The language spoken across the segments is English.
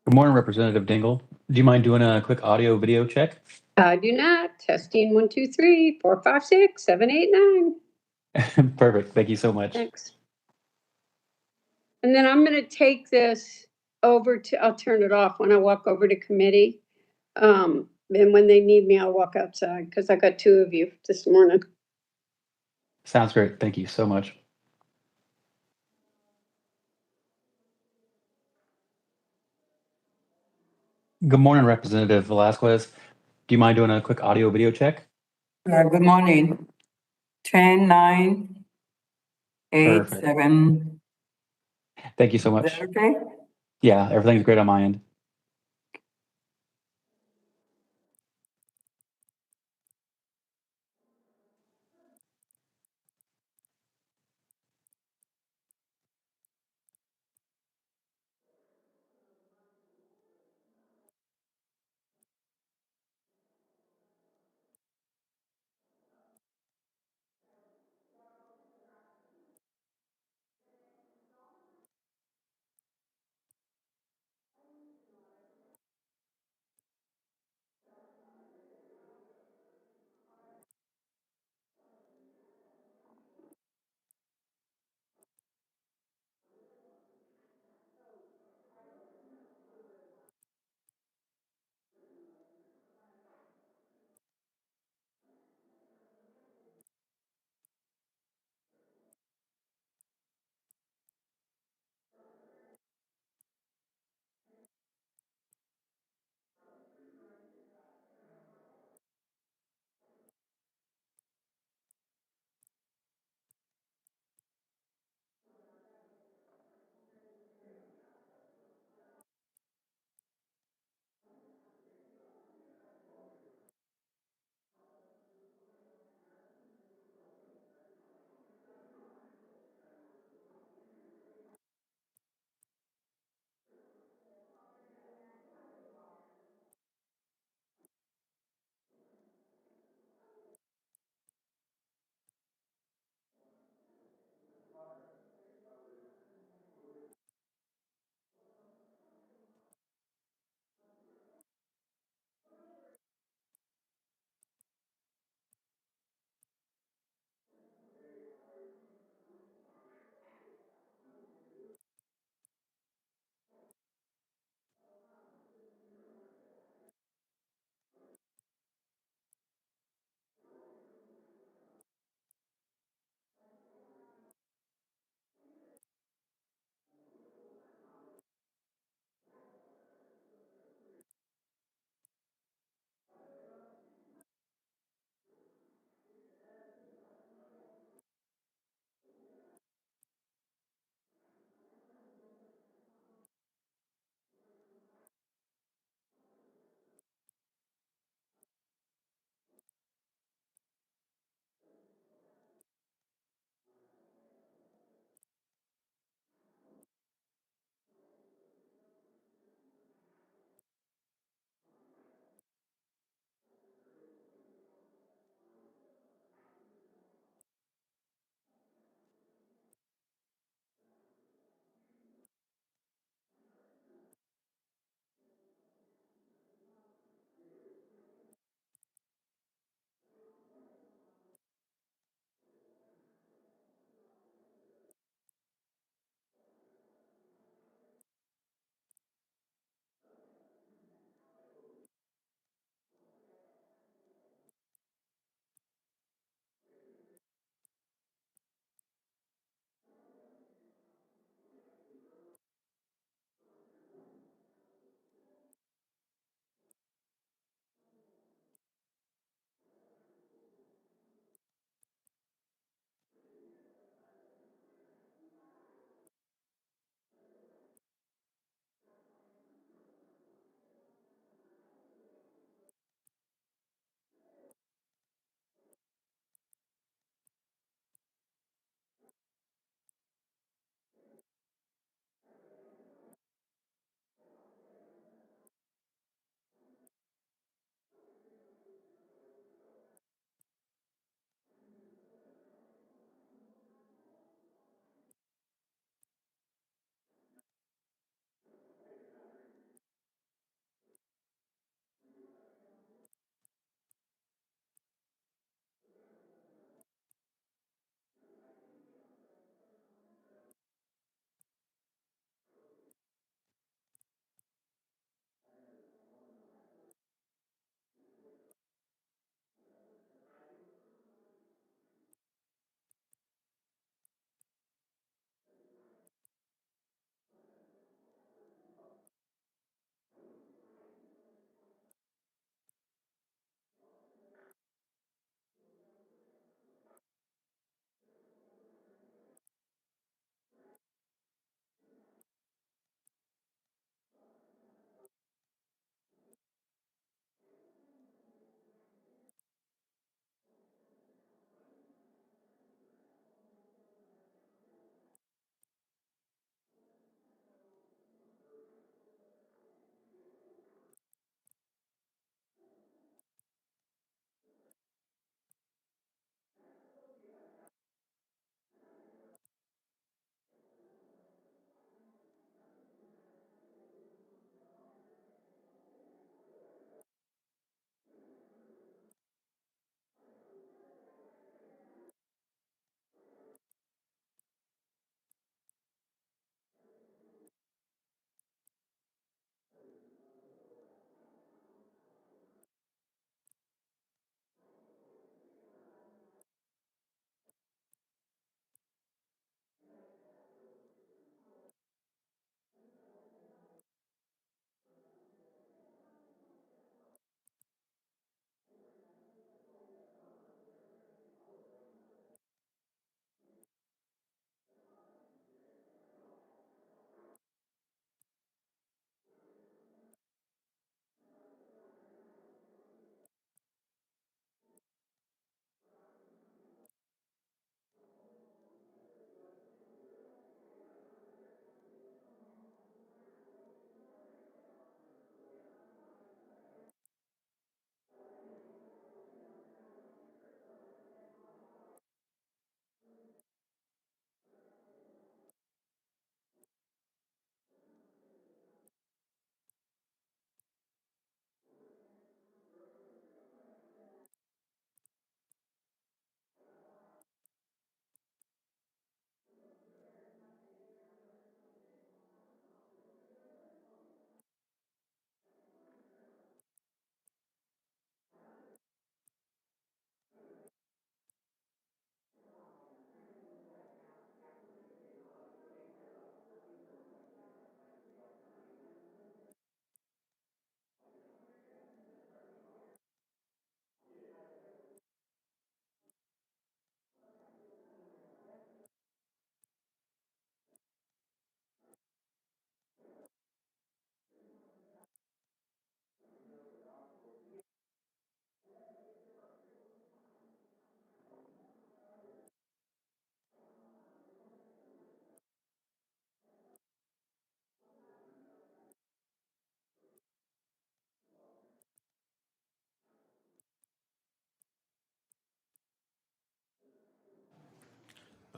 Good morning, Representative Dingle. Do you mind doing a quick audio video check? I do not. Testing 1, 2, 3, 4, 5, 6, 7, 8, 9. Perfect. Thank you so much. Thanks. And then I'm going to take this over to, I'll turn it off when I walk over to committee. And when they need me, I'll walk outside because I got 2 of you this morning. Sounds great. Thank you so much. Good morning, Representative Velasquez. Do you mind doing a quick audio video check? Good morning. 10, 9, 8, Perfect. 7. Thank you so Is much. that okay? Yeah, everything's great on my end.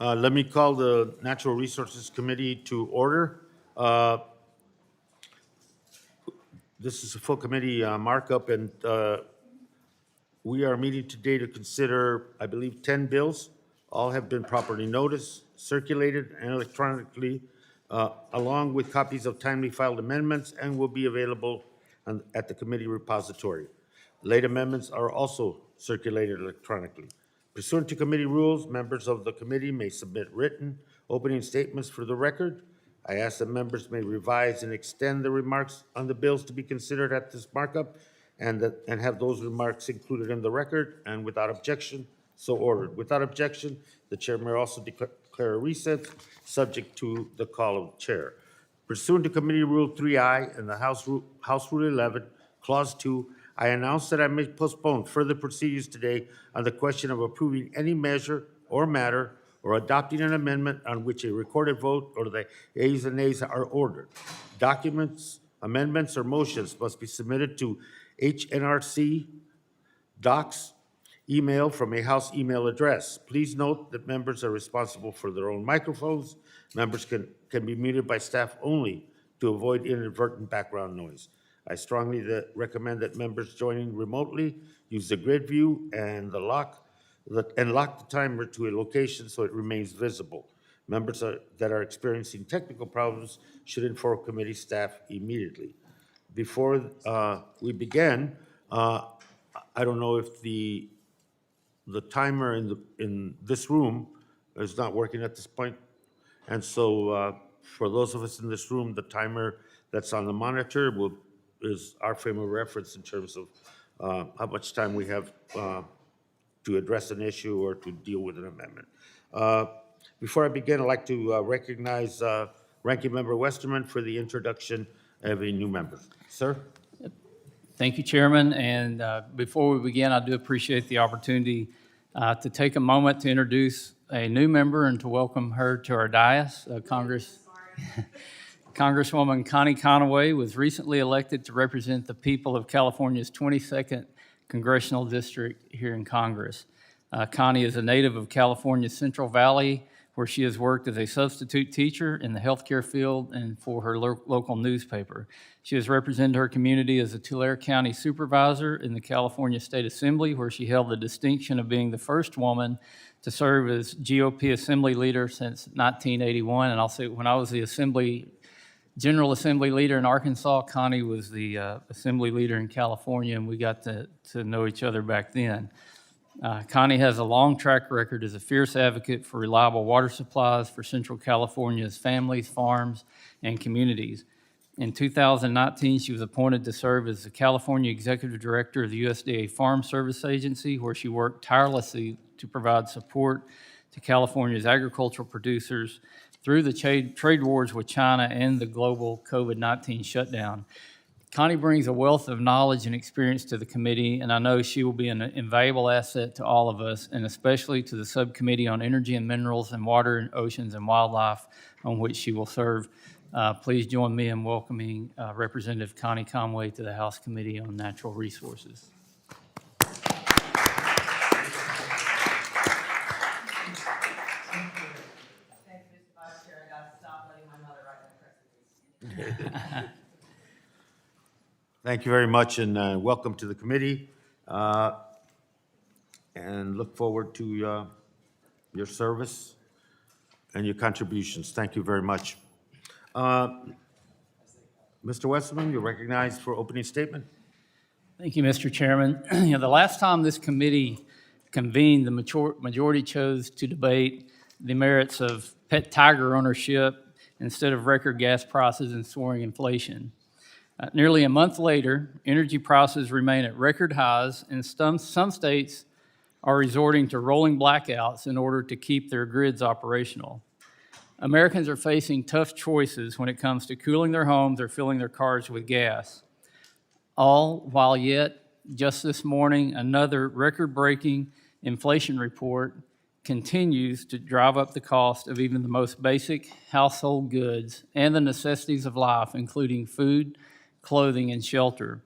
Let me call the Natural Resources Committee to order. This is a full committee markup, and we are meeting today to consider, I believe, 10 bills. All have been properly noticed, circulated, and electronically, along with copies of timely filed amendments, and will be available at the committee repository. Late amendments are also circulated electronically. Pursuant to committee rules, members of the committee may submit written opening statements for the record. I ask that members may revise and extend the remarks on the bills to be considered at this markup and have those remarks included in the record, and without objection, so ordered. Without objection, the chair may also declare a recess, subject to the call of the chair. Pursuant to Committee Rule 3I and the House Rule 11, Clause 2, I announce that I may postpone further proceedings today on the question of approving any measure or matter or adopting an amendment on which a recorded vote or the ayes and nays are ordered. Documents, amendments, or motions must be submitted to HNRC Docs email from a House email address. Please note that members are responsible for their own microphones. Members can be muted by staff only to avoid inadvertent background noise. I strongly recommend that members joining remotely use the grid view and lock the timer to a location so it remains visible. Members that are experiencing technical problems should inform committee staff immediately. Before we begin, I don't know if the timer in this room is not working at this point. And so for those of us in this room, the timer that's on the monitor is our frame of reference in terms of how much time we have to address an issue or to deal with an amendment. Before I begin, I'd like to recognize Ranking Member Westerman for the introduction of a new member. Sir? Thank you, Chairman. And before we begin, I do appreciate the opportunity to take a moment to introduce a new member and to welcome her to our dais. Congresswoman Connie Conaway was recently elected to represent the people of California's 22nd Congressional District here in Congress. Connie is a native of California's Central Valley, where she has worked as a substitute teacher in the healthcare field and for her local newspaper. She has represented her community as a Tulare County supervisor in the California State Assembly, where she held the distinction of being the first woman to serve as GOP Assembly leader since 1981. And I'll say, when I was the General Assembly leader in Arkansas, Connie was the Assembly leader in California, and we got to know each other back then. Connie has a long track record as a fierce advocate for reliable water supplies for Central California's families, farms, and communities. In 2019, she was appointed to serve as the California Executive Director of the USDA Farm Service Agency, where she worked tirelessly to provide support to California's agricultural producers through the trade wars with China and the global COVID-19 shutdown. Connie brings a wealth of knowledge and experience to the committee, and I know she will be an invaluable asset to all of us, and especially to the Subcommittee on Energy and Minerals and Water, Oceans, and Wildlife, on which she will serve. Please join me in welcoming Representative Connie Conaway to the House Committee on Natural Resources. Thank you, Mr. Vice Chair. I got to stop letting my mother write my recipes. Thank you very much, and welcome to the committee. And look forward to your service and your contributions. Thank you very much. Mr. Westerman, you're recognized for opening statement. Thank you, Mr. Chairman. The last time this committee convened, the majority chose to debate the merits of pet tiger ownership instead of record gas prices and soaring inflation. Nearly a month later, energy prices remain at record highs, and some states are resorting to rolling blackouts in order to keep their grids operational. Americans are facing tough choices when it comes to cooling their homes or filling their cars with gas. All while yet, just this morning, another record-breaking inflation report continues to drive up the cost of even the most basic household goods and the necessities of life, including food, clothing, and shelter.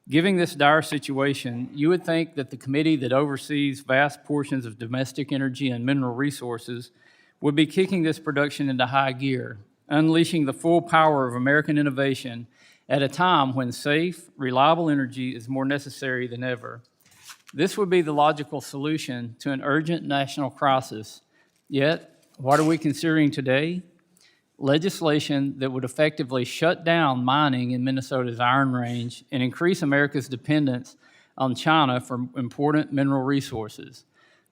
Given this dire situation, you would think that the committee that oversees vast portions of domestic energy and mineral resources would be kicking this production into high gear, unleashing the full power of American innovation at a time when safe, reliable energy is more necessary than ever. This would be the logical solution to an urgent national crisis. Yet, what are we considering today? Legislation that would effectively shut down mining in Minnesota's Iron Range and increase America's dependence on China for important mineral resources.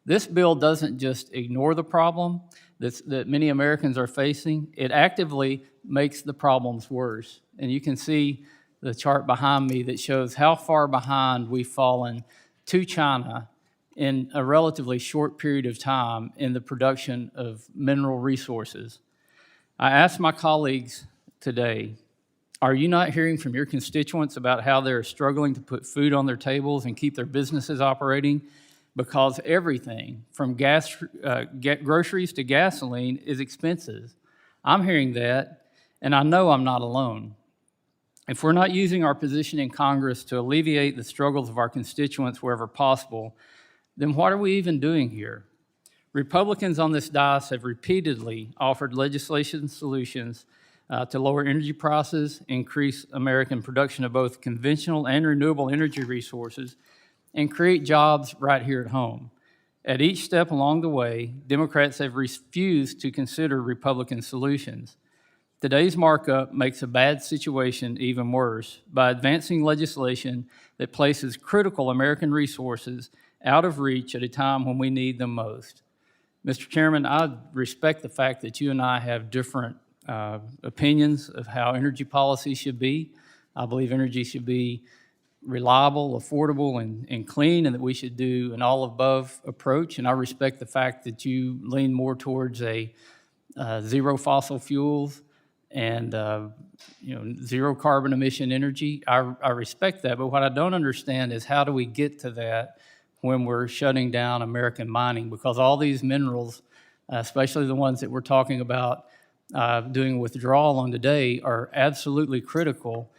This bill doesn't just ignore the problem that many Americans are facing, it actively makes the problems worse. And you can see the chart behind me that shows how far behind we've fallen to China in a relatively short period of time in the production of mineral resources. I asked my colleagues today, are you not hearing from your constituents about how they're struggling to put food on their tables and keep their businesses operating? Because everything from groceries to gasoline is expensive. I'm hearing that, and I know I'm not alone. If we're not using our position in Congress to alleviate the struggles of our constituents wherever possible, then what are we even doing here? Republicans on this dais have repeatedly offered legislation solutions to lower energy prices, increase American production of both conventional and renewable energy resources, and create jobs right here at home. At each step along the way, Democrats have refused to consider Republican solutions. Today's markup makes a bad situation even worse by advancing legislation that places critical American resources out of reach at a time when we need them most. Mr. Chairman, I respect the fact that you and I have different opinions of how energy policy should be. I believe energy should be reliable, affordable, and clean, and that we should do an all-above approach. And I respect the fact that you lean more towards a zero fossil fuels and zero carbon emission energy. I respect that, but what I don't understand is how do we get to that when we're shutting down American mining? Because all these minerals, especially the ones that we're talking about doing withdrawal on today, are absolutely critical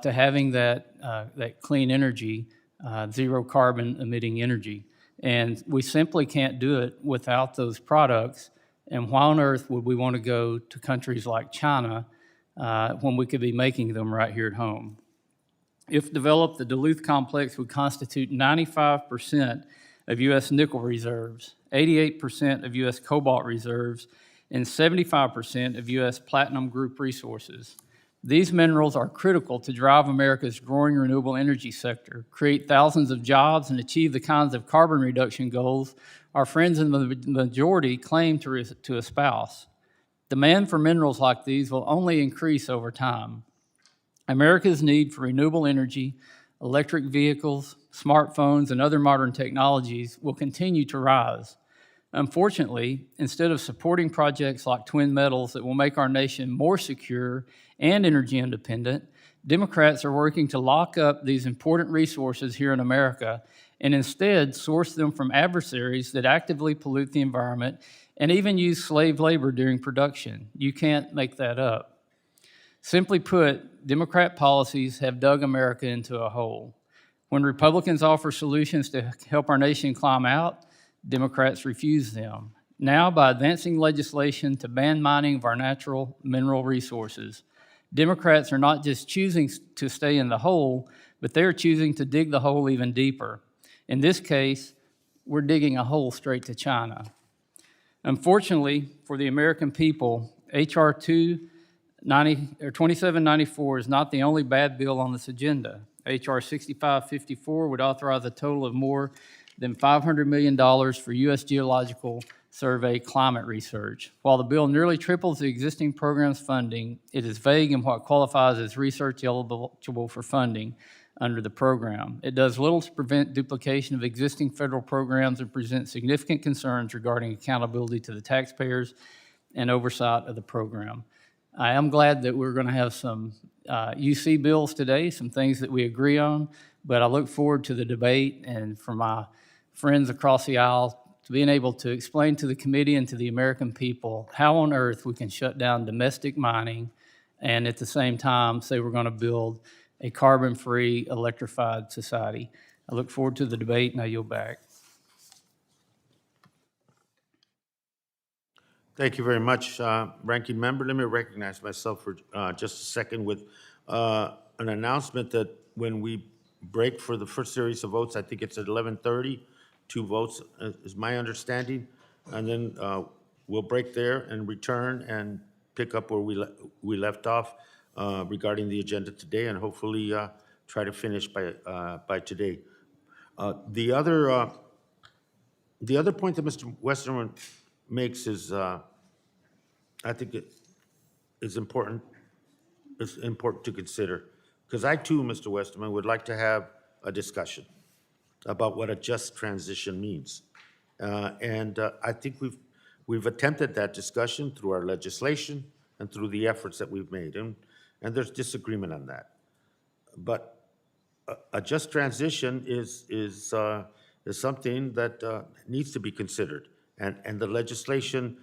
to having that clean energy, zero carbon emitting energy. And we simply can't do it without those products. And why on earth would we want to go to countries like China when we could be making them right here at home? If developed, the Duluth complex would constitute 95% of U.S. nickel reserves, 88% of U.S. cobalt reserves, and 75% of U.S. platinum group resources. These minerals are critical to drive America's growing renewable energy sector, create thousands of jobs, and achieve the kinds of carbon reduction goals our friends in the majority claim to espouse. Demand for minerals like these will only increase over time. America's need for renewable energy, electric vehicles, smartphones, and other modern technologies will continue to rise. Unfortunately, instead of supporting projects like Twin Metals that will make our nation more secure and energy independent, Democrats are working to lock up these important resources here in America and instead source them from adversaries that actively pollute the environment and even use slave labor during production. You can't make that up. Simply put, Democrat policies have dug America into a hole. When Republicans offer solutions to help our nation climb out, Democrats refuse them. Now, by advancing legislation to ban mining of our natural mineral resources, Democrats are not just choosing to stay in the hole, but they're choosing to dig the hole even deeper. In this case, we're digging a hole straight to China. Unfortunately, for the American people, H.R. 2794 is not the only bad bill on this agenda. H.R. 6554 would authorize a total of more than $500 million for U.S. Geological Survey climate research. While the bill nearly triples the existing program's funding, it is vague in what qualifies as research eligible for funding under the program. It does little to prevent duplication of existing federal programs and presents significant concerns regarding accountability to the taxpayers and oversight of the program. I am glad that we're going to have some UC bills today, some things that we agree on, but I look forward to the debate and for my friends across the aisle to being able to explain to the committee and to the American people how on earth we can shut down domestic mining and at the same time say we're going to build a carbon-free electrified society. I look forward to the debate, and I yield back. Thank you very much, Ranking Member. Let me recognize myself for just a second with an announcement that when we break for the first series of votes, I think it's at 11:30, 2 votes is my understanding, and then we'll break there and return and pick up where we left off regarding the agenda today, and hopefully try to finish by today. The other point that Mr. Westerman makes is, I think it is important. It's important to consider, because I too, Mr. Westerman, would like to have a discussion about what a just transition means, and I think we've attempted that discussion through our legislation and through the efforts that we've made, and there's disagreement on that, but a just transition is something that needs to be considered, and the legislation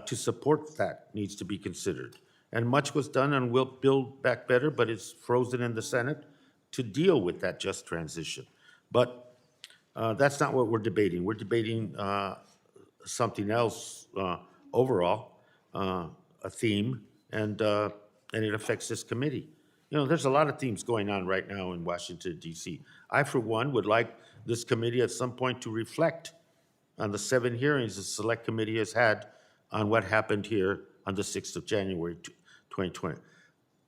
to support that needs to be considered. And much was done and will build back better, but it's frozen in the Senate to deal with that just transition. But that's not what we're debating. We're debating something else overall, a theme, and it affects this committee. You know, there's a lot of themes going on right now in Washington, D.C. I, for one, would like this committee at some point to reflect on the 7 hearings the Select Committee has had on what happened here on the 6th of January, 2020.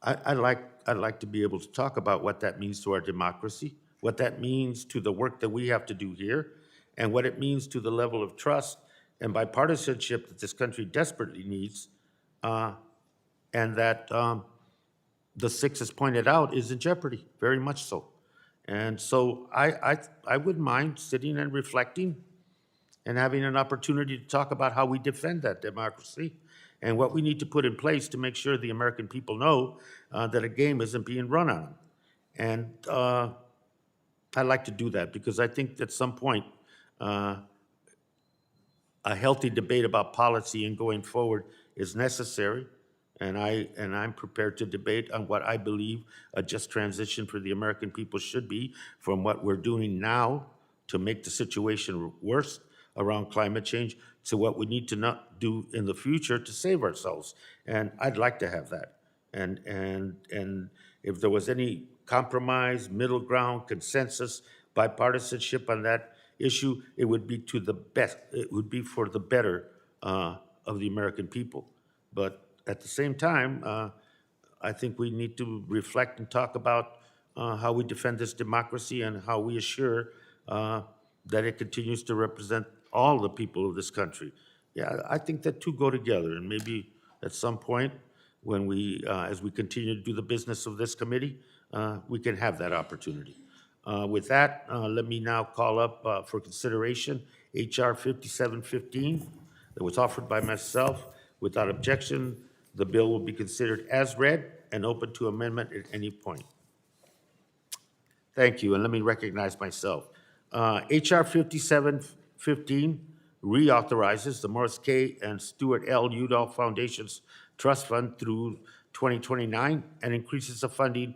I'd like to be able to talk about what that means to our democracy, what that means to the work that we have to do here, and what it means to the level of trust and bipartisanship that this country desperately needs, and that the 6 has pointed out is in jeopardy, very much so. And so I wouldn't mind sitting and reflecting and having an opportunity to talk about how we defend that democracy and what we need to put in place to make sure the American people know that a game isn't being run on them. And I'd like to do that because I think at some point a healthy debate about policy and going forward is necessary. And I'm prepared to debate on what I believe a just transition for the American people should be from what we're doing now to make the situation worse around climate change to what we need to not do in the future to save ourselves. And I'd like to have that. And if there was any compromise, middle ground, consensus, bipartisanship on that issue, it would be to the best. It would be for the better of the American people. But at the same time, I think we need to reflect and talk about how we defend this democracy and how we assure that it continues to represent all the people of this country. Yeah, I think that two go together, and maybe at some point when we, as we continue to do the business of this committee, we can have that opportunity. With that, let me now call up for consideration H.R. 5715 that was offered by myself. Without objection, the bill will be considered as read and open to amendment at any point. Thank you, and let me recognize myself. H.R. 5715 reauthorizes the Morris K. and Stuart L. Udall Foundation's trust fund through 2029 and increases the funding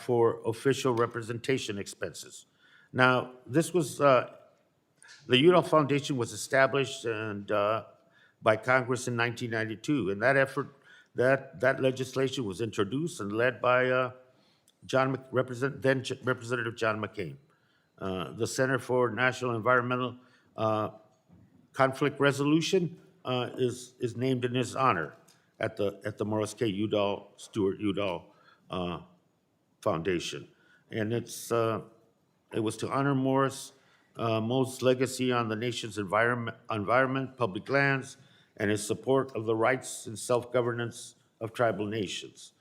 for official representation expenses. Now, this was, the Udall Foundation was established and by Congress in 1992, and that effort, that legislation was introduced and led by then Representative John McCain. The Center for National Environmental Conflict Resolution is named in his honor at the Morris K. Udall, Stuart Udall Foundation, and it was to honor Morris' legacy on the nation's environment, public lands, and his support of the rights and self-governance of tribal nations.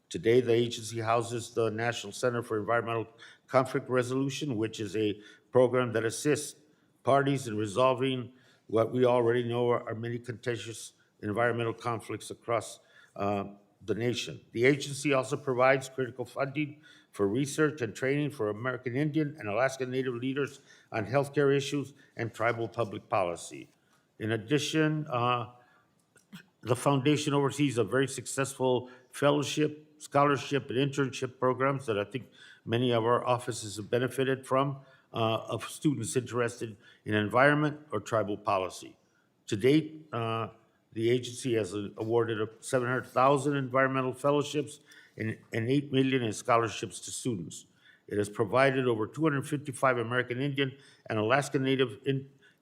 Today, the agency houses the National Center for Environmental Conflict Resolution, which is a program that assists parties in resolving what we already know are many contentious environmental conflicts across the nation. The agency also provides critical funding for research and training for American Indian and Alaska Native leaders on healthcare issues and tribal public policy. In addition, the foundation oversees a very successful fellowship scholarship and internship programs that I think many of our offices have benefited from, of students interested in environment or tribal policy. To date, the agency has awarded 700,000 environmental fellowships and 8 million in scholarships to students. It has provided over 255 American Indian and Alaska Native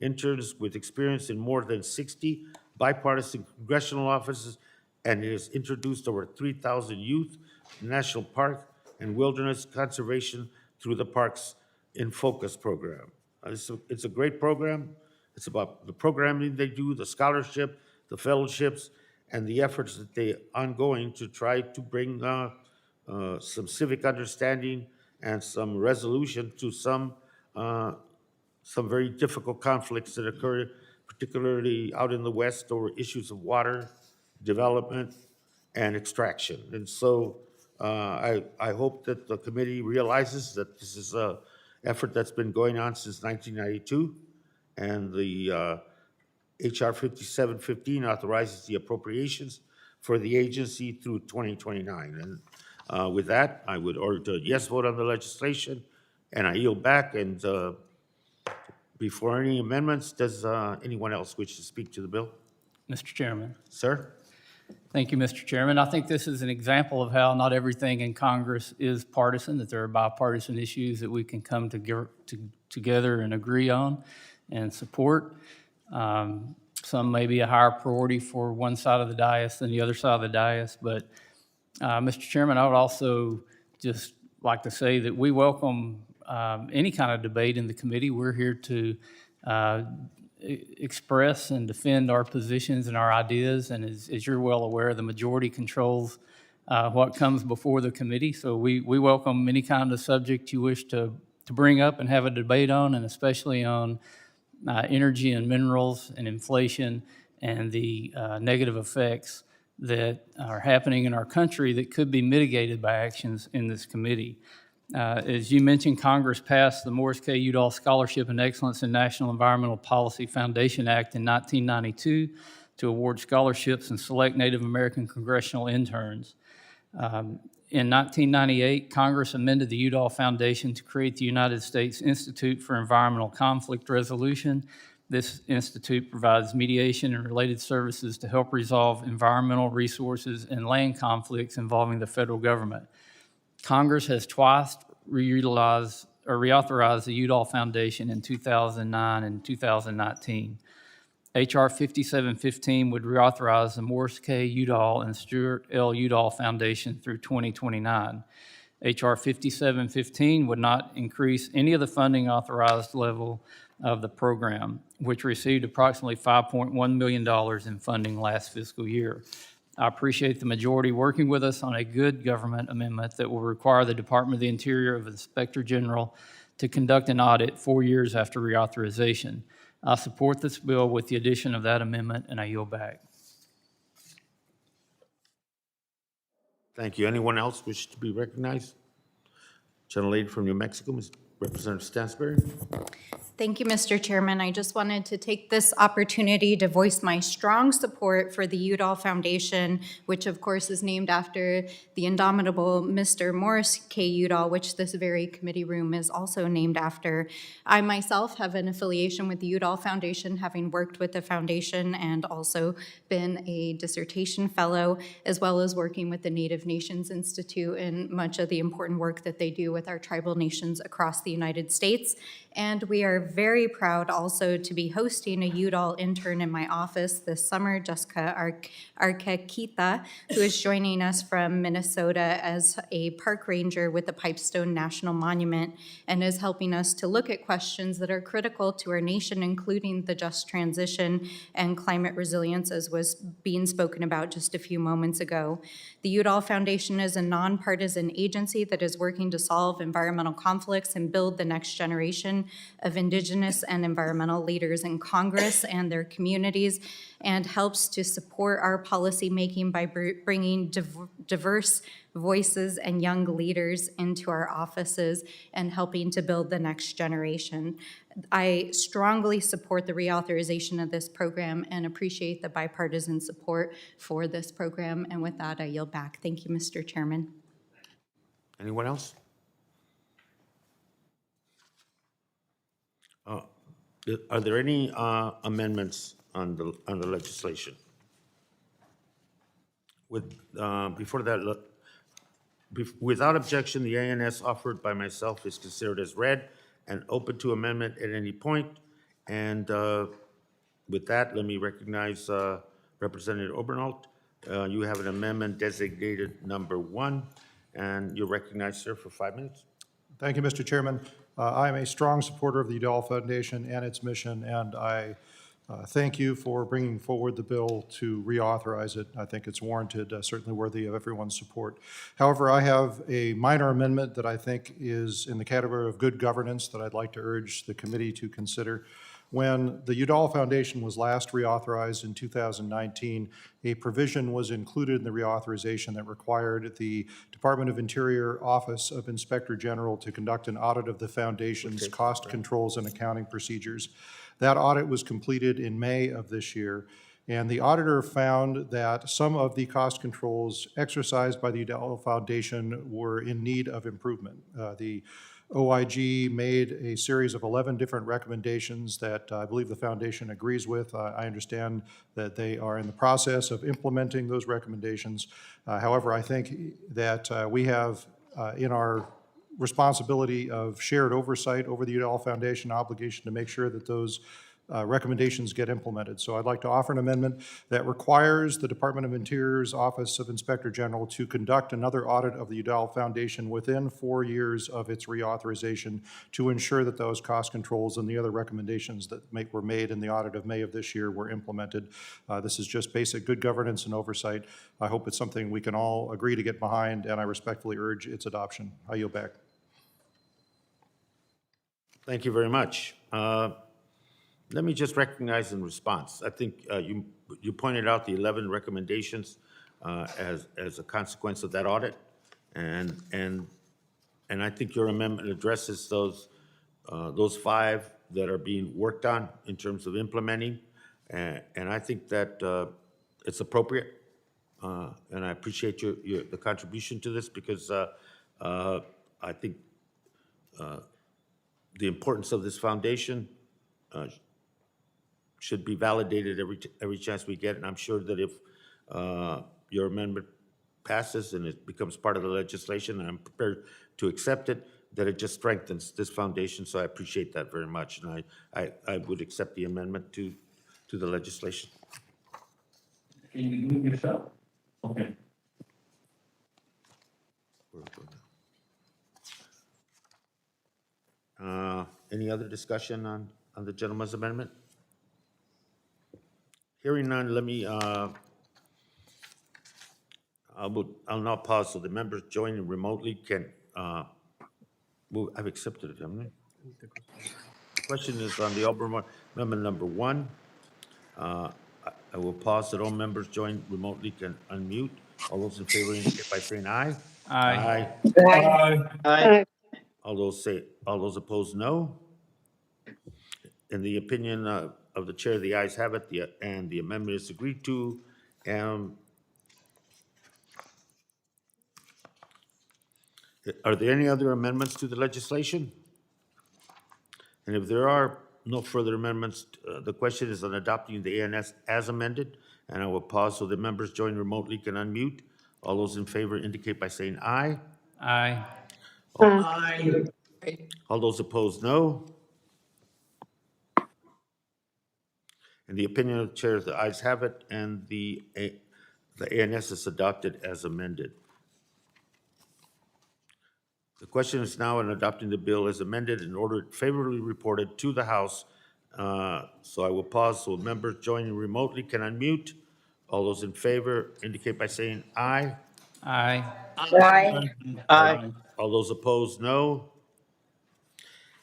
interns with experience in more than 60 bipartisan congressional offices, and it has introduced over 3,000 youth, national park, and wilderness conservation through the Parks in Focus program. It's a great program. It's about the programming they do, the scholarship, the fellowships, and the efforts that they ongoing to try to bring some civic understanding and some resolution to some very difficult conflicts that occur, particularly out in the West over issues of water, development, and extraction. And so I hope that the committee realizes that this is an effort that's been going on since 1992, and the HR 5715 authorizes the appropriations for the agency through 2029. And with that, I would order a yes vote on the legislation, and I yield back. And before any amendments, does anyone else wish to speak to the bill? Mr. Chairman. Sir? Thank you, Mr. Chairman. I think this is an example of how not everything in Congress is partisan, that there are bipartisan issues that we can come together and agree on and support. Some may be a higher priority for one side of the dais than the other side of the dais, but Mr. Chairman, I would also just like to say that we welcome any kind of debate in the committee. We're here to express and defend our positions and our ideas, and as you're well aware, the majority controls what comes before the committee. So we welcome any kind of subject you wish to bring up and have a debate on, and especially on energy and minerals and inflation and the negative effects that are happening in our country that could be mitigated by actions in this committee. As you mentioned, Congress passed the Morris K. Udall Scholarship and Excellence in National Environmental Policy Foundation Act in 1992 to award scholarships and select Native American congressional interns. In 1998, Congress amended the Udall Foundation to create the United States Institute for Environmental Conflict Resolution. This institute provides mediation and related services to help resolve environmental resources and land conflicts involving the federal government. Congress has twice reauthorized the Udall Foundation in 2009 and 2019. HR 5715 would reauthorize the Morris K. Udall and Stuart L. Udall Foundation through 2029. HR 5715 would not increase any of the funding authorized level of the program, which received approximately $5.1 million in funding last fiscal year. I appreciate the majority working with us on a good government amendment that will require the Department of the Interior of the Inspector General to conduct an audit 4 years after reauthorization. I support this bill with the addition of that amendment, and I yield back. Thank you. Anyone else wish to be recognized? Gentlelady from New Mexico, Ms. Representative Stansberry. Thank you, Mr. Chairman. I just wanted to take this opportunity to voice my strong support for the Udall Foundation, which of course is named after the indomitable Mr. Morris K. Udall, which this very committee room is also named after. I myself have an affiliation with the Udall Foundation, having worked with the foundation and also been a dissertation fellow, as well as working with the Native Nations Institute and much of the important work that they do with our tribal nations across the United States. And we are very proud also to be hosting a Udall intern in my office this summer, Jessica Arkakita, who is joining us from Minnesota as a park ranger with the Pipestone National Monument and is helping us to look at questions that are critical to our nation, including the just transition and climate resilience, as was being spoken about just a few moments ago. The Udall Foundation is a nonpartisan agency that is working to solve environmental conflicts and build build the next generation of Indigenous and environmental leaders in Congress and their communities, and helps to support our policymaking by bringing diverse voices and young leaders into our offices and helping to build the next generation. I strongly support the reauthorization of this program and appreciate the bipartisan support for this program. And with that, I yield back. Thank you, Mr. Chairman. Anyone else? Are there any amendments on the legislation? Before that, without objection, the ANS offered by myself is considered as read and open to amendment at any point. And with that, let me recognize Representative Obernolt. You have an amendment designated number 1, and you're recognized, sir, for 5 minutes. Thank you, Mr. Chairman. I am a strong supporter of the Udall Foundation and its mission, and I thank you for bringing forward the bill to reauthorize it. I think it's warranted, certainly worthy of everyone's support. However, I have a minor amendment that I think is in the category of good governance that I'd like to urge the committee to consider. When the Udall Foundation was last reauthorized in 2019, a provision was included in the reauthorization that required the Department of Interior Office of Inspector General to conduct an audit of the foundation's cost controls and accounting procedures. That audit was completed in May of this year, and the auditor found that some of the cost controls exercised by the Udall Foundation were in need of improvement. The OIG made a series of 11 different recommendations that I believe the foundation agrees with. I understand that they are in the process of implementing those recommendations. However, I think that we have in our responsibility of shared oversight over the Udall Foundation obligation to make sure that those recommendations get implemented. So I'd like to offer an amendment that requires the Department of Interior's Office of Inspector General to conduct another audit of the Udall Foundation within 4 years of its reauthorization to ensure that those cost controls and the other recommendations that were made in the audit of May of this year were implemented. This is just basic good governance and oversight. I hope it's something we can all agree to get behind, and I respectfully urge its adoption. I yield back. Thank you very much. Let me just recognize in response. I think you pointed out the 11 recommendations as a consequence of that audit, and I think your amendment addresses those 5 that are being worked on in terms of implementing, and I think that it's appropriate, and I appreciate the contribution to this because I think the importance of this foundation should be validated every chance we get, and I'm sure that if your amendment passes and it becomes part of the legislation, and I'm prepared to accept it, that it just strengthens this foundation, so I appreciate that very much, and I would accept the amendment to the legislation. Okay. Any other discussion on the gentleman's amendment? Hearing none, let me, I'll now pause so the members joining remotely can, I've accepted it, haven't I? The question is on the amendment number 1. I will pause so all members join remotely can unmute. All those in favor indicate by saying aye. Aye. Aye. All those opposed, no. In the opinion of the chair, the ayes have it, and the amendment is agreed to. Are there any other amendments to the legislation? And if there are no further amendments, the question is on adopting the ANS as amended, and I will pause so the members join remotely can unmute. All those in favor indicate by saying aye. Aye. All those opposed, no. In the opinion of the chair, the ayes have it, and the ANS is adopted as amended. The question is now on adopting the bill as amended and ordered favorably reported to the House. So I will pause so members joining remotely can unmute. All those in favor indicate by saying aye. Aye. All those opposed, no.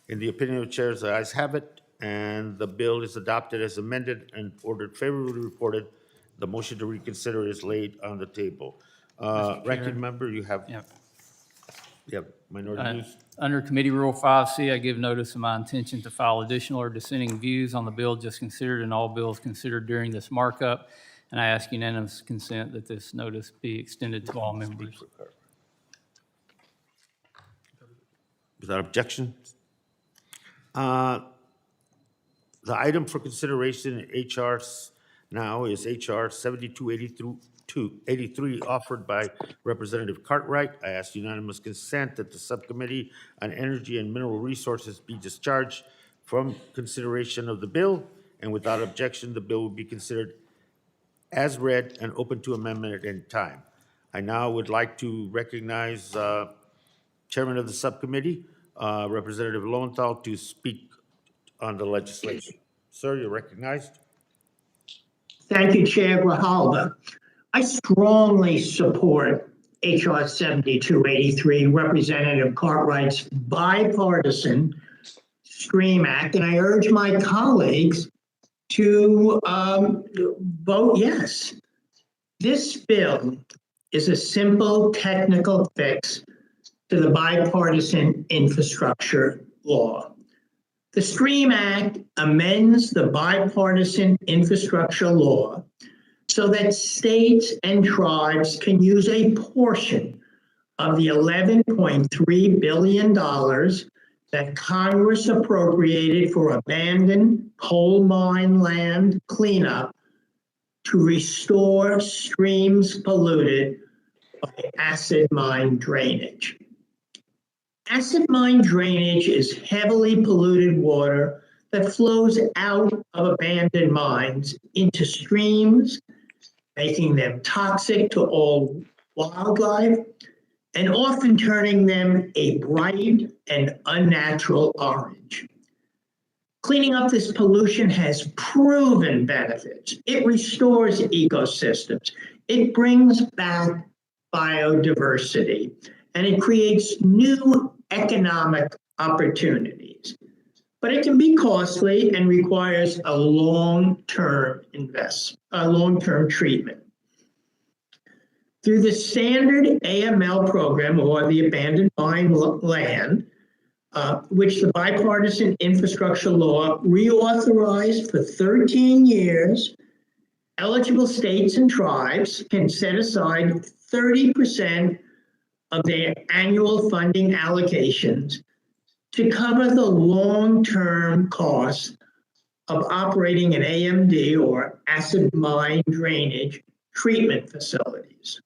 In the opinion of the chair, the ayes have it, and the bill is adopted as amended and ordered favorably reported. The motion to reconsider is laid on the table. Ranking member, you have minority news. Under Committee Rule 5C, I give notice of my intention to file additional or dissenting views on the bill just considered and all bills considered during this markup, and I ask unanimous consent that this notice be extended to all members. Without objection? The item for consideration in HR now is HR 7283 offered by Representative Cartwright. I ask unanimous consent that the Subcommittee on Energy and Mineral Resources be discharged from consideration of the bill, and without objection, the bill will be considered as read and open to amendment at any time. I now would like to recognize Chairman of the Subcommittee, Representative Lowenthal, to speak on the legislation. Sir, you're recognized. Thank you, Chair Grijalva. I strongly support HR 7283, Representative Cartwright's bipartisan STREAM Act, and I urge my colleagues to vote yes. This bill is a simple technical fix to the bipartisan infrastructure law. The STREAM Act amends the bipartisan infrastructure law so that states and tribes can use a portion of the $11.3 billion that Congress appropriated for abandoned coal mine land cleanup to restore streams polluted by acid mine drainage. Acid mine drainage is heavily polluted water that flows out of abandoned mines into streams, making them toxic to all wildlife, and often turning them a bright and unnatural orange. Cleaning up this pollution has proven benefits. It restores ecosystems, it brings back biodiversity, and it creates new economic opportunities. But it can be costly and requires a long-term treatment. Through the standard AML program, or the abandoned mine land, which the bipartisan infrastructure law reauthorized for 13 years, eligible states and tribes can set aside 30% of their annual funding allocations to cover the long-term cost of operating an AMD, or acid mine drainage treatment facilities.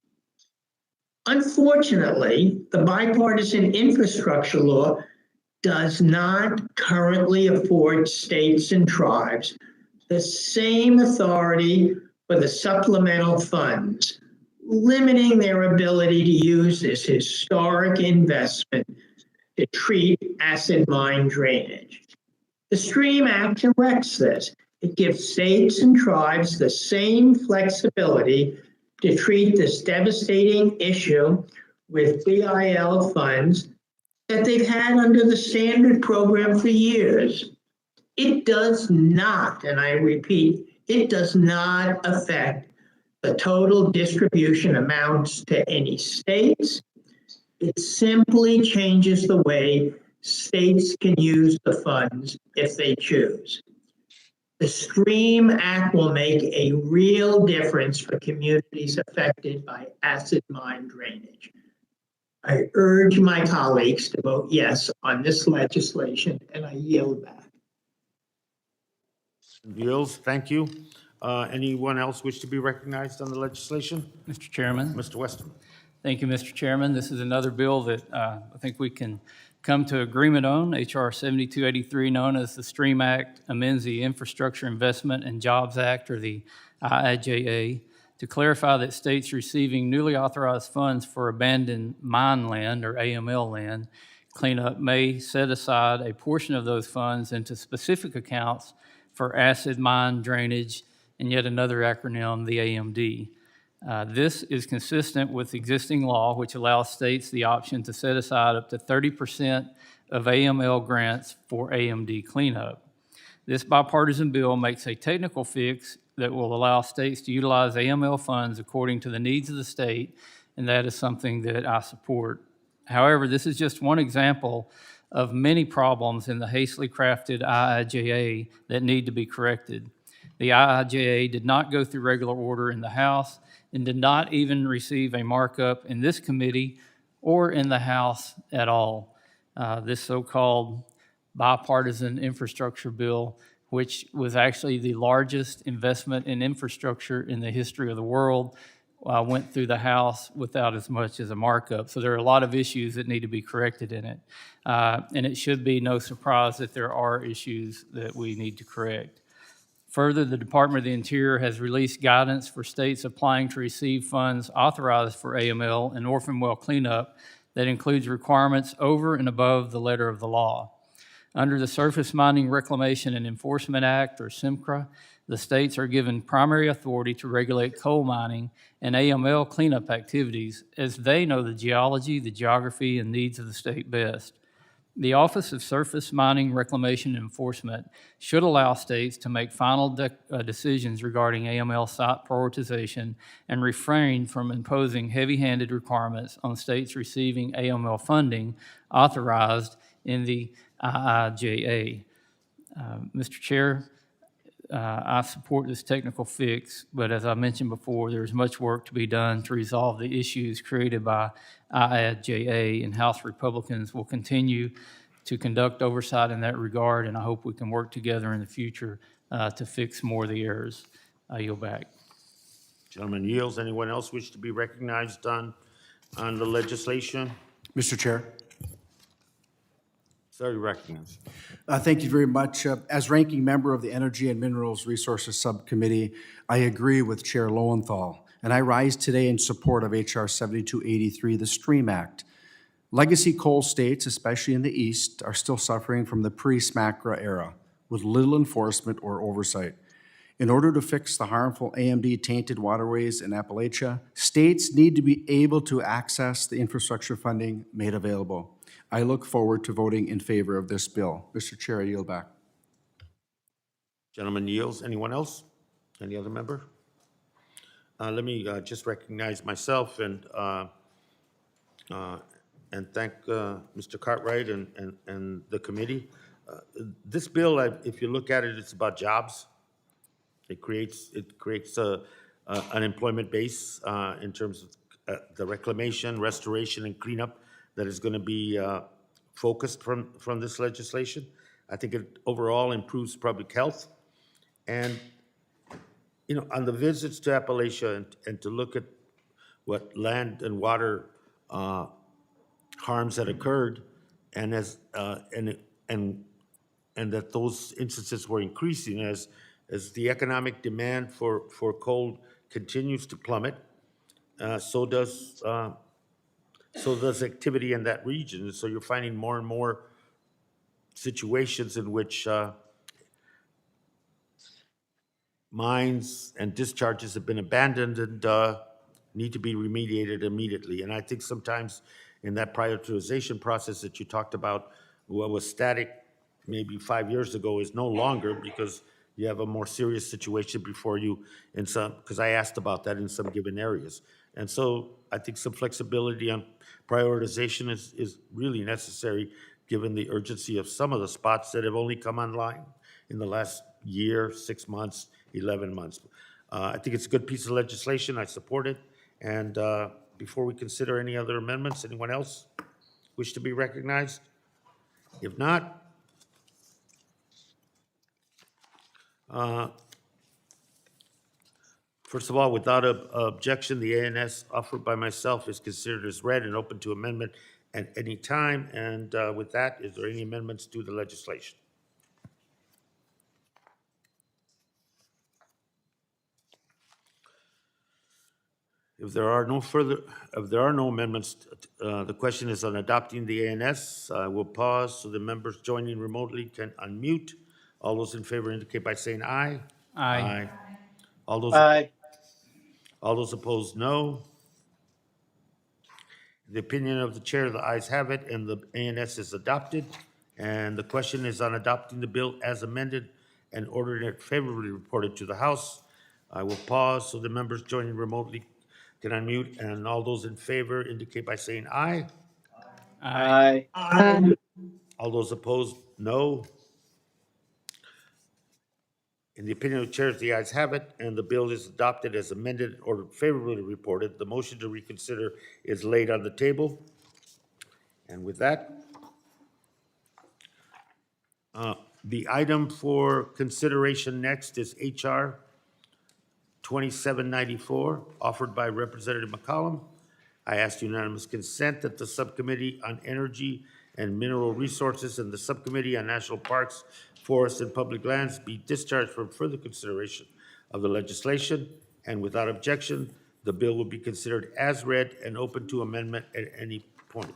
Unfortunately, the bipartisan infrastructure law does not currently afford states and tribes the same authority for the supplemental funds, limiting their ability to use this historic investment to treat acid mine drainage. The STREAM Act corrects this. It gives states and tribes the same flexibility to treat this devastating issue with BIL funds that they've had under the standard program for years. It does not, and I repeat, it does not affect the total distribution amounts to any states. It simply changes the way states can use the funds if they choose. The STREAM Act will make a real difference for communities affected by acid mine drainage. I urge my colleagues to vote yes on this legislation, and I yield back. Yields, thank you. Anyone else wish to be recognized on the legislation? Mr. Chairman. Mr. Weston. Thank you, Mr. Chairman. This is another bill that I think we can come to agreement on. HR 7283, known as the STREAM Act, amends the Infrastructure Investment and Jobs Act, or the IIJA, to clarify that states receiving newly authorized funds for abandoned mine land, or AML land, cleanup may set aside a portion of those funds into specific accounts for acid mine drainage, and yet another acronym, the AMD. This is consistent with existing law, which allows states the option to set aside up to 30% of AML grants for AMD cleanup. This bipartisan bill makes a technical fix that will allow states to utilize AML funds according to the needs of the state, and that is something that I support. However, this is just one example of many problems in the hastily crafted IIJA that need to be corrected. The IIJA did not go through regular order in the House and did not even receive a markup in this committee or in the House at all. This so-called bipartisan infrastructure bill, which was actually the largest investment in infrastructure in the history of the world, went through the House without as much as a markup. So there are a lot of issues that need to be corrected in it. And it should be no surprise that there are issues that we need to correct. Further, the Department of the Interior has released guidance for states applying to receive funds authorized for AML and orphan well cleanup that includes requirements over and above the letter of the law. Under the Surface Mining Reclamation and Enforcement Act, or SMCRA, the states are given primary authority to regulate coal mining and AML cleanup activities as they know the geology, the geography, and needs of the state best. The Office of Surface Mining Reclamation and Enforcement should allow states to make final decisions regarding AML site prioritization and refrain from imposing heavy-handed requirements on states receiving AML funding authorized in the IIJA. Mr. Chair, I support this technical fix, but as I mentioned before, there's much work to be done to resolve the issues created by IIJA, and House Republicans will continue to conduct oversight in that regard, and I hope we can work together in the future to fix more of the errors. I yield back. Gentleman yields. Anyone else wish to be recognized on the legislation? Mr. Chair. Sorry, recognized. Thank you very much. As ranking member of the Energy and Minerals Resources Subcommittee, I agree with Chair Lowenthal, and I rise today in support of H.R. 7283, the STREAM Act. Legacy coal states, especially in the East, are still suffering from the pre-SMACRA era, with little enforcement or oversight. In order to fix the harmful AMD-tainted waterways in Appalachia, states need to be able to access the infrastructure funding made available. I look forward to voting in favor of this bill. Mr. Chair, I yield back. Gentleman yields. Anyone else? Any other member? Let me just recognize myself and thank Mr. Cartwright and the committee. This bill, if you look at it, it's about jobs. It creates an employment base in terms of the reclamation, restoration, and cleanup that is going to be focused from this legislation. I think it overall improves public health. And, you know, on the visits to Appalachia and to look at what land and water harms that occurred, and that those instances were increasing as the economic demand for coal continues to plummet, so does activity in that region. So you're finding more and more situations in which mines and discharges have been abandoned and need to be remediated immediately. And I think sometimes in that prioritization process that you talked about, what was static maybe 5 years ago is no longer, because you have a more serious situation before you in some, because I asked about that in some given areas. And so I think some flexibility on prioritization is really necessary given the urgency of some of the spots that have only come online in the last year, 6 months, 11 months. I think it's a good piece of legislation. I support it. And before we consider any other amendments, anyone else wish to be recognized? If not, first of all, without objection, the ANS offered by myself is considered as read and open to amendment at any time. And with that, is there any amendments to the legislation? If there are no amendments, the question is on adopting the ANS. I will pause so the members joining remotely can unmute. All those in favor indicate by saying aye. Aye. All those opposed, no. The opinion of the chair, the ayes have it, and the ANS is adopted. And the question is on adopting the bill as amended and ordering it favorably reported to the House. I will pause so the members joining remotely can unmute, and all those in favor indicate by saying aye. Aye. All those opposed, no. In the opinion of the chair, the ayes have it, and the bill is adopted as amended and ordered favorably reported. The motion to reconsider is laid on the table. And with that, the item for consideration next is HR 2794, offered by Representative McCollum. I ask unanimous consent that the Subcommittee on Energy and Mineral Resources and the Subcommittee on National Parks, Forests, and Public Lands be discharged from further consideration of the legislation, and without objection, the bill will be considered as read and open to amendment at any point.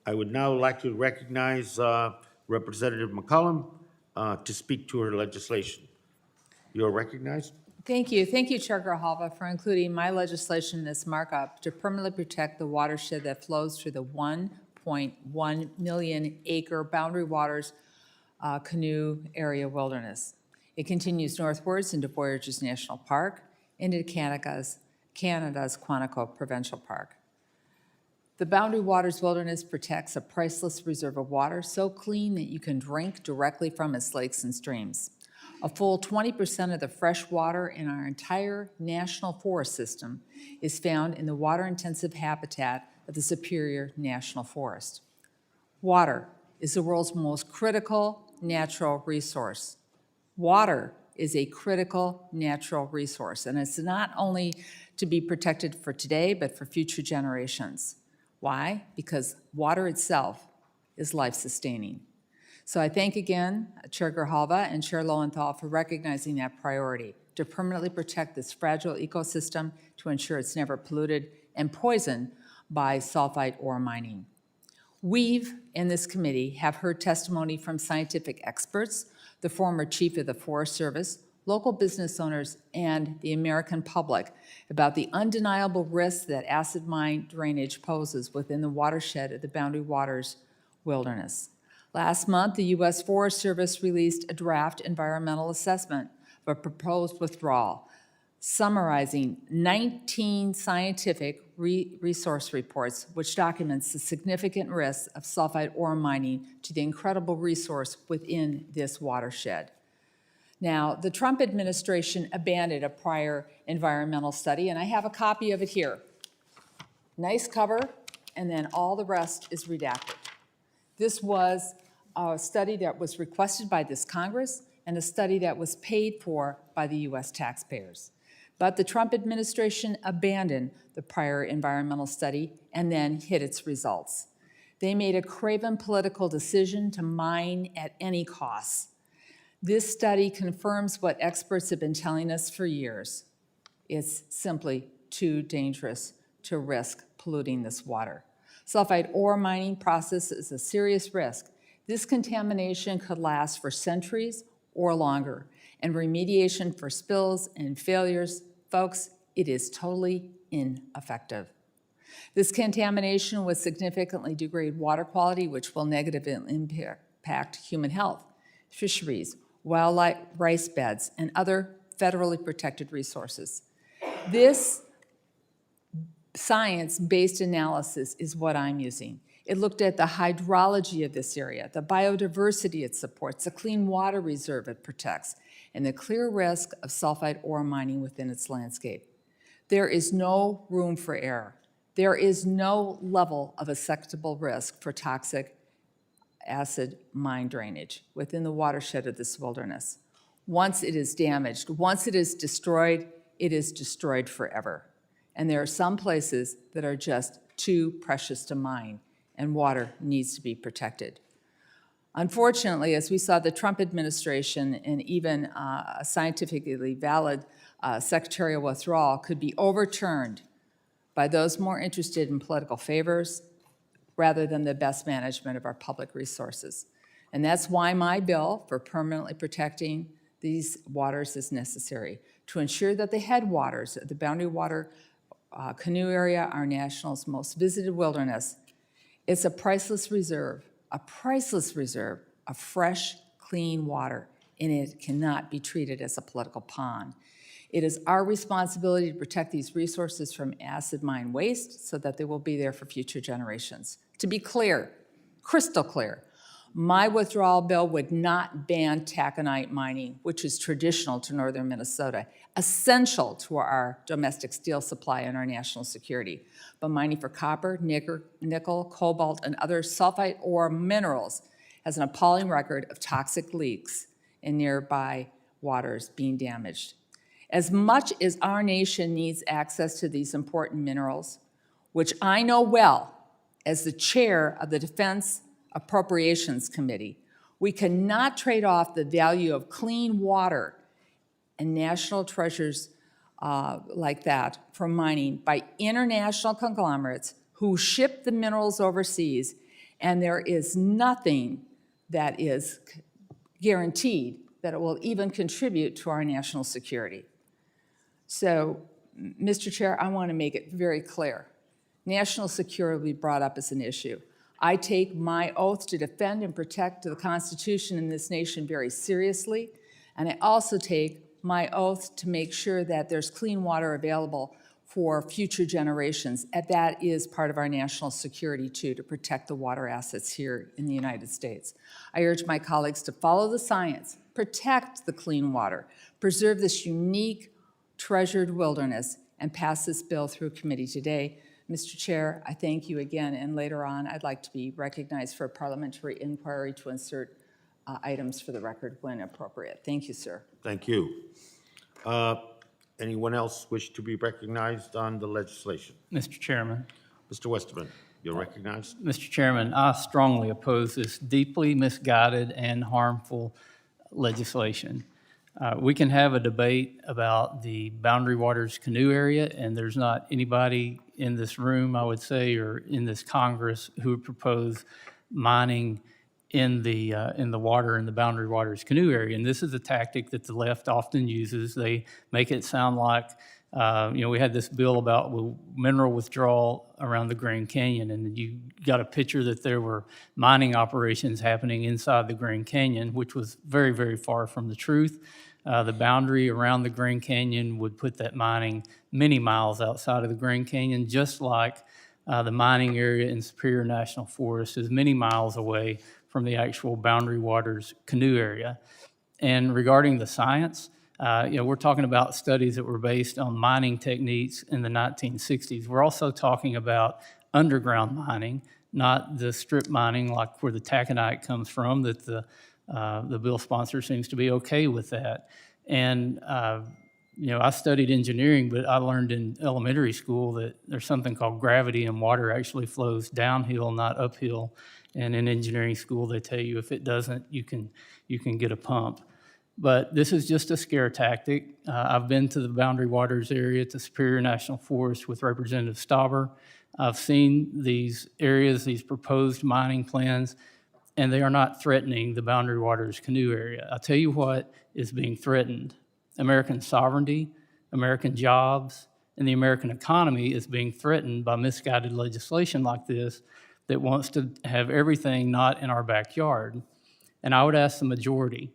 I would now like to recognize Representative McCollum to speak to her legislation. You are recognized. Thank you. Thank you, Chair Grijalva, for including my legislation in this markup to permanently protect the watershed that flows through the 1.1 million acre Boundary Waters Canoe area wilderness. It continues northwards into Voyageurs National Park, into Canada's Quantico Provincial Park. The Boundary Waters Wilderness protects a priceless reserve of water so clean that you can drink directly from its lakes and streams. A full 20% of the fresh water in our entire national forest system is found in the water-intensive habitat of the Superior National Forest. Water is the world's most critical natural resource. Water is a critical natural resource, and it's not only to be protected for today, but for future generations. Why? Because water itself is life-sustaining. So I thank again Chair Grijalva and Chair Lowenthal for recognizing that priority to permanently protect this fragile ecosystem to ensure it's never polluted and poisoned by sulfide ore mining. We've, in this committee, have heard testimony from scientific experts, the former chief of the Forest Service, local business owners, and the American public about the undeniable risks that acid mine drainage poses within the watershed of the Boundary Waters Wilderness. Last month, the U.S. Forest Service released a draft environmental assessment of a proposed withdrawal, summarizing 19 scientific resource reports which documents the significant risks of sulfide ore mining to the incredible resource within this watershed. Now, the Trump administration abandoned a prior environmental study, and I have a copy of it here. Nice cover, and then all the rest is redacted. This was a study that was requested by this Congress and a study that was paid for by the U.S. taxpayers. But the Trump administration abandoned the prior environmental study and then hid its results. They made a craven political decision to mine at any cost. This study confirms what experts have been telling us for years. It's simply too dangerous to risk polluting this water. Sulfide ore mining process is a serious risk. This contamination could last for centuries or longer, and remediation for spills and failures, folks, it is totally ineffective. This contamination would significantly degrade water quality, which will negatively impact human health, fisheries, wildlife, rice beds, and other federally protected resources. This science-based analysis is what I'm using. It looked at the hydrology of this area, the biodiversity it supports, the clean water reserve it protects, and the clear risk of sulfide ore mining within its landscape. There is no room for error. There is no level of acceptable risk for toxic acid mine drainage within the watershed of this wilderness. Once it is damaged, once it is destroyed forever. And there are some places that are just too precious to mine, and water needs to be protected. Unfortunately, as we saw, the Trump administration and even a scientifically valid secretarial withdrawal could be overturned by those more interested in political favors rather than the best management of our public resources. And that's why my bill for permanently protecting these waters is necessary, to ensure that the headwaters of the Boundary Water Canoe area, our national's most visited wilderness. It's a priceless reserve of fresh, clean water, and it cannot be treated as a political pond. It is our responsibility to protect these resources from acid mine waste so that they will be there for future generations. To be clear, crystal clear, my withdrawal bill would not ban taconite mining, which is traditional to northern Minnesota, essential to our domestic steel supply and our national security. But mining for copper, nickel, cobalt, and other sulfite ore minerals has an appalling record of toxic leaks in nearby waters being damaged. As much as our nation needs access to these important minerals, which I know well as the chair of the Defense Appropriations Committee, we cannot trade off the value of clean water and national treasures like that for mining by international conglomerates who ship the minerals overseas, and there is nothing that is guaranteed that it will even contribute to our national security. So, Mr. Chair, I want to make it very clear. National security will be brought up as an issue. I take my oath to defend and protect the Constitution in this nation very seriously, and I also take my oath to make sure that there's clean water available for future generations, and that is part of our national security too, to protect the water assets here in the United States. I urge my colleagues to follow the science, protect the clean water, preserve this unique, treasured wilderness, and pass this bill through committee today. Mr. Chair, I thank you again, and later on, I'd like to be recognized for a parliamentary inquiry to insert items for the record when appropriate. Thank you, sir. Thank you. Anyone else wish to be recognized on the legislation? Mr. Chairman. Mr. Westerman, you're recognized. Mr. Chairman, I strongly oppose this deeply misguided and harmful legislation. We can have a debate about the Boundary Waters Canoe area, and there's not anybody in this room, I would say, or in this Congress who would propose mining in the water in the Boundary Waters Canoe area. And this is a tactic that the left often uses. They make it sound like, we had this bill about mineral withdrawal around the Grand Canyon, and you got a picture that there were mining operations happening inside the Grand Canyon, which was very, very far from the truth. The boundary around the Grand Canyon would put that mining many miles outside of the Grand Canyon, just like the mining area in Superior National Forest is many miles away from the actual Boundary Waters Canoe area. And regarding the science, we're talking about studies that were based on mining techniques in the 1960s. We're also talking about underground mining, not the strip mining like where the taconite comes from, that the bill sponsor seems to be okay with that. And, I studied engineering, but I learned in elementary school that there's something called gravity, and water actually flows downhill, not uphill. And in engineering school, they tell you if it doesn't, you can get a pump. But this is just a scare tactic. I've been to the Boundary Waters area, to Superior National Forest with Representative Stauber. I've seen these areas, these proposed mining plans, and they are not threatening the Boundary Waters Canoe area. I'll tell you what is being threatened. American sovereignty, American jobs, and the American economy is being threatened by misguided legislation like this that wants to have everything not in our backyard. And I would ask the majority,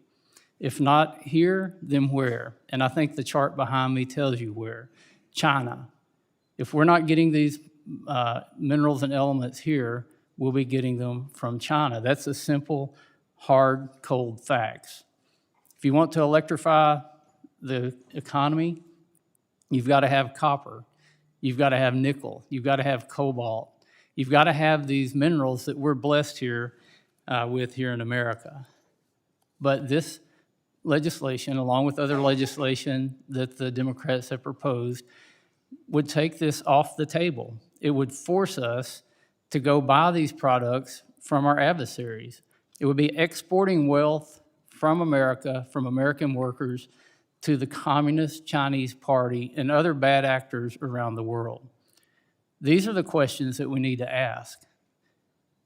if not here, then where? And I think the chart behind me tells you where. China. If we're not getting these minerals and elements here, we'll be getting them from China. That's a simple, hard, cold facts. If you want to electrify the economy, you've got to have copper. You've got to have nickel. You've got to have cobalt. You've got to have these minerals that we're blessed here with here in America. But this legislation, along with other legislation that the Democrats have proposed, would take this off the table. It would force us to go buy these products from our adversaries. It would be exporting wealth from America, from American workers, to the Communist Chinese Party and other bad actors around the world. These are the questions that we need to ask.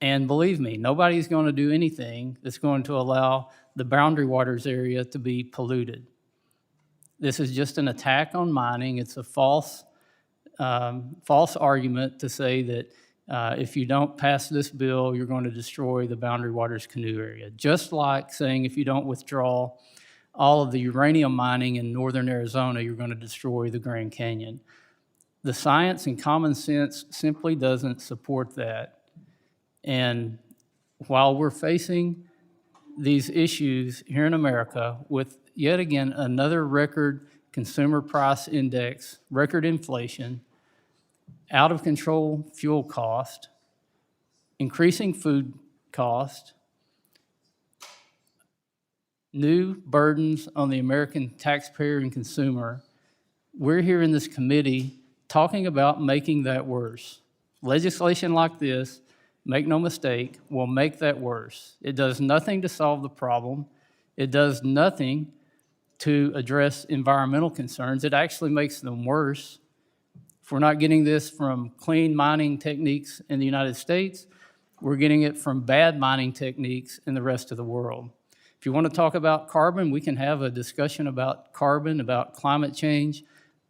And believe me, nobody's going to do anything that's going to allow the Boundary Waters area to be polluted. This is just an attack on mining. It's a false false argument to say that if you don't pass this bill, you're going to destroy the Boundary Waters Canoe area. Just like saying if you don't withdraw all of the uranium mining in northern Arizona, you're going to destroy the Grand Canyon. The science and common sense simply doesn't support that. And while we're facing these issues here in America with yet again another record consumer price index, record inflation, out of control fuel cost, increasing food cost, new burdens on the American taxpayer and consumer, we're here in this committee talking about making that worse. Legislation like this, make no mistake, will make that worse. It does nothing to solve the problem. It does nothing to address environmental concerns. It actually makes them worse. If we're not getting this from clean mining techniques in the United States, we're getting it from bad mining techniques in the rest of the world. If you want to talk about carbon, we can have a discussion about carbon, about climate change.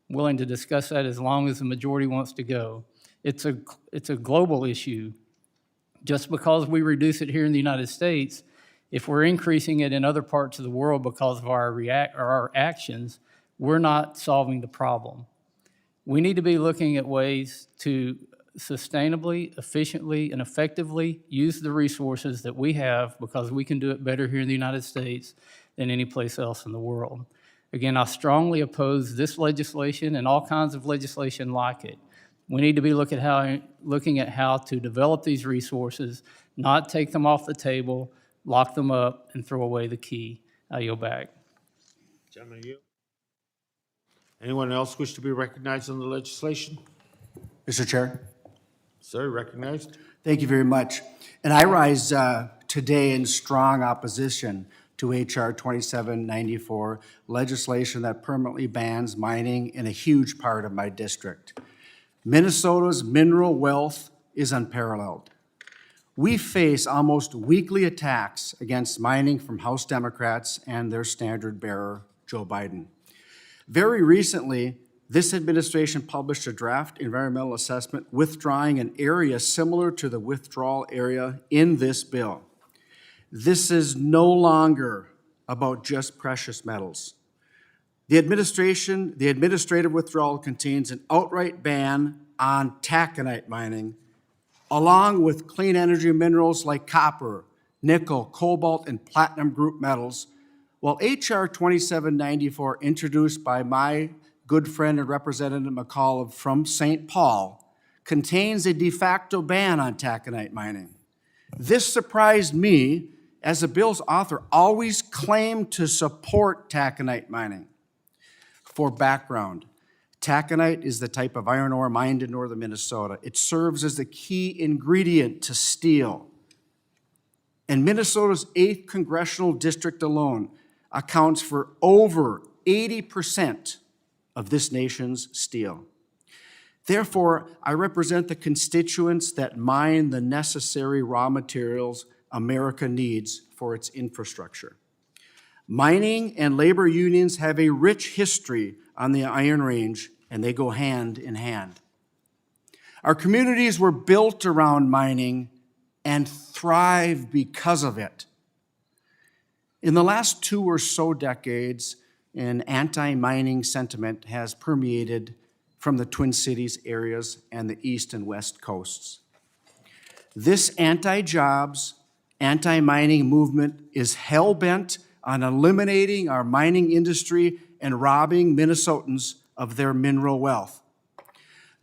I'm willing to discuss that as long as the majority wants to go. It's a global issue. Just because we reduce it here in the United States, if we're increasing it in other parts of the world because of our actions, we're not solving the problem. We need to be looking at ways to sustainably, efficiently, and effectively use the resources that we have, because we can do it better here in the United States than any place else in the world. Again, I strongly oppose this legislation and all kinds of legislation like it. We need to be looking at how to develop these resources, not take them off the table, lock them up, and throw away the key. I yield back. Gentleman, you. Anyone else wish to be recognized on the legislation? Mr. Chair. Sir, recognized. Thank you very much. And I rise today in strong opposition to H.R. 2794, legislation that permanently bans mining in a huge part of my district. Minnesota's mineral wealth is unparalleled. We face almost weekly attacks against mining from House Democrats and their standard bearer, Joe Biden. Very recently, this administration published a draft environmental assessment withdrawing an area similar to the withdrawal area in this bill. This is no longer about just precious metals. The administrative withdrawal contains an outright ban on taconite mining, along with clean energy minerals like copper, nickel, cobalt, and platinum group metals, while H.R. 2794, introduced by my good friend and Representative McCollum from St. Paul, contains a de facto ban on taconite mining. This surprised me, as the bill's author always claimed to support taconite mining. For background, taconite is the type of iron ore mined in northern Minnesota. It serves as the key ingredient to steel. And Minnesota's 8th congressional district alone accounts for over 80% of this nation's steel. Therefore, I represent the constituents that mine the necessary raw materials America needs for its infrastructure. Mining and labor unions have a rich history on the Iron Range, and they go hand in hand. Our communities were built around mining and thrive because of it. In the last 2 or so decades, an anti-mining sentiment has permeated from the Twin Cities areas and the east and west coasts. This anti-jobs, anti-mining movement is hell-bent on eliminating our mining industry and robbing Minnesotans of their mineral wealth.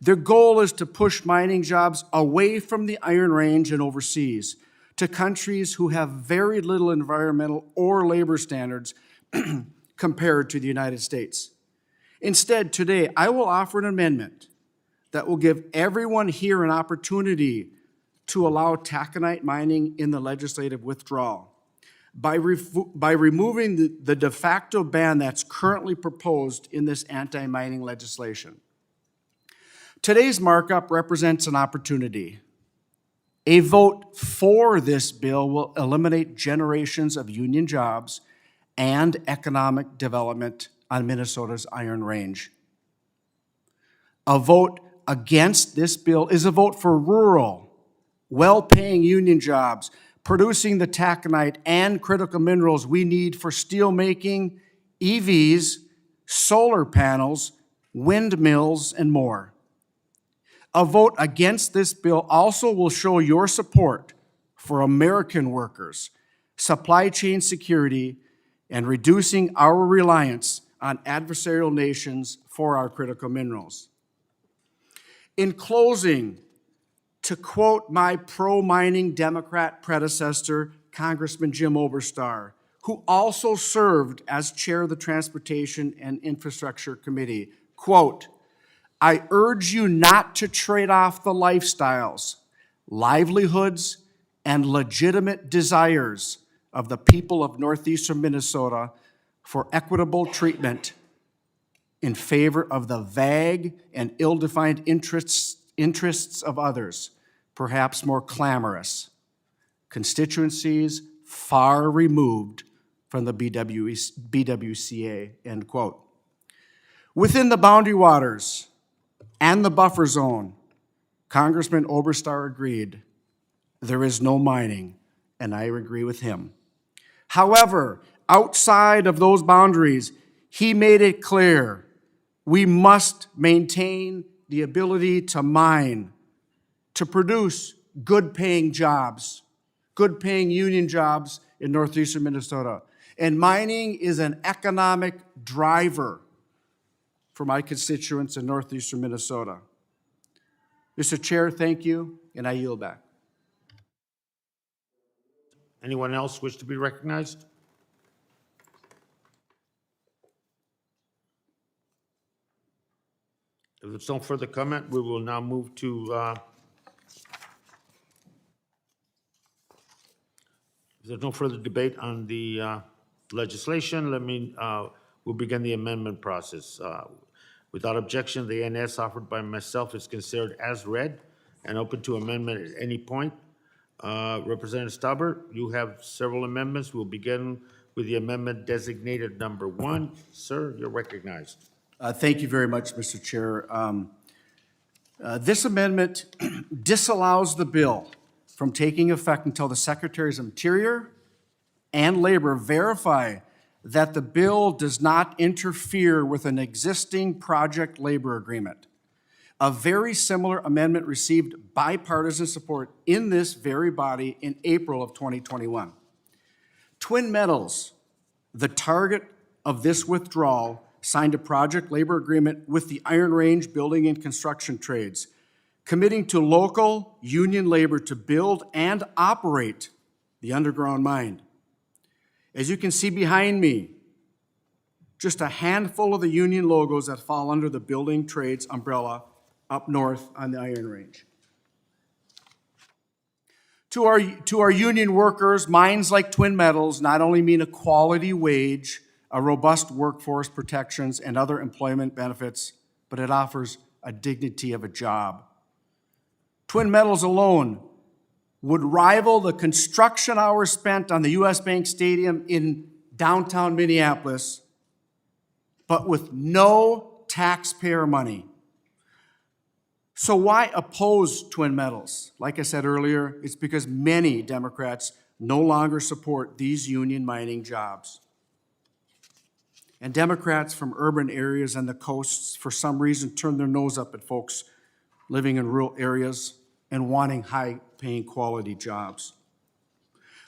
Their goal is to push mining jobs away from the Iron Range and overseas to countries who have very little environmental or labor standards compared to the United States. Instead, today, I will offer an amendment that will give everyone here an opportunity to allow taconite mining in the legislative withdrawal by removing the de facto ban that's currently proposed in this anti-mining legislation. Today's markup represents an opportunity. A vote for this bill will eliminate generations of union jobs and economic development on Minnesota's Iron Range. A vote against this bill is a vote for rural, well-paying union jobs, producing the taconite and critical minerals we need for steel making, EVs, solar panels, windmills, and more. A vote against this bill also will show your support for American workers, supply chain security, and reducing our reliance on adversarial nations for our critical minerals. In closing, to quote my pro-mining Democrat predecessor, Congressman Jim Oberstar, who also served as chair of the Transportation and Infrastructure Committee, quote, I urge you not to trade off the lifestyles, livelihoods, and legitimate desires of the people of northeastern Minnesota for equitable treatment in favor of the vague and ill-defined interests of others, perhaps more clamorous, constituencies far removed from the BWCA, end quote. Within the boundary waters and the buffer zone, Congressman Oberstar agreed there is no mining, and I agree with him. However, outside of those boundaries, he made it clear we must maintain the ability to mine, to produce good-paying jobs, good-paying union jobs in northeastern Minnesota. And mining is an economic driver for my constituents in northeastern Minnesota. Mr. Chair, thank you, and I yield back. Anyone else wish to be recognized? If there's no further comment, we will now move to, if there's no further debate on the legislation, we'll begin the amendment process. Without objection, the NS offered by myself is considered as read and open to amendment at any point. Representative Stauber, you have several amendments. We'll begin with the amendment designated number 1. Sir, you're recognized. Thank you very much, Mr. Chair. This amendment disallows the bill from taking effect until the Secretaries of Interior and Labor verify that the bill does not interfere with an existing project labor agreement. A very similar amendment received bipartisan support in this very body in April of 2021. Twin Metals, the target of this withdrawal, signed a project labor agreement with the Iron Range Building and Construction Trades, committing to local union labor to build and operate the underground mine. As you can see behind me, just a handful of the union logos that fall under the building trades umbrella up north on the Iron Range. To our union workers, mines like Twin Metals not only mean a quality wage, a robust workforce protections, and other employment benefits, but it offers a dignity of a job. Twin Metals alone would rival the construction hours spent on the U.S. Bank Stadium in downtown Minneapolis, but with no taxpayer money. So why oppose Twin Metals? Like I said earlier, it's because many Democrats no longer support these union mining jobs. And Democrats from urban areas and the coasts, for some reason, turn their nose up at folks living in rural areas and wanting high-paying quality jobs.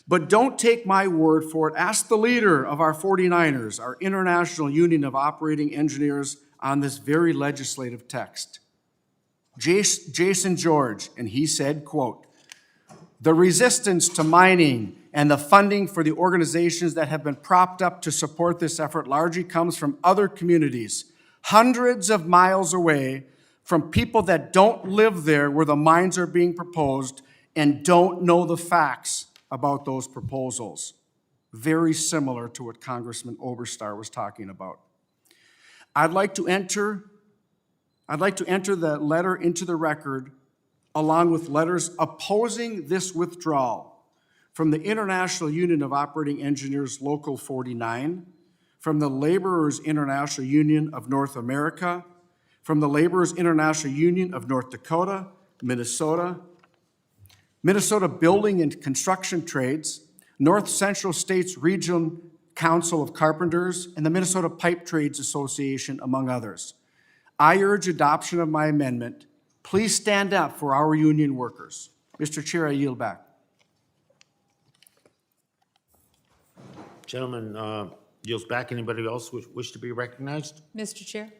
But don't take my word for it. Ask the leader of our 49ers, our International Union of Operating Engineers, on this very legislative text. Jason George, and he said, quote, "The resistance to mining and the funding for the organizations that have been propped up to support this effort largely comes from other communities, hundreds of miles away, from people that don't live there where the mines are being proposed and don't know the facts about those proposals." Very similar to what Congressman Oberstar was talking about. I'd like to enter the letter into the record along with letters opposing this withdrawal from the International Union of Operating Engineers Local 49, from the Laborers International Union of North America, from the Laborers International Union of North Dakota, Minnesota, Minnesota Building and Construction Trades, North Central States Regional Council of Carpenters, and the Minnesota Pipe Trades Association, among others. I urge adoption of my amendment. Please stand up for our union workers. Mr. Chair, I yield back. Gentleman yields back. Anybody else wish to be recognized? Mr. Chair?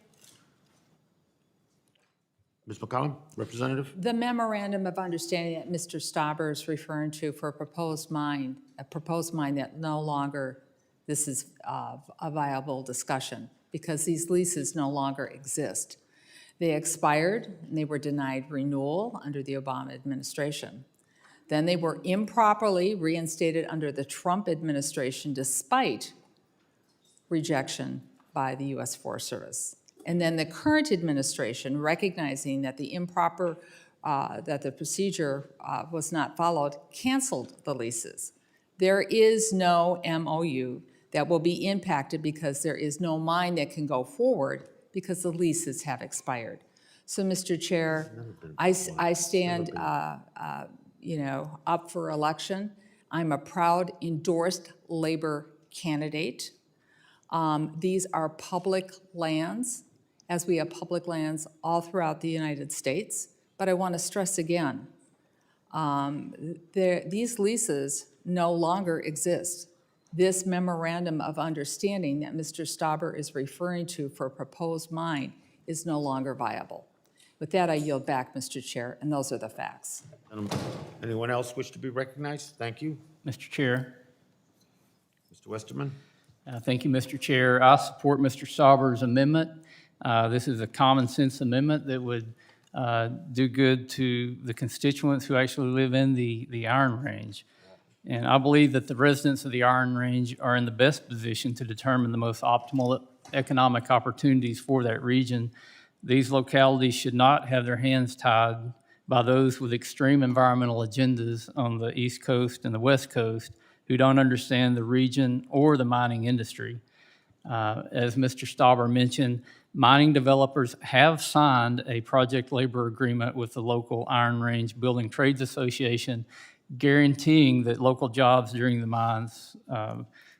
Ms. McCollum, representative? The memorandum of understanding that Mr. Stauber is referring to for a proposed mine that no longer, this is a viable discussion because these leases no longer exist. They expired and they were denied renewal under the Obama administration. Then they were improperly reinstated under the Trump administration despite rejection by the U.S. Forest Service. And then the current administration, recognizing that the improper, that the procedure was not followed, canceled the leases. There is no MOU that will be impacted because there is no mine that can go forward because the leases have expired. So, Mr. Chair, I stand, up for election. I'm a proud endorsed labor candidate. These are public lands, as we have public lands all throughout the United States. But I want to stress again, these leases no longer exist. This memorandum of understanding that Mr. Stauber is referring to for a proposed mine is no longer viable. With that, I yield back, Mr. Chair, and those are the facts. Anyone else wish to be recognized? Thank you. Mr. Chair. Mr. Westerman? Thank you, Mr. Chair. I support Mr. Stauber's amendment. This is a common sense amendment that would do good to the constituents who actually live in the Iron Range. And I believe that the residents of the Iron Range are in the best position to determine the most optimal economic opportunities for that region. These localities should not have their hands tied by those with extreme environmental agendas on the East Coast and the West Coast who don't understand the region or the mining industry. As Mr. Stauber mentioned, mining developers have signed a project labor agreement with the local Iron Range Building Trades Association, guaranteeing that local jobs during the mine's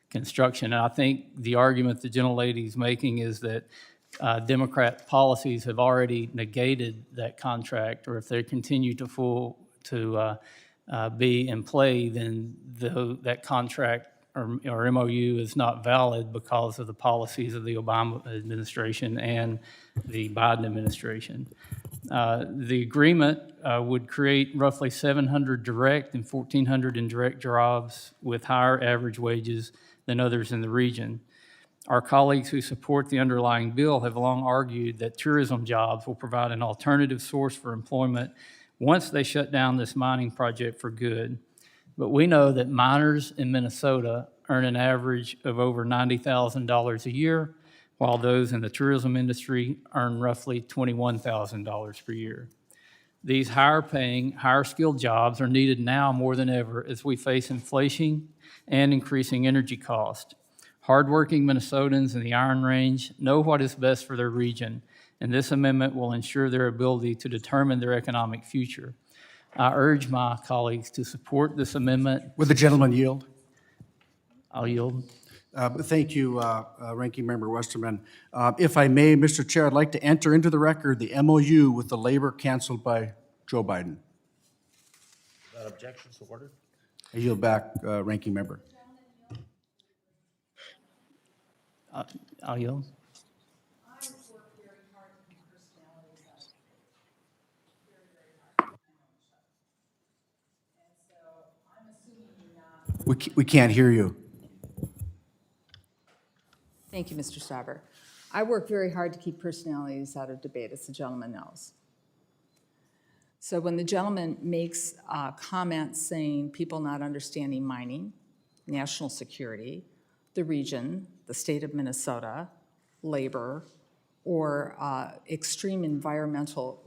construction. And I think the argument the gentlelady is making is that Democrat policies have already negated that contract, or if they continue to be in play, then that contract or MOU is not valid because of the policies of the Obama administration and the Biden administration. The agreement would create roughly 700 direct and 1,400 indirect jobs with higher average wages than others in the region. Our colleagues who support the underlying bill have long argued that tourism jobs will provide an alternative source for employment once they shut down this mining project for good. But we know that miners in Minnesota earn an average of over $90,000 a year, while those in the tourism industry earn roughly $21,000 per year. These higher-paying, higher-skilled jobs are needed now more than ever as we face inflation and increasing energy costs. Hardworking Minnesotans in the Iron Range know what is best for their region, and this amendment will ensure their ability to determine their economic future. I urge my colleagues to support this amendment. Would the gentleman yield? I'll yield. Thank you, Ranking Member Westerman. If I may, Mr. Chair, I'd like to enter into the record the MOU with the labor canceled by Joe Biden. Without objection, so ordered. I yield back, Ranking Member. I'll yield. We can't hear you. Thank you, Mr. Stauber. I work very hard to keep personalities out of debate, as the gentleman knows. So when the gentleman makes comments saying people not understanding mining, national security, the region, the state of Minnesota, labor, or extreme environmental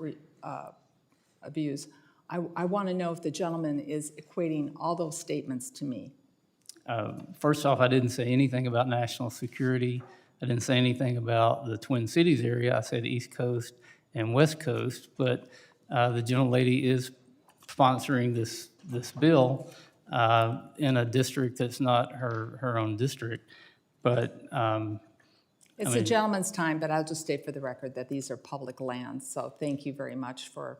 abuse, I want to know if the gentleman is equating all those statements to me. First off, I didn't say anything about national security. I didn't say anything about the Twin Cities area. I said East Coast and West Coast, but the gentlelady is sponsoring this bill in a district that's not her own district. But It's the gentleman's time, but I'll just state for the record that these are public lands. So thank you very much for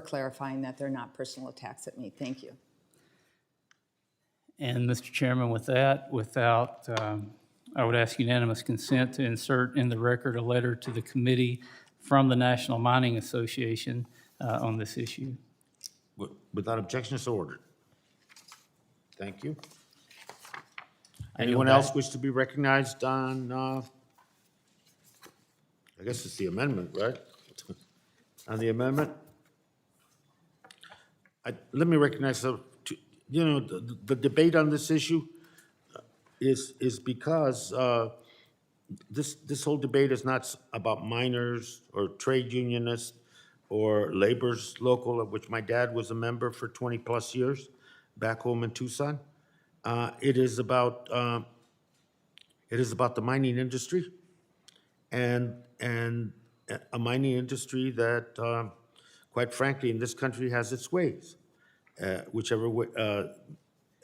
clarifying that they're not personal attacks at me. Thank you. And Mr. Chairman, with that, I would ask unanimous consent to insert in the record a letter to the committee from the National Mining Association on this issue. Without objection, so ordered. Thank you. Anyone else wish to be recognized on, I guess it's the amendment, right? On the amendment? Let me recognize, the debate on this issue is because this whole debate is not about miners or trade unionists or labor's local, of which my dad was a member for 20-plus years back home in Tucson. It is about the mining industry, and a mining industry that, quite frankly, in this country has its ways, whichever way,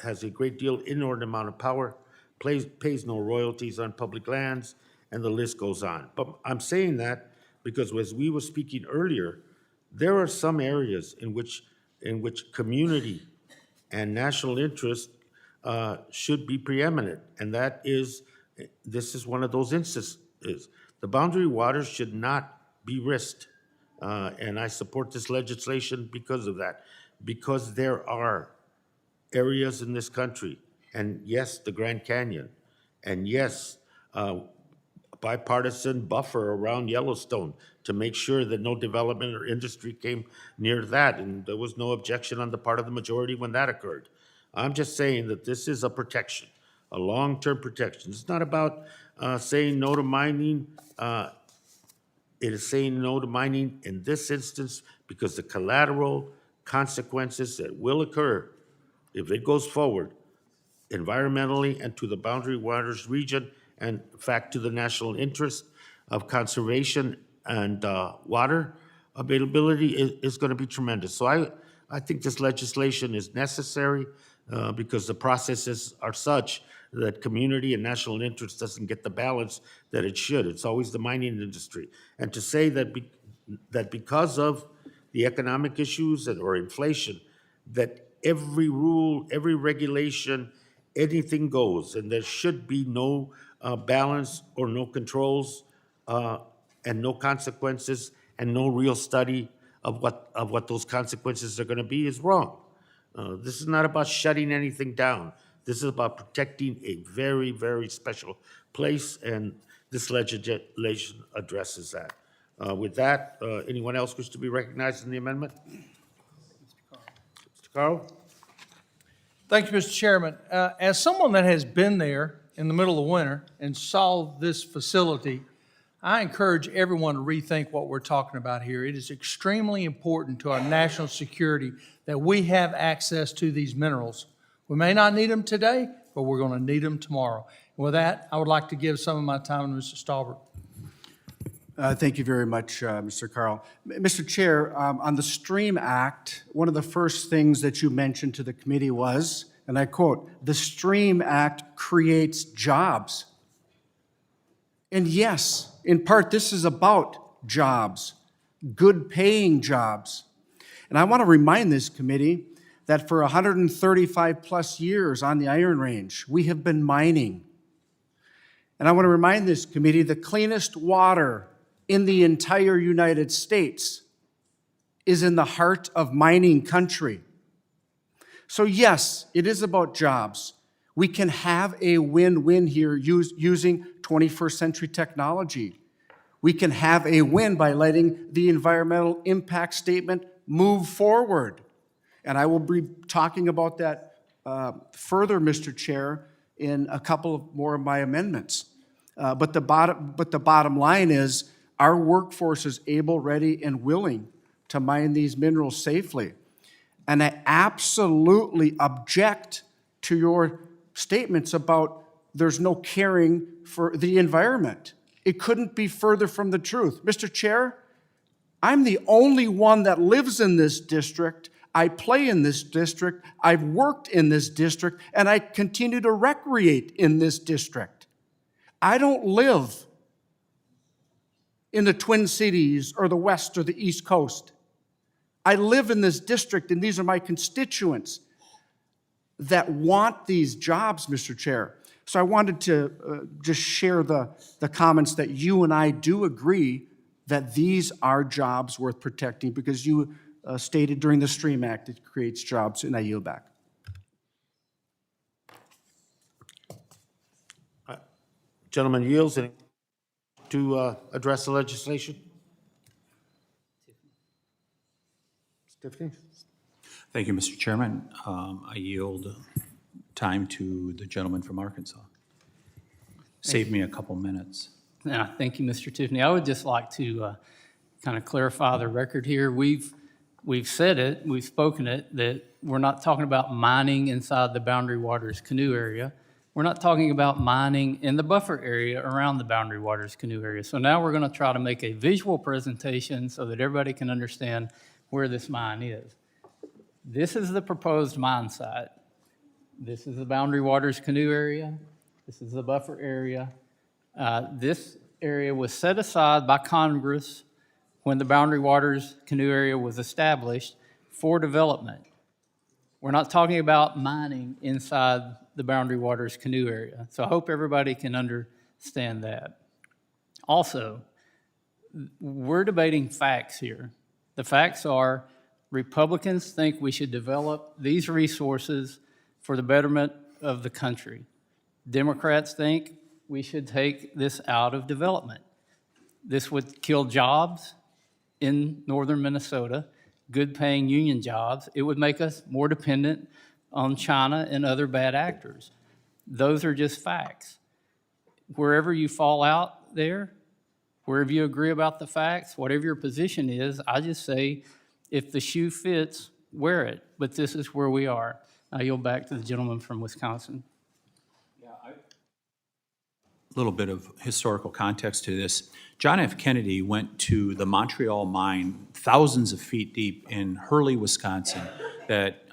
has a great deal, inordinate amount of power, pays no royalties on public lands, and the list goes on. But I'm saying that because as we were speaking earlier, there are some areas in which community and national interest should be preeminent, and this is one of those instances. The boundary waters should not be risked, and I support this legislation because of that, because there are areas in this country, and yes, the Grand Canyon, and yes, a bipartisan buffer around Yellowstone to make sure that no development or industry came near that, and there was no objection on the part of the majority when that occurred. I'm just saying that this is a protection, a long-term protection. It's not about saying no to mining. It is saying no to mining in this instance because the collateral consequences that will occur if it goes forward environmentally and to the boundary waters region, and in fact to the national interest of conservation and water availability is going to be tremendous. So I think this legislation is necessary because the processes are such that community and national interest doesn't get the balance that it should. It's always the mining industry. And to say that because of the economic issues or inflation, that every rule, every regulation, anything goes, and there should be no balance or no controls and no consequences and no real study of what those consequences are going to be is wrong. This is not about shutting anything down. This is about protecting a very, very special place, and this legislation addresses that. With that, anyone else wish to be recognized in the amendment? Mr. Carl? Thank you, Mr. Chairman. As someone that has been there in the middle of winter and saw this facility, I encourage everyone to rethink what we're talking about here. It is extremely important to our national security that we have access to these minerals. We may not need them today, but we're going to need them tomorrow. And with that, I would like to give some of my time to Mr. Stallbert. Thank you very much, Mr. Carl. Mr. Chair, on the STREAM Act, one of the first things that you mentioned to the committee was, and I quote, "The STREAM Act creates jobs." And yes, in part, this is about jobs, good paying jobs. And I want to remind this committee that for 135 plus years on the Iron Range, we have been mining. And I want to remind this committee the cleanest water in the entire United States is in the heart of mining country. So yes, it is about jobs. We can have a win-win here using 21st century technology. We can have a win by letting the environmental impact statement move forward. And I will be talking about that further, Mr. Chair, in a couple of more of my amendments. But the bottom line is our workforce is able, ready, and willing to mine these minerals safely. And I absolutely object to your statements about there's no caring for the environment. It couldn't be further from the truth. Mr. Chair, I'm the only one that lives in this district. I play in this district. I've worked in this district, and I continue to recreate in this district. I don't live in the Twin Cities or the West or the East Coast. I live in this district, and these are my constituents that want these jobs, Mr. Chair. So I wanted to just share the comments that you and I do agree that these are jobs worth protecting, because you stated during the STREAM Act it creates jobs, and I yield back. Gentleman yields to address the legislation. Tiffany? Thank you, Mr. Chairman. I yield time to the gentleman from Arkansas. Save me a couple minutes. Thank you, Mr. Tiffany. I would just like to kind of clarify the record here. We've said it, we've spoken it, that we're not talking about mining inside the Boundary Waters Canoe area. We're not talking about mining in the buffer area around the Boundary Waters Canoe area. So now we're going to try to make a visual presentation so that everybody can understand where this mine is. This is the proposed mine site. This is the Boundary Waters Canoe area. This is the buffer area. This area was set aside by Congress when the Boundary Waters Canoe area was established for development. We're not talking about mining inside the Boundary Waters Canoe area. So I hope everybody can understand that. Also, we're debating facts here. The facts are Republicans think we should develop these resources for the betterment of the country. Democrats think we should take this out of development. This would kill jobs in northern Minnesota, good-paying union jobs. It would make us more dependent on China and other bad actors. Those are just facts. Wherever you fall out there, wherever you agree about the facts, whatever your position is, I just say, if the shoe fits, wear it. But this is where we are. I yield back to the gentleman from Wisconsin. A little bit of historical context to this. John F. Kennedy went to the Montreal mine thousands of feet deep in Hurley, Wisconsin, that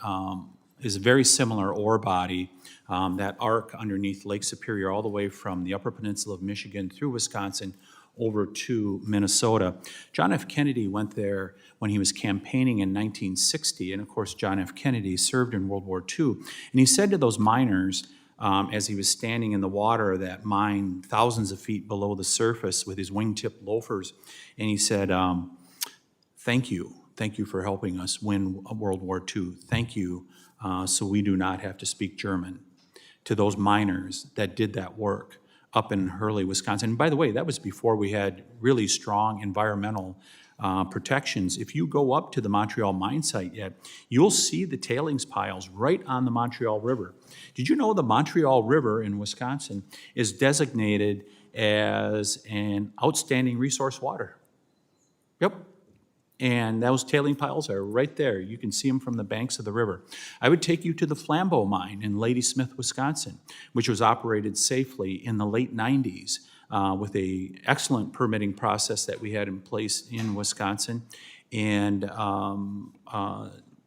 is a very similar ore body, that arc underneath Lake Superior all the way from the Upper Peninsula of Michigan through Wisconsin over to Minnesota. John F. Kennedy went there when he was campaigning in 1960, and of course John F. Kennedy served in World War II, and he said to those miners, as he was standing in the water of that mine thousands of feet below the surface with his wingtip loafers, and he said, thank you for helping us win World War II. Thank you, so we do not have to speak German. To those miners that did that work up in Hurley, Wisconsin. And by the way, that was before we had really strong environmental protections. If you go up to the Montreal mine site yet, you'll see the tailings piles right on the Montreal River. Did you know the Montreal River in Wisconsin is designated as an outstanding resource water? Yep. And those tailing piles are right there. You can see them from the banks of the river. I would take you to the Flambeau mine in Ladysmith, Wisconsin, which was operated safely in the late 90s with an excellent permitting process that we had in place in Wisconsin. And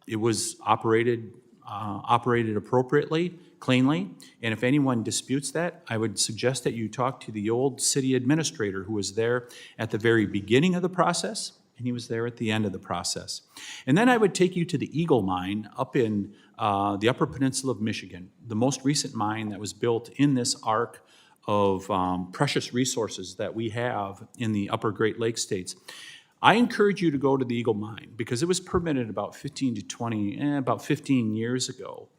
it was operated appropriately, cleanly. And if anyone disputes that, I would suggest that you talk to the old city administrator who was there at the very beginning of the process, and he was there at the end of the process. And then I would take you to the Eagle Mine up in the Upper Peninsula of Michigan, the most recent mine that was built in this arc of precious resources that we have in the Upper Great Lakes states. I encourage you to go to the Eagle Mine because it was permitted about 15 years ago.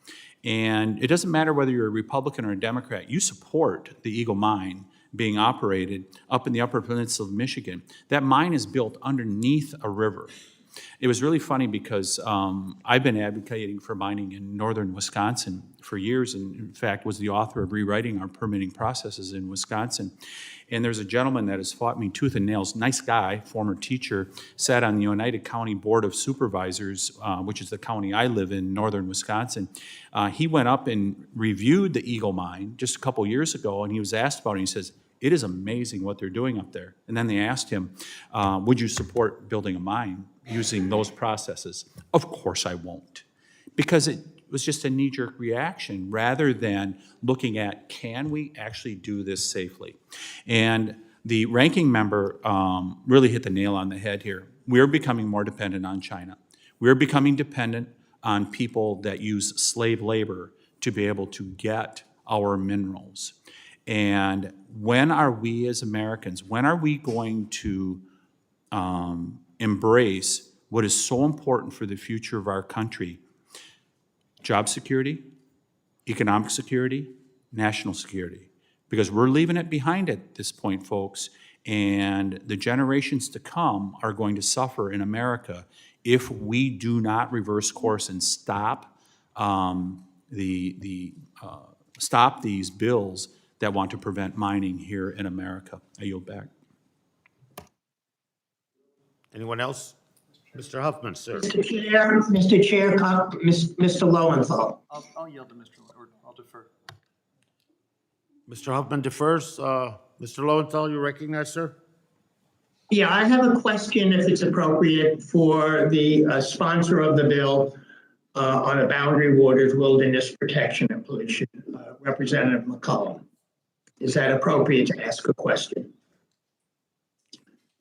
And it doesn't matter whether you're a Republican or a Democrat, you support the Eagle Mine being operated up in the Upper Peninsula of Michigan. That mine is built underneath a river. It was really funny because I've been advocating for mining in northern Wisconsin for years, and in fact was the author of rewriting our permitting processes in Wisconsin. And there's a gentleman that has fought me tooth and nails, nice guy, former teacher, sat on the United County Board of Supervisors, which is the county I live in, northern Wisconsin. He went up and reviewed the Eagle Mine just a couple years ago, and he was asked about it, and he says, it is amazing what they're doing up there. And then they asked him, would you support building a mine using those processes? Of course I won't, because it was just a knee-jerk reaction rather than looking at, can we actually do this safely? And the ranking member really hit the nail on the head here. We're becoming more dependent on China. We're becoming dependent on people that use slave labor to be able to get our minerals. And when are we as Americans, when are we going to embrace what is so important for the future of our country? Job security, economic security, national security. Because we're leaving it behind at this point, folks, and the generations to come are going to suffer in America if we do not reverse course and stop stop these bills that want to prevent mining here in America. I yield back. Anyone else? Mr. Huffman, sir. Mr. Chair, Mr. Lowenthal. I'll yield to Mr. Or I'll defer. Mr. Huffman defers. Mr. Lowenthal, you recognize, sir? Yeah, I have a question, if it's appropriate, for the sponsor of the bill on the Boundary Waters Wilderness Protection and Pollution, Representative McCollum. Is that appropriate to ask a question?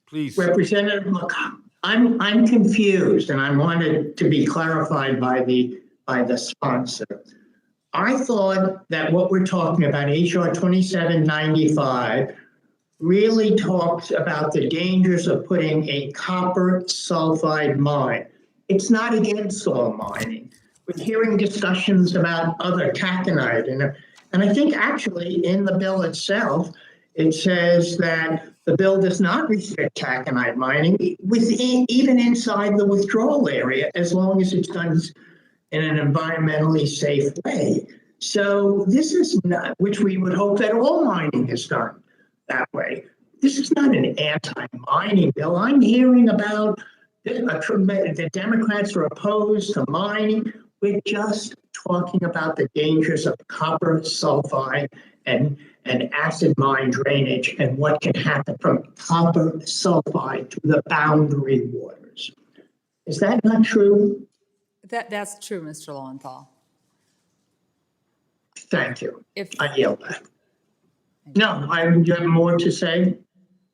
Please. Representative McCollum, I'm confused, and I wanted to be clarified by the sponsor. I thought that what we're talking about, HR 2795, really talks about the dangers of putting a copper sulfide mine. It's not against soil mining. We're hearing discussions about other taconite, and I think actually in the bill itself, it says that the bill does not restrict taconite mining even inside the withdrawal area, as long as it's done in an environmentally safe way. So this is not, which we would hope that all mining is done that way. This is not an anti-mining bill. I'm hearing about the Democrats are opposed to mining. We're just talking about the dangers of copper sulfide and acid mine drainage and what can happen from copper sulfide to the boundary waters. Is that not true? That's true, Mr. Lowenthal. Thank you. If I yield back. No, you have more to say?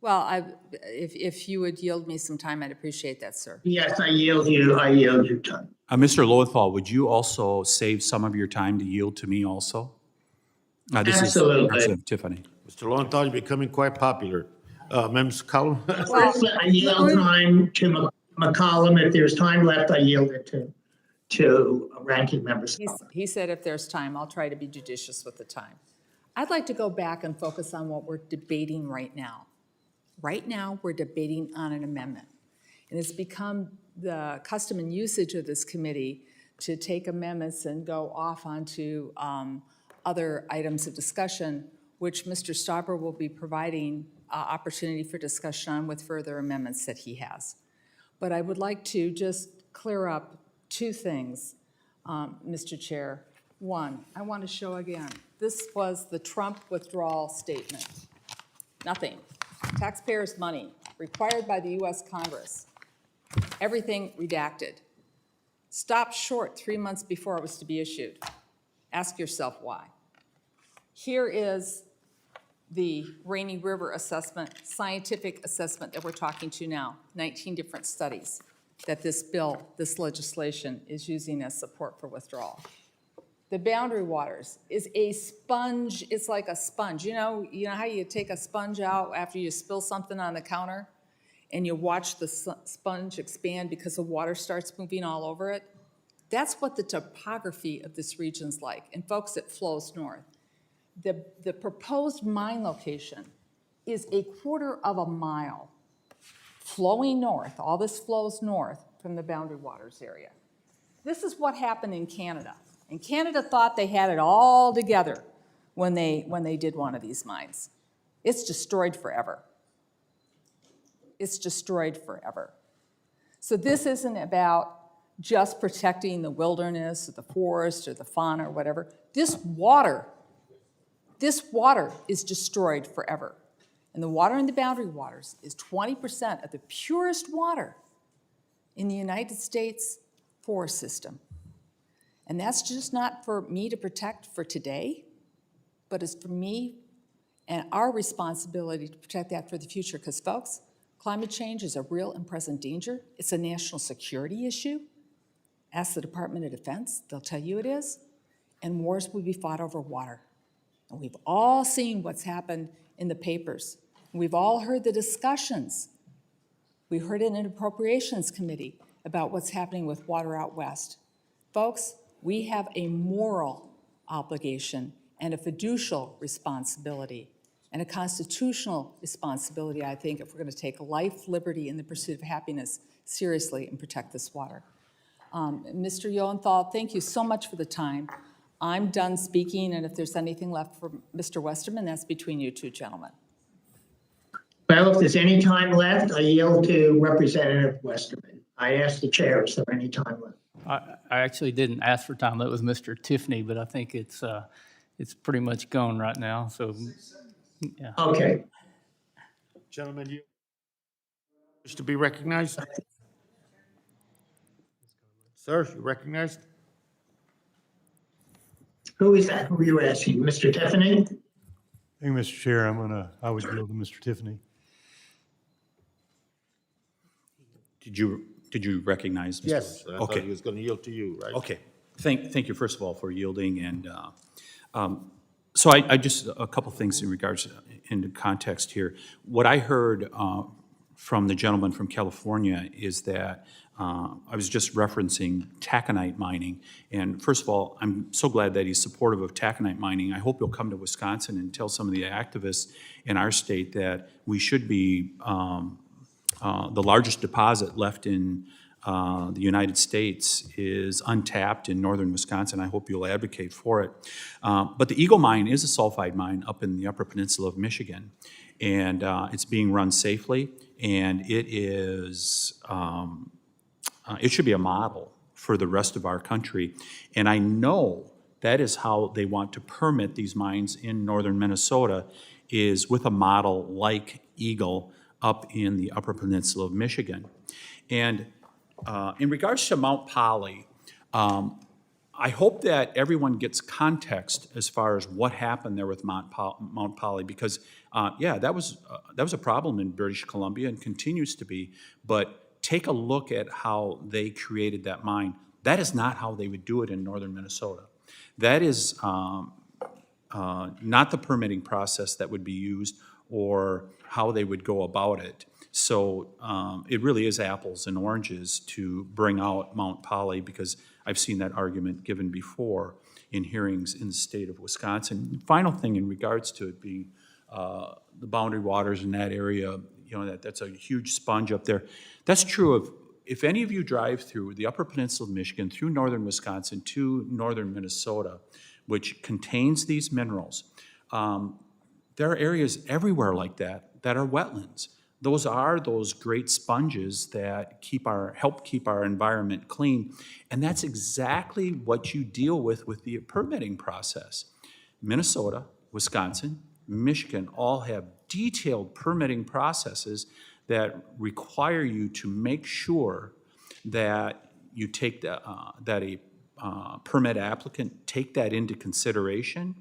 Well, if you would yield me some time, I'd appreciate that, sir. Yes, I yield you time. Mr. Lowenthal, would you also save some of your time to yield to me also? This Absolutely. is Tiffany. Mr. Lowenthal, you're becoming quite popular. Members McCollum? I yield time to McCollum. If there's time left, I yield it to ranking member Scott. He said if there's time, I'll try to be judicious with the time. I'd like to go back and focus on what we're debating right now. Right now, we're debating on an amendment. And it's become the custom and usage of this committee to take amendments and go off onto other items of discussion, which Mr. Stauber will be providing opportunity for discussion on with further amendments that he has. But I would like to just clear up two things, Mr. Chair. One, I want to show again, this was the Trump withdrawal statement. Nothing. Taxpayers' money required by the U.S. Congress. Everything redacted. Stopped short 3 months before it was to be issued. Ask yourself why. Here is the Rainy River assessment, scientific assessment that we're talking to now, 19 different studies that this bill, this legislation is using as support for withdrawal. The boundary waters is a sponge. It's like a sponge. You know how you take a sponge out after you spill something on the counter and you watch the sponge expand because the water starts moving all over it? That's what the topography of this region's like. And folks, it flows north. The proposed mine location is 1/4 of a mile flowing north. All this flows north from the Boundary Waters area. This is what happened in Canada. And Canada thought they had it all together when they did one of these mines. It's destroyed forever. It's destroyed forever. So this isn't about just protecting the wilderness or the forest or the fauna or whatever. This water is destroyed forever. And the water in the Boundary Waters is 20% of the purest water in the United States forest system. And that's just not for me to protect for today, but it's for me and our responsibility to protect that for the future. Because folks, climate change is a real and present danger. It's a national security issue. Ask the Department of Defense, they'll tell you it is. And wars will be fought over water. And we've all seen what's happened in the papers. We've all heard the discussions. We heard it in an appropriations committee about what's happening with water out west. Folks, we have a moral obligation and a fiducial responsibility and a constitutional responsibility, I think, if we're going to take life, liberty, and the pursuit of happiness seriously and protect this water. Mr. Joenthal, thank you so much for the time. I'm done speaking, and if there's anything left for Mr. Westerman, that's between you two gentlemen. Well, if there's any time left, I yield to Representative Westerman. I asked the chair, is there any time left? I actually didn't ask for time. That was Mr. Tiffany, but I think it's pretty much gone right now. So, yeah. Okay. Gentlemen, you wish to be recognized? Sir, you recognized? Who is that? Who are you asking? Mr. Tiffany? Thank you, Mr. Chair. I would yield to Mr. Tiffany. Did you recognize Mr. Yes, I thought Okay. he was going to yield to you, right? Okay. Thank you, first of all, for yielding. And so I just, a couple things in regards, into context here. What I heard from the gentleman from California is that I was just referencing taconite mining. And first of all, I'm so glad that he's supportive of taconite mining. I hope he'll come to Wisconsin and tell some of the activists in our state that we should be the largest deposit left in the United States is untapped in northern Wisconsin. I hope you'll advocate for it. But the Eagle Mine is a sulfide mine up in the Upper Peninsula of Michigan. And it's being run safely, and it is, it should be a model for the rest of our country. And I know that is how they want to permit these mines in northern Minnesota, is with a model like Eagle up in the Upper Peninsula of Michigan. And in regards to Mount Poly, I hope that everyone gets context as far as what happened there with Mount Poly, because yeah, that was a problem in British Columbia and continues to be. But take a look at how they created that mine. That is not how they would do it in northern Minnesota. That is not the permitting process that would be used or how they would go about it. So it really is apples and oranges to bring out Mount Poly, because I've seen that argument given before in hearings in the state of Wisconsin. Final thing in regards to it being the boundary waters in that area, you know, that's a huge sponge up there. That's true of, if any of you drive through the Upper Peninsula of Michigan, through northern Wisconsin to northern Minnesota, which contains these minerals, there are areas everywhere like that are wetlands. Those are those great sponges that help keep our environment clean. And that's exactly what you deal with the permitting process. Minnesota, Wisconsin, Michigan all have detailed permitting processes that require you to make sure that you take that a permit applicant take that into consideration,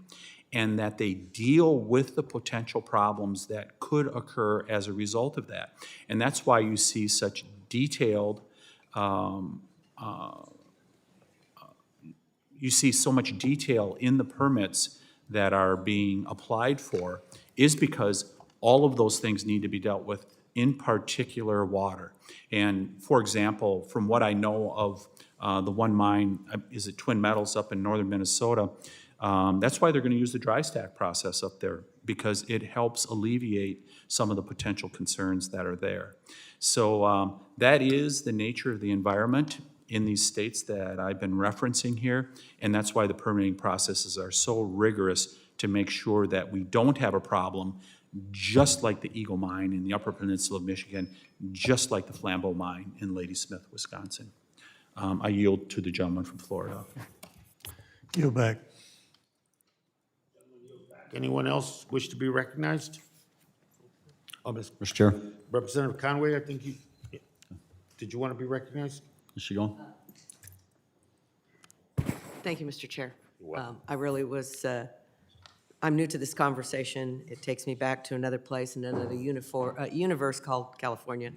and that they deal with the potential problems that could occur as a result of that. And that's why you see such detailed, you see so much detail in the permits that are being applied for, is because all of those things need to be dealt with, in particular water. And for example, from what I know of the one mine, is it Twin Metals up in northern Minnesota, That's why they're going to use the dry stack process up there, because it helps alleviate some of the potential concerns that are there. So that is the nature of the environment in these states that I've been referencing here, and that's why the permitting processes are so rigorous to make sure that we don't have a problem, just like the Eagle Mine in the Upper Peninsula of Michigan, just like the Flambeau Mine in Ladysmith, Wisconsin. I yield to the gentleman from Florida. Yield back. Anyone else wish to be recognized? Oh, Mr. Chair, Representative Conway, I think you, did you want to be recognized? is she going? Thank you, Mr. Chair. I really was, I'm new to this conversation. It takes me back to another place and another universe called California.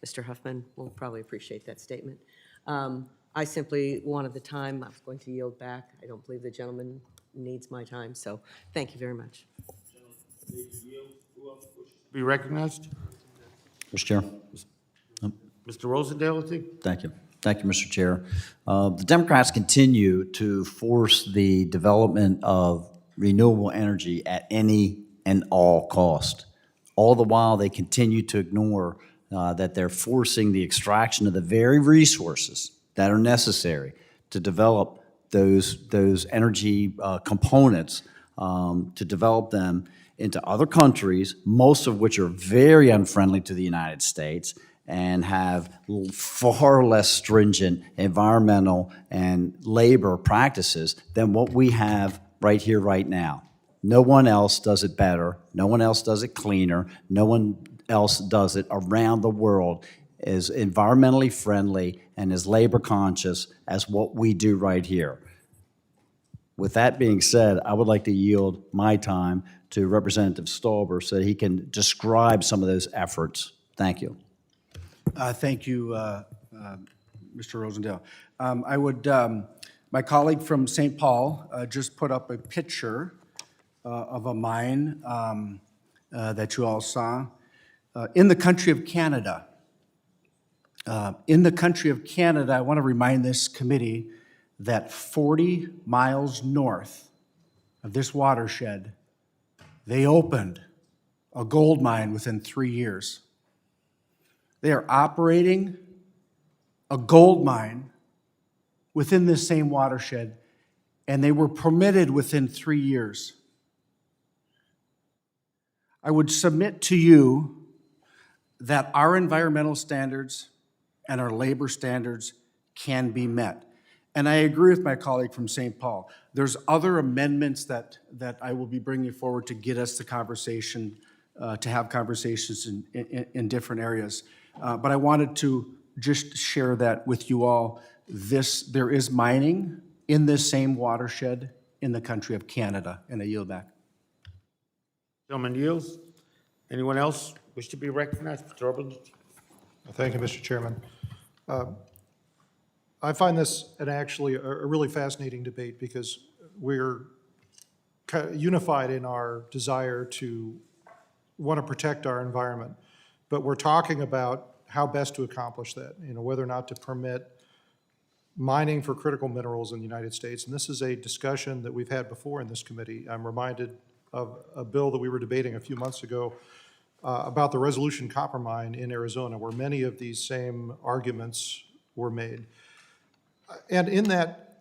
Mr. Huffman will probably appreciate that statement. I simply wanted the time. I was going to yield back. I don't believe the gentleman needs my time, so thank you very much. Be recognized? Mr. Chair, Mr. Rosendale, I think? thank you. Thank you, Mr. Chair. The Democrats continue to force the development of renewable energy at any and all cost. All the while, they continue to ignore that they're forcing the extraction of the very resources that are necessary to develop those energy components, to develop them into other countries, most of which are very unfriendly to the United States and have far less stringent environmental and labor practices than what we have right here, right now. No one else does it better. No one else does it cleaner. No one else does it around the world as environmentally friendly and as labor conscious as what we do right here. With that being said, I would like to yield my time to Representative Stauber so that he can describe some of those efforts. Thank you. Thank you, Mr. Rosendale. I would, my colleague from St. Paul just put up a picture of a mine that you all saw in the country of Canada. In the country of Canada, I want to remind this committee that 40 miles north of this watershed, they opened a gold mine within 3 years. They are operating a gold mine within this same watershed, and they were permitted within 3 years. I would submit to you that our environmental standards and our labor standards can be met. And I agree with my colleague from St. Paul. There's other amendments that I will be bringing forward to get us the conversation, to have conversations in different areas. But I wanted to just share that with you all. There is mining in this same watershed in the country of Canada, and I yield back. Gentleman yields. Anyone else wish to be recognized? Mr. Orban? Thank you, Mr. Chairman. I find this actually a really fascinating debate because we're unified in our desire to want to protect our environment, but we're talking about how best to accomplish that, whether or not to permit mining for critical minerals in the United States. And this is a discussion that we've had before in this committee. I'm reminded of a bill that we were debating a few months ago about the Resolution copper mine in Arizona, where many of these same arguments were made. And in that,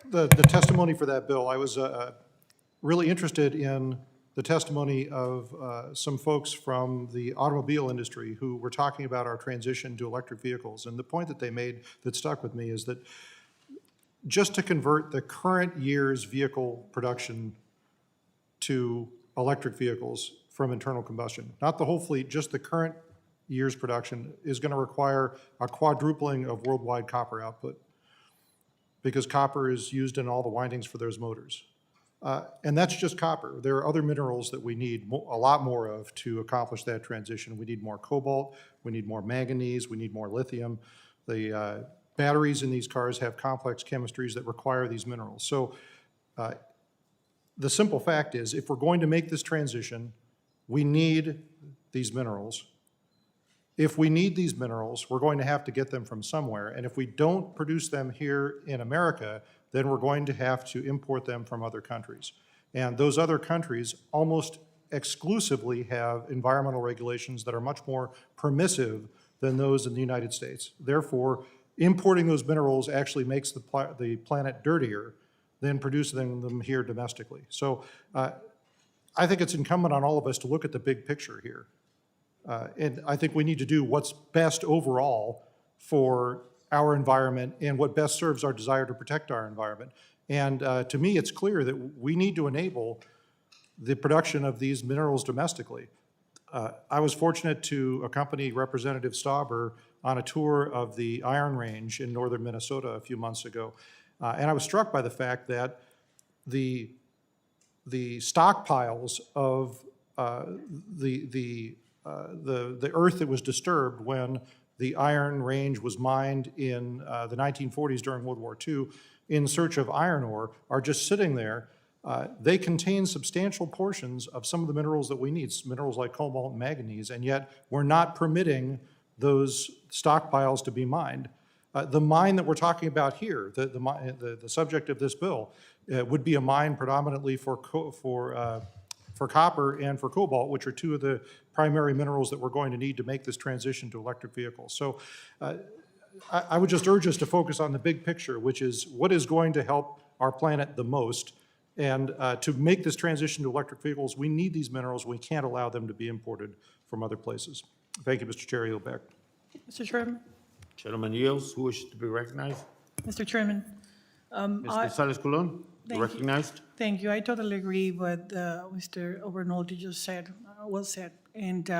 the testimony for that bill, I was really interested in the testimony of some folks from the automobile industry who were talking about our transition to electric vehicles. And the point that they made that stuck with me is that just to convert the current year's vehicle production to electric vehicles from internal combustion, not the whole fleet, just the current year's production, is going to require a quadrupling of worldwide copper output because copper is used in all the windings for those motors. And that's just copper. There are other minerals that we need a lot more of to accomplish that transition. We need more cobalt, we need more manganese, we need more lithium. The batteries in these cars have complex chemistries that require these minerals. So the simple fact is, if we're going to make this transition, we need these minerals. If we need these minerals, we're going to have to get them from somewhere. And if we don't produce them here in America, then we're going to have to import them from other countries. And those other countries almost exclusively have environmental regulations that are much more permissive than those in the United States. Therefore, importing those minerals actually makes the planet dirtier than producing them here domestically. So I think it's incumbent on all of us to look at the big picture here. And I think we need to do what's best overall for our environment and what best serves our desire to protect our environment. And to me, it's clear that we need to enable the production of these minerals domestically. I was fortunate to accompany Representative Stauber on a tour of the Iron Range in northern Minnesota a few months ago. And I was struck by the fact that the stockpiles of the earth that was disturbed when the Iron Range was mined in the 1940s during World War II in search of iron ore are just sitting there. They contain substantial portions of some of the minerals that we need, minerals like cobalt and manganese, and yet we're not permitting those stockpiles to be mined. The mine that we're talking about here, the subject of this bill, would be a mine predominantly for copper and for cobalt, which are two of the primary minerals that we're going to need to make this transition to electric vehicles. So I would just urge us to focus on the big picture, which is what is going to help our planet the most. And to make this transition to electric vehicles, we need these minerals. We can't allow them to be imported from other places. Thank you, Mr. Chair. I yield back. Mr. Chairman. Gentleman yields. Who wishes to be recognized? Mr. Chairman. Ms. Gonzalez Colon, recognized. Thank you. I totally agree with Mr. Obernolte just said, well said. And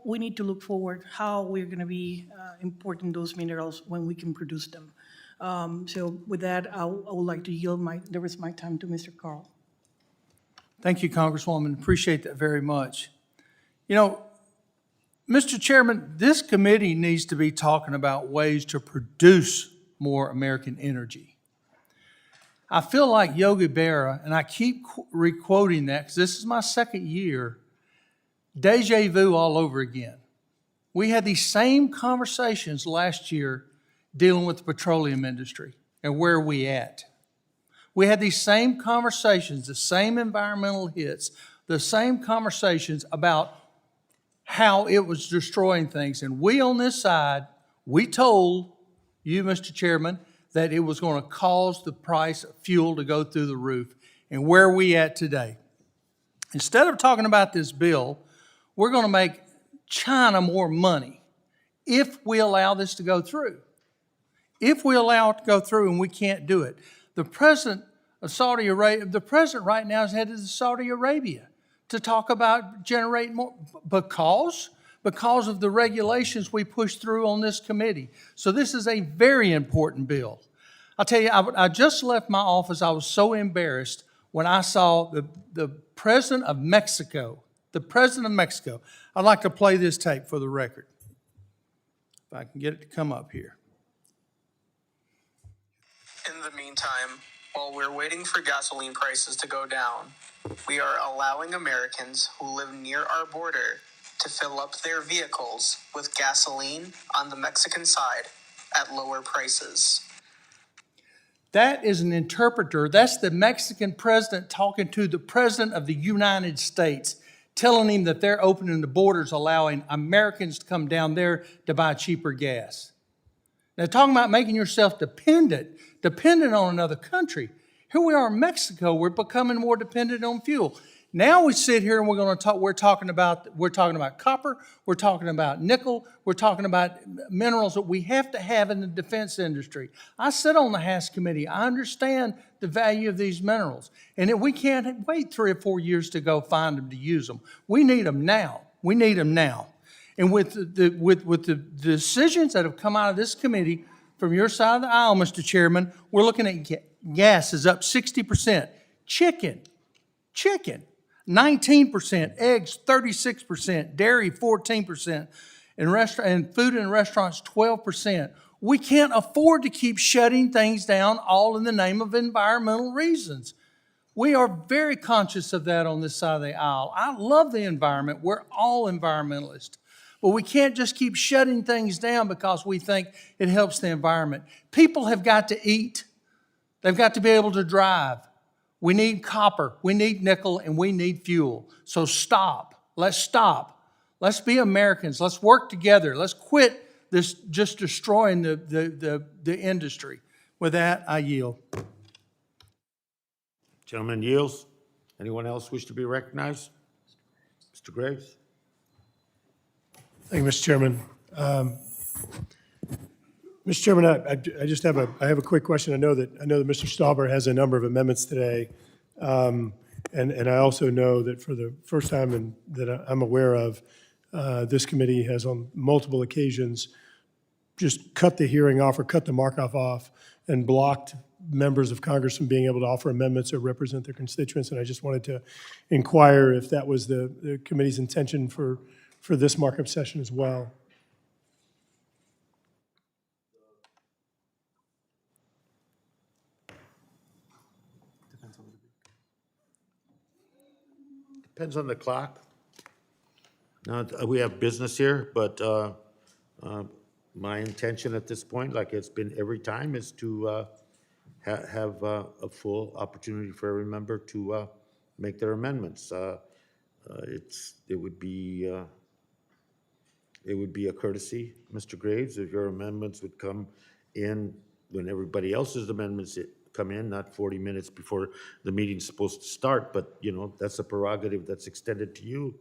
we need to look forward how we're going to be importing those minerals when we can produce them. So with that, I would like to yield the rest of my time to Mr. Carl. Thank you, Congresswoman. Appreciate that very much. You know, Mr. Chairman, this committee needs to be talking about ways to produce more American energy. I feel like Yogi Berra, and I keep re-quoting that because this is my second year, deja vu all over again. We had these same conversations last year dealing with the petroleum industry and where are we at. We had these same conversations, the same environmental hits, the same conversations about how it was destroying things. And we on this side, we told you, Mr. Chairman, that it was going to cause the price of fuel to go through the roof. And where are we at today? Instead of talking about this bill, we're going to make China more money if we allow this to go through. If we allow it to go through, and we can't do it. The president of Saudi Arabia, the president right now is headed to Saudi Arabia to talk about generating more, because of the regulations we push through on this committee. So this is a very important bill. I'll tell you, I just left my office. I was so embarrassed when I saw the president of Mexico, I'd like to play this tape for the record. If I can get it to come up here. In the meantime, while we're waiting for gasoline prices to go down, we are allowing Americans who live near our border to fill up their vehicles with gasoline on the Mexican side at lower prices. That is an interpreter. That's the Mexican president talking to the president of the United States, telling him that they're opening the borders, allowing Americans to come down there to buy cheaper gas. Now, talking about making yourself dependent on another country. Here we are in Mexico, we're becoming more dependent on fuel. Now we sit here and we're talking about copper, we're talking about nickel, we're talking about minerals that we have to have in the defense industry. I sit on the House committee. I understand the value of these minerals, and we can't wait 3 or 4 years to go find them to use them. We need them now. We need them now. And with the decisions that have come out of this committee from your side of the aisle, Mr. Chairman, we're looking at gas is up 60%. Chicken, 19%. Eggs, 36%. Dairy, 14%. And food and restaurants, 12%. We can't afford to keep shutting things down all in the name of environmental reasons. We are very conscious of that on this side of the aisle. I love the environment. We're all environmentalists. But we can't just keep shutting things down because we think it helps the environment. People have got to eat. They've got to be able to drive. We need copper, we need nickel, and we need fuel. So stop. Let's stop. Let's be Americans. Let's work together. Let's quit this just destroying the industry. With that, I yield. Gentleman yields. Anyone else wish to be recognized? Mr. Graves? Thank you, Mr. Chairman. Mr. Chairman, I just have a quick question. I know that Mr. Stauber has a number of amendments today, and I also know that for the first time that I'm aware of, this committee has on multiple occasions just cut the hearing off or cut the markup off and blocked members of Congress from being able to offer amendments or represent their constituents. And I just wanted to inquire if that was the committee's intention for this markup session as well. Depends on the clock. Now, we have business here, but my intention at this point, like it's been every time, is to have a full opportunity for every member to make their amendments. It would be a courtesy, Mr. Graves, if your amendments would come in when everybody else's amendments come in, not 40 minutes before the meeting's supposed to start, but that's a prerogative that's extended to you.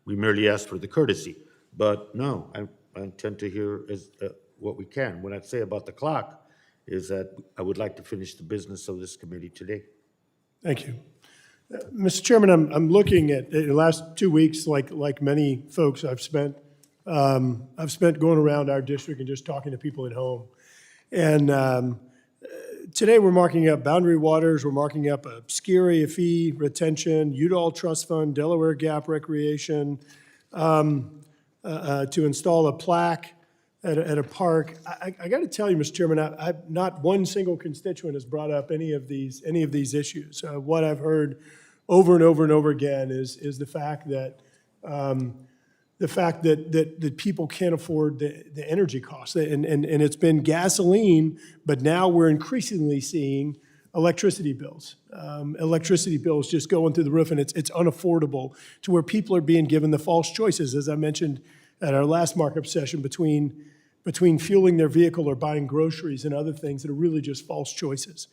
We merely ask for the courtesy. But no, I intend to hear what we can. What I'd say about the clock is that I would like to finish the business of this committee today. Thank you. Mr. Chairman, I'm looking at the last 2 weeks, like many folks I've spent going around our district and just talking to people at home. And today we're marking up boundary waters, we're marking up a ski area fee, retention, Udall Trust Fund, Delaware Gap Recreation, to install a plaque at a park. I got to tell you, Mr. Chairman, not one single constituent has brought up any of these issues. What I've heard over and over and over again is the fact that people can't afford the energy costs, and it's been gasoline, but now we're increasingly seeing electricity bills. Electricity bills just going through the roof, and it's unaffordable to where people are being given the false choices, as I mentioned at our last markup session, between fueling their vehicle or buying groceries and other things that are really just false choices.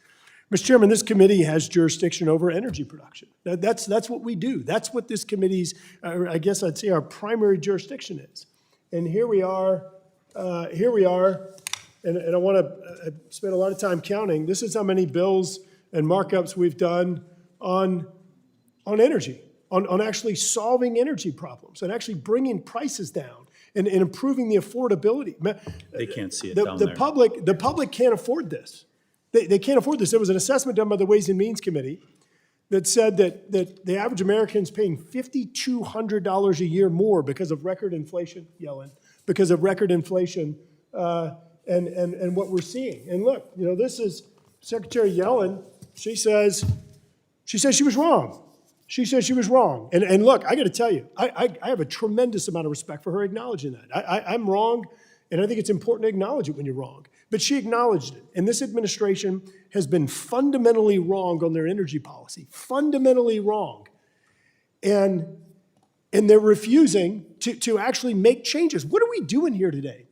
Mr. Chairman, this committee has jurisdiction over energy production. That's what we do. That's what this committee's, I guess I'd say, our primary jurisdiction is. And here we are, and I want to spend a lot of time counting. This is how many bills and markups we've done on energy, on actually solving energy problems and actually bringing prices down and improving the affordability. They can't see it down there. The public can't afford this. They can't afford this. There was an assessment done by the Ways and Means Committee that said that the average American is paying $5,200 a year more because of record inflation, because of record inflation and what we're seeing. And look, this is Secretary Yellen. She says she was wrong. She says she was wrong. And look, I got to tell you, I have a tremendous amount of respect for her acknowledging that. I'm wrong, and I think it's important to acknowledge it when you're wrong. But she acknowledged it. And this administration has been fundamentally wrong on their energy policy, fundamentally wrong. And they're refusing to actually make changes. What are we doing here today?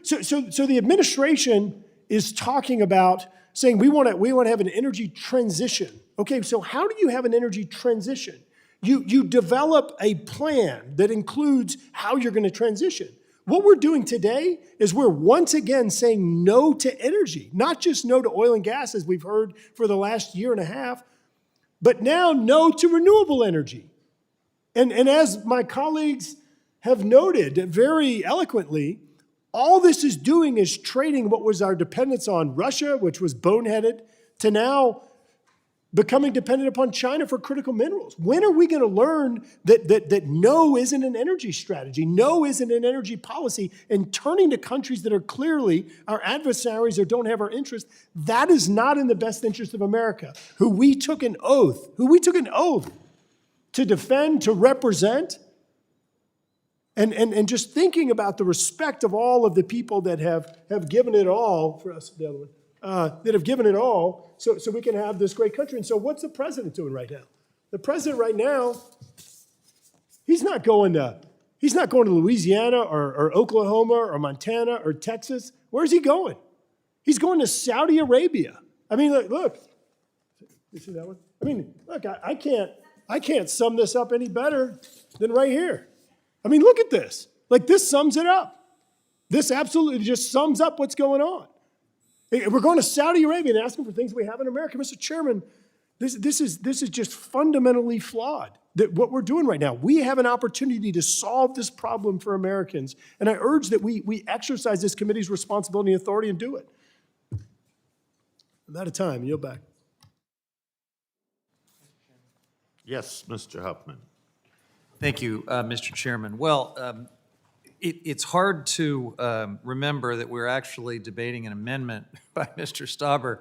So the administration is talking about saying we want to have an energy transition. Okay, so how do you have an energy transition? You develop a plan that includes how you're going to transition. What we're doing today is we're once again saying no to energy, not just no to oil and gas, as we've heard for the last year and a half, but now no to renewable energy. And as my colleagues have noted very eloquently, all this is doing is trading what was our dependence on Russia, which was boneheaded, to now becoming dependent upon China for critical minerals. When are we going to learn that no isn't an energy strategy, no isn't an energy policy, and turning to countries that are clearly our adversaries or don't have our interest? That is not in the best interest of America, who we took an oath to defend, to represent, and just thinking about the respect of all of the people that have given it all for us. The other one. that have given it all so we can have this great country. And so what's the president doing right now? The president right now, he's not going to Louisiana or Oklahoma or Montana or Texas. Where's he going? He's going to Saudi Arabia. I mean, look. You see that one? I mean, look, I can't sum this up any better than right here. I mean, look at this. Like, this sums it up. This absolutely just sums up what's going on. We're going to Saudi Arabia and asking for things we have in America. Mr. Chairman, this is just fundamentally flawed. That what we're doing right now, we have an opportunity to solve this problem for Americans, and I urge that we exercise this committee's responsibility and authority and do it. I'm out of time. Yield back. Yes, Mr. Huffman. Thank you, Mr. Chairman. Well, it's hard to remember that we're actually debating an amendment by Mr. Stauber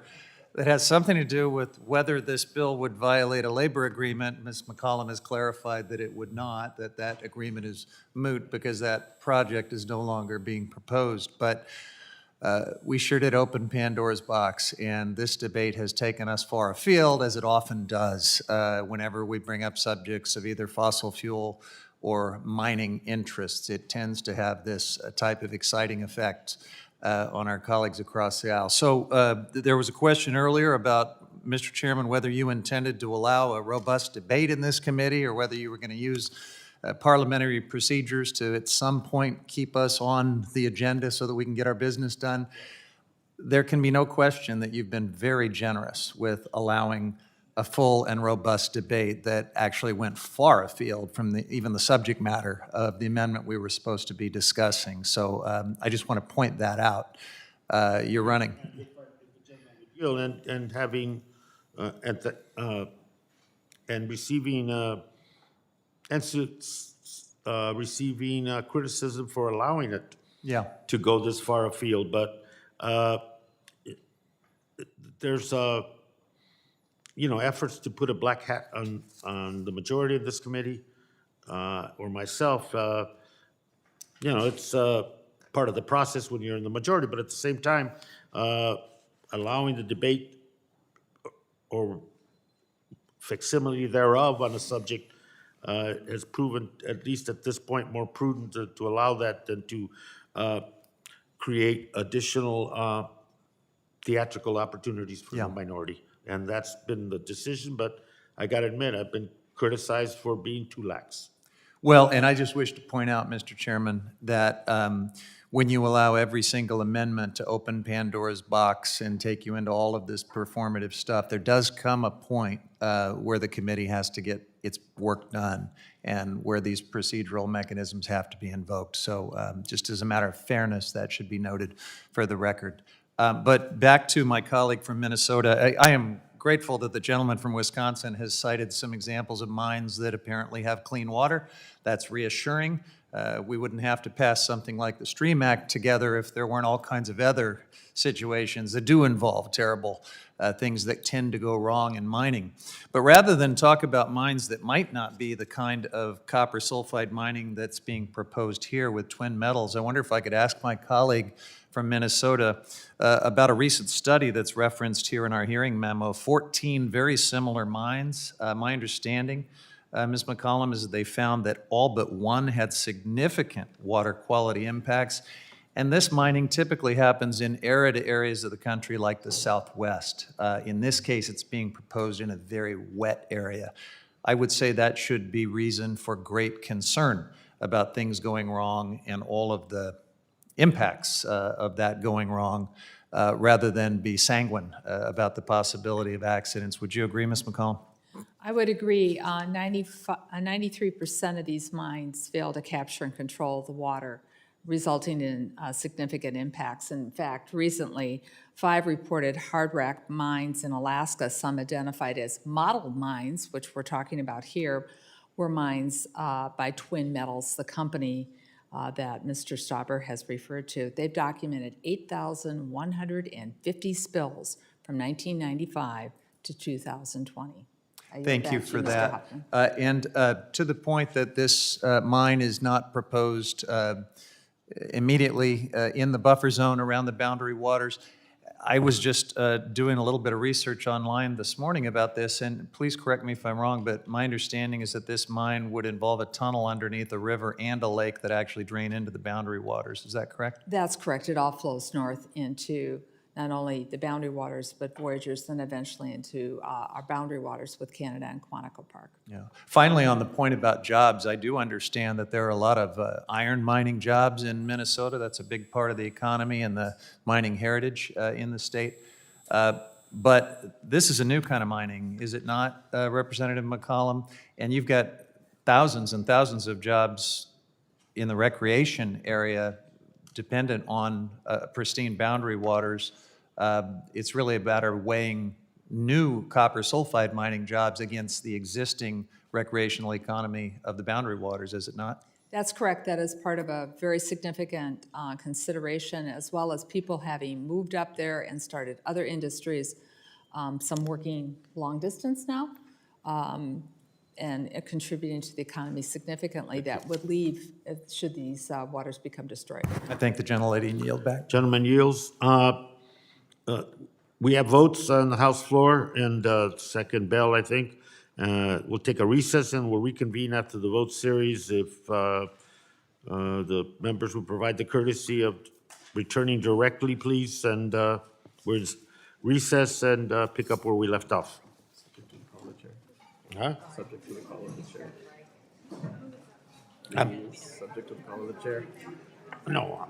that has something to do with whether this bill would violate a labor agreement. Ms. McCollum has clarified that it would not, that agreement is moot because that project is no longer being proposed. But we sure did open Pandora's box, and this debate has taken us far afield, as it often does whenever we bring up subjects of either fossil fuel or mining interests. It tends to have this type of exciting effect on our colleagues across the aisle. So there was a question earlier about, Mr. Chairman, whether you intended to allow a robust debate in this committee or whether you were going to use parliamentary procedures to at some point keep us on the agenda so that we can get our business done. There can be no question that you've been very generous with allowing a full and robust debate that actually went far afield from even the subject matter of the amendment we were supposed to be discussing. So I just want to point that out. You're running. And having and receiving receiving criticism for allowing it to go this far afield. But there's efforts to put a black hat on the majority of this committee or myself. It's part of the process when you're in the majority, but at the same time, allowing the debate or facsimile thereof on a subject has proven, at least at this point, more prudent to allow that than to create additional theatrical opportunities for the minority. And that's been the decision, but I got to admit, I've been criticized for being too lax. Well, and I just wish to point out, Mr. Chairman, that when you allow every single amendment to open Pandora's box and take you into all of this performative stuff, there does come a point where the committee has to get its work done and where these procedural mechanisms have to be invoked. So just as a matter of fairness, that should be noted for the record. But back to my colleague from Minnesota, I am grateful that the gentleman from Wisconsin has cited some examples of mines that apparently have clean water. That's reassuring. We wouldn't have to pass something like the Stream Act together if there weren't all kinds of other situations that do involve terrible things that tend to go wrong in mining. But rather than talk about mines that might not be the kind of copper sulfide mining that's being proposed here with twin metals, I wonder if I could ask my colleague from Minnesota about a recent study that's referenced here in our hearing memo, 14 very similar mines. My understanding, Ms. McCollum, is that they found that all but one had significant water quality impacts. And this mining typically happens in arid areas of the country like the Southwest. In this case, it's being proposed in a very wet area. I would say that should be reason for great concern about things going wrong and all of the impacts of that going wrong, rather than be sanguine about the possibility of accidents. Would you agree, Ms. McCollum? I would agree. 93% of these mines fail to capture and control the water, resulting in significant impacts. In fact, recently, 5 reported hard rock mines in Alaska, some identified as model mines, which we're talking about here, were mines by Twin Metals, the company that Mr. Stauber has referred to. They've documented 8,150 spills from 1995 to 2020. Thank you for that. And to the point that this mine is not proposed immediately in the buffer zone around the boundary waters, I was just doing a little bit of research online this morning about this, and please correct me if I'm wrong, but my understanding is that this mine would involve a tunnel underneath a river and a lake that actually drain into the boundary waters. Is that correct? That's correct. It all flows north into not only the boundary waters, but Voyageurs, then eventually into our boundary waters with Canada and Quantico Park. Yeah. Finally, on the point about jobs, I do understand that there are a lot of iron mining jobs in Minnesota. That's a big part of the economy and the mining heritage in the state. But this is a new kind of mining, is it not, Representative McCollum? And you've got thousands and thousands of jobs in the recreation area dependent on pristine boundary waters. It's really a matter of weighing new copper sulfide mining jobs against the existing recreational economy of the boundary waters, is it not? That's correct. That is part of a very significant consideration, as well as people having moved up there and started other industries, some working long distance now, and contributing to the economy significantly that would leave should these waters become destroyed. I thank the gentlelady and yield back. Gentleman yields. We have votes on the House floor and second bell, I think. We'll take a recess and we'll reconvene after the vote series if the members will provide the courtesy of returning directly, please. And we'll recess and pick up where we left off. Huh? Subject to the call of the chair. Subject to the call of the chair. No.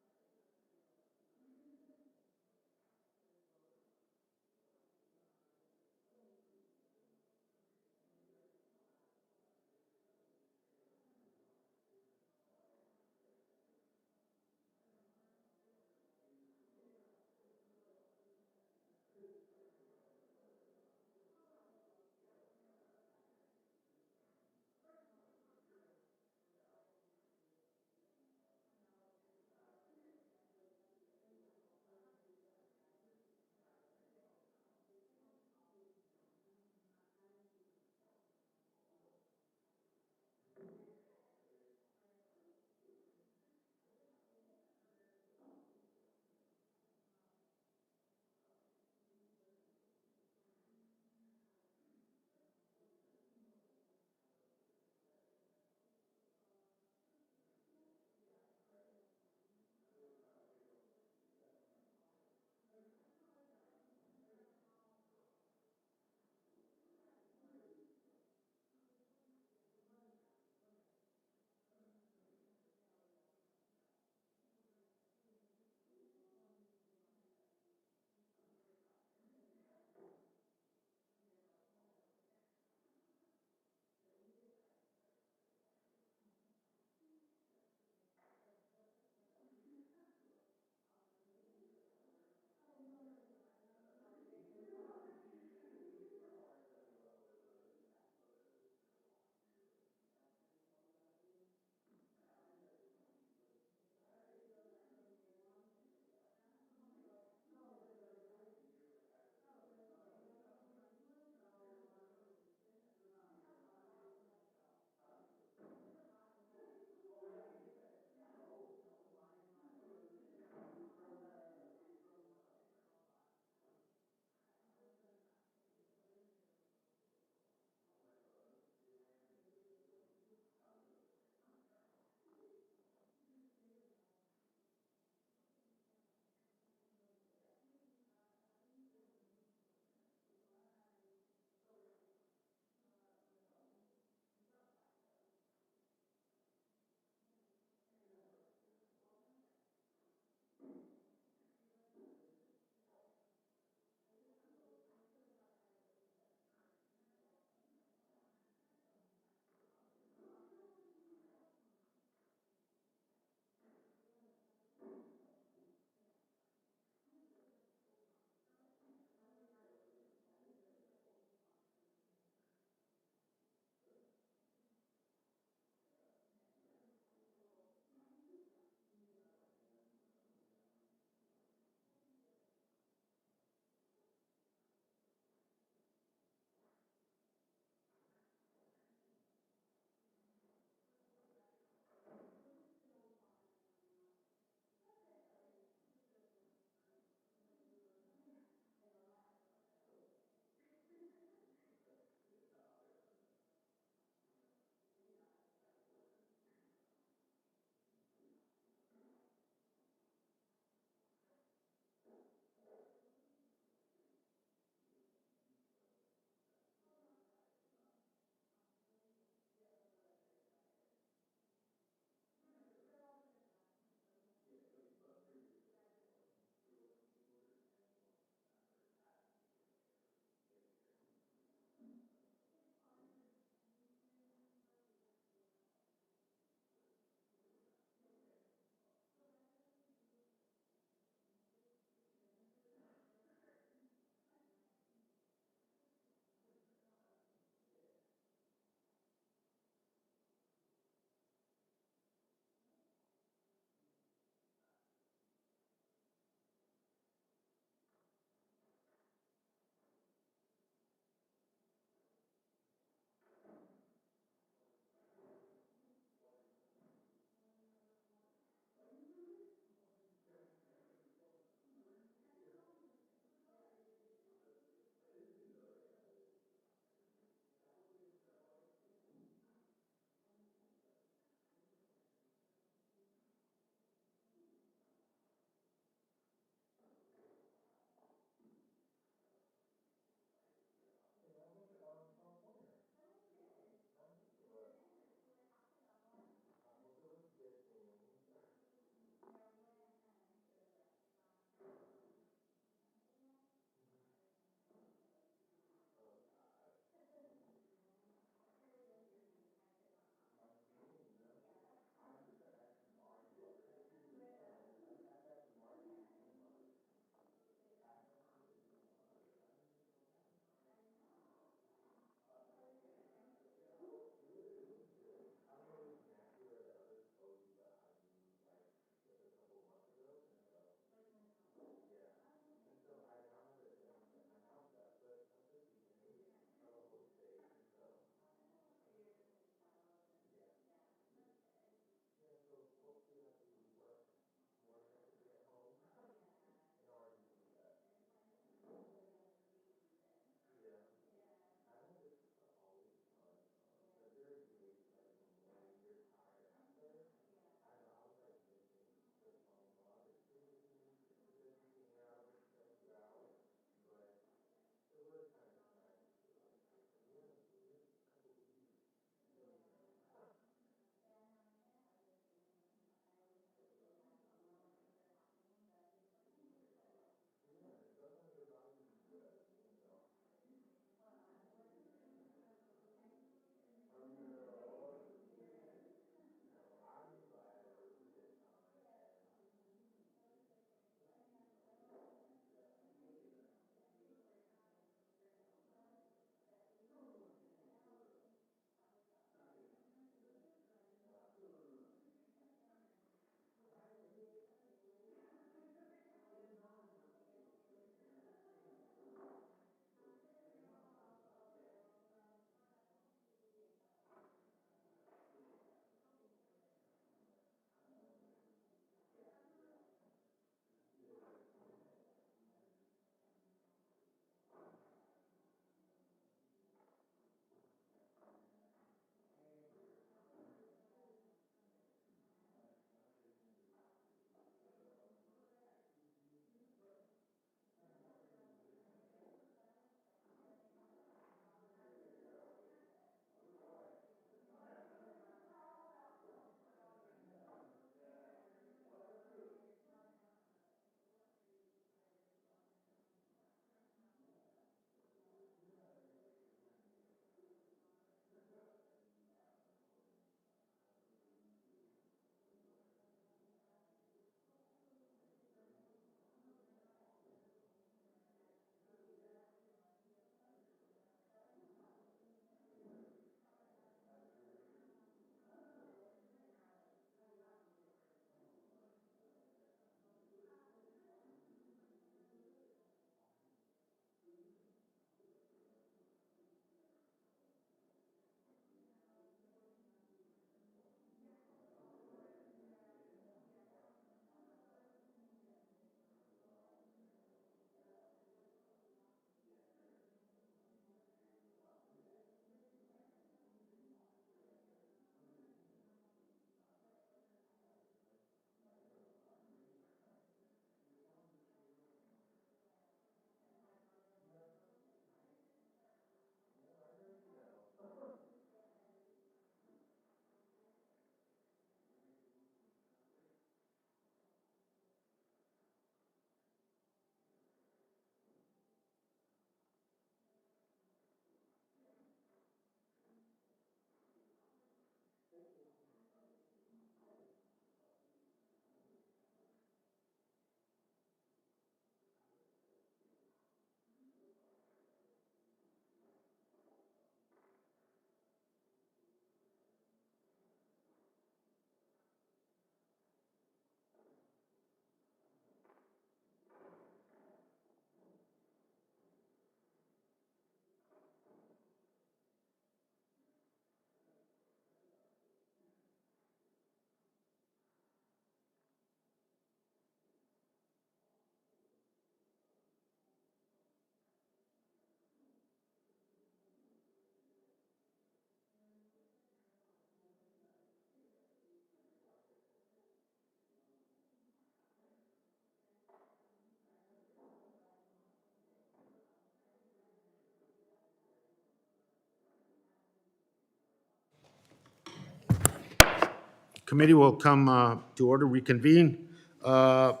committee will come to order, reconvene. Are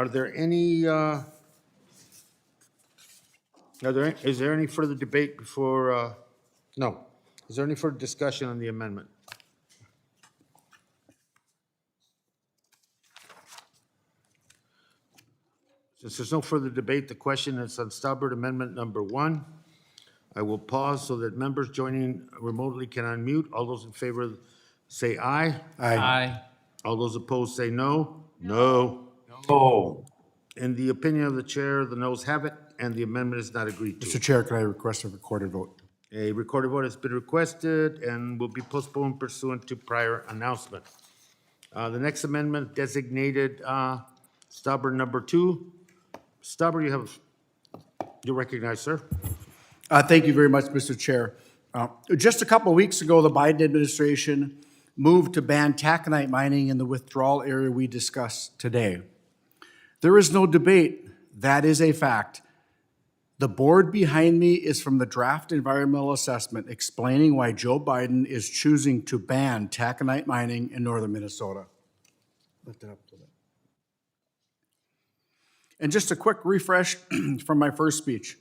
there any, is there any further debate before, no. Is there any further discussion on the amendment? Since there's no further debate, the question is on Staubert Amendment number 1. I will pause so that members joining remotely can unmute. All those in favor say aye. Aye. All those opposed say no. No. No. In the opinion of the chair, the noes have it, and the amendment is not agreed to. Mr. Chair, could I request a recorded vote? A recorded vote has been requested and will be postponed pursuant to prior announcement. The next amendment designated Staubert number 2. Staubert, you recognize, sir. Thank you very much, Mr. Chair. Just a couple of weeks ago, the Biden administration moved to ban taconite mining in the withdrawal area we discussed today. There is no debate. That is a fact. The board behind me is from the draft environmental assessment explaining why Joe Biden is choosing to ban taconite mining in northern Minnesota. Lift it up a little bit. And just a quick refresh from my first speech.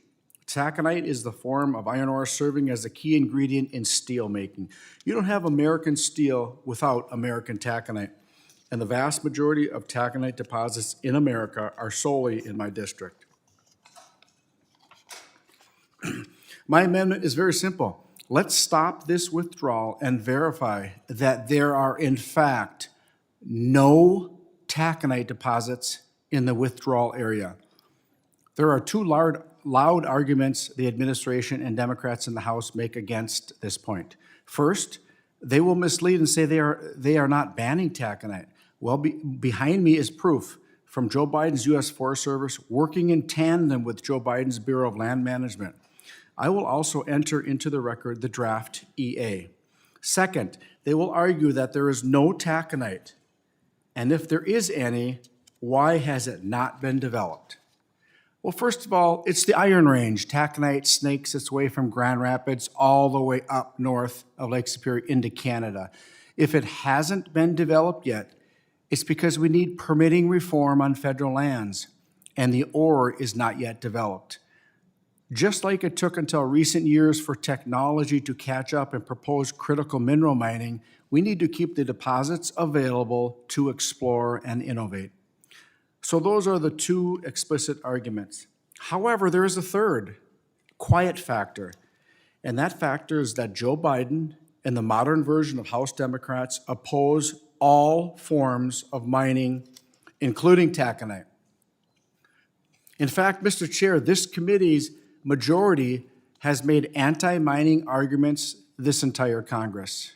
Taconite is the form of iron ore serving as a key ingredient in steel making. You don't have American steel without American taconite. And the vast majority of taconite deposits in America are solely in my district. My amendment is very simple. Let's stop this withdrawal and verify that there are, in fact, no taconite deposits in the withdrawal area. There are two loud arguments the administration and Democrats in the House make against this point. First, they will mislead and say they are not banning taconite. Well, behind me is proof from Joe Biden's U.S. Forest Service working in tandem with Joe Biden's Bureau of Land Management. I will also enter into the record the draft EA. Second, they will argue that there is no taconite, and if there is any, why has it not been developed? Well, first of all, it's the Iron Range. Taconite snakes its way from Grand Rapids all the way up north of Lake Superior into Canada. If it hasn't been developed yet, it's because we need permitting reform on federal lands, and the ore is not yet developed. Just like it took until recent years for technology to catch up and propose critical mineral mining, we need to keep the deposits available to explore and innovate. So those are the two explicit arguments. However, there is a third, quiet factor, and that factor is that Joe Biden and the modern version of House Democrats oppose all forms of mining, including taconite. In fact, Mr. Chair, this committee's majority has made anti-mining arguments this entire Congress.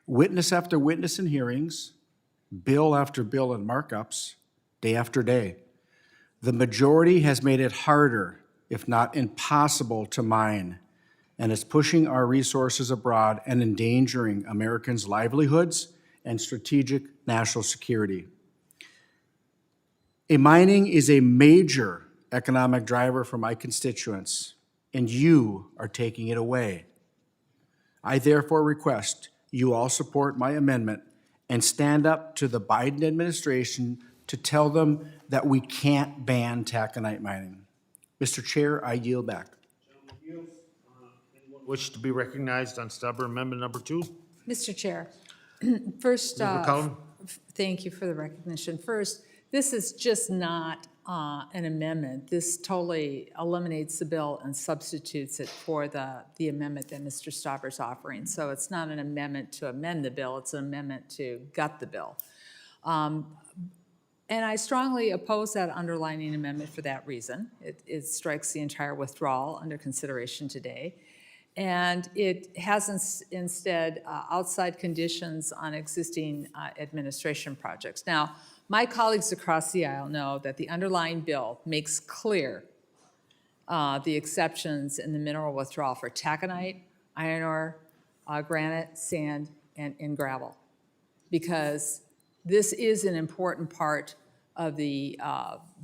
Witness after witness in hearings, bill after bill in markups, day after day. The majority has made it harder, if not impossible, to mine, and is pushing our resources abroad and endangering Americans' livelihoods and strategic national security. Mining is a major economic driver for my constituents, and you are taking it away. I therefore request you all support my amendment and stand up to the Biden administration to tell them that we can't ban taconite mining. Mr. Chair, I yield back. Wish to be recognized on Staubert Amendment number 2? Mr. Chair, first, McCollum? thank you for the recognition. First, this is just not an amendment. This totally eliminates the bill and substitutes it for the amendment that Mr. Staubert's offering. So it's not an amendment to amend the bill, it's an amendment to gut the bill. And I strongly oppose that underlining amendment for that reason. It strikes the entire withdrawal under consideration today. And it has instead outside conditions on existing administration projects. Now, my colleagues across the aisle know that the underlying bill makes clear the exceptions in the mineral withdrawal for taconite, iron ore, granite, sand, and gravel, because this is an important part of the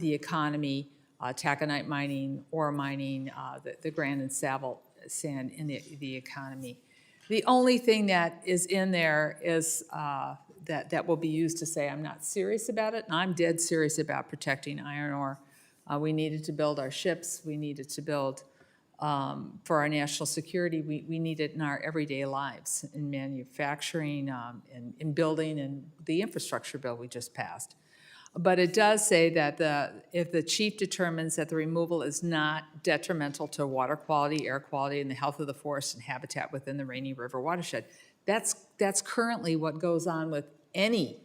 economy, taconite mining, ore mining, the granite and sand in the economy. The only thing that is in there is that will be used to say I'm not serious about it, and I'm dead serious about protecting iron ore. We needed to build our ships. We needed to build for our national security. We need it in our everyday lives, in manufacturing, in building, and the infrastructure bill we just passed. But it does say that if the chief determines that the removal is not detrimental to water quality, air quality, and the health of the forest and habitat within the Rainy River Watershed. That's currently what goes on with any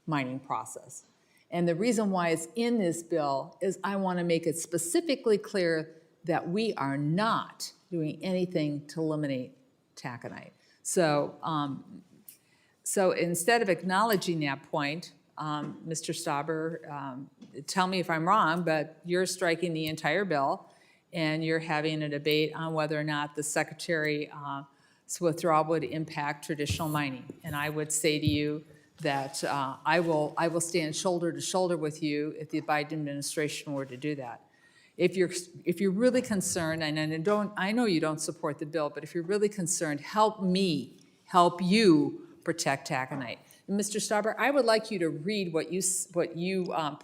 mining process. And the reason why it's in this bill is I want to make it specifically clear that we are not doing anything to eliminate taconite. So, so instead of acknowledging that point, Mr. Stauber, tell me if I'm wrong, but you're striking the entire bill, and you're having a debate on whether or not the Secretary's withdrawal would impact traditional mining. And I would say to you that I will stand shoulder to shoulder with you if the Biden administration were to do that. If you're really concerned, and I know you don't support the bill, but if you're really concerned, help me help you protect taconite. And Mr. Stauber, I would like you to read what you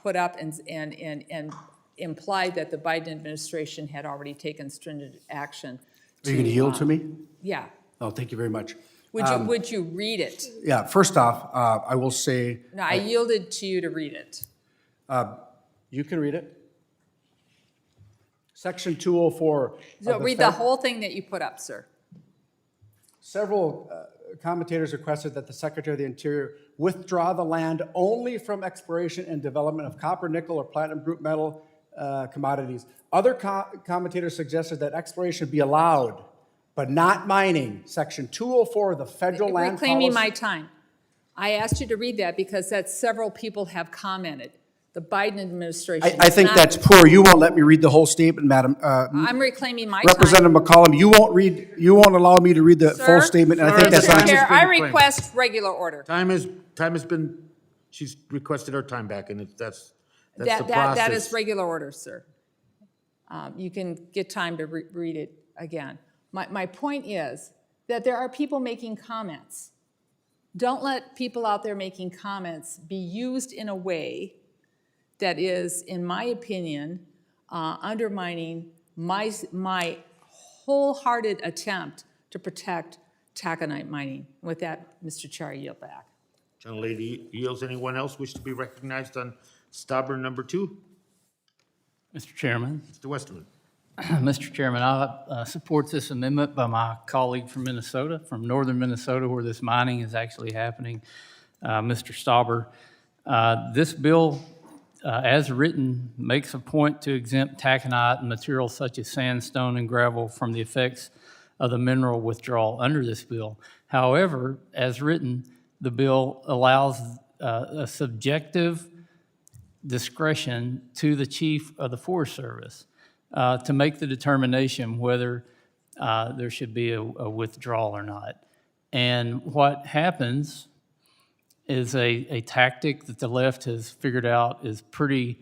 put up and implied that the Biden administration had already taken stringent action. Are you going to yield to me? Yeah. Oh, thank you very much. Would you read it? Yeah, first off, I will say. No, I yielded to you to read it. You can read it. Section 204. So read the whole thing that you put up, sir. Several commentators requested that the Secretary of the Interior withdraw the land only from exploration and development of copper, nickel, or platinum group metal commodities. Other commentators suggested that exploration be allowed, but not mining. Section 204 of the federal land policy. Reclaiming my time. I asked you to read that because several people have commented. The Biden administration. I think that's poor. You won't let me read the whole statement, Madam. I'm reclaiming my Representative time. McCollum, you won't allow me to read the full statement, and I think that's Mr. not. Chair, I request regular order. Time has been, she's requested her time back, and that's the process. That is regular order, sir. You can get time to read it again. My point is that there are people making comments. Don't let people out there making comments be used in a way that is, in my opinion, undermining my wholehearted attempt to protect taconite mining. With that, Mr. Chair, I yield back. Gentlelady yields. Anyone else wish to be recognized on Stauber number 2? Mr. Chairman. Mr. Westerman. Mr. Chairman, I support this amendment by my colleague from Minnesota, from northern Minnesota, where this mining is actually happening, Mr. Stauber. This bill, as written, makes a point to exempt taconite and materials such as sandstone and gravel from the effects of the mineral withdrawal under this bill. However, as written, the bill allows a subjective discretion to the chief of the Forest Service to make the determination whether there should be a withdrawal or not. And what happens is a tactic that the left has figured out is pretty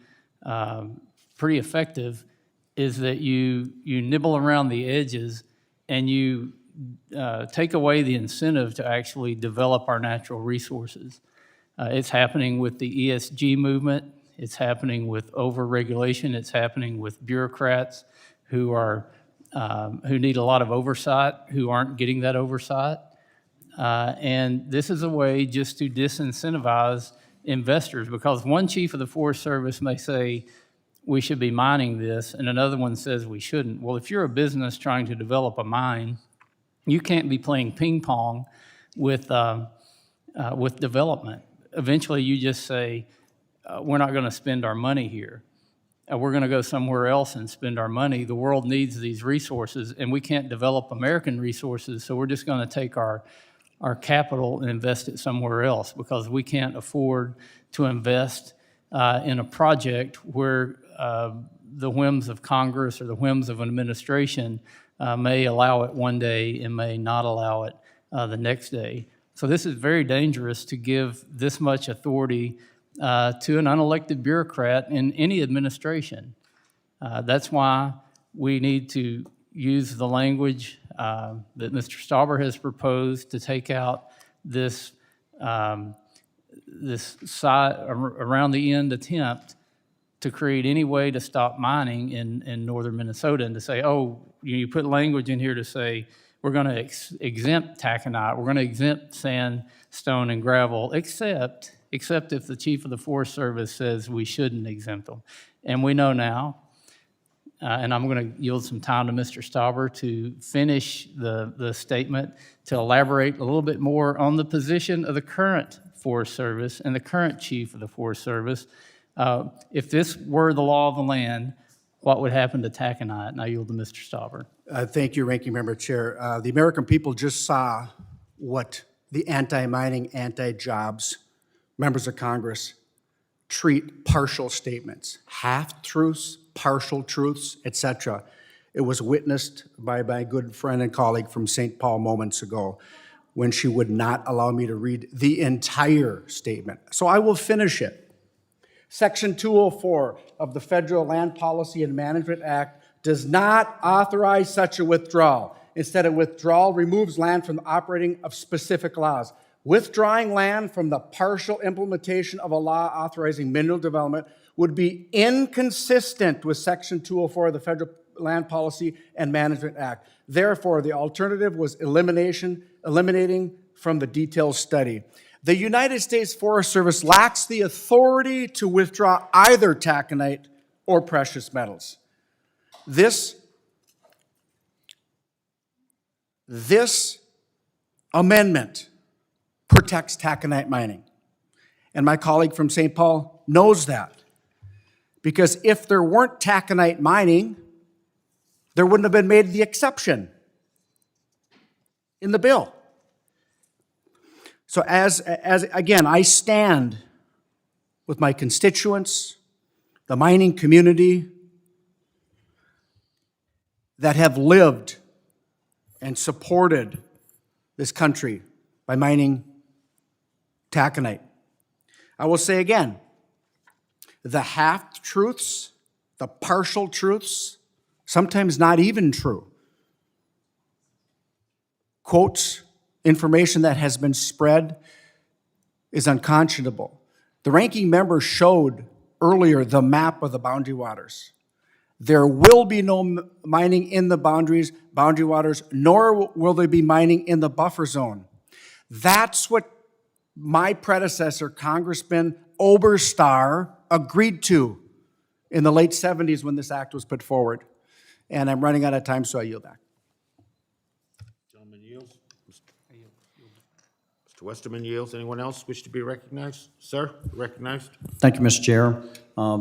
effective, is that you nibble around the edges and you take away the incentive to actually develop our natural resources. It's happening with the ESG movement. It's happening with overregulation. It's happening with bureaucrats who need a lot of oversight, who aren't getting that oversight. And this is a way just to disincentivize investors, because one chief of the Forest Service may say we should be mining this, and another one says we shouldn't. Well, if you're a business trying to develop a mine, you can't be playing ping pong with development. Eventually, you just say, we're not going to spend our money here. We're going to go somewhere else and spend our money. The world needs these resources, and we can't develop American resources, so we're just going to take our capital and invest it somewhere else, because we can't afford to invest in a project where the whims of Congress or the whims of an administration may allow it one day and may not allow it the next day. So this is very dangerous to give this much authority to an unelected bureaucrat in any administration. That's why we need to use the language that Mr. Stauber has proposed to take out this this side, around the end attempt to create any way to stop mining in northern Minnesota, and to say, oh, you put language in here to say, we're going to exempt taconite, we're going to exempt sandstone and gravel, except if the chief of the Forest Service says we shouldn't exempt them. And we know now, and I'm going to yield some time to Mr. Stauber to finish the statement, to elaborate a little bit more on the position of the current Forest Service and the current chief of the Forest Service. If this were the law of the land, what would happen to taconite? And I yield to Mr. Stauber. Thank you, Ranking Member Chair. The American people just saw what the anti-mining, anti-jobs members of Congress treat partial statements, half-truths, partial truths, etc. It was witnessed by my good friend and colleague from St. Paul moments ago when she would not allow me to read the entire statement. So I will finish it. Section 204 of the Federal Land Policy and Management Act does not authorize such a withdrawal. Instead, a withdrawal removes land from the operating of specific laws. Withdrawing land from the partial implementation of a law authorizing mineral development would be inconsistent with Section 204 of the Federal Land Policy and Management Act. Therefore, the alternative was eliminating from the detailed study. The United States Forest Service lacks the authority to withdraw either taconite or precious metals. This amendment protects taconite mining. And my colleague from St. Paul knows that. Because if there weren't taconite mining, there wouldn't have been made the exception in the bill. So as again, I stand with my constituents, the mining community that have lived and supported this country by mining taconite. I will say again, the half-truths, the partial truths, sometimes not even true, quotes, information that has been spread is unconscionable. The ranking member showed earlier the map of the boundary waters. There will be no mining in the boundary waters, nor will there be mining in the buffer zone. That's what my predecessor, Congressman Oberstar, agreed to in the late 70s when this act was put forward. And I'm running out of time, so I yield back. Gentleman yields. Mr. Westerman yields. Anyone else wish to be recognized? Sir, recognized. Thank you, Mr. Chair.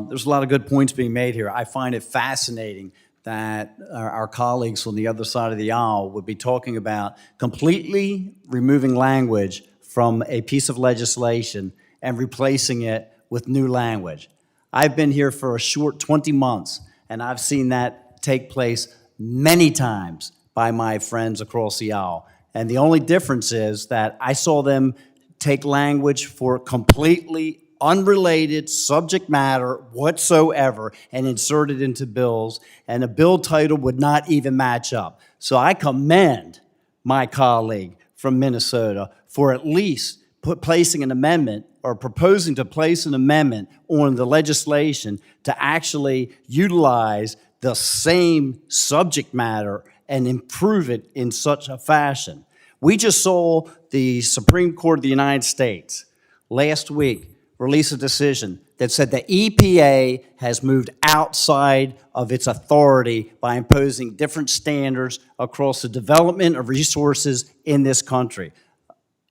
There's a lot of good points being made here. I find it fascinating that our colleagues on the other side of the aisle would be talking about completely removing language from a piece of legislation and replacing it with new language. I've been here for a short 20 months, and I've seen that take place many times by my friends across the aisle. And the only difference is that I saw them take language for completely unrelated subject matter whatsoever and insert it into bills, and a bill title would not even match up. So I commend my colleague from Minnesota for at least placing an amendment or proposing to place an amendment on the legislation to actually utilize the same subject matter and improve it in such a fashion. We just saw the Supreme Court of the United States last week release a decision that said the EPA has moved outside of its authority by imposing different standards across the development of resources in this country,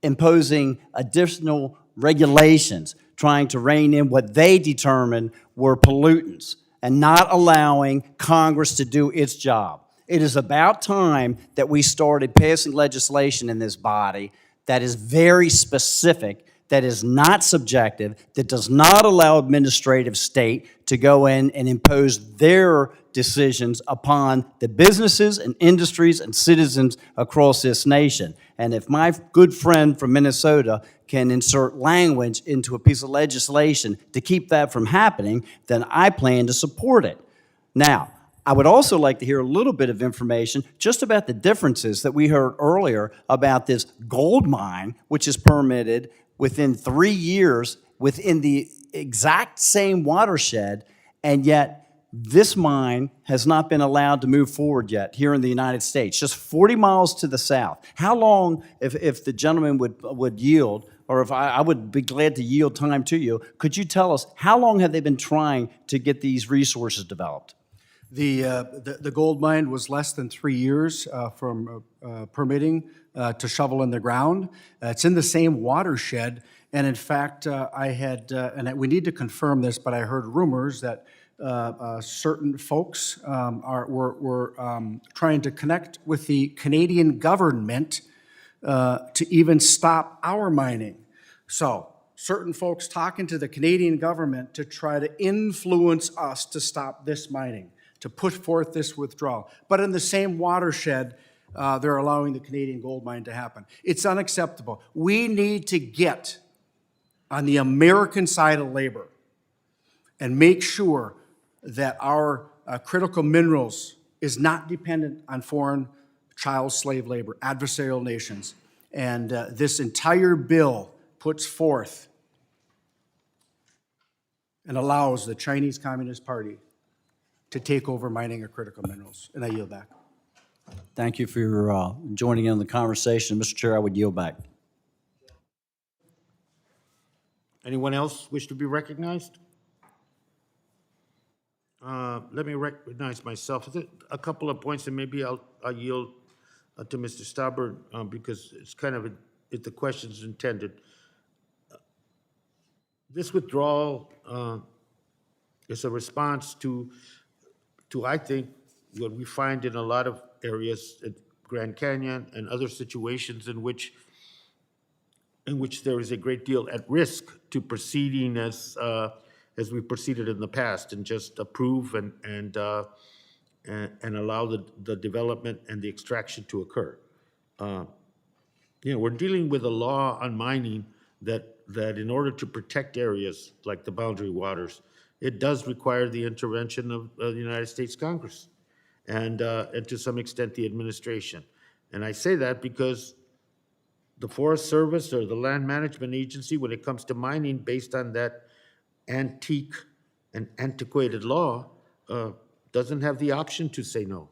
imposing additional regulations, trying to rein in what they determined were pollutants, and not allowing Congress to do its job. It is about time that we started passing legislation in this body that is very specific, that is not subjective, that does not allow administrative state to go in and impose their decisions upon the businesses and industries and citizens across this nation. And if my good friend from Minnesota can insert language into a piece of legislation to keep that from happening, then I plan to support it. Now, I would also like to hear a little bit of information just about the differences that we heard earlier about this gold mine, which is permitted within 3 years within the exact same watershed, and yet this mine has not been allowed to move forward yet here in the United States, just 40 miles to the south. How long, if the gentleman would yield, or if I would be glad to yield time to you, could you tell us how long have they been trying to get these resources developed? The gold mine was less than 3 years from permitting to shovel in the ground. It's in the same watershed, and in fact, I had, and we need to confirm this, but I heard rumors that certain folks were trying to connect with the Canadian government to even stop our mining. So, certain folks talking to the Canadian government to try to influence us to stop this mining, to put forth this withdrawal. But in the same watershed, they're allowing the Canadian gold mine to happen. It's unacceptable. We need to get on the American side of labor and make sure that our critical minerals is not dependent on foreign child slave labor, adversarial nations. And this entire bill puts forth and allows the Chinese Communist Party to take over mining of critical minerals. And I yield back. Thank you for your joining in the conversation. Mr. Chair, I would yield back. Anyone else wish to be recognized? Let me recognize myself. A couple of points, and maybe I'll yield to Mr. Stauber because it's kind of the question's intended. This withdrawal is a response to I think what we find in a lot of areas at Grand Canyon and other situations in which there is a great deal at risk to proceeding as we proceeded in the past, and just approve and allow the development and the extraction to occur. We're dealing with a law on mining that in order to protect areas like the boundary waters, it does require the intervention of the United States Congress and to some extent the administration. And I say that because the Forest Service or the Land Management Agency, when it comes to mining based on that antique and antiquated law, doesn't have the option to say no.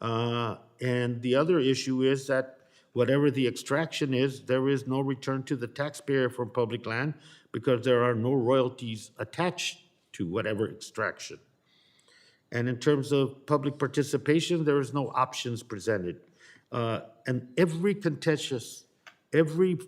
And the other issue is that whatever the extraction is, there is no return to the taxpayer from public land because there are no royalties attached to whatever extraction. And in terms of public participation, there is no options presented. And every contentious, every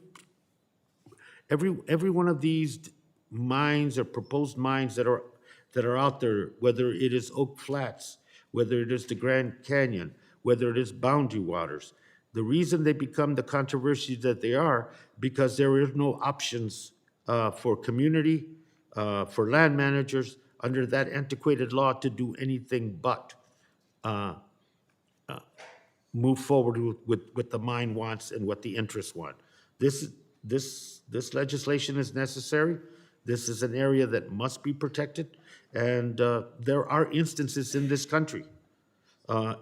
one of these mines or proposed mines that are out there, whether it is Oak Flats, whether it is the Grand Canyon, whether it is boundary waters, the reason they become the controversies that they are because there is no options for community, for land managers under that antiquated law to do anything but move forward with what the mine wants and what the interests want. This legislation is necessary. This is an area that must be protected, and there are instances in this country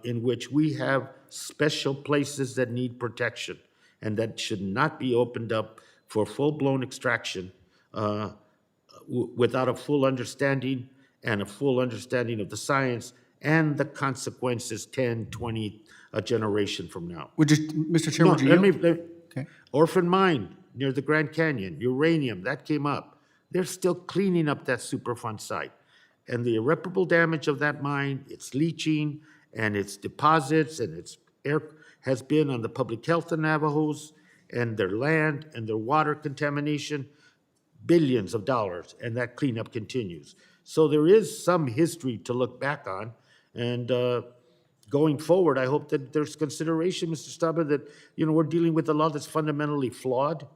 in which we have special places that need protection and that should not be opened up for full-blown extraction without a full understanding and a full understanding of the science and the consequences 10, 20, a generation from now. Mr. Chair, would you yield? Okay. Orphan mine near the Grand Canyon, uranium, that came up. They're still cleaning up that Superfund site. And the irreparable damage of that mine, its leaching and its deposits and its air has been on the public health of Navajos and their land and their water contamination, billions of dollars, and that cleanup continues. So there is some history to look back on, and going forward, I hope that there's consideration, Mr. Stauber, that we're dealing with a law that's fundamentally flawed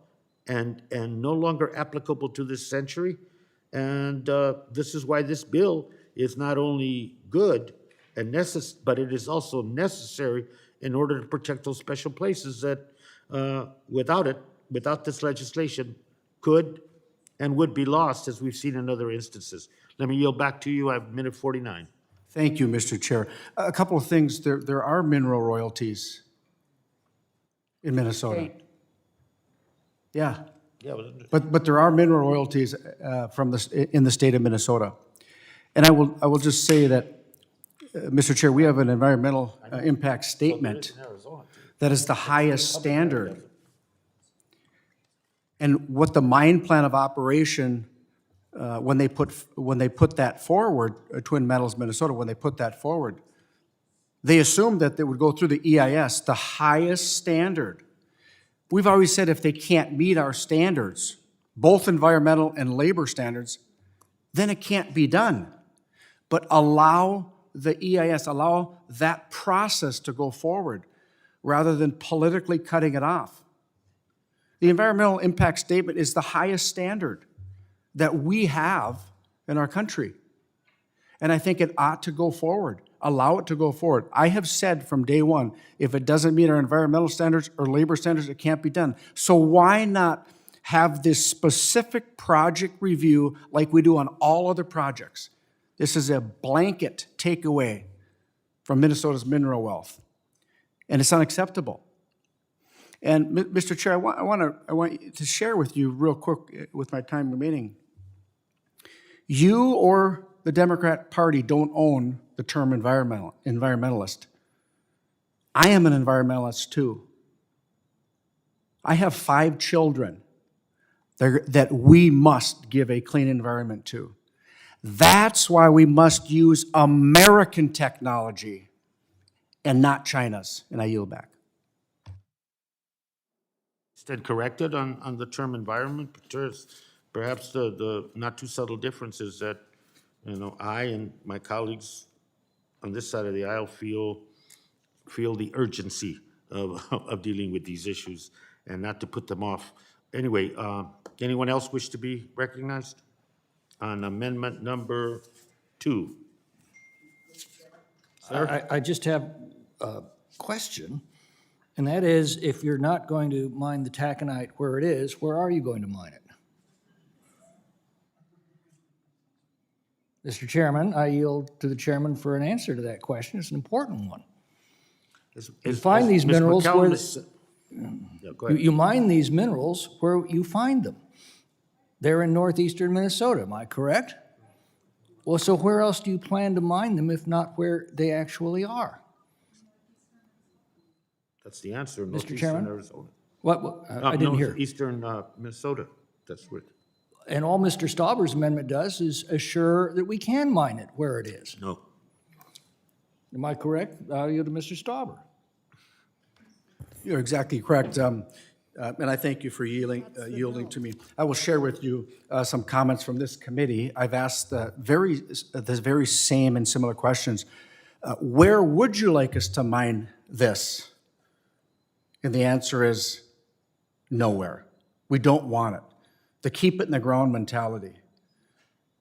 and no longer applicable to this century. And this is why this bill is not only good and necessary, but it is also necessary in order to protect those special places that without this legislation, could and would be lost, as we've seen in other instances. Let me yield back to you. I have 1:49. Thank you, Mr. Chair. A couple of things. There are mineral royalties in Minnesota. Yeah. Yeah, But there are mineral royalties in the state of Minnesota. And I will just say that, Mr. Chair, we have an environmental impact statement that is the highest standard. And what the mine plan of operation, when they put that forward, Twin Metals Minnesota, when they put that forward, they assumed that they would go through the EIS, the highest standard. We've always said if they can't meet our standards, both environmental and labor standards, then it can't be done. But allow the EIS, allow that process to go forward rather than politically cutting it off. The environmental impact statement is the highest standard that we have in our country. And I think it ought to go forward. Allow it to go forward. I have said from day one, if it doesn't meet our environmental standards or labor standards, it can't be done. So why not have this specific project review like we do on all other projects? This is a blanket takeaway from Minnesota's mineral wealth, and it's unacceptable. And Mr. Chair, I want to share with you real quick with my time remaining. You or the Democrat Party don't own the term environmentalist. I am an environmentalist too. I have 5 children that we must give a clean environment to. That's why we must use American technology and not China's. And I yield back. Instead corrected on the term environment, perhaps the not too subtle difference is that, I and my colleagues on this side of the aisle feel the urgency of dealing with these issues and not to put them off. Anyway, anyone else wish to be recognized on amendment number 2? Sir? I just have a question, and that is, if you're not going to mine the taconite where it is, where are you going to mine it? Mr. Chairman, I yield to the chairman for an answer to that question. It's an important one. You find these minerals where you mine these minerals where you find them. They're in northeastern Minnesota, am I correct? Well, so where else do you plan to mine them if not where they actually are? That's the answer. Mr. Chairman? Arizona. What? I didn't hear. Eastern Minnesota. That's what. And all Mr. Stauber's amendment does is assure that we can mine it where it is. No. Am I correct? I'll yield to Mr. Stauber. You're exactly correct. And I thank you for yielding to me. I will share with you some comments from this committee. I've asked the very same and similar questions. Where would you like us to mine this? And the answer is nowhere. We don't want it. The keep it in the ground mentality.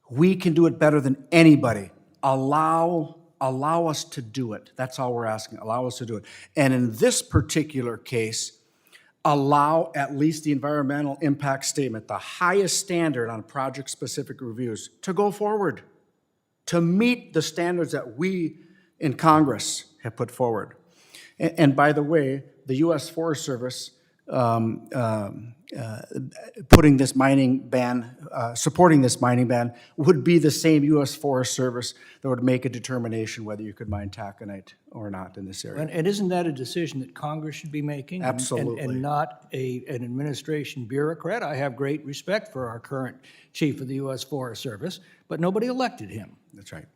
We can do it better than anybody. Allow us to do it. That's all we're asking. Allow us to do it. And in this particular case, allow at least the environmental impact statement, the highest standard on project-specific reviews, to go forward, to meet the standards that we in Congress have put forward. And by the way, the U.S. Forest Service putting this mining ban, supporting this mining ban, would be the same U.S. Forest Service that would make a determination whether you could mine taconite or not in this area. And isn't that a decision that Congress should be making? Absolutely. And not an administration bureaucrat? I have great respect for our current chief of the U.S. Forest Service, but nobody elected him. That's right.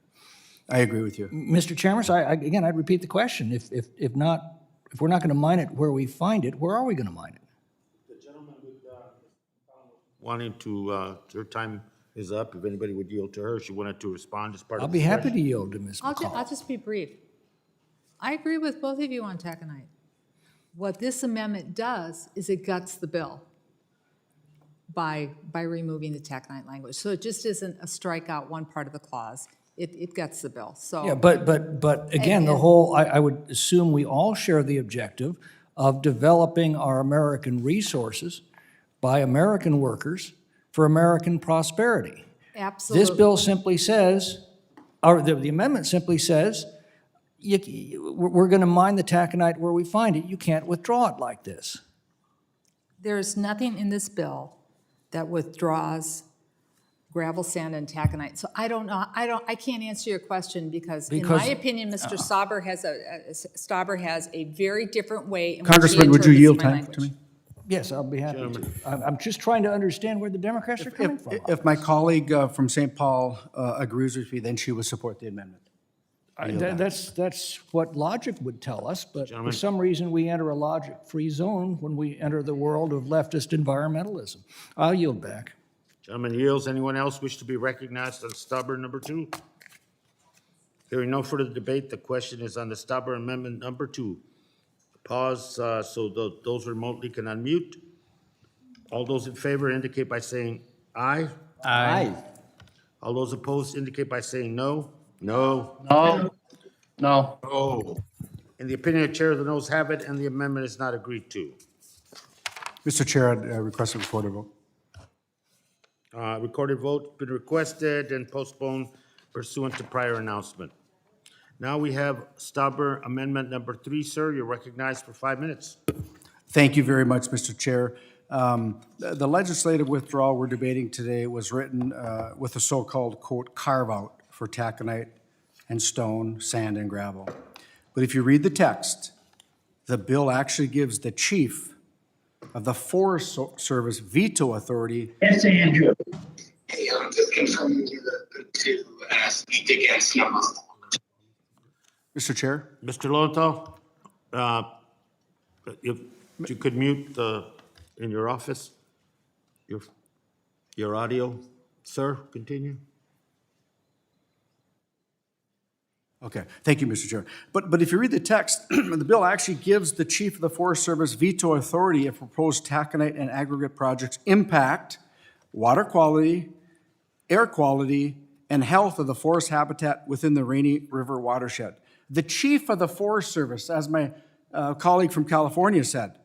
I agree with you. Mr. Chairman, so again, I'd repeat the question. If we're not going to mine it where we find it, where are we going to mine it? The gentleman wanting to, her time is up. If anybody would yield to her, she wanted to respond as part of I'll the be happy question. to yield to Ms. McCollum. I'll just be brief. I agree with both of you on taconite. What this amendment does is it guts the bill by removing the taconite language. So it just isn't a strike out one part of the clause. It guts the bill. So Yeah, but again, the whole, I would assume we all share the objective of developing our American resources by American workers for American prosperity. Absolutely. This bill simply says The amendment simply says, we're going to mine the taconite where we find it. You can't withdraw it like this. There's nothing in this bill that withdraws gravel, sand, and taconite. So I don't know, I can't answer your question because in my opinion, Mr. Stauber has a very different way in which he Congressman, would you interprets yield my time language. to me? Yes, I'll be happy to. I'm just trying to understand where the Democrats are coming from. If my colleague from St. Paul agrees with me, then she would support the amendment. That's what logic would tell us, but for some reason, we enter a logic-free zone when we enter the world of leftist environmentalism. I'll yield back. Gentleman yields. Anyone else wish to be recognized on Stauber number 2? Hearing no further debate, the question is on the Stauber amendment number 2. Pause so those remotely can unmute. All those in favor indicate by saying aye. Aye. All those opposed indicate by saying no. No. No. No. No. In the opinion of the chair, the noes have it, and the amendment is not agreed to. Mr. Chair, I'd request a recorded vote. Recorded vote been requested and postponed pursuant to prior announcement. Now we have Stauber amendment number 3, sir. You're recognized for 5 minutes. Thank you very much, Mr. Chair. The legislative withdrawal we're debating today was written with a so-called, quote, carve-out for taconite and stone, sand, and gravel. But if you read the text, the bill actually gives the chief of the Forest Service veto authority. Yes, Andrew. Hey, I'm just confirming to speak against number 4. Mr. Chair? Mr. Lowenthal, if you could mute in your office, your audio. Sir, continue. Okay, thank you, Mr. Chair. But if you read the text, the bill actually gives the chief of the Forest Service veto authority if proposed taconite and aggregate projects impact water quality, air quality, and health of the forest habitat within the Rainy River Watershed. The chief of the Forest Service, as my colleague from California said,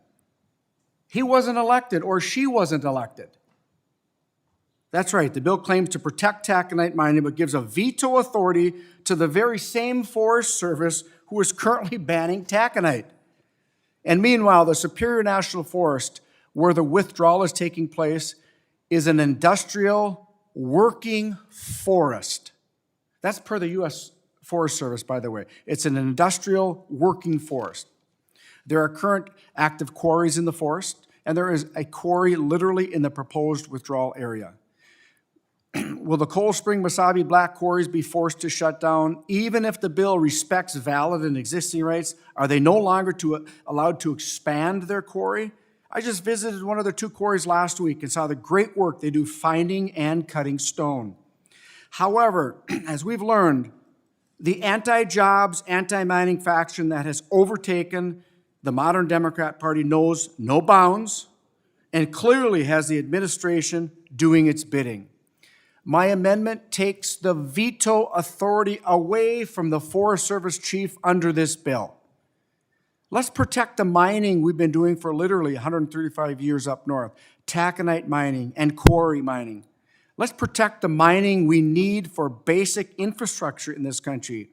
he wasn't elected or she wasn't elected. That's right, the bill claims to protect taconite mining, but gives a veto authority to the very same Forest Service who is currently banning taconite. And meanwhile, the Superior National Forest, where the withdrawal is taking place, is an industrial working forest. That's per the U.S. Forest Service, by the way. It's an industrial working forest. There are current active quarries in the forest, and there is a quarry literally in the proposed withdrawal area. Will the Coal Spring Wasabi Black quarries be forced to shut down? Even if the bill respects valid and existing rights, are they no longer allowed to expand their quarry? I just visited one of the 2 quarries last week and saw the great work they do finding and cutting stone. However, as we've learned, the anti-jobs, anti-mining faction that has overtaken the modern Democrat Party knows no bounds and clearly has the administration doing its bidding. My amendment takes the veto authority away from the Forest Service chief under this bill. Let's protect the mining we've been doing for literally 135 years up north, taconite mining and quarry mining. Let's protect the mining we need for basic infrastructure in this country.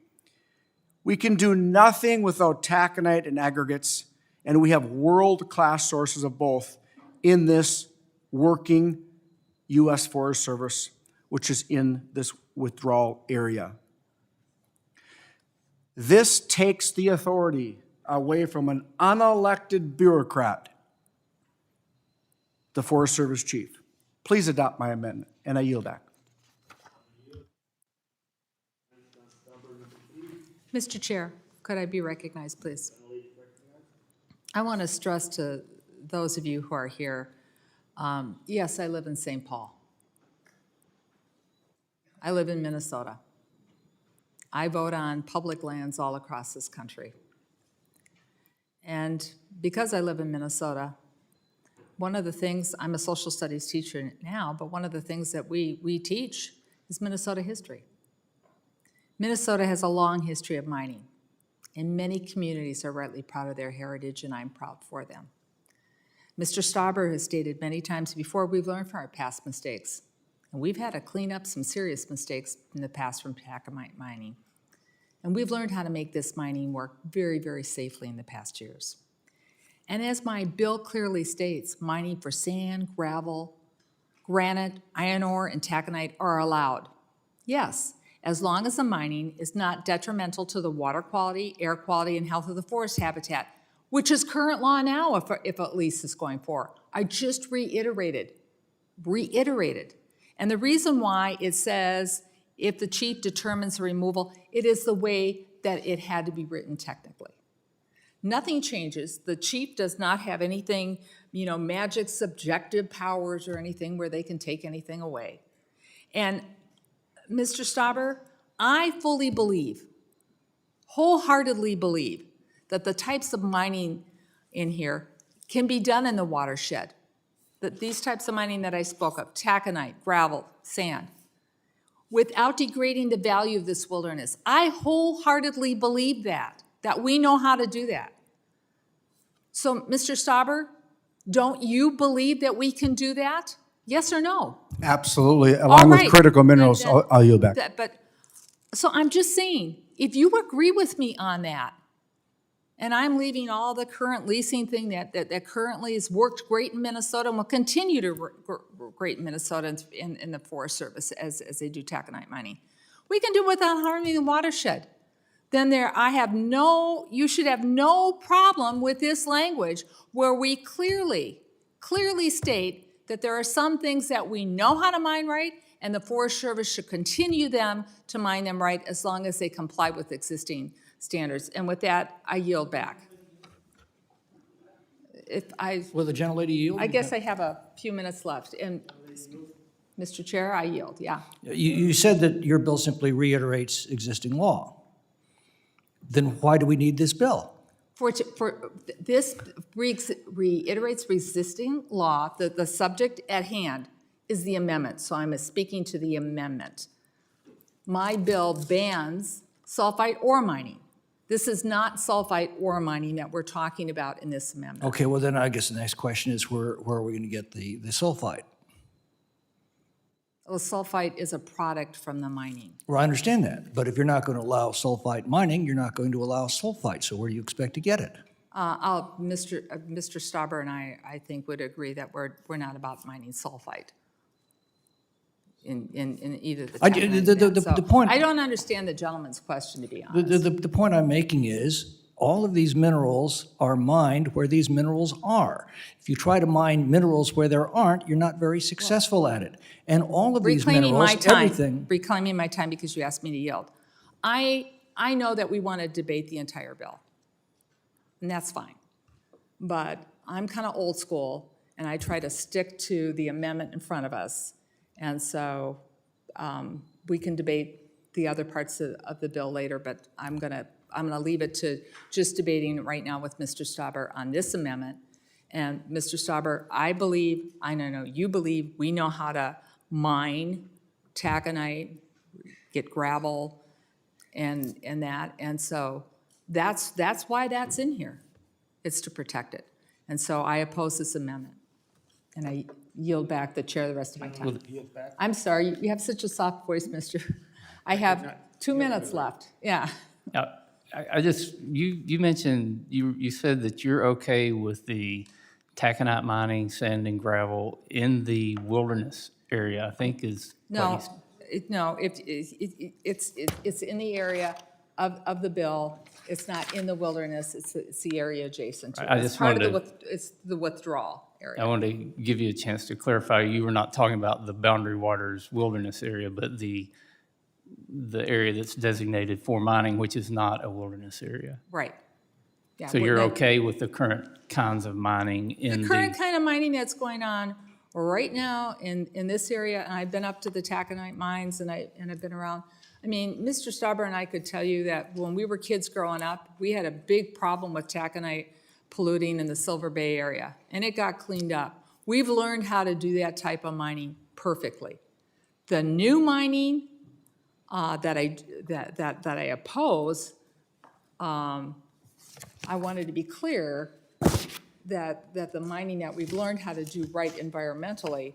We can do nothing without taconite and aggregates, and we have world-class sources of both in this working U.S. Forest Service, which is in this withdrawal area. This takes the authority away from an unelected bureaucrat, the Forest Service chief. Please adopt my amendment, and I yield back. Mr. Chair, could I be recognized, please? I want to stress to those of you who are here, yes, I live in St. Paul. I live in Minnesota. I vote on public lands all across this country. And because I live in Minnesota, one of the things, I'm a social studies teacher now, but one of the things that we teach is Minnesota history. Minnesota has a long history of mining, and many communities are rightly proud of their heritage, and I'm proud for them. Mr. Stauber has stated many times before, we've learned from our past mistakes. And we've had to clean up some serious mistakes in the past from taconite mining. And we've learned how to make this mining work very, very safely in the past years. And as my bill clearly states, mining for sand, gravel, granite, iron ore, and taconite are allowed. Yes, as long as the mining is not detrimental to the water quality, air quality, and health of the forest habitat, which is current law now if a lease is going forward. I just reiterated. And the reason why it says if the chief determines the removal, it is the way that it had to be written technically. Nothing changes. The chief does not have anything, magic subjective powers or anything where they can take anything away. And Mr. Stauber, I fully believe, wholeheartedly believe, that the types of mining in here can be done in the watershed. That these types of mining that I spoke of, taconite, gravel, sand, without degrading the value of this wilderness. I wholeheartedly believe that we know how to do that. So, Mr. Stauber, don't you believe that we can do that? Yes or no? Absolutely, along with critical minerals. I'll yield back. So I'm just saying, if you agree with me on that, and I'm leaving all the current leasing thing that currently has worked great in Minnesota and will continue to work great in Minnesota in the Forest Service as they do taconite mining. We can do it without harming the watershed. Then you should have no problem with this language where we clearly state that there are some things that we know how to mine right, and the Forest Service should continue to mine them right as long as they comply with existing standards. And with that, I yield back. Will the gentlelady yield? I guess I have a few minutes left. And Mr. Chair, I yield, yeah. You said that your bill simply reiterates existing law. Then why do we need this bill? This reiterates existing law. The subject at hand is the amendment, so I'm speaking to the amendment. My bill bans sulfite ore mining. This is not sulfite ore mining that we're talking about in this amendment. Okay, well then I guess the next question is where are we going to get the sulfite? Well, sulfite is a product from the mining. Well, I understand that, but if you're not going to allow sulfite mining, you're not going to allow sulfite, so where do you expect to get it? Mr. Stauber and I think would agree that we're not about mining sulfite in either the point. I don't understand the gentleman's question, to be honest. The point I'm making is all of these minerals are mined where these minerals are. If you try to mine minerals where there aren't, you're not very successful at it. And all of these minerals, everything. Reclaiming my time because you asked me to yield. I know that we want to debate the entire bill, and that's fine. But I'm kind of old school, and I try to stick to the amendment in front of us. And so we can debate the other parts of the bill later, but I'm gonna leave it to just debating it right now with Mr. Stauber on this amendment. And Mr. Stauber, I know you believe we know how to mine taconite, get gravel, and that. And so that's why that's in here. It's to protect it. And so I oppose this amendment. And I yield back the chair the rest of my time. I'm sorry, you have such a soft voice, Mr. I have 2 minutes left. Yeah. You mentioned, you said that you're okay with the taconite mining, sand and gravel in the wilderness area, I think is. It's in the area of the bill. It's not in the wilderness. It's the area adjacent to it. It's the withdrawal area. I wanted to give you a chance to clarify. You were not talking about the Boundary Waters wilderness area, but the area that's designated for mining, which is not a wilderness area. Right. Yeah, so you're okay with the current kinds of mining in the current kind of mining that's going on right now in this area, and I've been up to the taconite mines and I've been around. I mean, Mr. Stauber and I could tell you that when we were kids growing up, we had a big problem with taconite polluting in the Silver Bay area, and it got cleaned up. We've learned how to do that type of mining perfectly. The new mining that I oppose, I wanted to be clear that the mining that we've learned how to do right environmentally,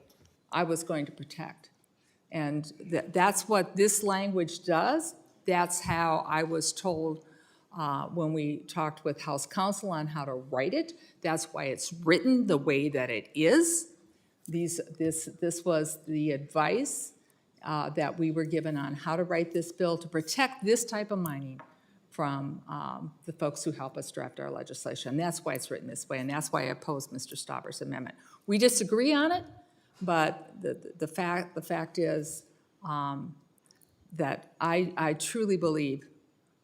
I was going to protect. And that's what this language does. That's how I was told when we talked with House Counsel on how to write it. That's why it's written the way that it is. This was the advice that we were given on how to write this bill to protect this type of mining from the folks who help us draft our legislation. And that's why it's written this way, and that's why I oppose Mr. Stauber's amendment. We disagree on it, but the fact is that I truly believe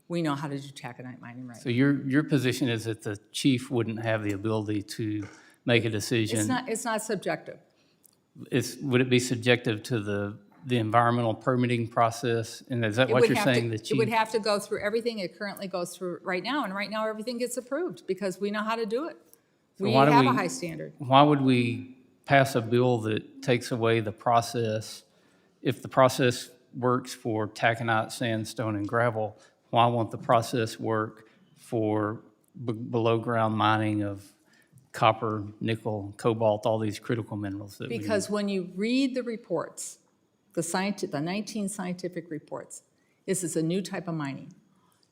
we know how to do taconite mining right. So your position is that the chief wouldn't have the ability to make a decision? It's not subjective. Would it be subjective to the environmental permitting process? And is that what you're saying, the chief? It would have to go through everything it currently goes through right now, and right now everything gets approved because we know how to do it. So We have a high standard. Why would we pass a bill that takes away the process? If the process works for taconite, sandstone, and gravel, why won't the process work for below-ground mining of copper, nickel, cobalt, all these critical minerals that Because when you read the reports, the 19 scientific reports, this is a new type of mining.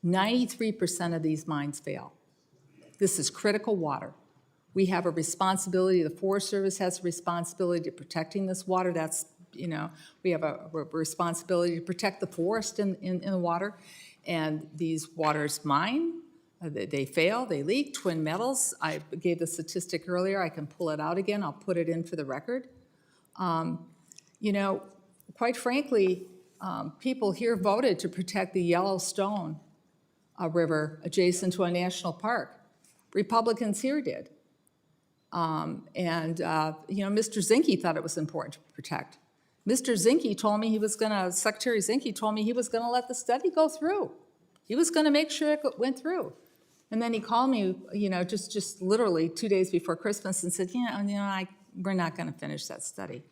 93% of these mines fail. This is critical water. We have a responsibility, the Forest Service has a responsibility to protecting this water. That's, we have a responsibility to protect the forest in the water. And these waters mine, they fail, they leak, twin metals. I gave the statistic earlier, I can pull it out again, I'll put it in for the record. Quite frankly, people here voted to protect the Yellowstone River adjacent to a national park. Republicans here did. Mr. Zinke thought it was important to protect. Mr. Zinke told me Secretary Zinke told me he was gonna let the study go through. He was gonna make sure it went through. And then he called me, just literally 2 days before Christmas and said, we're not gonna finish that study.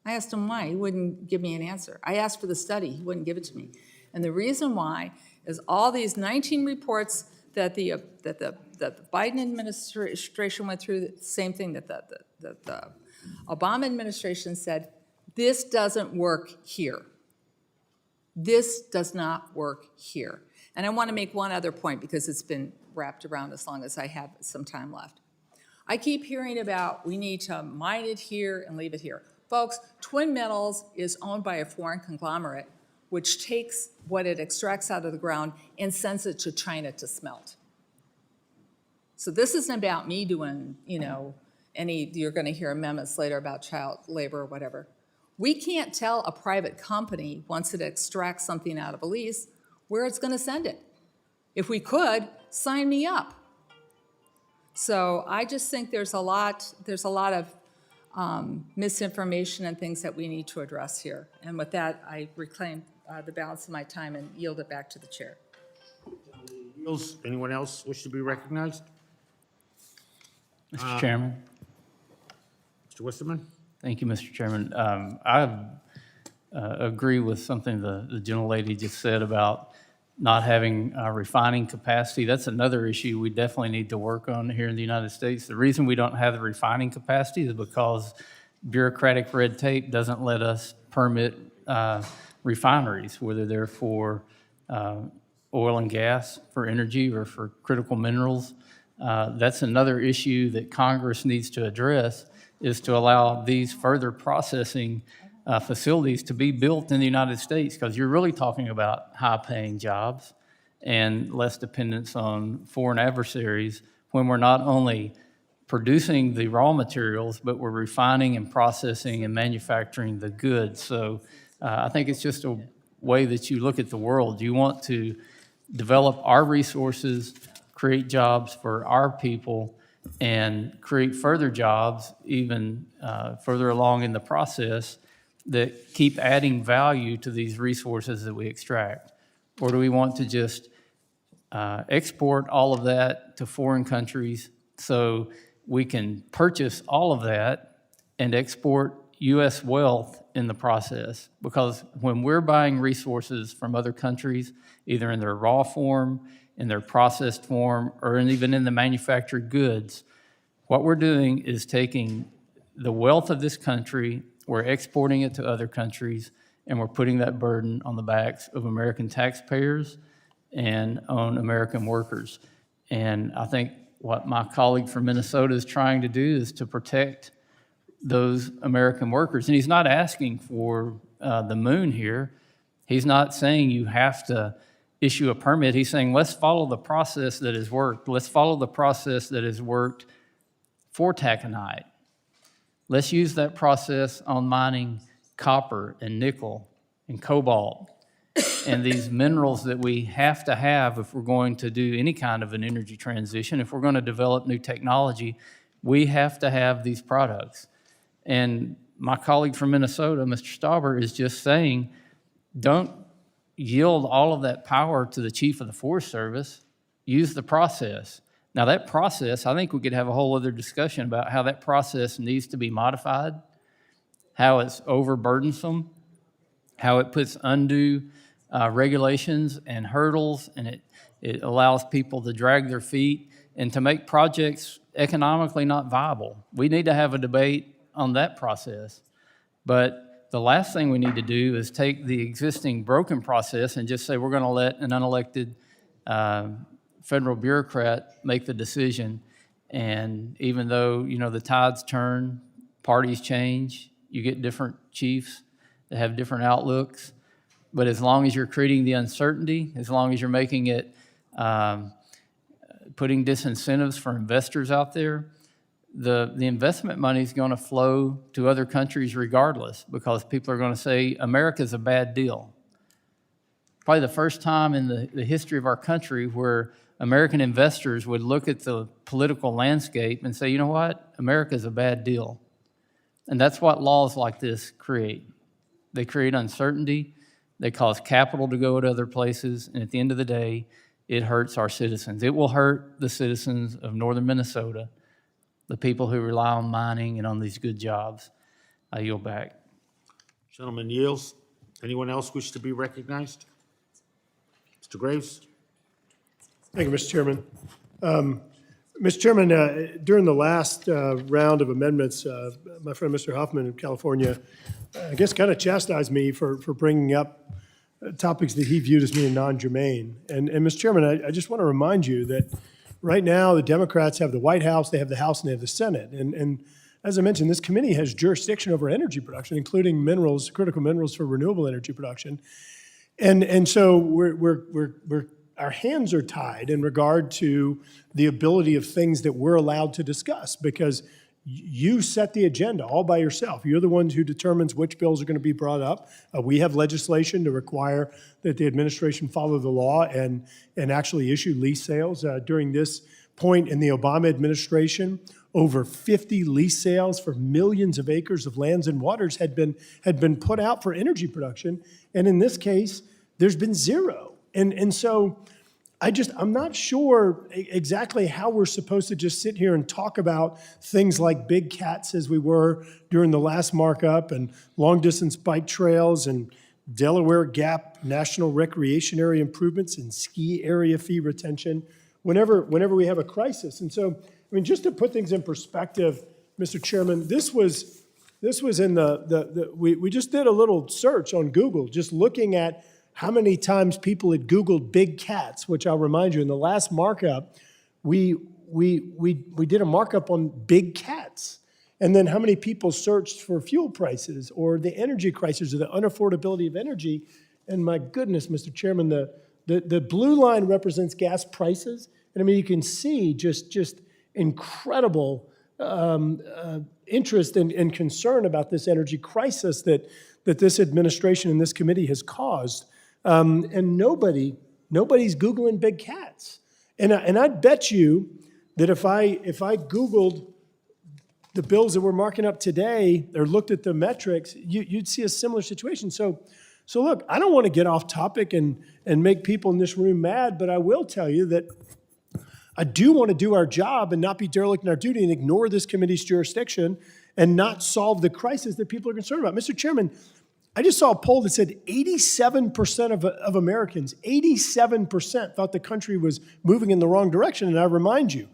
I asked him why. He wouldn't give me an answer. I asked for the study. He wouldn't give it to me. And the reason why is all these 19 reports that the Biden administration went through, the same thing that the Obama administration said, this doesn't work here. This does not work here. And I want to make one other point because it's been wrapped around as long as I have some time left. I keep hearing about we need to mine it here and leave it here. Folks, Twin Metals is owned by a foreign conglomerate which takes what it extracts out of the ground and sends it to China to smelt. So this isn't about me doing, you're going to hear amendments later about child labor or whatever. We can't tell a private company, once it extracts something out of a lease, where it's going to send it. If we could, sign me up. So I just think there's a lot of misinformation and things that we need to address here. And with that, I reclaim the balance of my time and yield it back to the chair. Anyone else wish to be recognized? Mr. Chairman. Mr. Wisterman? Thank you, Mr. Chairman. I agree with something the gentlelady just said about not having refining capacity. That's another issue we definitely need to work on here in the United States. The reason we don't have the refining capacity is because bureaucratic red tape doesn't let us permit refineries, whether they're for oil and gas, for energy, or for critical minerals. That's another issue that Congress needs to address, is to allow these further processing facilities to be built in the United States, because you're really talking about high-paying jobs and less dependence on foreign adversaries when we're not only producing the raw materials, but we're refining and processing and manufacturing the goods. So I think it's just a way that you look at the world. You want to develop our resources, create jobs for our people, and create further jobs even further along in the process that keep adding value to these resources that we extract? Or do we want to just export all of that to foreign countries so we can purchase all of that and export U.S. wealth in the process? Because when we're buying resources from other countries, either in their raw form, in their processed form, or even in the manufactured goods, what we're doing is taking the wealth of this country, we're exporting it to other countries, and we're putting that burden on the backs of American taxpayers and on American workers. And I think what my colleague from Minnesota is trying to do is to protect those American workers. And he's not asking for the moon here. He's not saying you have to issue a permit. He's saying, let's follow the process that has worked. Let's follow the process that has worked for taconite. Let's use that process on mining copper and nickel and cobalt and these minerals that we have to have if we're going to do any kind of an energy transition. If we're going to develop new technology, we have to have these products. And my colleague from Minnesota, Mr. Stauber, is just saying, don't yield all of that power to the chief of the Forest Service. Use the process. Now, that process, I think we could have a whole other discussion about how that process needs to be modified, how it's overburdensome, how it puts undue regulations and hurdles, and it allows people to drag their feet and to make projects economically not viable. We need to have a debate on that process. But the last thing we need to do is take the existing broken process and just say we're going to let an unelected federal bureaucrat make the decision. And even though, you know, the tides turn, parties change, you get different chiefs that have different outlooks. But as long as you're creating the uncertainty, as long as you're making it, putting disincentives for investors out there, the investment money is going to flow to other countries regardless, because people are going to say America's a bad deal. Probably the first time in the history of our country where American investors would look at the political landscape and say, you know what, America's a bad deal. And that's what laws like this create. They create uncertainty, they cause capital to go to other places, and at the end of the day, it hurts our citizens. It will hurt the citizens of northern Minnesota, the people who rely on mining and on these good jobs. I yield back. Gentleman yields. Anyone else wish to be recognized? Mr. Graves? Thank you, Mr. Chairman. Mr. Chairman, during the last round of amendments, my friend Mr. Huffman in California, I guess kind of chastised me for bringing up topics that he viewed as being non-germane. And Mr. Chairman, I just want to remind you that right now the Democrats have the White House, they have the House, and they have the Senate. And as I mentioned, this committee has jurisdiction over energy production, including minerals, critical minerals for renewable energy production. And so our hands are tied in regard to the ability of things that we're allowed to discuss, because you set the agenda all by yourself. You're the ones who determines which bills are going to be brought up. We have legislation to require that the administration follow the law and actually issue lease sales. During this point in the Obama administration, over 50 lease sales for millions of acres of lands and waters had been put out for energy production. And in this case, there's been zero. And so I'm not sure exactly how we're supposed to just sit here and talk about things like big cats as we were during the last markup, and long distance bike trails, and Delaware Gap National Recreation Area improvements, and ski area fee retention whenever we have a crisis. And so, I mean, just to put things in perspective, Mr. Chairman, this was in we just did a little search on Google, just looking at how many times people had Googled big cats, which I'll remind you, in the last markup, we did a markup on big cats. And then how many people searched for fuel prices or the energy crisis or the unaffordability of energy. And my goodness, Mr. Chairman, the blue line represents gas prices. And I mean, you can see just incredible interest and concern about this energy crisis that this administration and this committee has caused. And nobody's Googling big cats. And I'd bet you that if I Googled the bills that we're marking up today or looked at the metrics, you'd see a similar situation. So look, I don't want to get off topic and make people in this room mad, but I will tell you that I do want to do our job and not be derelict in our duty and ignore this committee's jurisdiction and not solve the crisis that people are concerned about. Mr. Chairman, I just saw a poll that said 87% of Americans, 87% thought the country was moving in the wrong direction. And I remind you,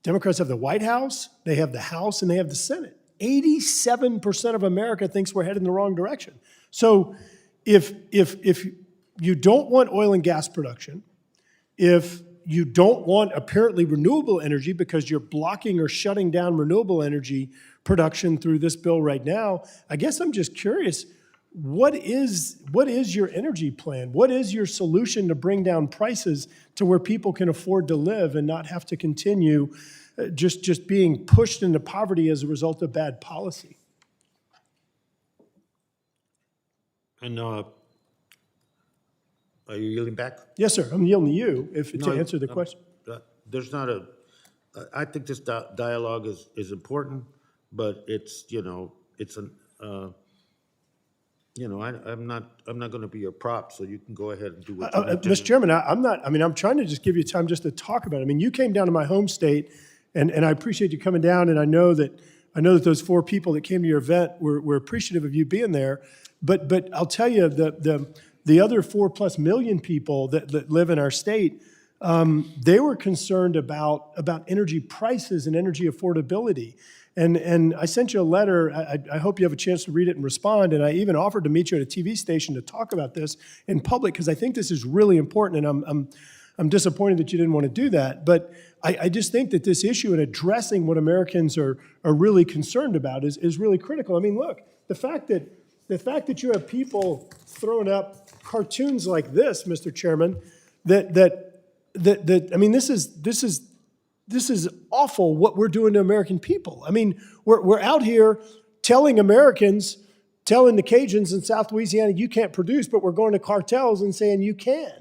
Democrats have the White House, they have the House, and they have the Senate. 87% of America thinks we're headed in the wrong direction. So if you don't want oil and gas production, if you don't want apparently renewable energy because you're blocking or shutting down renewable energy production through this bill right now, I guess I'm just curious, what is your energy plan? What is your solution to bring down prices to where people can afford to live and not have to continue just being pushed into poverty as a result of bad policy? And are you yielding back? Yes, sir. I'm yielding to you to answer the question. There's not a, I think this dialogue is important, but it's, it's an, I'm not going to be your prop, so you can go ahead and do what you need to Mr. do. Chairman, I'm trying to just give you time just to talk about it. I mean, you came down to my home state, and I appreciate you coming down, and I know that those 4 people that came to your event were appreciative of you being there. But I'll tell you, the other 4+ million people that live in our state, they were concerned about energy prices and energy affordability. And I sent you a letter. I hope you have a chance to read it and respond. And I even offered to meet you at a TV station to talk about this in public, because I think this is really important. And I'm disappointed that you didn't want to do that. But I just think that this issue and addressing what Americans are really concerned about is really critical. I mean, look, the fact that you have people throwing up cartoons like this, Mr. Chairman, I mean, this is awful what we're doing to American people. I mean, we're out here telling Americans, telling the Cajuns in South Louisiana, you can't produce, but we're going to cartels and saying you can.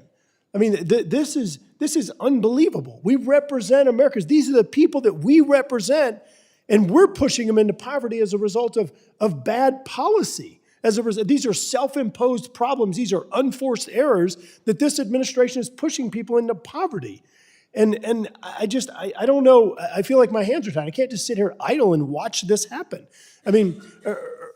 I mean, this is unbelievable. We represent Americans. These are the people that we represent, and we're pushing them into poverty as a result of bad policy. As a result, these are self-imposed problems. These are unforced errors that this administration is pushing people into poverty. And I don't know. I feel like my hands are tied. I can't just sit here idle and watch this happen. I mean,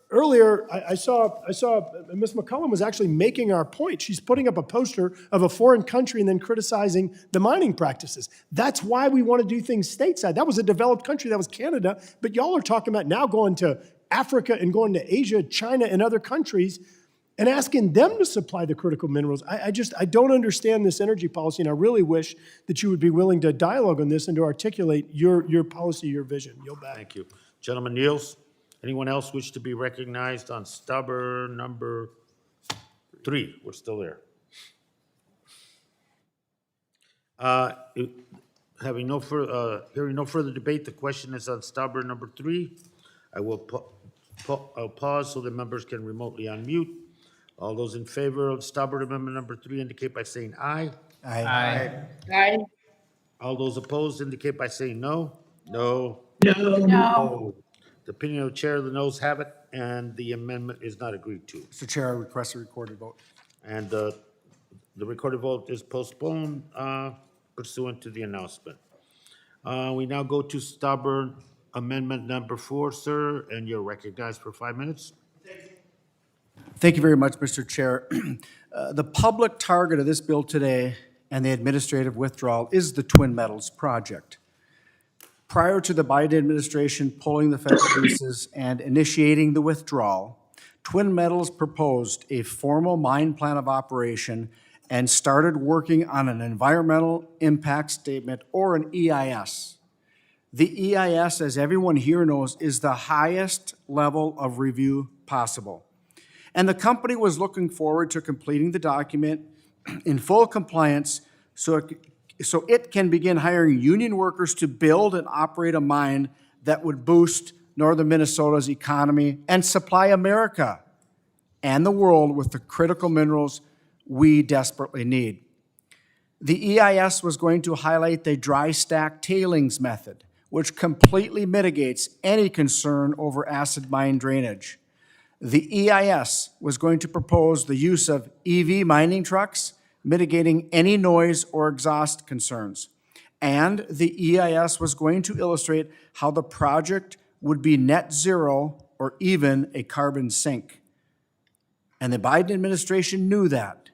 earlier I saw Ms. McCollum was actually making our point. She's putting up a poster of a foreign country and then criticizing the mining practices. That's why we want to do things stateside. That was a developed country. That was Canada. But y'all are talking about now going to Africa and going to Asia, China, and other countries and asking them to supply the critical minerals. I don't understand this energy policy, and I really wish that you would be willing to dialogue on this and to articulate your policy, your vision. Yield back. Thank you. Gentleman yields. Anyone else wish to be recognized on stubborn number 3? We're still there. Hearing no further debate, the question is on stubborn number 3. I will I'll pause so the members can remotely unmute. All those in favor of stubborn amendment number 3 indicate by saying aye. Aye. Aye. All those opposed indicate by saying no. No. No. The opinion of the chair, the noes have it, and the amendment is not agreed to. Mr. Chair, I request a recorded vote. And the recorded vote is postponed pursuant to the announcement. We now go to stubborn amendment number 4, sir, and you're recognized for 5 minutes. Thank you very much, Mr. Chair. The public target of this bill today and the administrative withdrawal is the Twin Metals project. Prior to the Biden administration pulling the federal leases and initiating the withdrawal, Twin Metals proposed a formal mine plan of operation and started working on an environmental impact statement, or an EIS. The EIS, as everyone here knows, is the highest level of review possible. And the company was looking forward to completing the document in full compliance so it can begin hiring union workers to build and operate a mine that would boost northern Minnesota's economy and supply America and the world with the critical minerals we desperately need. The EIS was going to highlight the dry stack tailings method, which completely mitigates any concern over acid mine drainage. The EIS was going to propose the use of EV mining trucks, mitigating any noise or exhaust concerns. And the EIS was going to illustrate how the project would be net zero or even a carbon sink. And the Biden administration knew that.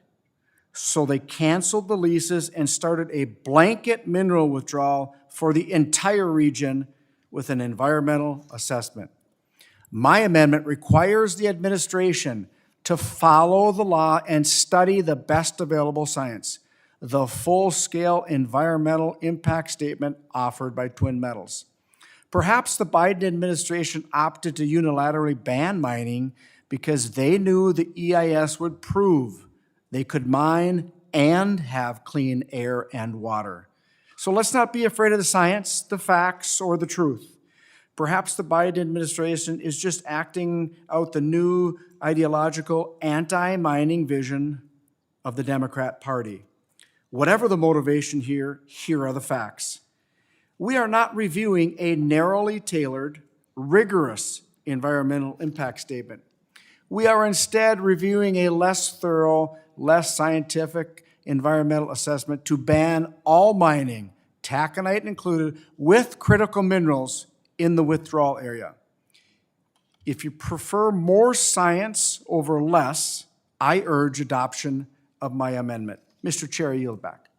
So they canceled the leases and started a blanket mineral withdrawal for the entire region with an environmental assessment. My amendment requires the administration to follow the law and study the best available science. The full-scale environmental impact statement offered by Twin Metals. Perhaps the Biden administration opted to unilaterally ban mining because they knew the EIS would prove they could mine and have clean air and water. So let's not be afraid of the science, the facts, or the truth. Perhaps the Biden administration is just acting out the new ideological anti-mining vision of the Democrat Party. Whatever the motivation here are the facts. We are not reviewing a narrowly tailored, rigorous environmental impact statement. We are instead reviewing a less thorough, less scientific environmental assessment to ban all mining, taconite included, with critical minerals in the withdrawal area. If you prefer more science over less, I urge adoption of my amendment. Mr. Chair, I yield back.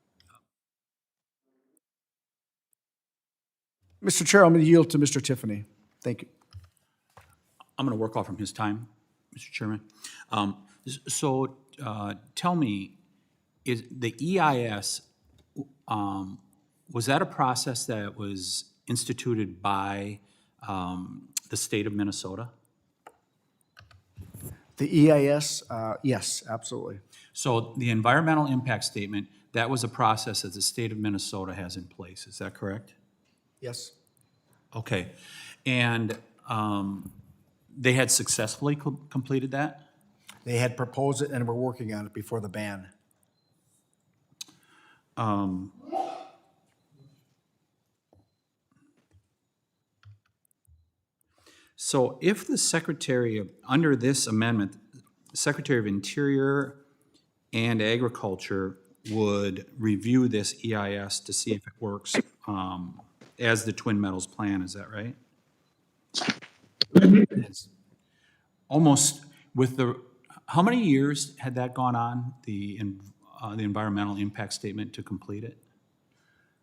Mr. Chair, I'm going to yield to Mr. Tiffany. Thank you. I'm going to work off from his time, Mr. Chairman. Tell me, is the EIS, was that a process that was instituted by the state of Minnesota? The EIS, yes, absolutely. So the environmental impact statement, that was a process that the state of Minnesota has in place, is that correct? Yes. Okay. And they had successfully completed that? They had proposed it and were working on it before the ban. So if the Secretary of, under this amendment, the Secretary of Interior and Agriculture would review this EIS to see if it works as the Twin Metals plan, is that right? It's almost with the, how many years had that gone on, the environmental impact statement to complete it?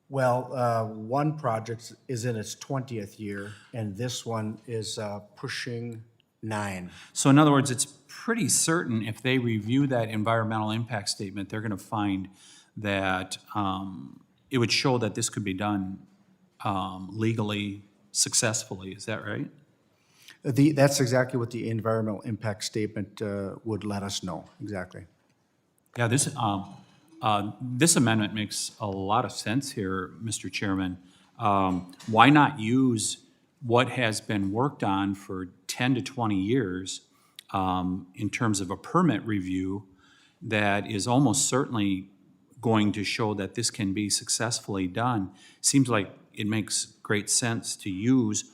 Well, one project is in its 20th year, and this one is pushing 9. So in other words, it's pretty certain if they review that environmental impact statement, they're going to find that it would show that this could be done legally, successfully. Is that right? That's exactly what the environmental impact statement would let us know, exactly. Yeah, this amendment makes a lot of sense here, Mr. Chairman. Why not use what has been worked on for 10 to 20 years in terms of a permit review that is almost certainly going to show that this can be successfully done? Seems like it makes great sense to use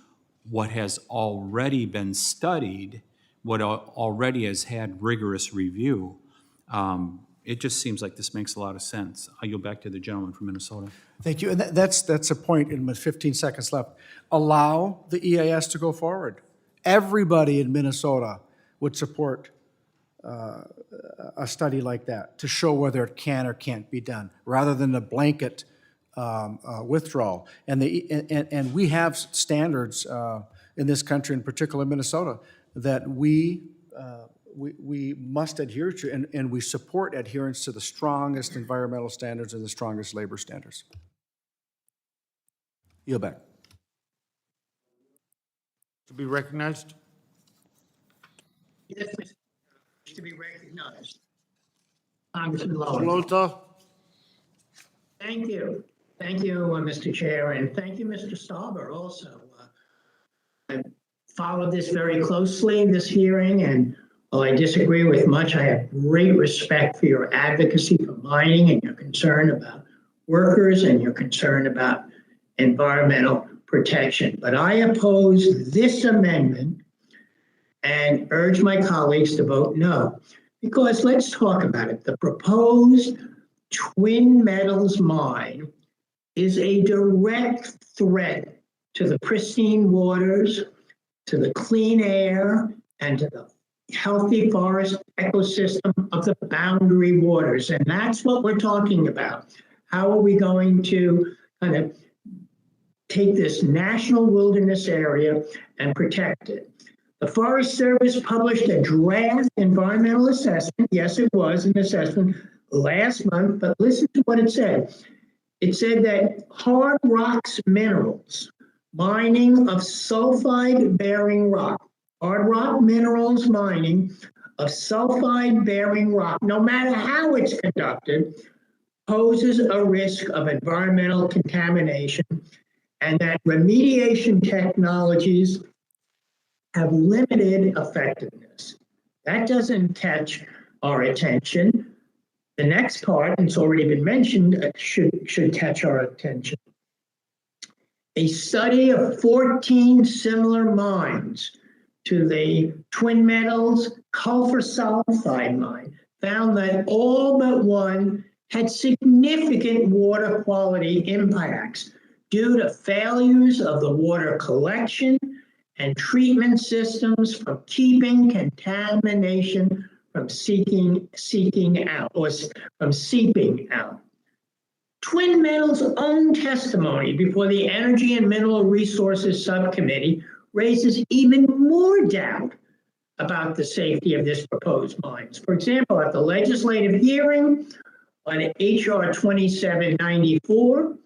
what has already been studied, what already has had rigorous review. It just seems like this makes a lot of sense. I yield back to the gentleman from Minnesota. Thank you. And that's a point in my 15 seconds left. Allow the EIS to go forward. Everybody in Minnesota would support a study like that to show whether it can or can't be done, rather than a blanket withdrawal. And we have standards in this country, in particular Minnesota, that we must adhere to, and we support adherence to the strongest environmental standards and the strongest labor standards. Yield back. To be recognized? Yes, to be recognized. Congressman Lowenthal. Thank you. Thank you, Mr. Chair, and thank you, Mr. Stauber, also. I followed this very closely, this hearing, and while I disagree with much, I have great respect for your advocacy for mining and your concern about workers and your concern about environmental protection. But I oppose this amendment and urge my colleagues to vote no. Because let's talk about it. The proposed Twin Metals mine is a direct threat to the pristine waters, to the clean air, and to the healthy forest ecosystem of the boundary waters. And that's what we're talking about. How are we going to kind of take this national wilderness area and protect it? The Forest Service published a draft environmental assessment. Yes, it was an assessment last month, but listen to what it said. It said that hard rocks minerals, mining of sulfide-bearing rock, hard rock minerals mining of sulfide-bearing rock, no matter how it's conducted, poses a risk of environmental contamination, and that remediation technologies have limited effectiveness. That doesn't catch our attention. The next part, and it's already been mentioned, should catch our attention. A study of 14 similar mines to the Twin Metals sulfur sulfide mine found that all but one had significant water quality impacts due to failures of the water collection and treatment systems from keeping contamination from seeping out. Twin Metals' own testimony before the Energy and Mineral Resources Subcommittee raises even more doubt about the safety of this proposed mines. For example, at the legislative hearing on HR 2794,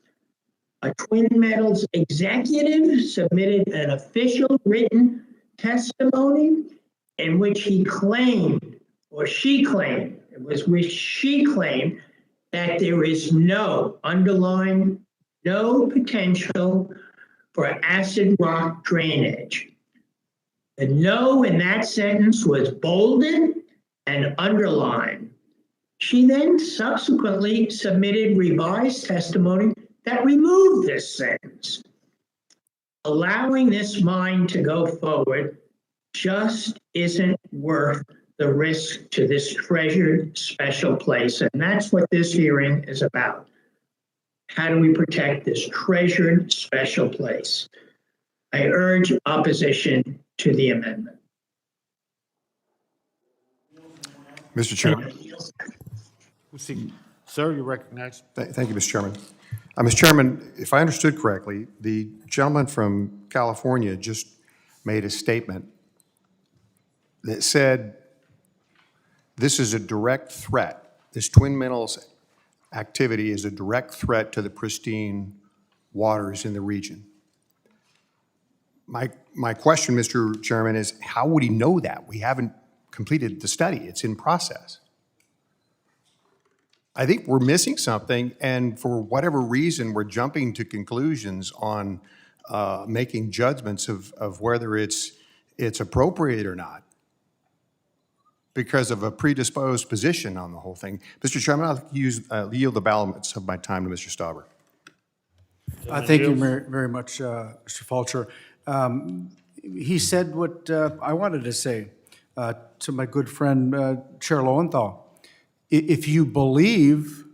a Twin Metals executive submitted an official written testimony in which he claimed, or she claimed, it was which she claimed, that there is no potential for acid rock drainage. The no in that sentence was bolded and underlined. She then subsequently submitted revised testimony that removed this sentence. Allowing this mine to go forward just isn't worth the risk to this treasured special place. And that's what this hearing is about. How do we protect this treasured special place? I urge opposition to the amendment. Mr. Chairman. Sir, you recognize. Thank you, Mr. Chairman. Mr. Chairman, if I understood correctly, the gentleman from California just made a statement that said this is a direct threat. This Twin Metals activity is a direct threat to the pristine waters in the region. My question, Mr. Chairman, is how would he know that? We haven't completed the study. It's in process. I think we're missing something, and for whatever reason, we're jumping to conclusions on making judgments of whether it's appropriate or not because of a predisposed position on the whole thing. Mr. Chairman, I'll yield the balance of my time to Mr. Stauber. Thank you very much, Mr. Fulcher. He said what I wanted to say to my good friend, Chair Lowenthal. If you believe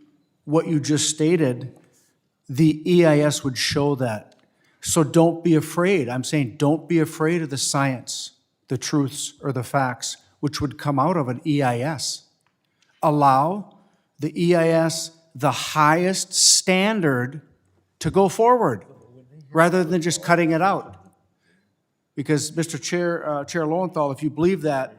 what you just stated, the EIS would show that. So don't be afraid. I'm saying don't be afraid of the science, the truths, or the facts which would come out of an EIS. Allow the EIS the highest standard to go forward rather than just cutting it out. Because, Mr. Chair Lowenthal, if you believe that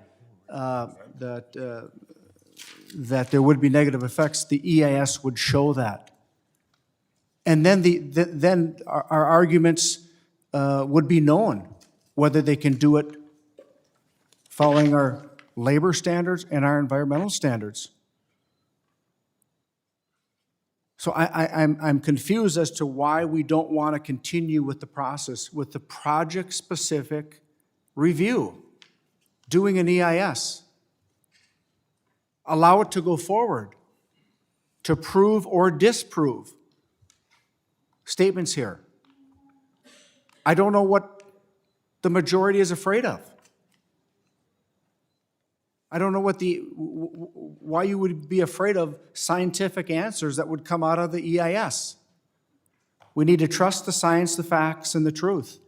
there would be negative effects, the EIS would show that. And then then our arguments would be known, whether they can do it following our labor standards and our environmental standards. So I'm confused as to why we don't want to continue with the process, with the project-specific review, doing an EIS. Allow it to go forward, to prove or disprove statements here. I don't know what the majority is afraid of. I don't know why you would be afraid of scientific answers that would come out of the EIS. We need to trust the science, the facts, and the truth.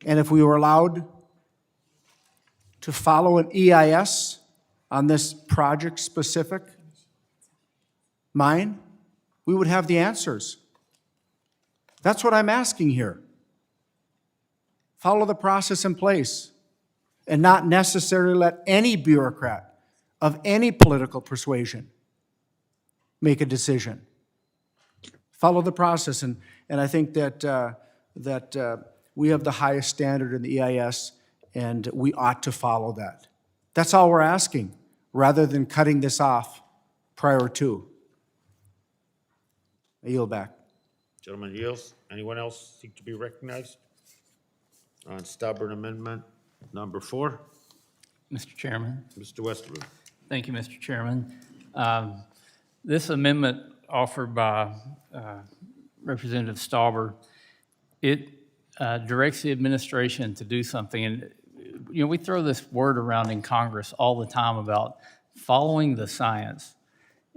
And if we were allowed to follow an EIS on this project-specific mine, we would have the answers. That's what I'm asking here. Follow the process in place. and not necessarily let any bureaucrat of any political persuasion make a decision. Follow the process, and I think that, we have the highest standard in the EIS, and we ought to follow that. That's all we're asking, rather than cutting this off prior to. I yield back. Gentleman yields. Anyone else seek to be recognized? On stubborn amendment number 4? Mr. Chairman. Mr. Westerlund. Thank you, Mr. Chairman. This amendment offered by Representative Stauber, it directs the administration to do something. And, you know, we throw this word around in Congress all the time about following the science.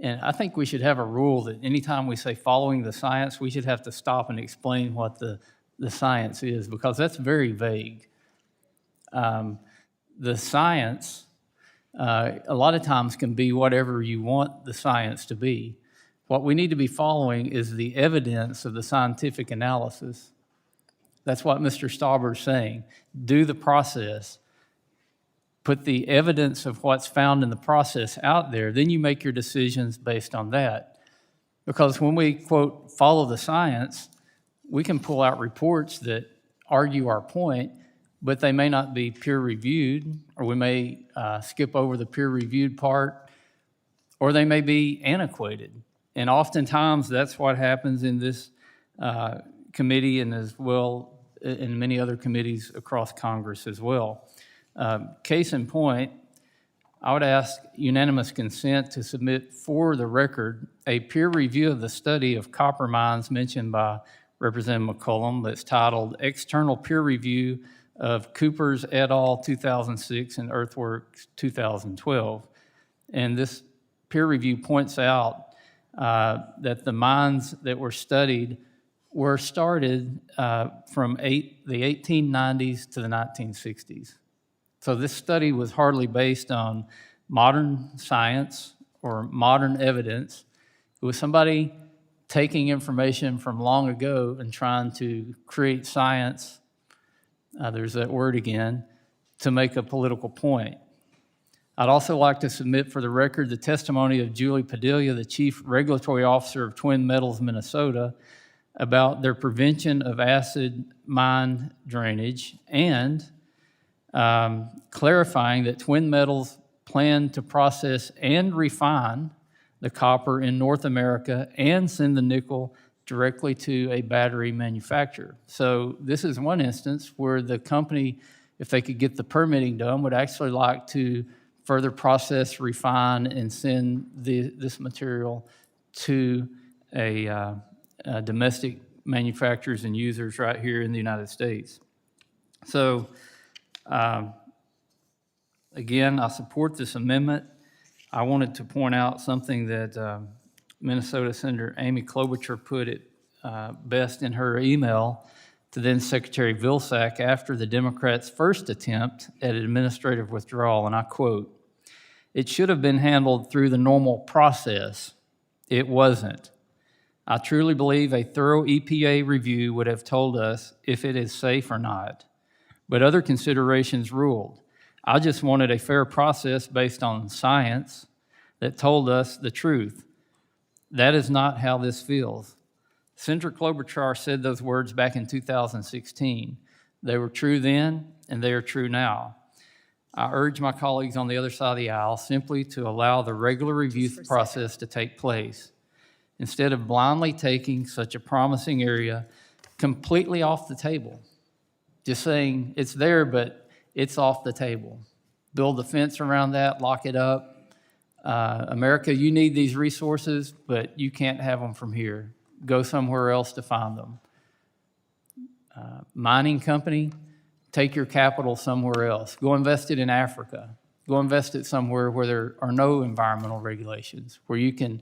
And I think we should have a rule that anytime we say following the science, we should have to stop and explain what the science is, because that's very vague. The science, a lot of times, can be whatever you want the science to be. What we need to be following is the evidence of the scientific analysis. That's what Mr. Stauber is saying. Do the process. Put the evidence of what's found in the process out there, then you make your decisions based on that. Because when we, quote, follow the science, we can pull out reports that argue our point, but they may not be peer-reviewed, or we may skip over the peer-reviewed part, or they may be antiquated. And oftentimes, that's what happens in this committee, and as well in many other committees across Congress as well. Case in point, I would ask unanimous consent to submit for the record a peer review of the study of copper mines mentioned by Representative McCollum that's titled External Peer Review of Coopers et al. 2006 and Earthworks 2012. And this peer review points out that the mines that were studied were started from the 1890s to the 1960s. So this study was hardly based on modern science or modern evidence. It was somebody taking information from long ago and trying to create science, there's that word again, to make a political point. I'd also like to submit for the record the testimony of Julie Padilla, the Chief Regulatory Officer of Twin Metals, Minnesota, about their prevention of acid mine drainage, and clarifying that Twin Metals plan to process and refine the copper in North America and send the nickel directly to a battery manufacturer. So this is one instance where the company, if they could get the permitting done, would actually like to further process, refine, and send this material to a domestic manufacturers and users right here in the United States. So, again, I support this amendment. I wanted to point out something that Minnesota Senator Amy Klobuchar put it best in her email to then Secretary Vilsack after the Democrats' first attempt at administrative withdrawal, and I quote, "It should have been handled through the normal process. It wasn't. I truly believe a thorough EPA review would have told us if it is safe or not, but other considerations ruled. I just wanted a fair process based on science that told us the truth. That is not how this feels." Senator Klobuchar said those words back in 2016. They were true then, and they are true now. I urge my colleagues on the other side of the aisle simply to allow the regular review process to take place, instead of blindly taking such a promising area completely off the table. Just saying it's there, but it's off the table. Build a fence around that, lock it up. America, you need these resources, but you can't have them from here. Go somewhere else to find them. Mining company, take your capital somewhere else. Go invest it in Africa. Go invest it somewhere where there are no environmental regulations, where you can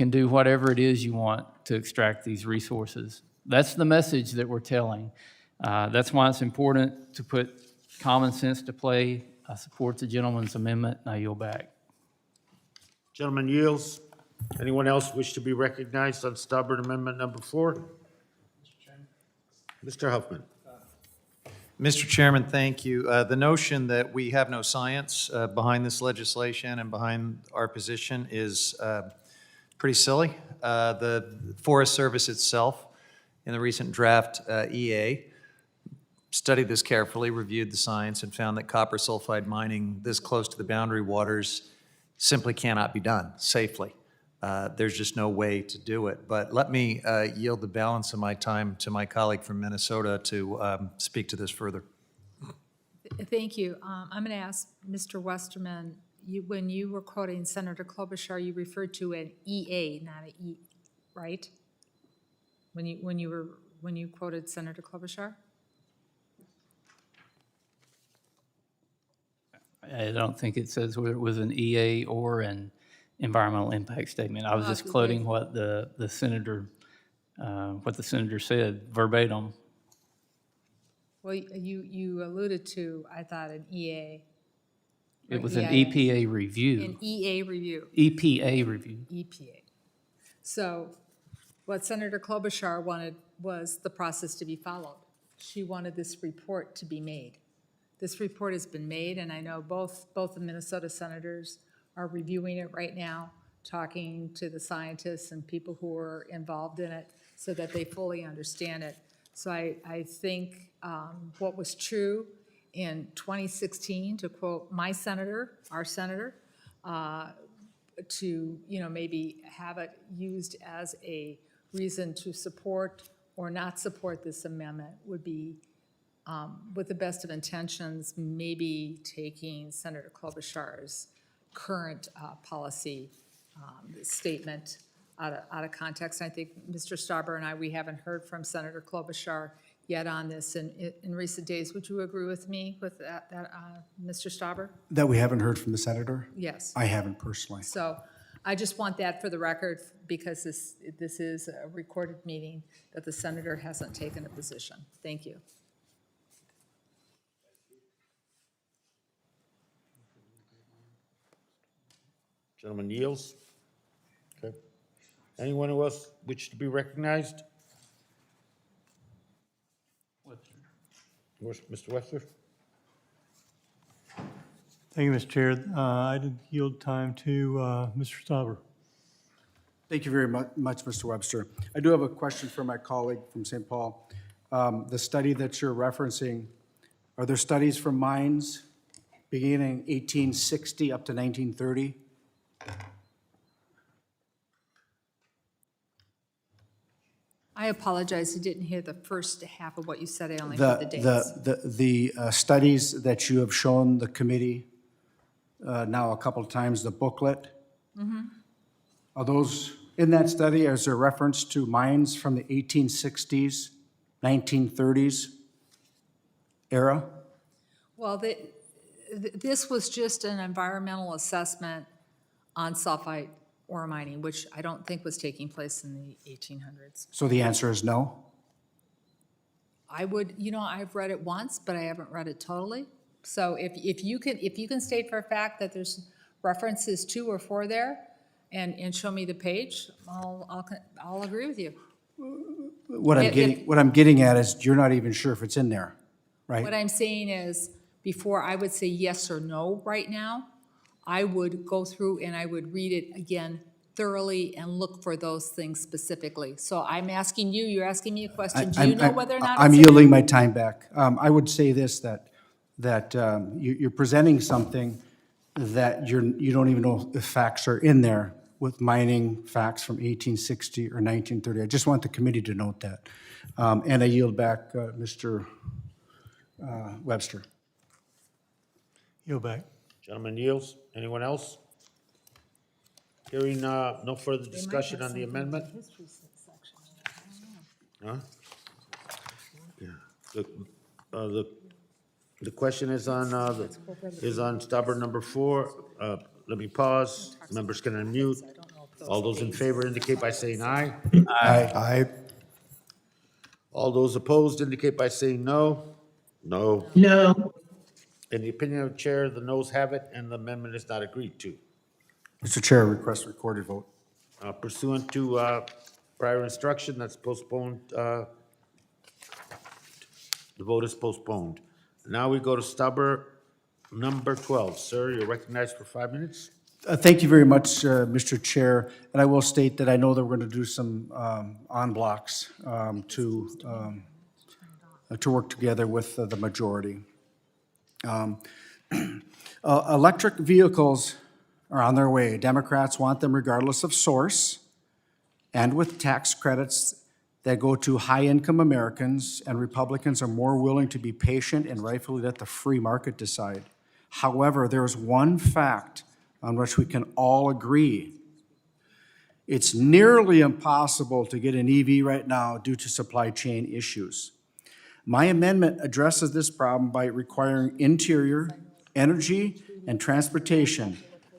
do whatever it is you want to extract these resources. That's the message that we're telling. That's why it's important to put common sense to play. I support the gentleman's amendment, and I yield back. Gentleman yields. Anyone else wish to be recognized on stubborn amendment number 4? Mr. Huffman. Mr. Chairman, thank you. The notion that we have no science behind this legislation and behind our position is pretty silly. The Forest Service itself, in the recent draft EA, studied this carefully, reviewed the science, and found that copper sulfide mining this close to the boundary waters simply cannot be done safely. There's just no way to do it. But let me yield the balance of my time to my colleague from Minnesota to speak to this further. Thank you. I'm going to ask Mr. Westerman, when you were quoting Senator Klobuchar, you referred to an EA, not an E, right? When you quoted Senator Klobuchar? I don't think it says whether it was an EA or an environmental impact statement. I was just quoting what the senator said verbatim. Well, you alluded to, I thought, an EA. It was an EPA review. An EA review. EPA review. EPA. So what Senator Klobuchar wanted was the process to be followed. She wanted this report to be made. This report has been made, and I know both the Minnesota senators are reviewing it right now, talking to the scientists and people who are involved in it so that they fully understand it. So I think what was true in 2016, to quote my senator, our senator, to maybe have it used as a reason to support or not support this amendment would be, with the best of intentions, maybe taking Senator Klobuchar's current policy statement out of context. I think Mr. Stauber and I, we haven't heard from Senator Klobuchar yet on this in recent days. Would you agree with me with that Mr. Stauber? That we haven't heard from the senator? Yes. I haven't personally. So I just want that for the record because this is a recorded meeting that the senator hasn't taken a position. Thank you. Gentleman yields. Okay. Anyone who else wish to be recognized? Mr. Webster? Thank you, Mr. Chair. I did yield time to Mr. Stauber. Thank you very much, Mr. Webster. I do have a question for my colleague from St. Paul. The study that you're referencing, are there studies from mines beginning 1860 up to 1930? I apologize, I didn't hear the first half of what you said, I only heard the dates. The studies that you have shown the committee now a couple of times, the booklet, are those, in that study, is there reference to mines from the 1860s, 1930s era? Well, this was just an environmental assessment on sulfite ore mining, which I don't think was taking place in the 1800s. So the answer is no? I would, I've read it once, but I haven't read it totally. So if you can state for a fact that there's references to or for there, and show me the page, I'll agree with you. What I'm getting at is you're not even sure if it's in there, right? What I'm saying is, before I would say yes or no right now, I would go through and I would read it again thoroughly and look for those things specifically. So I'm asking you, you're asking me a question. Do you know whether or not I'm it's in yielding my time back. I would say this, that you're presenting something that you don't even know if facts are in there with mining facts from 1860 or 1930. I just want the committee to note that. And I yield back Mr. Webster. Yield back. Gentleman yields. Anyone else? Hearing no further discussion on the amendment? Huh? Yeah. The question is on Stauber number 4. Let me pause. Members can unmute. All those in favor indicate by saying aye. Aye. Aye. All those opposed indicate by saying no. No. No. In the opinion of the chair, the noes have it, and the amendment is not agreed to. Mr. Chair, request recorded vote. Pursuant to prior instruction, that's postponed The vote is postponed. Now we go to stubber number 12. Sir, you're recognized for 5 minutes. Thank you very much, Mr. Chair. And I will state that I know that we're going to do some en blocs to work together with the majority. Electric vehicles are on their way. Democrats want them regardless of source and with tax credits that go to high-income Americans, and Republicans are more willing to be patient and rightfully let the free market decide. However, there is one fact on which we can all agree. It's nearly impossible to get an EV right now due to supply chain issues. My amendment addresses this problem by requiring Interior, Energy, and Transportation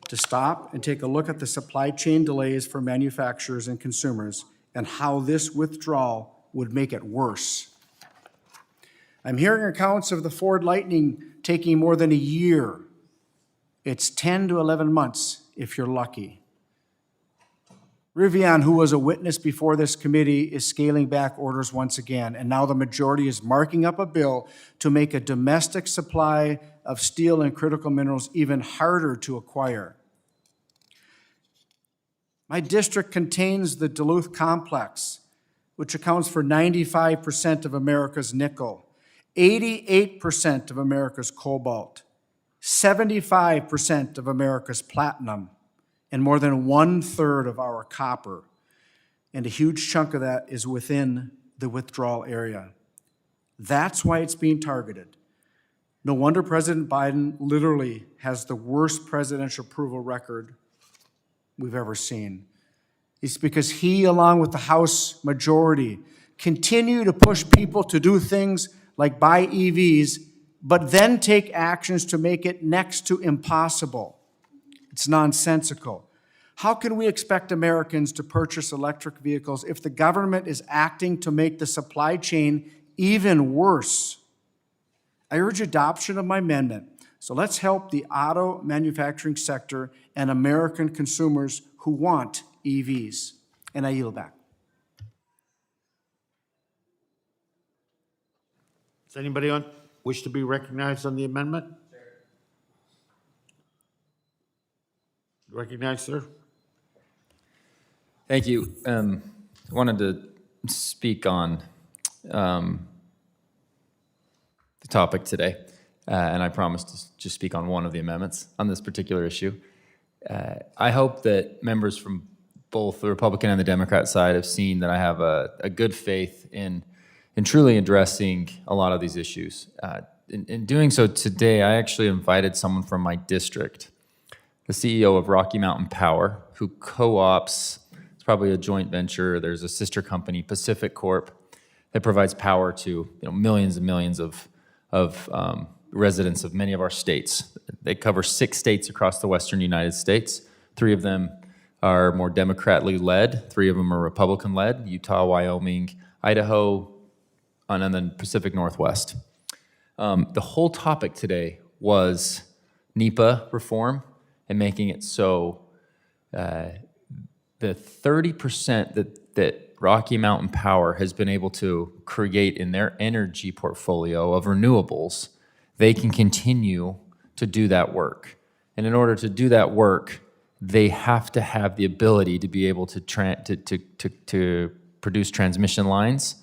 to stop and take a look at the supply chain delays for manufacturers and consumers and how this withdrawal would make it worse. I'm hearing accounts of the Ford Lightning taking more than a year. It's 10 to 11 months if you're lucky. Rivian, who was a witness before this committee, is scaling back orders once again, and now the majority is marking up a bill to make a domestic supply of steel and critical minerals even harder to acquire. My district contains the Duluth Complex, which accounts for 95% of America's nickel, 88% of America's cobalt, 75% of America's platinum, and more than 1/3 of our copper. And a huge chunk of that is within the withdrawal area. That's why it's being targeted. No wonder President Biden literally has the worst presidential approval record we've ever seen. It's because he, along with the House majority, continue to push people to do things like buy EVs, but then take actions to make it next to impossible. It's nonsensical. How can we expect Americans to purchase electric vehicles if the government is acting to make the supply chain even worse? I urge adoption of my amendment. So let's help the auto manufacturing sector and American consumers who want EVs. And I yield back. Does anybody wish to be recognized on the amendment? Recognized, sir. Thank you. I wanted to speak on the topic today, and I promised to just speak on one of the amendments on this particular issue. I hope that members from both the Republican and the Democrat side have seen that I have a good faith in truly addressing a lot of these issues. In doing so today, I actually invited someone from my district, the CEO of Rocky Mountain Power, who co-ops, it's probably a joint venture, there's a sister company, Pacific Corp, that provides power to millions and millions of residents of many of our states. They cover 6 states across the western United States. 3 of them are more Democratically led, 3 of them are Republican led, Utah, Wyoming, Idaho, and then Pacific Northwest. The whole topic today was NEPA reform and making it so the 30% that Rocky Mountain Power has been able to create in their energy portfolio of renewables, they can continue to do that work. And in order to do that work, they have to have the ability to be able to produce transmission lines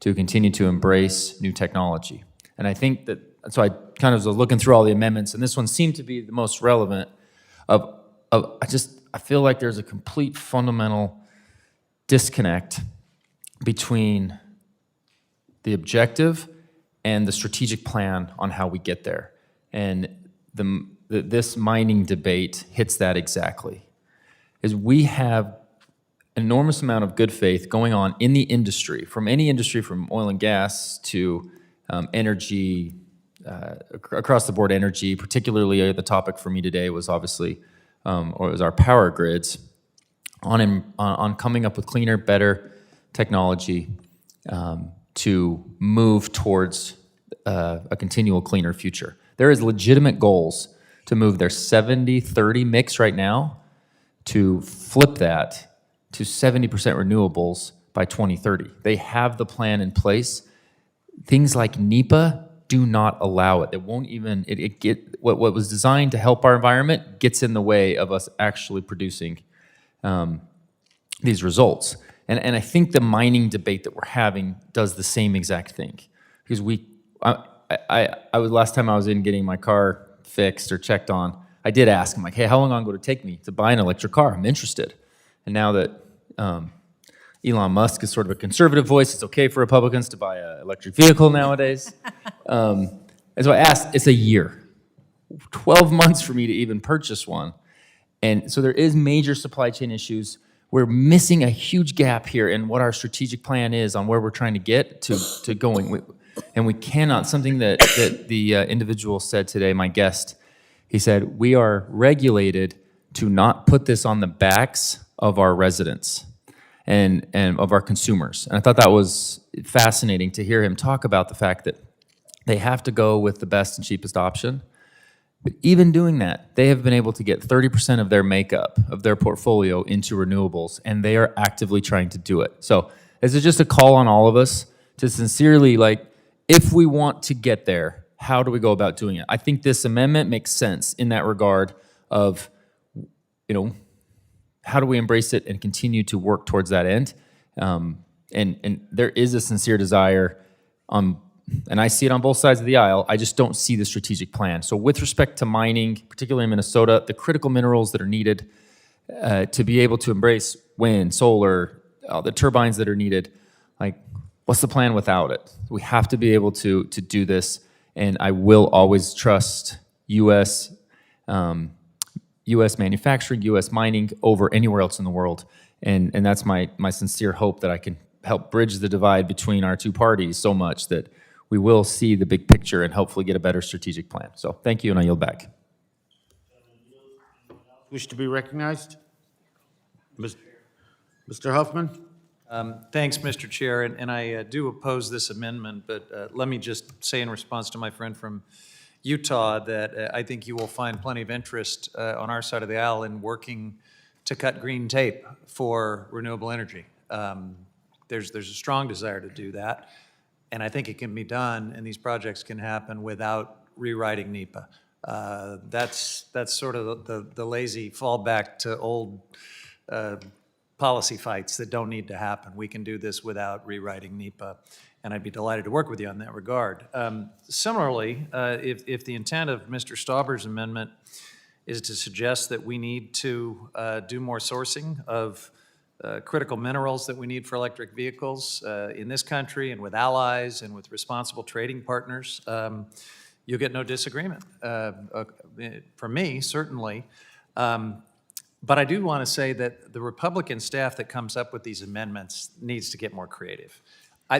to continue to embrace new technology. And I think so I kind of was looking through all the amendments, and this one seemed to be the most relevant I feel like there's a complete fundamental disconnect between the objective and the strategic plan on how we get there. And this mining debate hits that exactly. Is we have an enormous amount of good faith going on in the industry, from any industry, from oil and gas to energy, across the board energy. Particularly the topic for me today was obviously, or it was our power grids, on coming up with cleaner, better technology to move towards a continual cleaner future. There is legitimate goals to move their 70-30 mix right now to flip that to 70% renewables by 2030. They have the plan in place. things like NEPA do not allow it. It won't even, it get, what was designed to help our environment gets in the way of us actually producing these results. And I think the mining debate that we're having does the same exact thing. Because I was, last time I was in getting my car fixed or checked on, I did ask him, like, hey, how long would it take me to buy an electric car? I'm interested. And now that Elon Musk is sort of a conservative voice, it's okay for Republicans to buy an electric vehicle nowadays. And so I asked, it's a year. 12 months for me to even purchase one. And so there is major supply chain issues. We're missing a huge gap here in what our strategic plan is on where we're trying to get to going. And we cannot, something that the individual said today, my guest, he said, we are regulated to not put this on the backs of our residents and of our consumers. And I thought that was fascinating to hear him talk about the fact that they have to go with the best and cheapest option. But even doing that, they have been able to get 30% of their makeup, of their portfolio into renewables, and they are actively trying to do it. So this is just a call on all of us to sincerely, like, if we want to get there, how do we go about doing it? I think this amendment makes sense in that regard of, you know, how do we embrace it and continue to work towards that end? And there is a sincere desire and I see it on both sides of the aisle. I just don't see the strategic plan. So with respect to mining, particularly in Minnesota, the critical minerals that are needed to be able to embrace wind, solar, the turbines that are needed, like, what's the plan without it? We have to be able to do this, and I will always trust U.S. Manufacturing, U.S. mining over anywhere else in the world, and that's my sincere hope that I can help bridge the divide between our two parties so much that we will see the big picture and hopefully get a better strategic plan. So thank you, and I yield back. Wish to be recognized? Mr. Huffman? Thanks, Mr. Chair, and I do oppose this amendment, but let me just say in response to my friend from Utah that I think you will find plenty of interest on our side of the aisle in working to cut green tape for renewable energy. There's a strong desire to do that, and I think it can be done, and these projects can happen without rewriting NEPA. That's sort of the lazy fallback to old policy fights that don't need to happen. We can do this without rewriting NEPA, and I'd be delighted to work with you on that regard. Similarly, if the intent of Mr. Stauber's amendment is to suggest that we need to do more sourcing of critical minerals that we need for electric vehicles in this country and with allies and with responsible trading partners, you'll get no disagreement. For me, certainly. But I do want to say that the Republican staff that comes up with these amendments needs to get more creative.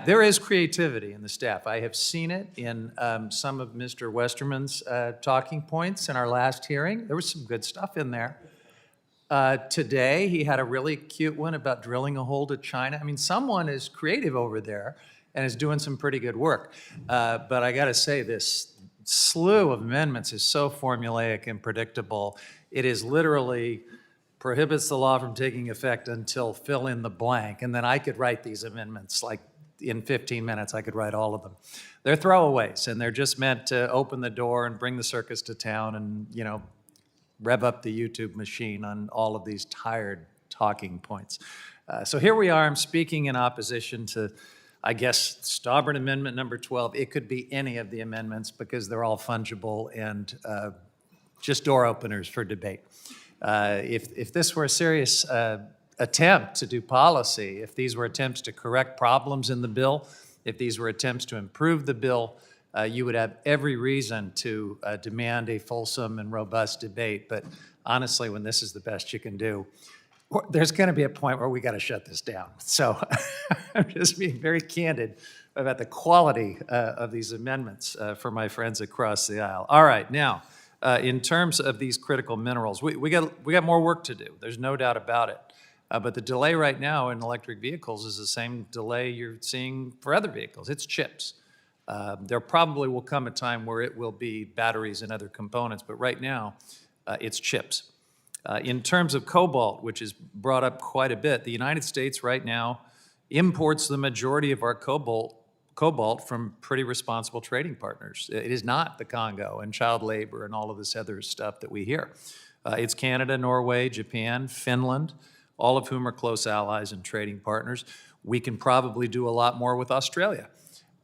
There is creativity in the staff. I have seen it in some of Mr. Westerman's talking points in our last hearing. There was some good stuff in there. Today, he had a really cute one about drilling a hole to China. I mean, someone is creative over there and is doing some pretty good work. But I got to say, this slew of amendments is so formulaic and predictable. It is literally prohibits the law from taking effect until fill in the blank. And then I could write these amendments like in 15 minutes. I could write all of them. They're throwaways, and they're just meant to open the door and bring the circus to town and, you know, rev up the YouTube machine on all of these tired talking points. So here we are. I'm speaking in opposition to, I guess, Stauber Amendment number 12. It could be any of the amendments because they're all fungible and just door openers for debate. If this were a serious attempt to do policy, if these were attempts to correct problems in the bill, if these were attempts to improve the bill, you would have every reason to demand a fulsome and robust debate. But honestly, when this is the best you can do, there's going to be a point where we got to shut this down. So I'm just being very candid about the quality of these amendments for my friends across the aisle. All right, now, in terms of these critical minerals, we got more work to do. There's no doubt about it. But the delay right now in electric vehicles is the same delay you're seeing for other vehicles. It's chips. There probably will come a time where it will be batteries and other components, but right now it's chips. In terms of cobalt, which is brought up quite a bit, the United States right now imports the majority of our cobalt cobalt from pretty responsible trading partners. It is not the Congo and child labor and all of this other stuff that we hear. It's Canada, Norway, Japan, Finland, all of whom are close allies and trading partners. We can probably do a lot more with Australia,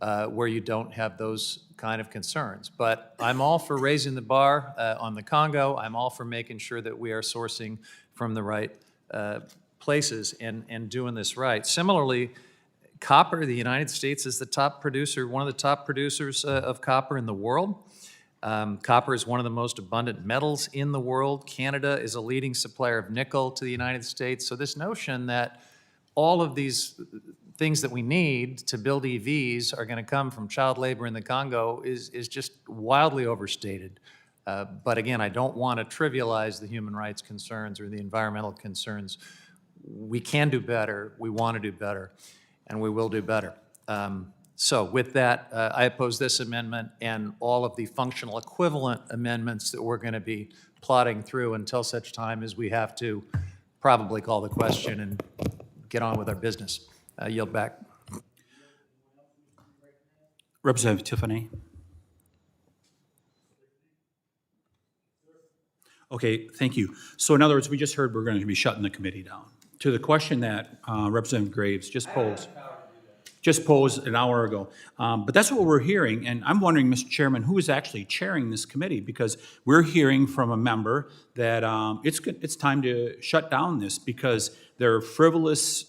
where you don't have those kind of concerns. But I'm all for raising the bar on the Congo. I'm all for making sure that we are sourcing from the right places and doing this right. Similarly, copper, the United States is the top producer, one of the top producers of copper in the world. Copper is one of the most abundant metals in the world. Canada is a leading supplier of nickel to the United States. So this notion that all of these things that we need to build EVs are going to come from child labor in the Congo is just wildly overstated. But again, I don't want to trivialize the human rights concerns or the environmental concerns. We can do better, we want to do better, and we will do better. So with that, I oppose this amendment and all of the functional equivalent amendments that we're going to be plodding through until such time as we have to probably call the question and get on with our business. I yield back. Representative Tiffany. Okay, thank you. So in other words, we just heard we're going to be shutting the committee down. To the question that Representative Graves just posed an hour ago. But that's what we're hearing, and I'm wondering, Mr. Chairman, who is actually chairing this committee? Because we're hearing from a member that it's time to shut down this because there are frivolous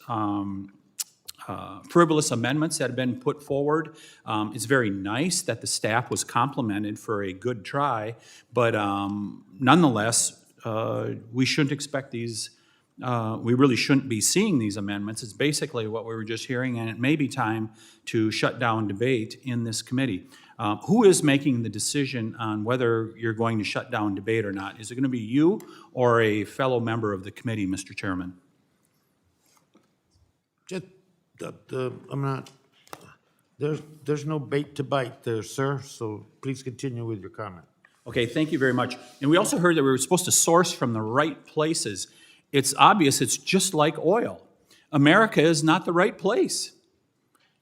amendments that have been put forward. It's very nice that the staff was complimented for a good try, but nonetheless, we shouldn't expect these. We really shouldn't be seeing these amendments. It's basically what we were just hearing, and it may be time to shut down debate in this committee. Who is making the decision on whether you're going to shut down debate or not? Is it going to be you or a fellow member of the committee, Mr. Chairman? I'm not, there's no bait to bite there, sir, so please continue with your comment. Okay, thank you very much. And we also heard that we were supposed to source from the right places. It's obvious it's just like oil. America is not the right place.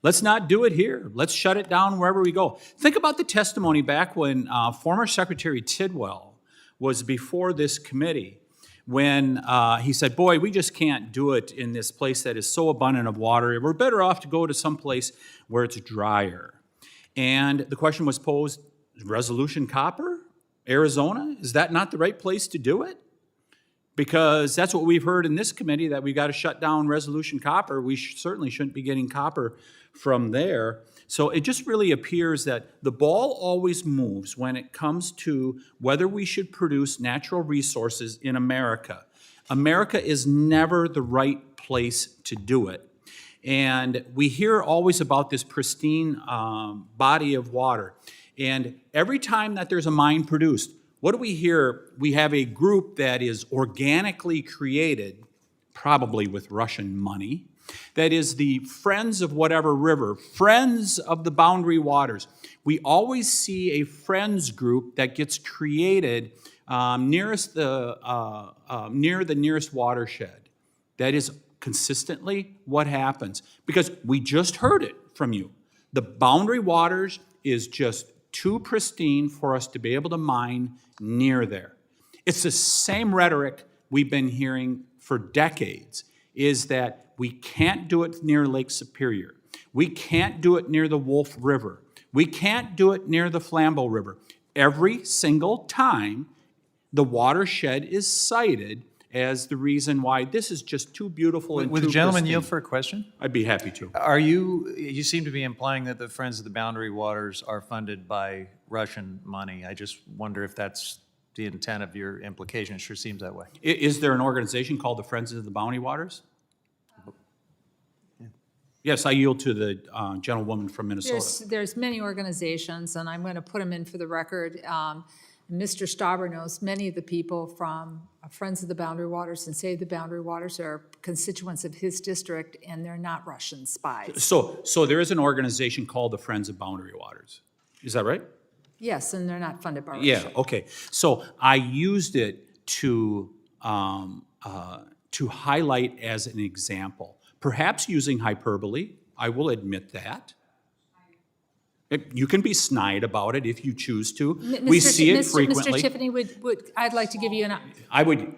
Let's not do it here. Let's shut it down wherever we go. Think about the testimony back when former Secretary Tidwell was before this committee when he said, boy, we just can't do it in this place that is so abundant of water. We're better off to go to some place where it's drier. And the question was posed, Resolution Copper, Arizona, is that not the right place to do it? Because that's what we've heard in this committee, that we've got to shut down Resolution Copper. We certainly shouldn't be getting copper from there. So it just really appears that the ball always moves when it comes to whether we should produce natural resources in America. America is never the right place to do it. And we hear always about this pristine body of water. And every time that there's a mine produced, what do we hear? We have a group that is organically created, probably with Russian money, that is the Friends of whatever river, Friends of the Boundary Waters. We always see a Friends group that gets created near the nearest watershed. That is consistently what happens, because we just heard it from you. The Boundary Waters is just too pristine for us to be able to mine near there. It's the same rhetoric we've been hearing for decades, is that we can't do it near Lake Superior. We can't do it near the Wolf River. We can't do it near the Flambeau River. Every single time, the watershed is cited as the reason why this is just too beautiful and too pristine. Would the gentleman yield for a question? I'd be happy to. You seem to be implying that the Friends of the Boundary Waters are funded by Russian money. I just wonder if that's the intent of your implication. It sure seems that way. Is there an organization called the Friends of the Boundary Waters? Yes, I yield to the gentlewoman from Minnesota. There's many organizations, and I'm going to put them in for the record. Mr. Stauber knows many of the people from Friends of the Boundary Waters and Save the Boundary Waters are constituents of his district, and they're not Russian spies. So there is an organization called the Friends of Boundary Waters. Is that right? Yes, and they're not funded by Russia. Yeah, okay. So I used it to highlight as an example, perhaps using hyperbole. I will admit that. You can be snide about it if you choose to. We see it frequently. Mr. Tiffany, I'd like to give you I would,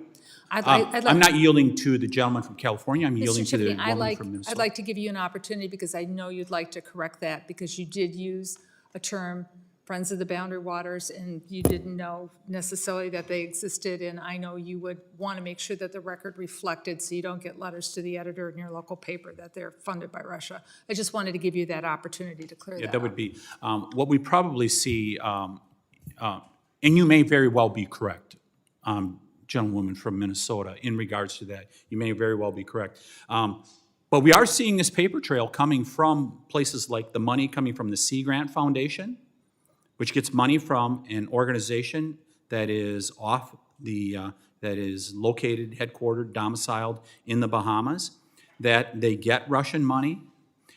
I'm not yielding to the gentleman from California, I'm yielding Mr. to the Tiffany, woman from Minnesota. I'd like to give you an opportunity because I know you'd like to correct that because you did use a term, Friends of the Boundary Waters, and you didn't know necessarily that they existed, and I know you would want to make sure that the record reflected so you don't get letters to the editor in your local paper that they're funded by Russia. I just wanted to give you that opportunity to clear that up. That would be, what we probably see, and you may very well be correct, gentlewoman from Minnesota, in regards to that. You may very well be correct. But we are seeing this paper trail coming from places like the money coming from the Sea Grant Foundation, which gets money from an organization that is that is located, headquartered, domiciled in the Bahamas, that they get Russian money.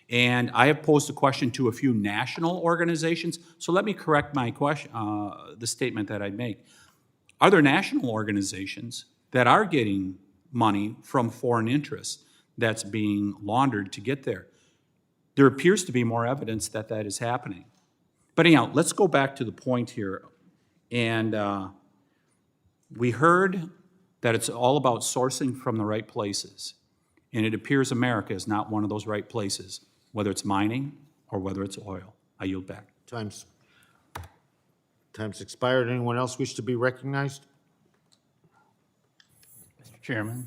And I have posed a question to a few national organizations. So let me correct my question, the statement that I make. Are there national organizations that are getting money from foreign interests that's being laundered to get there? There appears to be more evidence that that is happening. But anyhow, let's go back to the point here. And we heard that it's all about sourcing from the right places. And it appears America is not one of those right places, whether it's mining or whether it's oil. I yield back. Time's expired. Anyone else wish to be recognized? Mr. Chairman.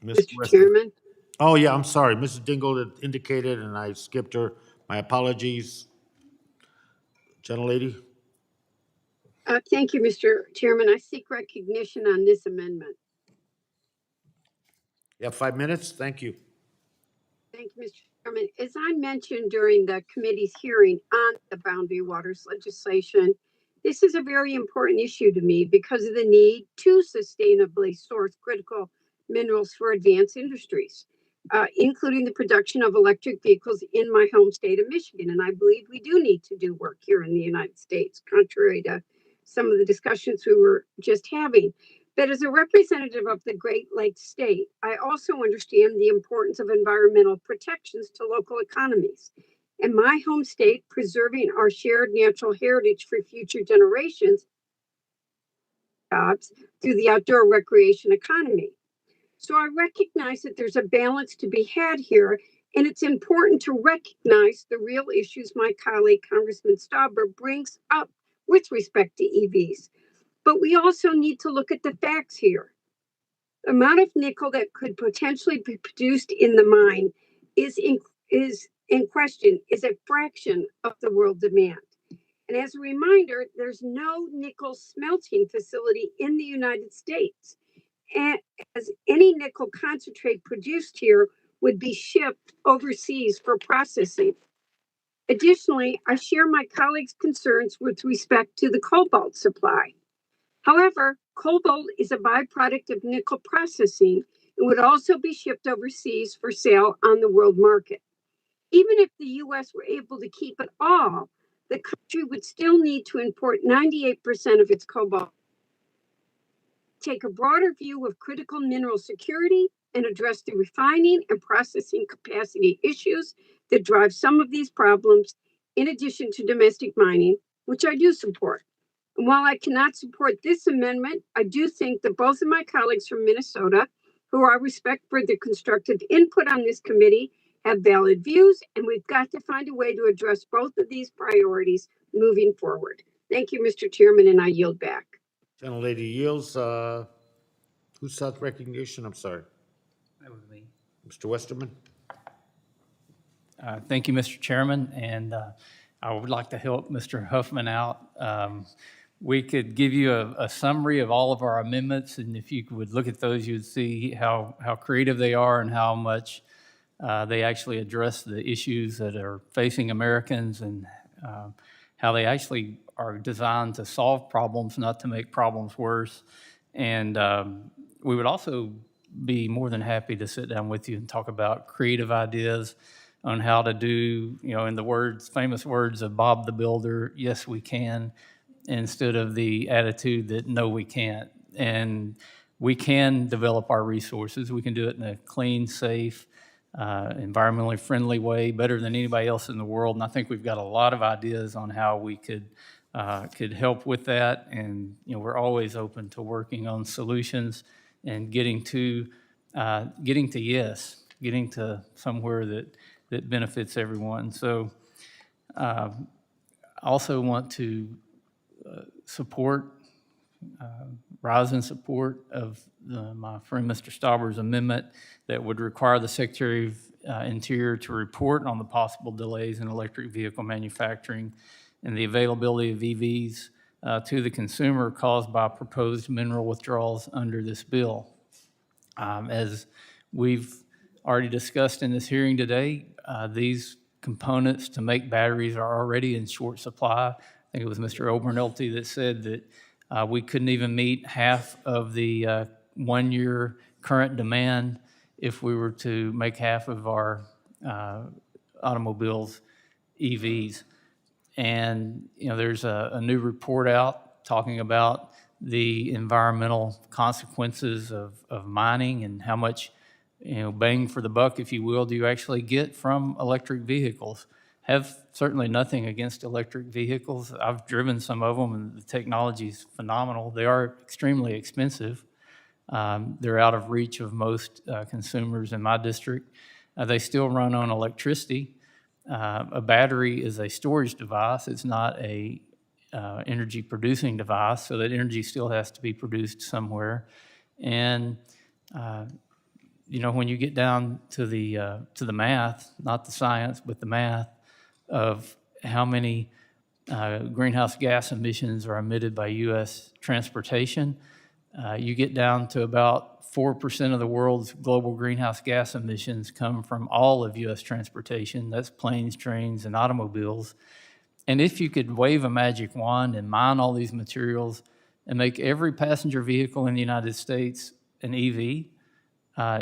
Mr. Chairman. Oh, yeah, I'm sorry. Mrs. Dingle had indicated, and I skipped her. My apologies. Gentlelady? Thank you, Mr. Chairman. I seek recognition on this amendment. You have 5 minutes. Thank you. Thank you, Mr. Chairman. As I mentioned during the committee's hearing on the Boundary Waters legislation, this is a very important issue to me because of the need to sustainably source critical minerals for advanced industries, including the production of electric vehicles in my home state of Michigan. And I believe we do need to do work here in the United States, contrary to some of the discussions we were just having. But as a representative of the Great Lakes state, I also understand the importance of environmental protections to local economies. In my home state, preserving our shared natural heritage for future generations jobs through the outdoor recreation economy. So I recognize that there's a balance to be had here, and it's important to recognize the real issues my colleague, Congressman Stauber, brings up with respect to EVs. But we also need to look at the facts here. The amount of nickel that could potentially be produced in the mine is in question, is a fraction of the world demand. And as a reminder, there's no nickel smelting facility in the United States. And as any nickel concentrate produced here would be shipped overseas for processing. Additionally, I share my colleagues' concerns with respect to the cobalt supply. However, cobalt is a byproduct of nickel processing and would also be shipped overseas for sale on the world market. Even if the U.S. were able to keep it all, the country would still need to import 98% of its cobalt. Take a broader view of critical mineral security and address the refining and processing capacity issues that drive some of these problems, in addition to domestic mining, which I do support. And while I cannot support this amendment, I do think that both of my colleagues from Minnesota, who I respect for their constructive input on this committee, have valid views, and we've got to find a way to address both of these priorities moving forward. Thank you, Mr. Chairman, and I yield back. Gentlelady yields. Who sought recognition? I'm sorry. That was me. Mr. Westerman? Thank you, Mr. Chairman, and I would like to help Mr. Huffman out. We could give you a summary of all of our amendments, and if you would look at those, you'd see how creative they are and how much they actually address the issues that are facing Americans and how they actually are designed to solve problems, not to make problems worse. And we would also be more than happy to sit down with you and talk about creative ideas on how to do, in the famous words of Bob the Builder, yes, we can, instead of the attitude that no, we can't. And we can develop our resources. We can do it in a clean, safe, environmentally friendly way, better than anybody else in the world. And I think we've got a lot of ideas on how we could help with that. And, we're always open to working on solutions and getting to yes, getting to somewhere that benefits everyone. So I also want to rise in support of my friend Mr. Stauber's amendment that would require the Secretary of Interior to report on the possible delays in electric vehicle manufacturing and the availability of EVs to the consumer caused by proposed mineral withdrawals under this bill. As we've already discussed in this hearing today, these components to make batteries are already in short supply. I think it was Mr. Obernolte that said that we couldn't even meet half of the 1-year current demand if we were to make half of our automobiles EVs. And, there's a new report out talking about the environmental consequences of mining and how much, bang for the buck, if you will, do you actually get from electric vehicles. Have certainly nothing against electric vehicles. I've driven some of them, and the technology is phenomenal. They are extremely expensive. They're out of reach of most consumers in my district. They still run on electricity. A battery is a storage device. It's not a energy producing device, so that energy still has to be produced somewhere. And when you get down to the math, not the science, but the math of how many greenhouse gas emissions are emitted by U.S. transportation, you get down to about 4% of the world's global greenhouse gas emissions come from all of U.S. transportation. That's planes, trains, and automobiles. And if you could wave a magic wand and mine all these materials and make every passenger vehicle in the United States an EV,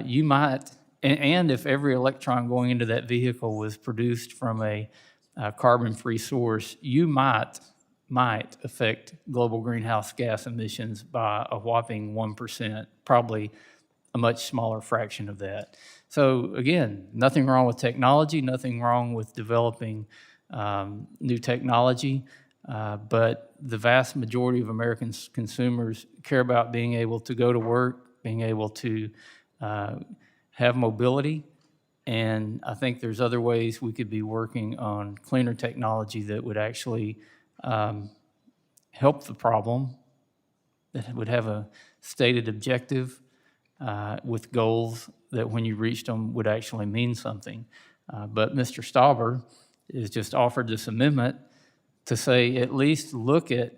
you might, and if every electron going into that vehicle was produced from a carbon-free source, you might affect global greenhouse gas emissions by a whopping 1%, probably a much smaller fraction of that. So again, nothing wrong with technology, nothing wrong with developing new technology, but the vast majority of American consumers care about being able to go to work, being able to have mobility, and I think there's other ways we could be working on cleaner technology that would actually help the problem, that would have a stated objective with goals that when you reached them would actually mean something. But Mr. Stauber has just offered this amendment to say at least look at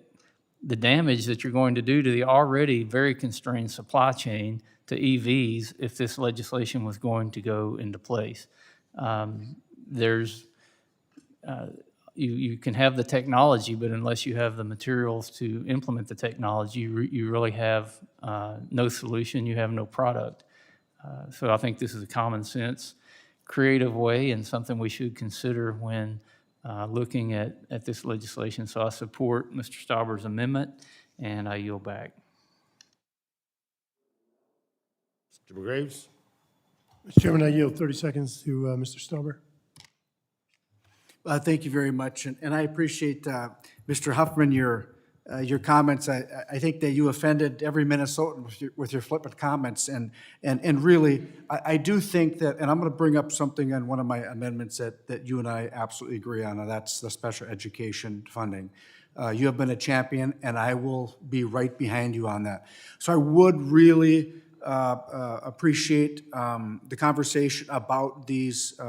the damage that you're going to do to the already very constrained supply chain to EVs if this legislation was going to go into place. You can have the technology, but unless you have the materials to implement the technology, you really have no solution, you have no product. So I think this is a common sense, creative way and something we should consider when looking at this legislation. So I support Mr. Stauber's amendment, and I yield back. Mr. Graves? Mr. Chairman, I yield 30 seconds to Mr. Stauber. Thank you very much, and I appreciate, Mr. Huffman, your comments. I think that you offended every Minnesotan with your flippant comments, and really, I do think that, and I'm going to bring up something on one of my amendments that you and I absolutely agree on, and that's the special education funding. You have been a champion, and I will be right behind you on that. So I would really appreciate the conversation about these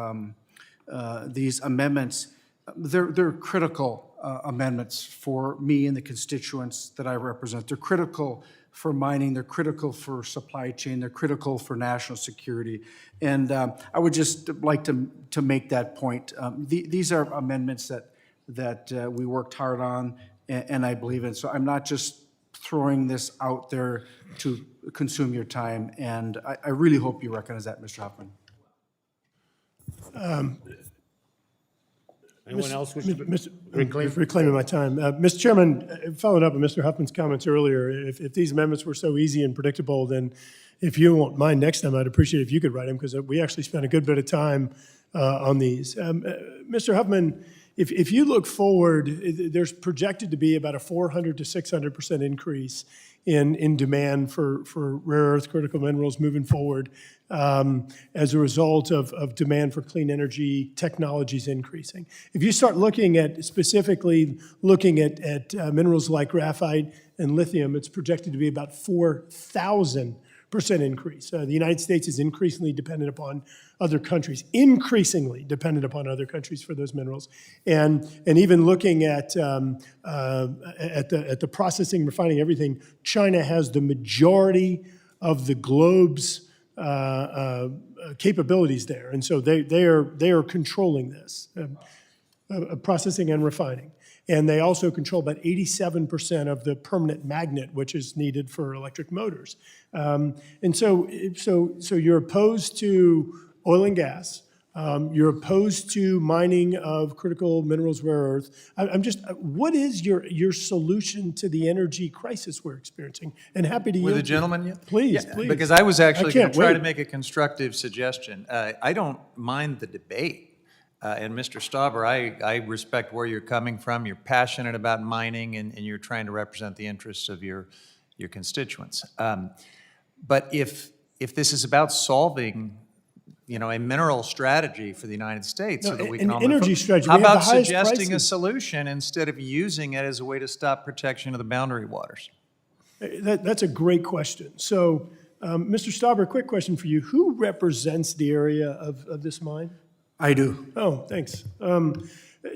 amendments. They're critical amendments for me and the constituents that I represent. They're critical for mining, they're critical for supply chain, they're critical for national security. And I would just like to make that point. These are amendments that we worked hard on and I believe in. So I'm not just throwing this out there to consume your time, and I really hope you recognize that, Mr. Hoffman. Anyone else wish to Reclaiming my time. Mr. Chairman, following up on Mr. Huffman's comments earlier, if these amendments were so easy and predictable, then if you won't mind next time, I'd appreciate if you could write them, because we actually spent a good bit of time on these. Mr. Huffman, if you look forward, there's projected to be about a 400 to 600% increase in demand for rare earth critical minerals moving forward as a result of demand for clean energy technologies increasing. If you start looking at, specifically looking at minerals like graphite and lithium, it's projected to be about 4,000% increase. The United States is increasingly dependent upon other countries, increasingly dependent upon other countries for those minerals. And even looking at the processing, refining, everything, China has the majority of the globe's capabilities there. And so they are controlling this, processing and refining. And they also control about 87% of the permanent magnet, which is needed for electric motors. And so you're opposed to oil and gas. You're opposed to mining of critical minerals, rare earth. What is your solution to the energy crisis we're experiencing? And happy to yield. With a gentleman yet? Please, Yeah, please. Because I was actually going can't to try wait. to make a constructive suggestion. I don't mind the debate. And Mr. Stauber, I respect where you're coming from. You're passionate about mining, and you're trying to represent the interests of your constituents. But if this is about solving, a mineral strategy for the United States, so that we can all move energy forward, strategy. how We have about the highest suggesting a prices. solution instead of using it as a way to stop protection of the boundary waters? That's a great question. So, Mr. Stauber, a quick question for you. Who represents the area of this mine? I do. Oh, thanks.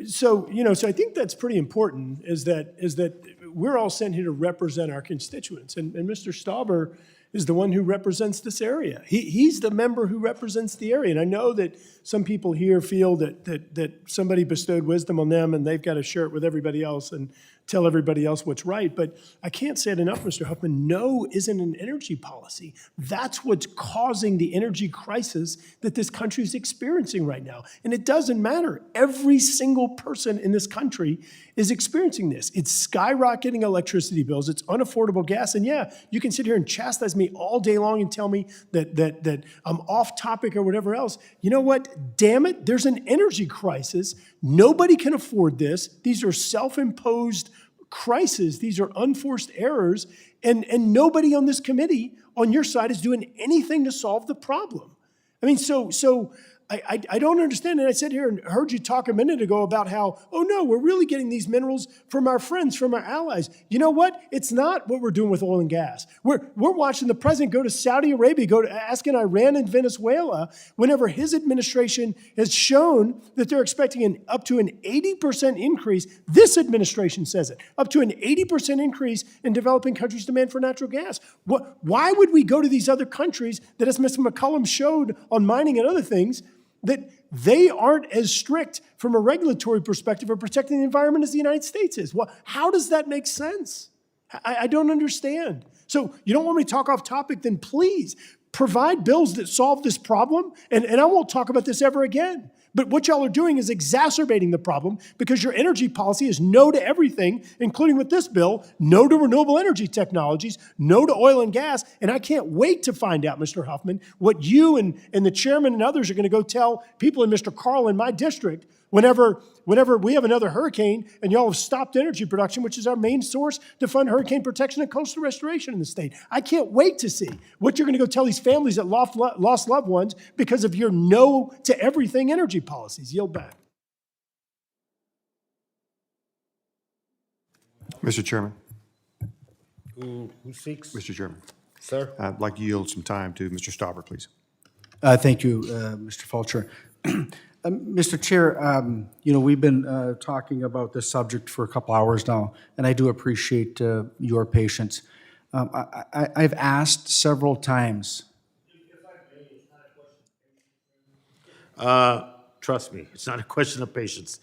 So I think that's pretty important, is that we're all sent here to represent our constituents. And Mr. Stauber is the one who represents this area. He's the member who represents the area. And I know that some people here feel that somebody bestowed wisdom on them and they've got to share it with everybody else and tell everybody else what's right. But I can't say it enough, Mr. Huffman, no isn't an energy policy. That's what's causing the energy crisis that this country is experiencing right now. And it doesn't matter. Every single person in this country is experiencing this. It's skyrocketing electricity bills. It's unaffordable gas. And yeah, you can sit here and chastise me all day long and tell me that I'm off topic or whatever else. You know what? Damn it, there's an energy crisis. Nobody can afford this. These are self-imposed crises. These are unforced errors. And nobody on this committee on your side is doing anything to solve the problem. I mean, so I don't understand. And I sat here and heard you talk a minute ago about how, oh no, we're really getting these minerals from our friends, from our allies. You know what? It's not what we're doing with oil and gas. We're watching the president go to Saudi Arabia, go to asking Iran and Venezuela, whenever his administration has shown that they're expecting up to an 80% increase. This administration says it, up to an 80% increase in developing countries' demand for natural gas. Why would we go to these other countries that, as Mr. McCollum showed on mining and other things, that they aren't as strict from a regulatory perspective of protecting the environment as the United States is? Well, how does that make sense? I don't understand. So you don't want me to talk off topic, then please provide bills that solve this problem, and I won't talk about this ever again. But what y'all are doing is exacerbating the problem, because your energy policy is no to everything, including with this bill, no to renewable energy technologies, no to oil and gas. And I can't wait to find out, Mr. Huffman, what you and the chairman and others are going to go tell people in Mr. Carl in my district whenever we have another hurricane and y'all have stopped energy production, which is our main source to fund hurricane protection and coastal restoration in the state. I can't wait to see what you're going to go tell these families that lost loved ones because of your no to everything energy policies. Yield back. Mr. Chairman. Who seeks? Mr. Chairman. Sir? I'd like to yield some time to Mr. Stauber, please. Thank you, Mr. Fulcher. Mr. Chair, we've been talking about this subject for a couple hours now, and I do appreciate your patience. I've asked several times. Trust me, it's not a question of patience.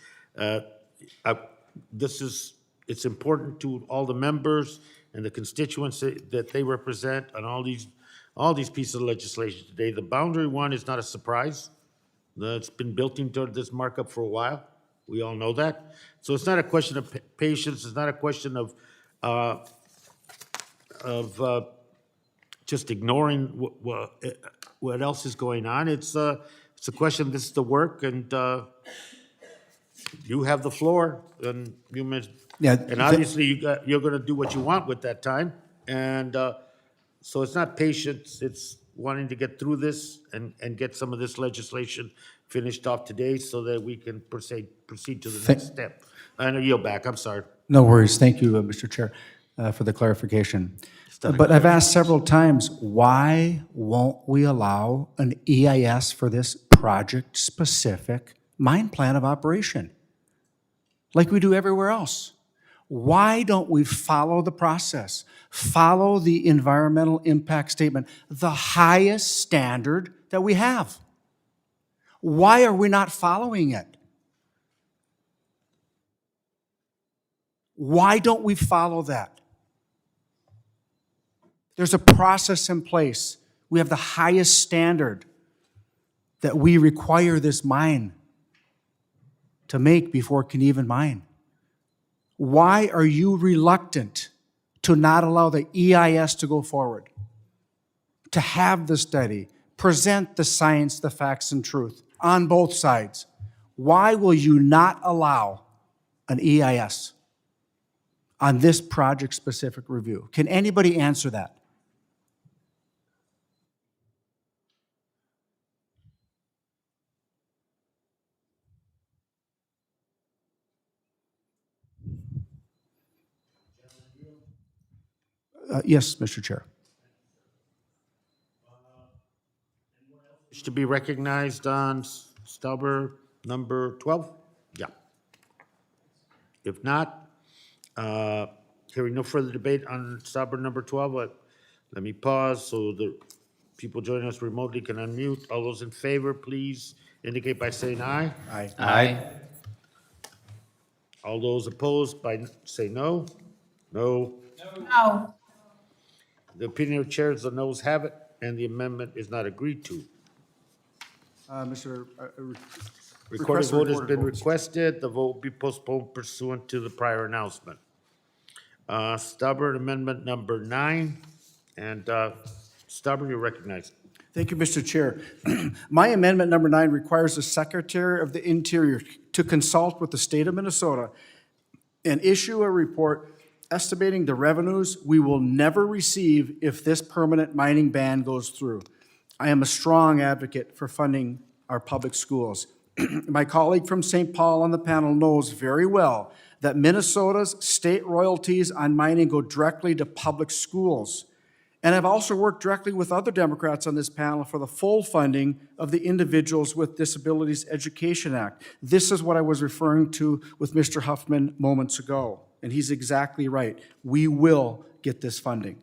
It's important to all the members and the constituents that they represent on all these pieces of legislation today. The boundary one is not a surprise. It's been built into this markup for a while. We all know that. So it's not a question of patience, it's not a question of just ignoring what else is going on. It's a question, this is the work, and you have the floor, and you mentioned, and obviously you're gonna do what you want with that time, and so it's not patience, it's wanting to get through this and get some of this legislation finished off today so that we can proceed to the next step. I know, yield back, I'm sorry. No worries. Thank you, Mr. Chair, for the clarification. But I've asked several times, why won't we allow an EIS for this project-specific mine plan of operation, like we do everywhere else? Why don't we follow the process, follow the environmental impact statement, the highest standard that we have? Why are we not following it? Why don't we follow that? There's a process in place. We have the highest standard that we require this mine to make before it can even mine. Why are you reluctant to not allow the EIS to go forward, to have the study, present the science, the facts, and truth on both sides? Why will you not allow an EIS on this project-specific review? Can anybody answer that? Yes, Mr. Chair. To be recognized on Stauber number 12? Yeah. If not, hearing no further debate on Stauber number 12, let me pause so the people joining us remotely can unmute. All those in favor, please indicate by saying aye. Aye. Aye. All those opposed by say no. No. No. The opinion of chairs, the noes have it, and the amendment is not agreed to. Mr. Recorded vote has been requested. The vote will be postponed pursuant to the prior announcement. Stauber amendment number 9, and Stauber, you're recognized. Thank you, Mr. Chair. My amendment number 9 requires the Secretary of the Interior to consult with the state of Minnesota and issue a report estimating the revenues we will never receive if this permanent mining ban goes through. I am a strong advocate for funding our public schools. My colleague from St. Paul on the panel knows very well that Minnesota's state royalties on mining go directly to public schools. And I've also worked directly with other Democrats on this panel for the full funding of the Individuals with Disabilities Education Act. This is what I was referring to with Mr. Huffman moments ago, and he's exactly right. We will get this funding.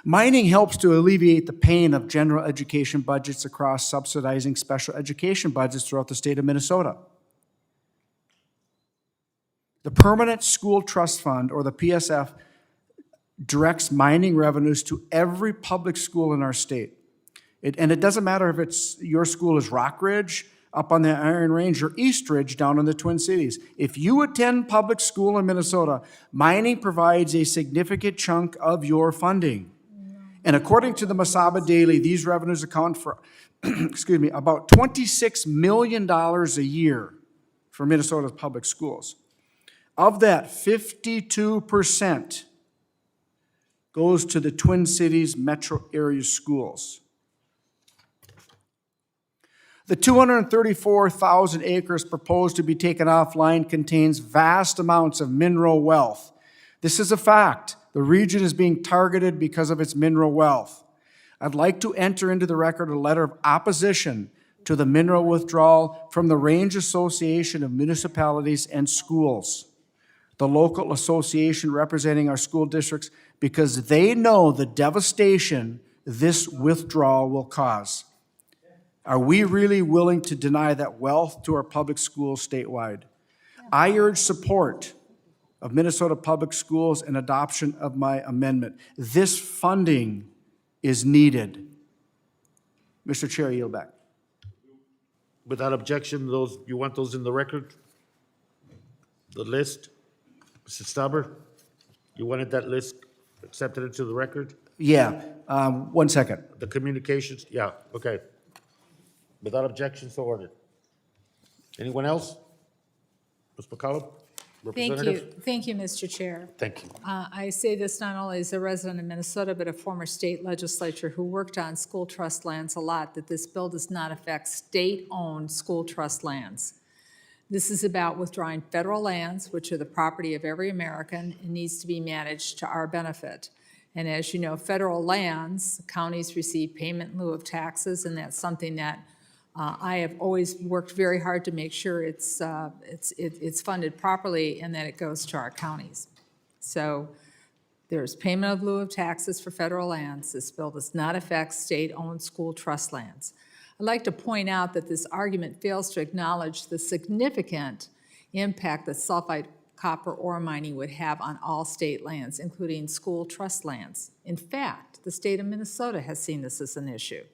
Mining helps to alleviate the pain of general education budgets across subsidizing special education budgets throughout the state of Minnesota. The Permanent School Trust Fund, or the PSF, directs mining revenues to every public school in our state. And it doesn't matter if it's your school is Rock Ridge, up on the Iron Range, or East Ridge down in the Twin Cities. If you attend public school in Minnesota, mining provides a significant chunk of your funding. And according to the Masaba Daily, these revenues account for, about $26 million a year for Minnesota's public schools. Of that, 52% goes to the Twin Cities metro area schools. The 234,000 acres proposed to be taken offline contains vast amounts of mineral wealth. This is a fact. The region is being targeted because of its mineral wealth. I'd like to enter into the record a letter of opposition to the mineral withdrawal from the Range Association of Municipalities and Schools, the local association representing our school districts, because they know the devastation this withdrawal will cause. Are we really willing to deny that wealth to our public schools statewide? I urge support of Minnesota public schools and adoption of my amendment. This funding is needed. Mr. Chair, I yield back. Without objection, you want those in the record? the list. Mr. Stauber, you wanted that list accepted into the record? Yeah, 1 second. The communications, yeah, okay. Without objection, so ordered. Anyone else? Ms. McCollum? Thank you. Representative? Thank you, Mr. Chair. Thank you. I say this not only as a resident of Minnesota, but a former state legislature who worked on school trust lands a lot, that this bill does not affect state-owned school trust lands. This is about withdrawing federal lands, which are the property of every American, and needs to be managed to our benefit. And as you know, federal lands, counties receive payment in lieu of taxes, and that's something that I have always worked very hard to make sure it's funded properly and that it goes to our counties. So there's payment of lieu of taxes for federal lands. This bill does not affect state-owned school trust lands. I'd like to point out that this argument fails to acknowledge the significant impact that sulfide copper ore mining would have on all state lands, including school trust lands. In fact, the state of Minnesota has seen this as an issue.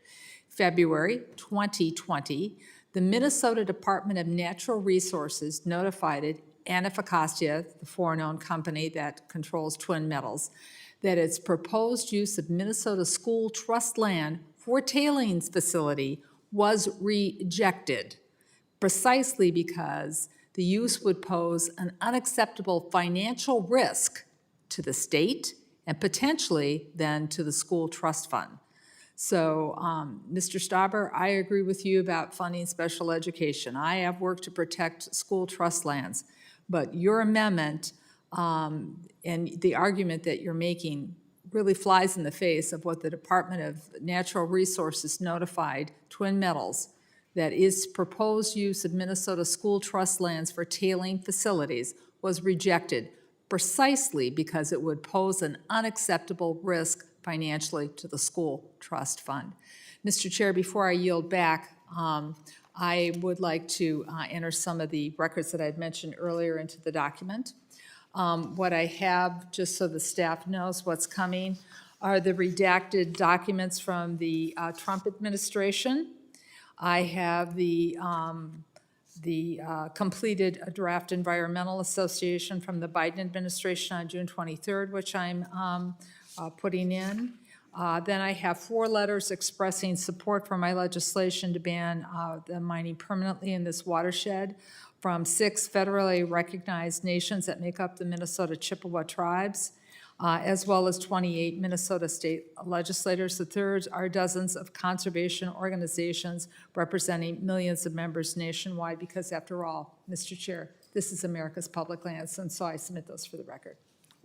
February 2020, the Minnesota Department of Natural Resources notified Anacostia, the foreign-owned company that controls Twin Metals, that its proposed use of Minnesota school trust land for tailings facility was rejected, precisely because the use would pose an unacceptable financial risk to the state and potentially then to the school trust fund. So, Mr. Stauber, I agree with you about funding special education. I have worked to protect school trust lands, but your amendment and the argument that you're making really flies in the face of what the Department of Natural Resources notified Twin Metals, that its proposed use of Minnesota school trust lands for tailing facilities was rejected precisely because it would pose an unacceptable risk financially to the school trust fund. Mr. Chair, before I yield back, I would like to enter some of the records that I'd mentioned earlier into the document. What I have, just so the staff knows what's coming, are the redacted documents from the Trump administration. I have the completed draft environmental association from the Biden administration on June 23rd, which I'm putting in. Then I have 4 letters expressing support for my legislation to ban the mining permanently in this watershed from 6 federally recognized nations that make up the Minnesota Chippewa tribes, as well as 28 Minnesota state legislators. The third are dozens of conservation organizations representing millions of members nationwide, because after all, Mr. Chair, this is America's public lands, and so I submit those for the record.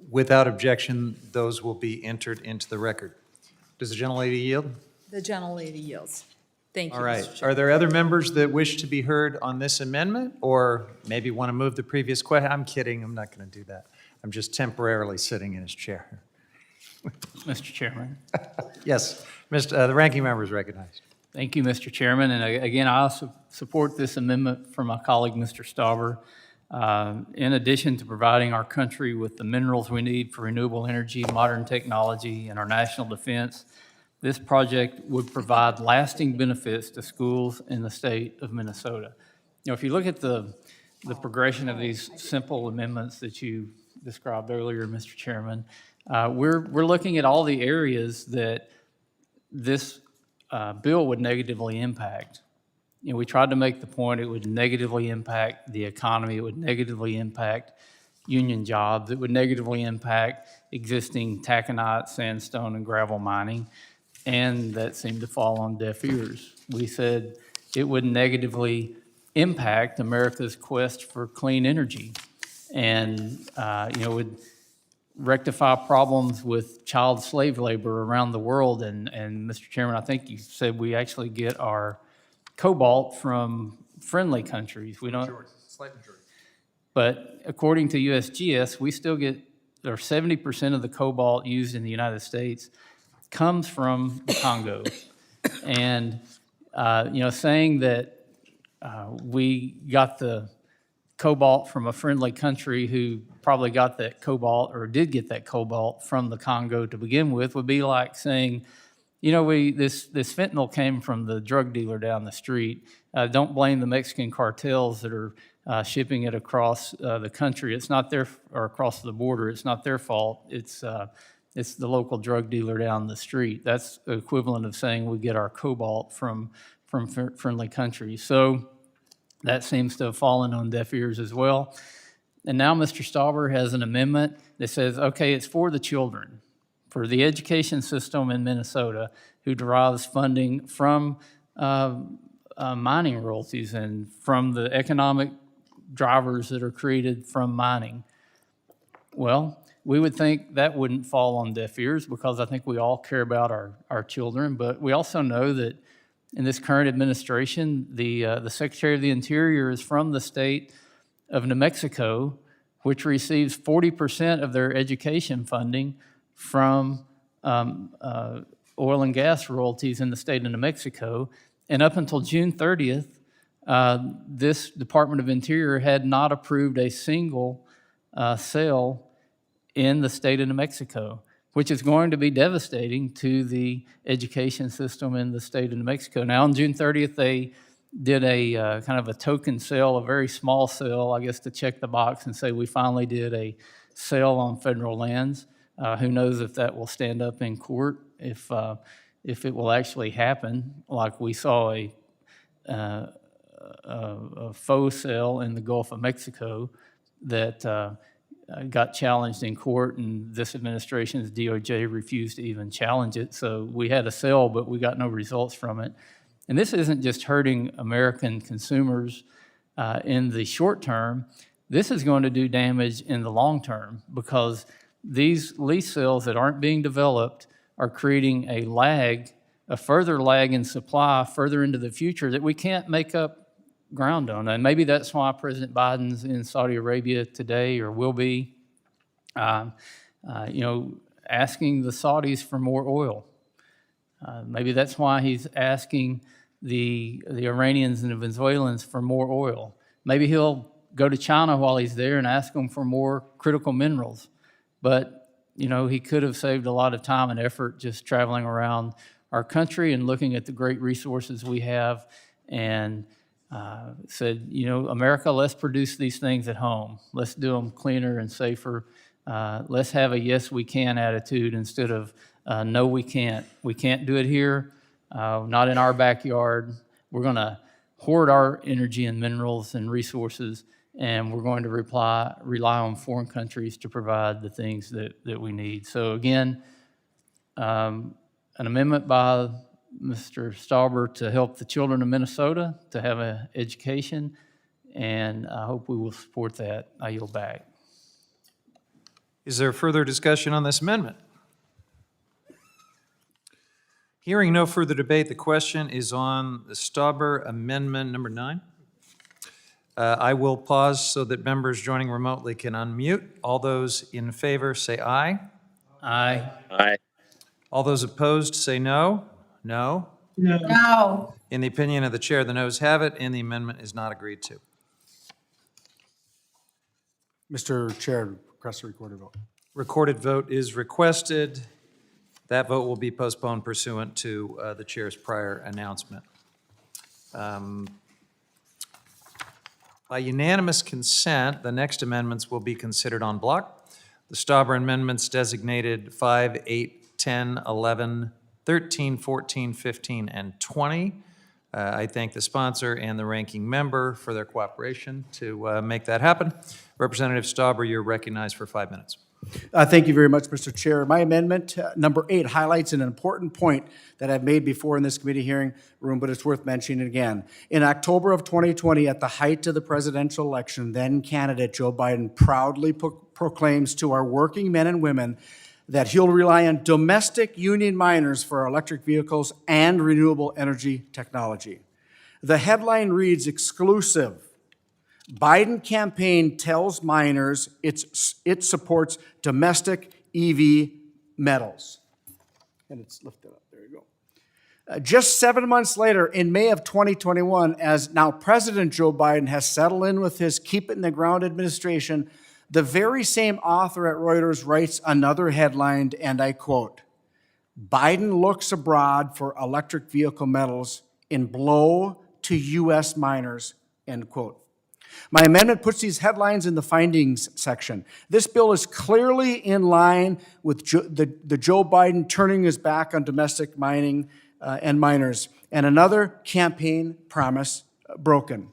Without objection, those will be entered into the record. Does the gentlelady yield? The gentlelady yields. Thank you, All right. Mr. Chair. Are there other members that wish to be heard on this amendment, or maybe want to move the previous question? I'm kidding. I'm not going to do that. I'm just temporarily sitting in his chair. Mr. Chairman. Yes, the ranking member is recognized. Thank you, Mr. Chairman. And again, I also support this amendment from my colleague, Mr. Stauber. In addition to providing our country with the minerals we need for renewable energy, modern technology, and our national defense, this project would provide lasting benefits to schools in the state of Minnesota. You know, if you look at the progression of these simple amendments that you described earlier, Mr. Chairman, we're looking at all the areas that this bill would negatively impact. You know, we tried to make the point it would negatively impact the economy, it would negatively impact union jobs, it would negatively impact existing taconite, sandstone, and gravel mining, and that seemed to fall on deaf ears. We said it would negatively impact America's quest for clean energy, and would rectify problems with child slave labor around the world. And Mr. Chairman, I think you said we actually get our cobalt from friendly countries. We don't. Slight majority. But according to USGS, we still get, or 70% of the cobalt used in the United States comes from the Congo. And, saying that we got the cobalt from a friendly country who probably got that cobalt or did get that cobalt from the Congo to begin with would be like saying, this fentanyl came from the drug dealer down the street. Don't blame the Mexican cartels that are shipping it across the country. It's not their, or across the border, it's not their fault. It's the local drug dealer down the street. That's the equivalent of saying we get our cobalt from friendly countries. So that seems to have fallen on deaf ears as well. And now Mr. Stauber has an amendment that says, okay, it's for the children, for the education system in Minnesota who derives funding from mining royalties and from the economic drivers that are created from mining. Well, we would think that wouldn't fall on deaf ears because I think we all care about our children, but we also know that in this current administration, the Secretary of the Interior is from the state of New Mexico, which receives 40% of their education funding from oil and gas royalties in the state of New Mexico. And up until June 30th, this Department of Interior had not approved a single sale in the state of New Mexico, which is going to be devastating to the education system in the state of New Mexico. Now, on June 30th, they did a kind of a token sale, a very small sale, I guess, to check the box and say we finally did a sale on federal lands. Who knows if that will stand up in court, if it will actually happen, like we saw a faux sale in the Gulf of Mexico that got challenged in court, and this administration's DOJ refused to even challenge it. So we had a sale, but we got no results from it. And this isn't just hurting American consumers in the short term. This is going to do damage in the long term because these lease sales that aren't being developed are creating a lag, a further lag in supply further into the future that we can't make up ground on. And maybe that's why President Biden's in Saudi Arabia today, or will be, asking the Saudis for more oil. Maybe that's why he's asking the Iranians and the Venezuelans for more oil. Maybe he'll go to China while he's there and ask them for more critical minerals. But, he could have saved a lot of time and effort just traveling around our country and looking at the great resources we have and said, America, let's produce these things at home. Let's do them cleaner and safer. Let's have a yes, we can attitude instead of no, we can't. We can't do it here, not in our backyard. We're going to hoard our energy and minerals and resources, and we're going to rely on foreign countries to provide the things that we need. So again, an amendment by Mr. Stauber to help the children of Minnesota to have an education, and I hope we will support that. I yield back. Is there further discussion on this amendment? Hearing no further debate, the question is on the Stauber Amendment number 9. I will pause so that members joining remotely can unmute. All those in favor say aye. Aye. Aye. All those opposed say no. No. No. In the opinion of the chair, the noes have it, and the amendment is not agreed to. Mr. Chair, request a recorded vote. Recorded vote is requested. That vote will be postponed pursuant to the chair's prior announcement. By unanimous consent, the next amendments will be considered en bloc. The Stauber amendments designated 5, 8, 10, 11, 13, 14, 15, and 20. I thank the sponsor and the ranking member for their cooperation to make that happen. Representative Stauber, you're recognized for 5 minutes. Thank you very much, Mr. Chair. My amendment, number 8, highlights an important point that I've made before in this committee hearing room, but it's worth mentioning again. In October of 2020, at the height of the presidential election, then candidate Joe Biden proudly proclaims to our working men and women that he'll rely on domestic union miners for our electric vehicles and renewable energy technology. The headline reads, exclusive. Biden campaign tells miners it supports domestic EV metals. And it's lifted up. There you go. Just 7 months later, in May of 2021, as now President Joe Biden has settled in with his Keep It in the Ground administration, the very same author at Reuters writes another headline, and I quote, Biden looks abroad for electric vehicle metals in blow to U.S. miners, end quote. My amendment puts these headlines in the findings section. This bill is clearly in line with the Joe Biden turning his back on domestic mining and miners, and another campaign promise broken.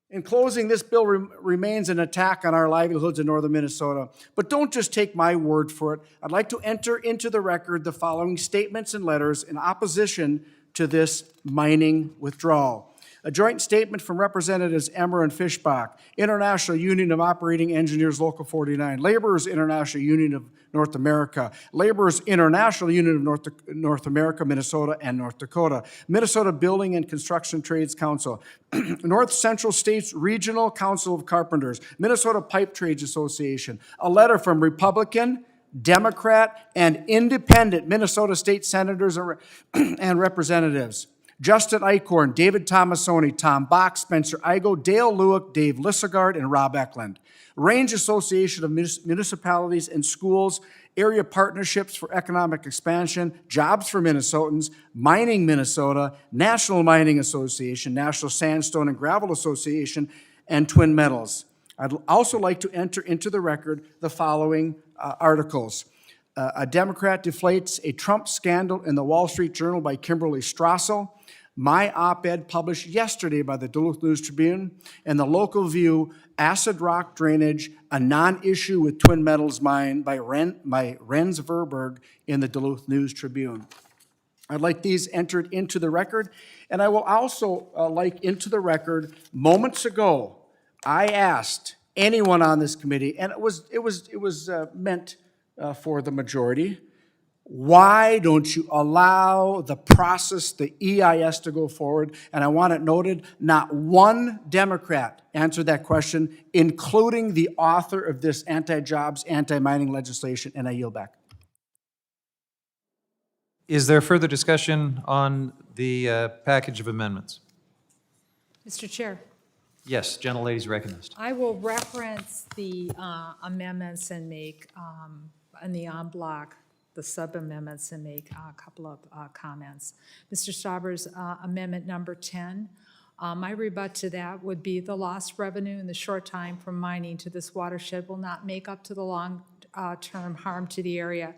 In closing, this bill remains an attack on our livelihoods in northern Minnesota. But don't just take my word for it. I'd like to enter into the record the following statements and letters in opposition to this mining withdrawal. A joint statement from Representatives Emmer and Fischbach, International Union of Operating Engineers Local 49, Laborers International Union of North America, Laborers International Union of North America, Minnesota and North Dakota, Minnesota Building and Construction Trades Council, North Central States Regional Council of Carpenters, Minnesota Pipe Trades Association, a letter from Republican, Democrat, and independent Minnesota state senators and representatives. Justin Eichhorn, David Tomasoni, Tom Bach, Spencer Igo, Dale Lewick, Dave Lissegard, and Rob Eklund. Range Association of Municipalities and Schools, Area Partnerships for Economic Expansion, Jobs for Minnesotans, Mining Minnesota, National Mining Association, National Sandstone and Gravel Association, and Twin Metals. I'd also like to enter into the record the following articles. A Democrat deflates a Trump scandal in the Wall Street Journal by Kimberly Strassel. My op-ed published yesterday by the Duluth News Tribune, and the Local View, Acid Rock Drainage, a non-issue with Twin Metals Mine by Renz Verberg in the Duluth News Tribune. I'd like these entered into the record, and I will also like into the record, moments ago, I asked anyone on this committee, and it was meant for the majority, why don't you allow the process, the EIS, to go forward? And I want it noted, not one Democrat answered that question, including the author of this anti-jobs, anti-mining legislation, and I yield back. Is there further discussion on the package of amendments? Mr. Chair. Yes, gentlelady's recognized. I will reference the amendments and make, in the en bloc, the sub-amendments, and make a couple of comments. Mr. Stauber's amendment number 10, my rebut to that would be the lost revenue in the short time from mining to this watershed will not make up to the long-term harm to the area.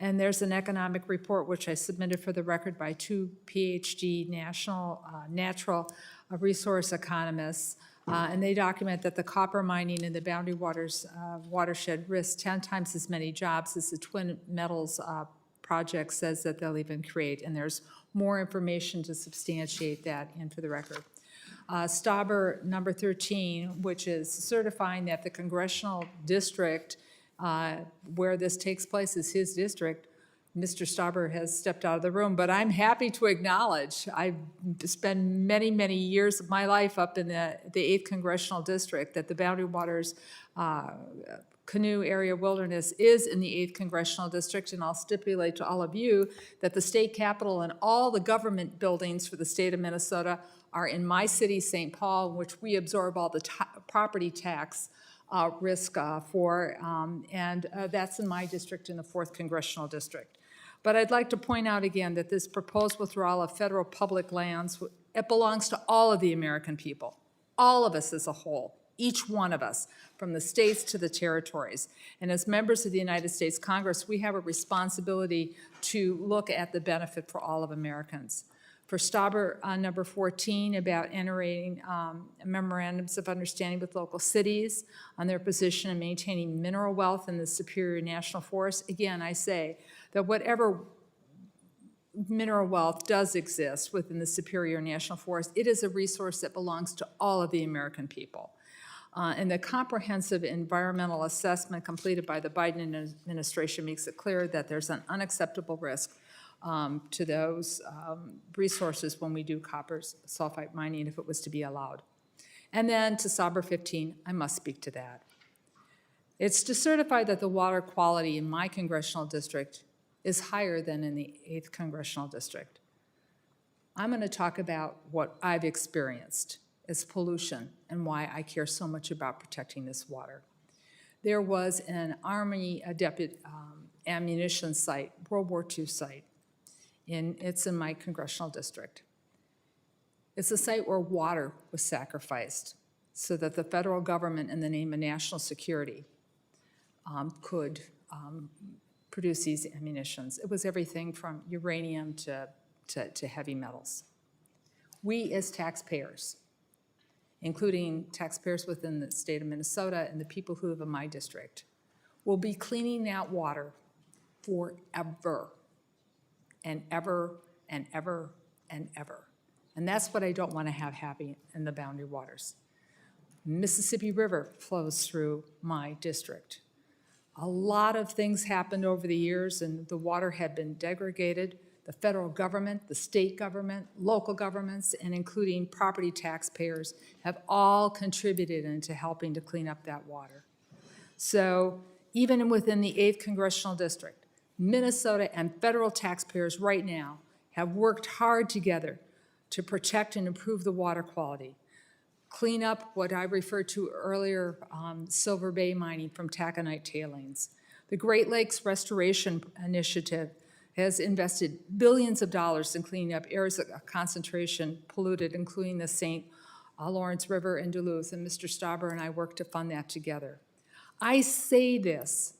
And there's an economic report which I submitted for the record by two PhD natural resource economists, and they document that the copper mining in the Boundary Waters watershed risks 10 times as many jobs as the Twin Metals project says that they'll even create, and there's more information to substantiate that in for the record. Stauber number 13, which is certifying that the congressional district where this takes place is his district. Mr. Stauber has stepped out of the room, but I'm happy to acknowledge I've spent many, many years of my life up in the 8th Congressional District, that the Boundary Waters Canoe area wilderness is in the 8th Congressional District, and I'll stipulate to all of you that the state capitol and all the government buildings for the state of Minnesota are in my city, St. Paul, which we absorb all the property tax risk for, and that's in my district in the 4th Congressional District. But I'd like to point out again that this proposed withdrawal of federal public lands, it belongs to all of the American people, all of us as a whole, each one of us, from the states to the territories. And as members of the United States Congress, we have a responsibility to look at the benefit for all of Americans. For Stauber number 14, about entering memorandums of understanding with local cities on their position in maintaining mineral wealth in the Superior National Forest, again, I say that whatever mineral wealth does exist within the Superior National Forest, it is a resource that belongs to all of the American people. And the comprehensive environmental assessment completed by the Biden administration makes it clear that there's an unacceptable risk to those resources when we do copper sulfide mining if it was to be allowed. And then to Stauber 15, I must speak to that. It's to certify that the water quality in my congressional district is higher than in the 8th Congressional District. I'm going to talk about what I've experienced as pollution and why I care so much about protecting this water. There was an Army ammunition site, World War II site. It's in my congressional district. It's a site where water was sacrificed so that the federal government, in the name of national security, could produce these ammunitions. It was everything from uranium to heavy metals. We as taxpayers, including taxpayers within the state of Minnesota and the people who live in my district, will be cleaning that water forever and ever and ever and ever. And that's what I don't want to have happen in the Boundary Waters. Mississippi River flows through my district. A lot of things happened over the years, and the water had been degraded. The federal government, the state government, local governments, and including property taxpayers have all contributed into helping to clean up that water. So even within the 8th Congressional District, Minnesota and federal taxpayers right now have worked hard together to protect and improve the water quality, clean up what I referred to earlier, Silver Bay mining from taconite tailings. The Great Lakes Restoration Initiative has invested billions of dollars in cleaning up areas of concentration polluted, including the St. Lawrence River in Duluth, and Mr. Stauber and I worked to fund that together. I say this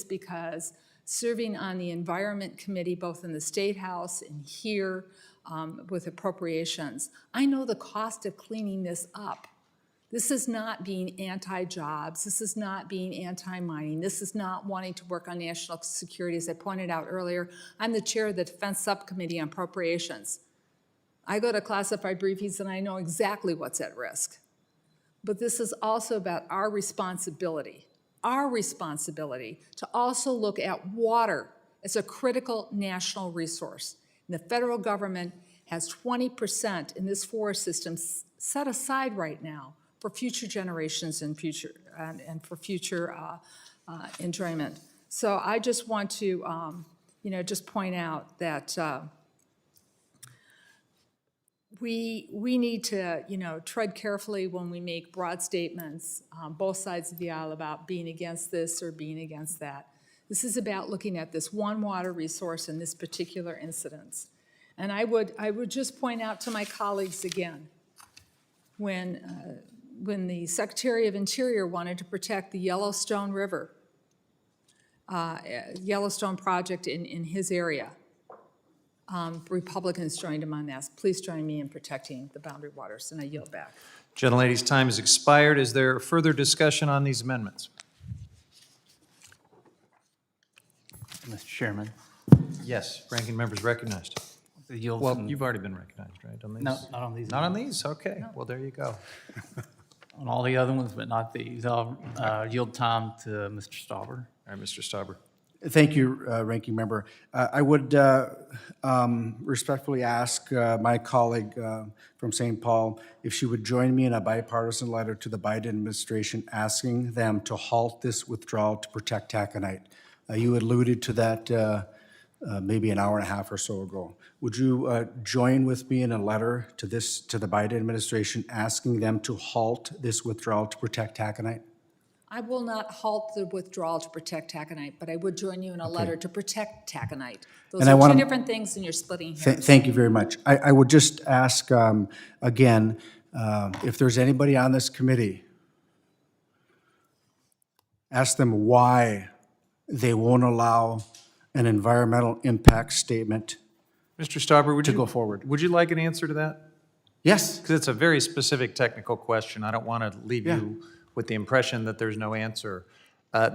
because serving on the Environment Committee, both in the State House and here with appropriations, I know the cost of cleaning this up. This is not being anti-jobs. This is not being anti-mining. This is not wanting to work on national security. As I pointed out earlier, I'm the chair of the Defense Subcommittee on Appropriations. I go to classified briefings and I know exactly what's at risk. But this is also about our responsibility to also look at water as a critical national resource. And the federal government has 20% in this forest system set aside right now for future generations and for future enjoyment. So I just want to, just point out that we need to, tread carefully when we make broad statements, both sides of the aisle, about being against this or being against that. This is about looking at this one water resource in this particular incident. And I would just point out to my colleagues again, when the Secretary of Interior wanted to protect the Yellowstone River, Yellowstone project in his area, Republicans joined him on that. Please join me in protecting the Boundary Waters, and I yield back. Gentlelady's time has expired. Is there further discussion on these amendments? Mr. Chairman. Yes, ranking members recognized. Well, you've already been recognized, right, on these? No, not on these. Not on these? Okay, no. Well, there you go. On all the other ones, but not these. I'll yield time to Mr. Stauber. All right, Mr. Stauber. Thank you, Ranking Member. I would respectfully ask my colleague from St. Paul if she would join me in a bipartisan letter to the Biden administration asking them to halt this withdrawal to protect taconite. You alluded to that maybe an hour and a half or so ago. Would you join with me in a letter to the Biden administration asking them to halt this withdrawal to protect taconite? I will not halt the withdrawal to protect taconite, but I would join you in a letter to protect taconite. Those are two different things, and you're splitting hairs. Thank you very much. I would just ask again, if there's anybody on this committee, ask them why they won't allow an environmental impact statement Mr. Stauber, would to you go forward. Would you like an answer to that? Yes. Because it's a very specific technical question. I don't want to leave you with the impression that there's no answer.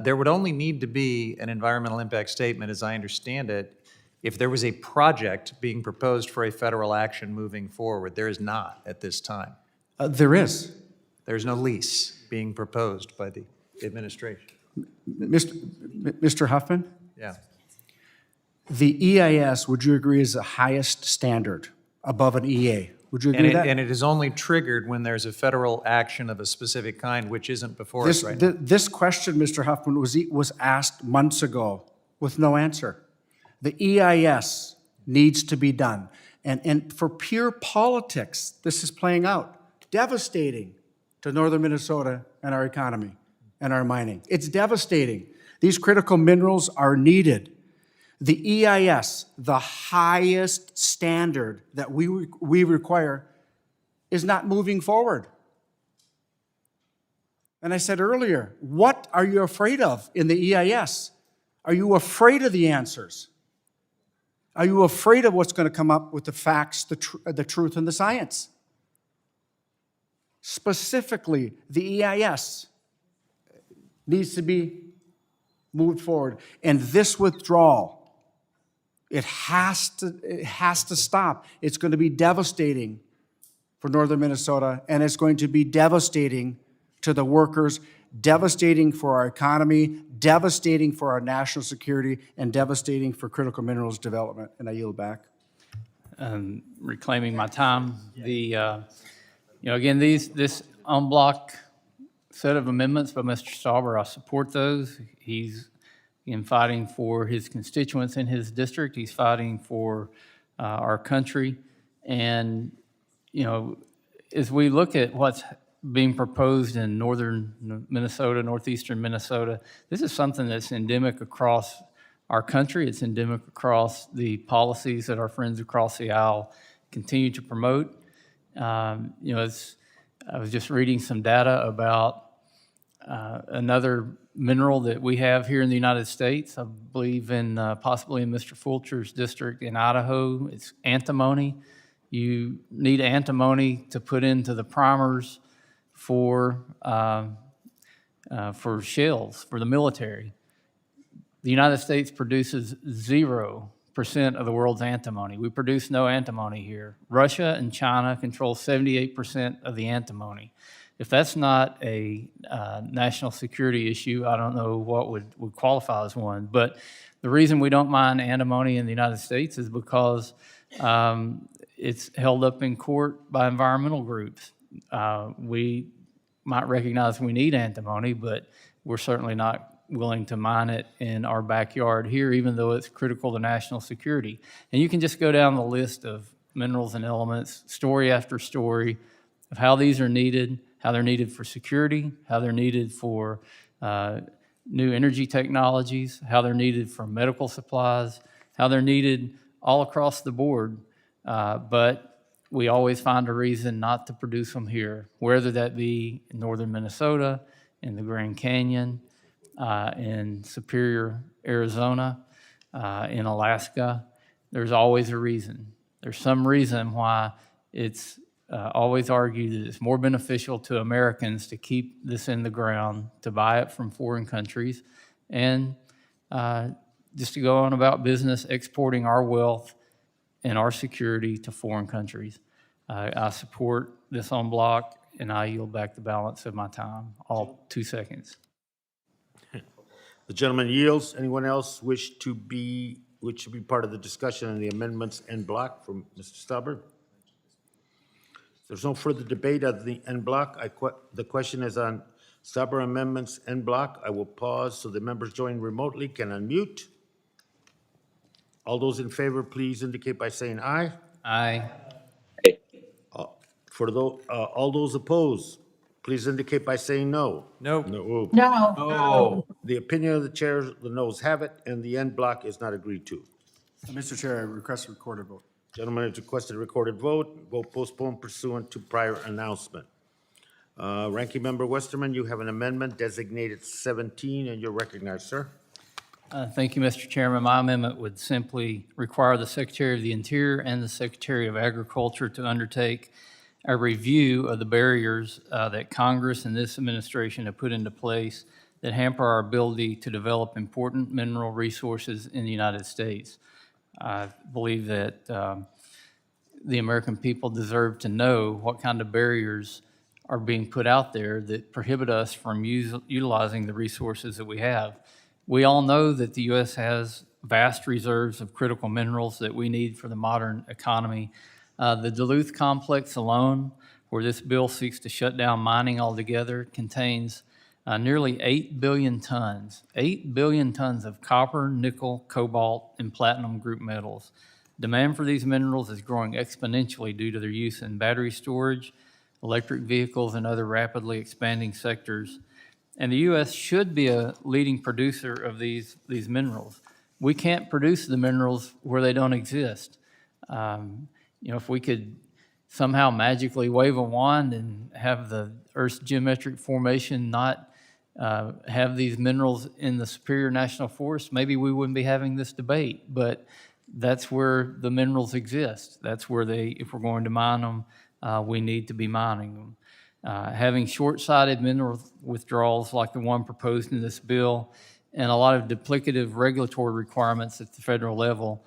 There would only need to be an environmental impact statement, as I understand it, if there was a project being proposed for a federal action moving forward. There is not at this time. There is. There's no lease being proposed by the administration. Mr. Huffman? Yeah. The EIS, would you agree, is the highest standard above an EA? Would you agree with that? And it is only triggered when there's a federal action of a specific kind, which isn't before us right now. This question, Mr. Huffman, was asked months ago with no answer. The EIS needs to be done. And for pure politics, this is playing out. Devastating to northern Minnesota and our economy and our mining. It's devastating. These critical minerals are needed. The EIS, the highest standard that we require, is not moving forward. And I said earlier, what are you afraid of in the EIS? Are you afraid of the answers? Are you afraid of what's going to come up with the facts, the truth, and the science? Specifically, the EIS needs to be moved forward. And this withdrawal, it has to stop. It's going to be devastating for northern Minnesota, and it's going to be devastating to the workers, devastating for our economy, devastating for our national security, and devastating for critical minerals development. And I yield back. Reclaiming my time, again, this en bloc set of amendments by Mr. Stauber, I support those. He's fighting for his constituents in his district. He's fighting for our country. And, as we look at what's being proposed in northern Minnesota, northeastern Minnesota, this is something that's endemic across our country. It's endemic across the policies that our friends across the aisle continue to promote. I was just reading some data about another mineral that we have here in the United States, I believe possibly in Mr. Fulcher's district in Idaho. It's antimony. You need antimony to put into the primers for shells for the military. The United States produces 0% of the world's antimony. We produce no antimony here. Russia and China control 78% of the antimony. If that's not a national security issue, I don't know what would qualify as one. But the reason we don't mine antimony in the United States is because it's held up in court by environmental groups. We might recognize we need antimony, but we're certainly not willing to mine it in our backyard here, even though it's critical to national security. And you can just go down the list of minerals and elements, story after story, of how these are needed, how they're needed for security, how they're needed for new energy technologies, how they're needed for medical supplies, how they're needed all across the board. But we always find a reason not to produce them here, whether that be in northern Minnesota, in the Grand Canyon, in Superior, Arizona, in Alaska. There's always a reason. There's some reason why it's always argued that it's more beneficial to Americans to keep this in the ground, to buy it from foreign countries, and just to go on about business exporting our wealth and our security to foreign countries. I support this en bloc, and I yield back the balance of my time, all 2 seconds. The gentleman yields. Anyone else wish to be part of the discussion on the amendments en bloc from Mr. Stauber? There's no further debate of the en bloc. The question is on Stauber amendments en bloc. I will pause so the members joining remotely can unmute. All those in favor, please indicate by saying aye. Aye. All those opposed, please indicate by saying no. No. No. No. The opinion of the chair, the noes have it, and the en bloc is not agreed to. Mr. Chair, I request a recorded vote. Gentleman has requested a recorded vote. Vote postponed pursuant to prior announcement. Ranking Member Westerman, you have an amendment designated 17, and you're recognized, sir. Thank you, Mr. Chairman. My amendment would simply require the Secretary of the Interior and the Secretary of Agriculture to undertake a review of the barriers that Congress and this administration have put into place that hamper our ability to develop important mineral resources in the United States. I believe that the American people deserve to know what kind of barriers are being put out there that prohibit us from utilizing the resources that we have. We all know that the U.S. has vast reserves of critical minerals that we need for the modern economy. The Duluth complex alone, where this bill seeks to shut down mining altogether, contains nearly 8 billion tons of copper, nickel, cobalt, and platinum group metals. Demand for these minerals is growing exponentially due to their use in battery storage, electric vehicles, and other rapidly expanding sectors. And the U.S. should be a leading producer of these minerals. we can't produce the minerals where they don't exist. If we could somehow magically wave a wand and have the Earth's geometric formation not have these minerals in the Superior National Forest, maybe we wouldn't be having this debate. But that's where the minerals exist. That's where if we're going to mine them, we need to be mining them. Having short-sighted mineral withdrawals like the one proposed in this bill and a lot of duplicative regulatory requirements at the federal level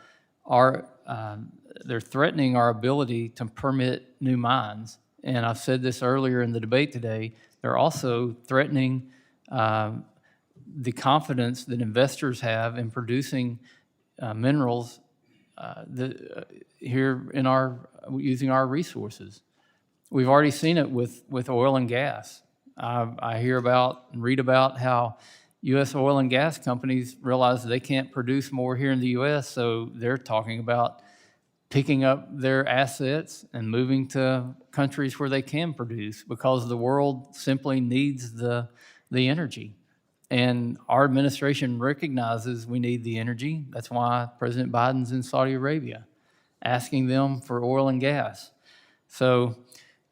they're threatening our ability to permit new mines. And I've said this earlier in the debate today, they're also threatening the confidence that investors have in producing minerals here using our resources. We've already seen it with oil and gas. I hear about and read about how U.S. oil and gas companies realize they can't produce more here in the U.S., so they're talking about picking up their assets and moving to countries where they can produce because the world simply needs the energy. And our administration recognizes we need the energy. That's why President Biden's in Saudi Arabia, asking them for oil and gas. So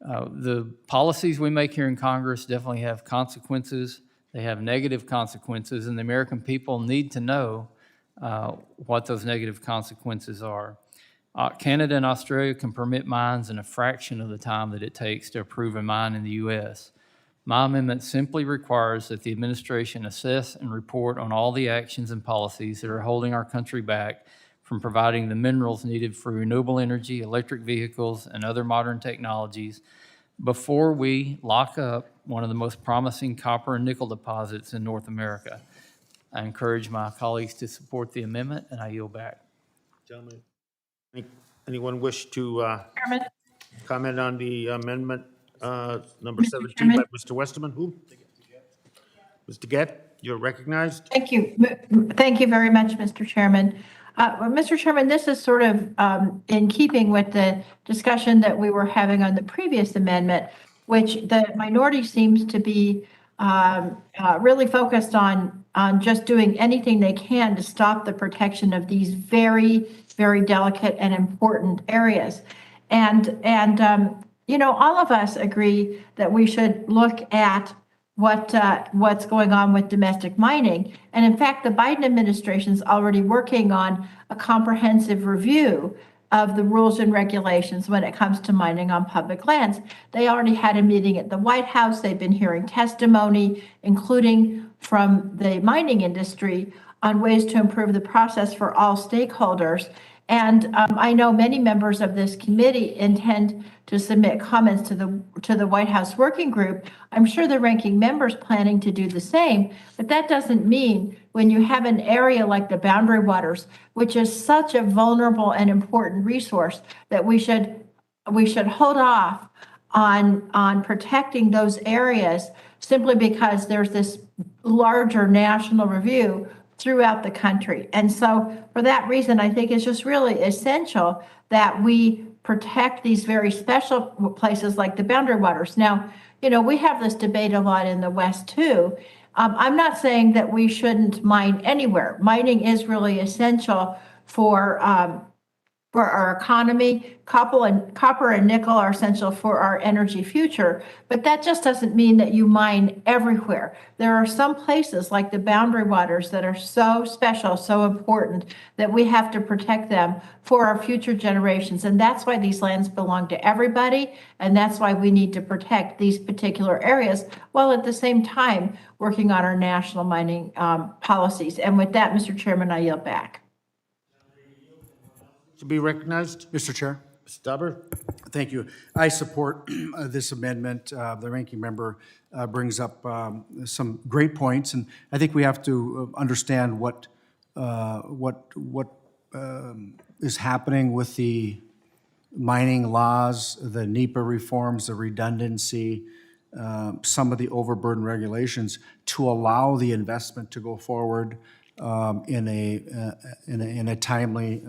the policies we make here in Congress definitely have consequences. They have negative consequences, and the American people need to know what those negative consequences are. Canada and Australia can permit mines in a fraction of the time that it takes to approve a mine in the U.S. My amendment simply requires that the administration assess and report on all the actions and policies that are holding our country back from providing the minerals needed for renewable energy, electric vehicles, and other modern technologies before we lock up one of the most promising copper and nickel deposits in North America. I encourage my colleagues to support the amendment, and I yield back. Gentlemen, anyone wish to comment on the amendment number 17 by Mr. Westerman? Who? Mr. Gett, you're recognized. Thank you. Thank you very much, Mr. Chairman. Mr. Chairman, this is sort of in keeping with the discussion that we were having on the previous amendment, which the minority seems to be really focused on just doing anything they can to stop the protection of these very, very delicate and important areas. And all of us agree that we should look at what's going on with domestic mining. And in fact, the Biden administration is already working on a comprehensive review of the rules and regulations when it comes to mining on public lands. They already had a meeting at the White House. They've been hearing testimony, including from the mining industry, on ways to improve the process for all stakeholders. And I know many members of this committee intend to submit comments to the White House Working Group. I'm sure the ranking member's planning to do the same, but that doesn't mean when you have an area like the boundary waters, which is such a vulnerable and important resource, that we should hold off on protecting those areas simply because there's this larger national review throughout the country. And so for that reason, I think it's just really essential that we protect these very special places like the boundary waters. Now, we have this debate a lot in the West too. I'm not saying that we shouldn't mine anywhere. Mining is really essential for our economy. Copper and nickel are essential for our energy future, but that just doesn't mean that you mine everywhere. There are some places like the boundary waters that are so special, so important, that we have to protect them for our future generations. And that's why these lands belong to everybody, and that's why we need to protect these particular areas, while at the same time working on our national mining policies. And with that, Mr. Chairman, I yield back. To be recognized. Mr. Chair. Mr. Dauber. Thank you. I support this amendment. The ranking member brings up some great points, and I think we have to understand what is happening with the mining laws, the NEPA reforms, the redundancy, some of the overburden regulations to allow the investment to go forward in a timely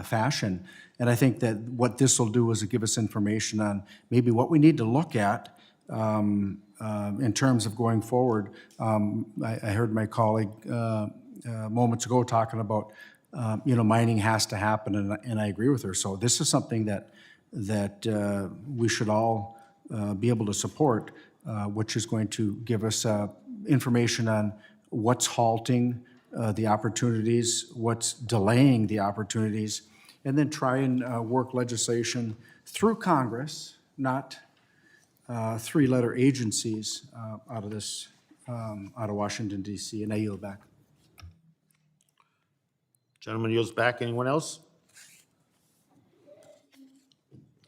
fashion. And I think that what this will do is give us information on maybe what we need to look at in terms of going forward. I heard my colleague moments ago talking about, mining has to happen, and I agree with her. So this is something that we should all be able to support, which is going to give us information on what's halting the opportunities, what's delaying the opportunities, and then try and work legislation through Congress, not three-letter agencies out of Washington, D.C. And I yield back. Gentleman yields back. Anyone else?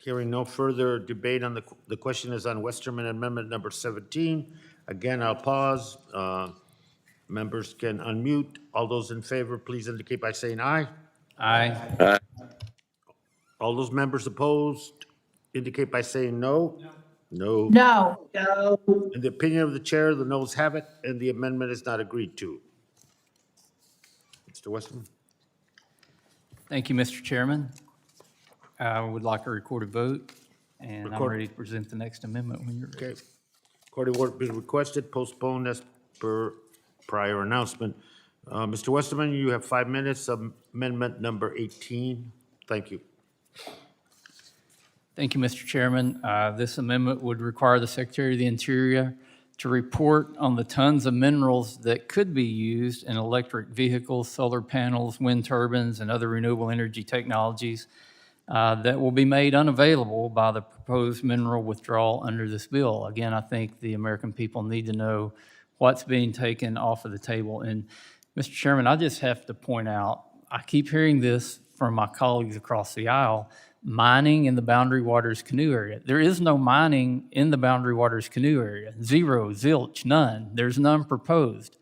Hearing no further debate on the question is on Westerman Amendment number 17. Again, I'll pause. Members can unmute. All those in favor, please indicate by saying aye. Aye. All those members opposed, indicate by saying no. No. No. No. In the opinion of the chair, the noes have it, and the amendment is not agreed to. Mr. Westerman. Thank you, Mr. Chairman. I would like a recorded vote, and I'm ready to present the next amendment when you're ready. Okay. Recorded vote is requested, postponed as per prior announcement. Mr. Westerman, you have 5 minutes. Amendment number 18. Thank you. Thank you, Mr. Chairman. This amendment would require the Secretary of the Interior to report on the tons of minerals that could be used in electric vehicles, solar panels, wind turbines, and other renewable energy technologies that will be made unavailable by the proposed mineral withdrawal under this bill. Again, I think the American people need to know what's being taken off of the table. And Mr. Chairman, I just have to point out, I keep hearing this from my colleagues across the aisle, mining in the Boundary Waters Canoe area. There is no mining in the Boundary Waters Canoe area. Zero, zilch, none. There's none proposed.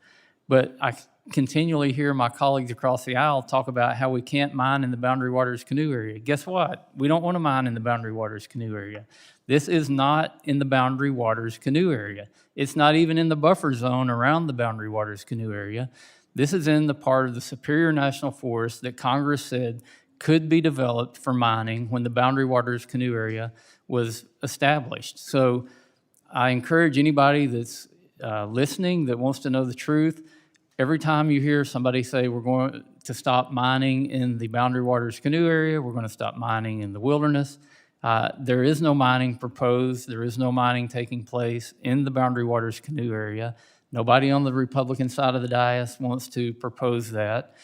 But I continually hear my colleagues across the aisle talk about how we can't mine in the Boundary Waters Canoe area. Guess what? We don't want to mine in the Boundary Waters Canoe area. This is not in the Boundary Waters Canoe area. It's not even in the buffer zone around the Boundary Waters Canoe area. This is in the part of the Superior National Forest that Congress said could be developed for mining when the Boundary Waters Canoe area was established. So I encourage anybody that's listening that wants to know the truth, every time you hear somebody say we're going to stop mining in the Boundary Waters Canoe area, we're going to stop mining in the wilderness, there is no mining proposed. There is no mining taking place in the Boundary Waters Canoe area. Nobody on the Republican side of the dais wants to propose that.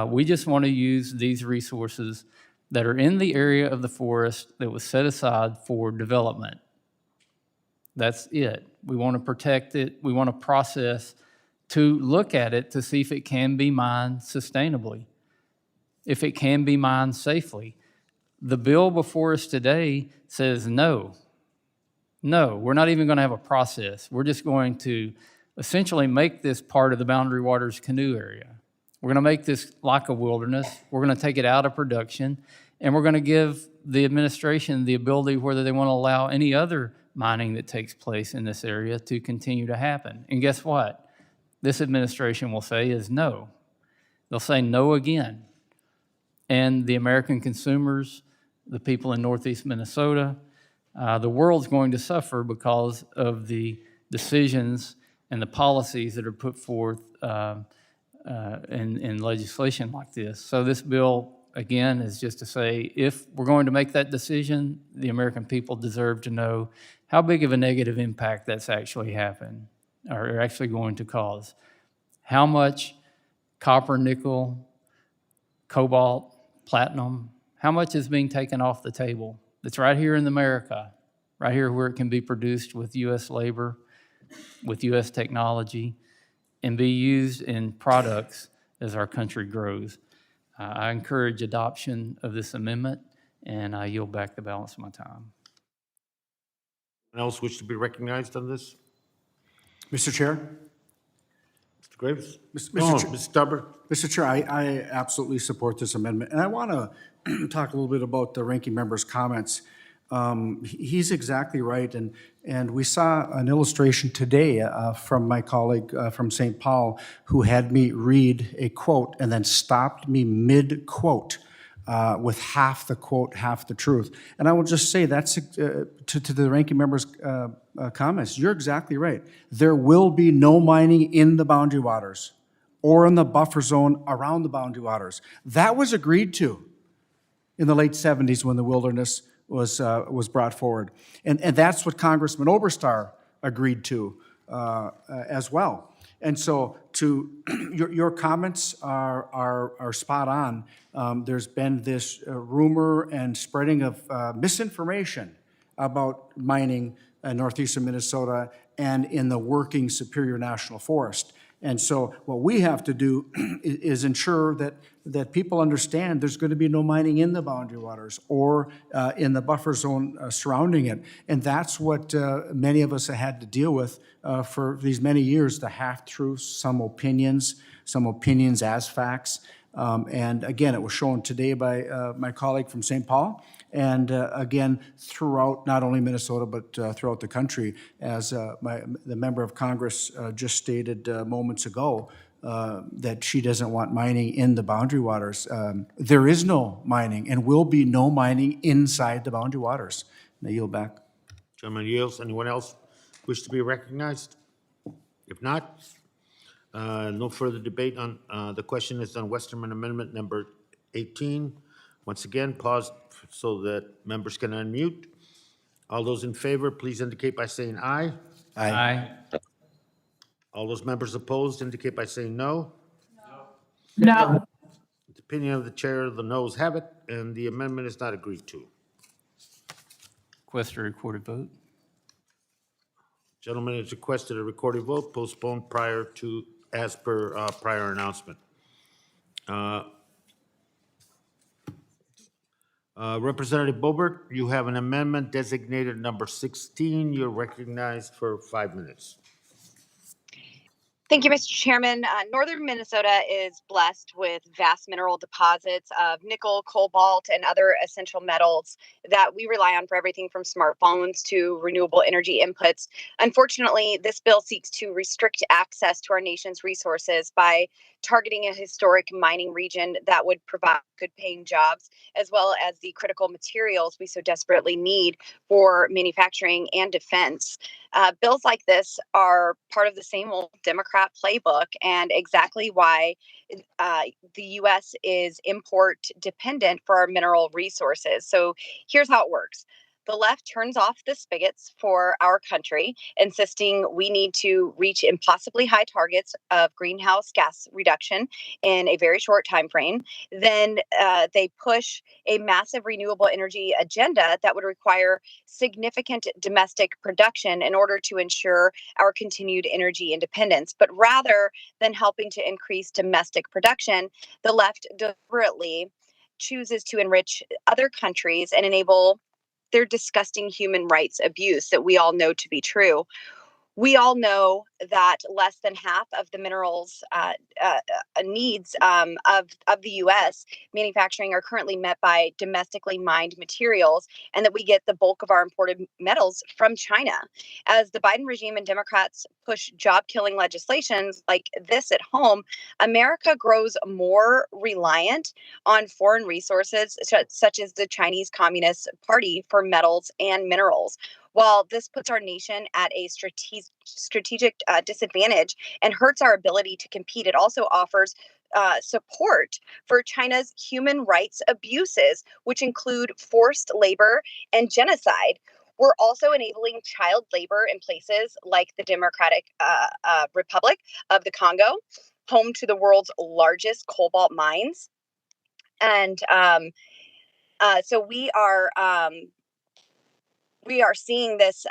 We just want to use these resources that are in the area of the forest that was set aside for development. That's it. We want to protect it. We want to process to look at it to see if it can be mined sustainably, if it can be mined safely. The bill before us today says no. No, we're not even going to have a process. We're just going to essentially make this part of the Boundary Waters Canoe area. We're going to make this like a wilderness. We're going to take it out of production, and we're going to give the administration the ability, whether they want to allow any other mining that takes place in this area, to continue to happen. And guess what? This administration will say is no. They'll say no again. And the American consumers, the people in Northeast Minnesota, the world's going to suffer because of the decisions and the policies that are put forth in legislation like this. So this bill, again, is just to say, if we're going to make that decision, the American people deserve to know how big of a negative impact that's actually happened, or actually going to cause. How much copper, nickel, cobalt, platinum, how much is being taken off the table? That's right here in America, right here where it can be produced with U.S. labor, with U.S. technology, and be used in products as our country grows. I encourage adoption of this amendment, and I yield back the balance of my time. Anyone else wish to be recognized on this? Mr. Chair? Mr. Graves? Mr. Stubber? Mr. Chair, I absolutely support this amendment. And I want to talk a little bit about the ranking member's comments. He's exactly right. And we saw an illustration today from my colleague from St. Paul who had me read a quote and then stopped me mid-quote with half the quote, half the truth. And I will just say that's to the ranking member's comments. You're exactly right. There will be no mining in the Boundary Waters. or in the buffer zone around the boundary waters. That was agreed to in the late 70s when the wilderness was brought forward. And that's what Congressman Oberstar agreed to as well. And so to your comments are spot on. There's been this rumor and spreading of misinformation about mining in northeastern Minnesota and in the working Superior National Forest. And so what we have to do is ensure that people understand there's going to be no mining in the boundary waters or in the buffer zone surrounding it. And that's what many of us have had to deal with for these many years, to haft through some opinions as facts. And again, it was shown today by my colleague from St. Paul, and again, throughout not only Minnesota, but throughout the country, as the member of Congress just stated moments ago, that she doesn't want mining in the boundary waters. There is no mining and will be no mining inside the boundary waters. And I yield back. Chairman yields. Anyone else wish to be recognized? If not, no further debate on the question is on Westerman Amendment number 18. Once again, pause so that members can unmute. All those in favor, please indicate by saying aye. Aye. All those members opposed indicate by saying no. No. The opinion of the chair, the noes have it, and the amendment is not agreed to. Request a recorded vote. Gentleman has requested a recorded vote postponed prior to, as per prior announcement. Representative Boebert, you have an amendment designated number 16. You're recognized for 5 minutes. Thank you, Mr. Chairman. Northern Minnesota is blessed with vast mineral deposits of nickel, cobalt, and other essential metals that we rely on for everything from smartphones to renewable energy inputs. Unfortunately, this bill seeks to restrict access to our nation's resources by targeting a historic mining region that would provide good-paying jobs, as well as the critical materials we so desperately need for manufacturing and defense. Bills like this are part of the same old Democrat playbook, and exactly why the U.S. is import dependent for our mineral resources. So here's how it works. The left turns off the spigots for our country, insisting we need to reach impossibly high targets of greenhouse gas reduction in a very short time frame. Then they push a massive renewable energy agenda that would require significant domestic production in order to ensure our continued energy independence. But rather than helping to increase domestic production, the left deliberately chooses to enrich other countries and enable their disgusting human rights abuse that we all know to be true. We all know that less than half of the minerals needs of the U.S. manufacturing are currently met by domestically mined materials, and that we get the bulk of our imported metals from China. As the Biden regime and Democrats push job-killing legislations like this at home, America grows more reliant on foreign resources, such as the Chinese Communist Party, for metals and minerals. While this puts our nation at a strategic disadvantage and hurts our ability to compete, it also offers support for China's human rights abuses, which include forced labor and genocide. We're also enabling child labor in places like the Democratic Republic of the Congo, home to the world's largest cobalt mines. And so we are seeing this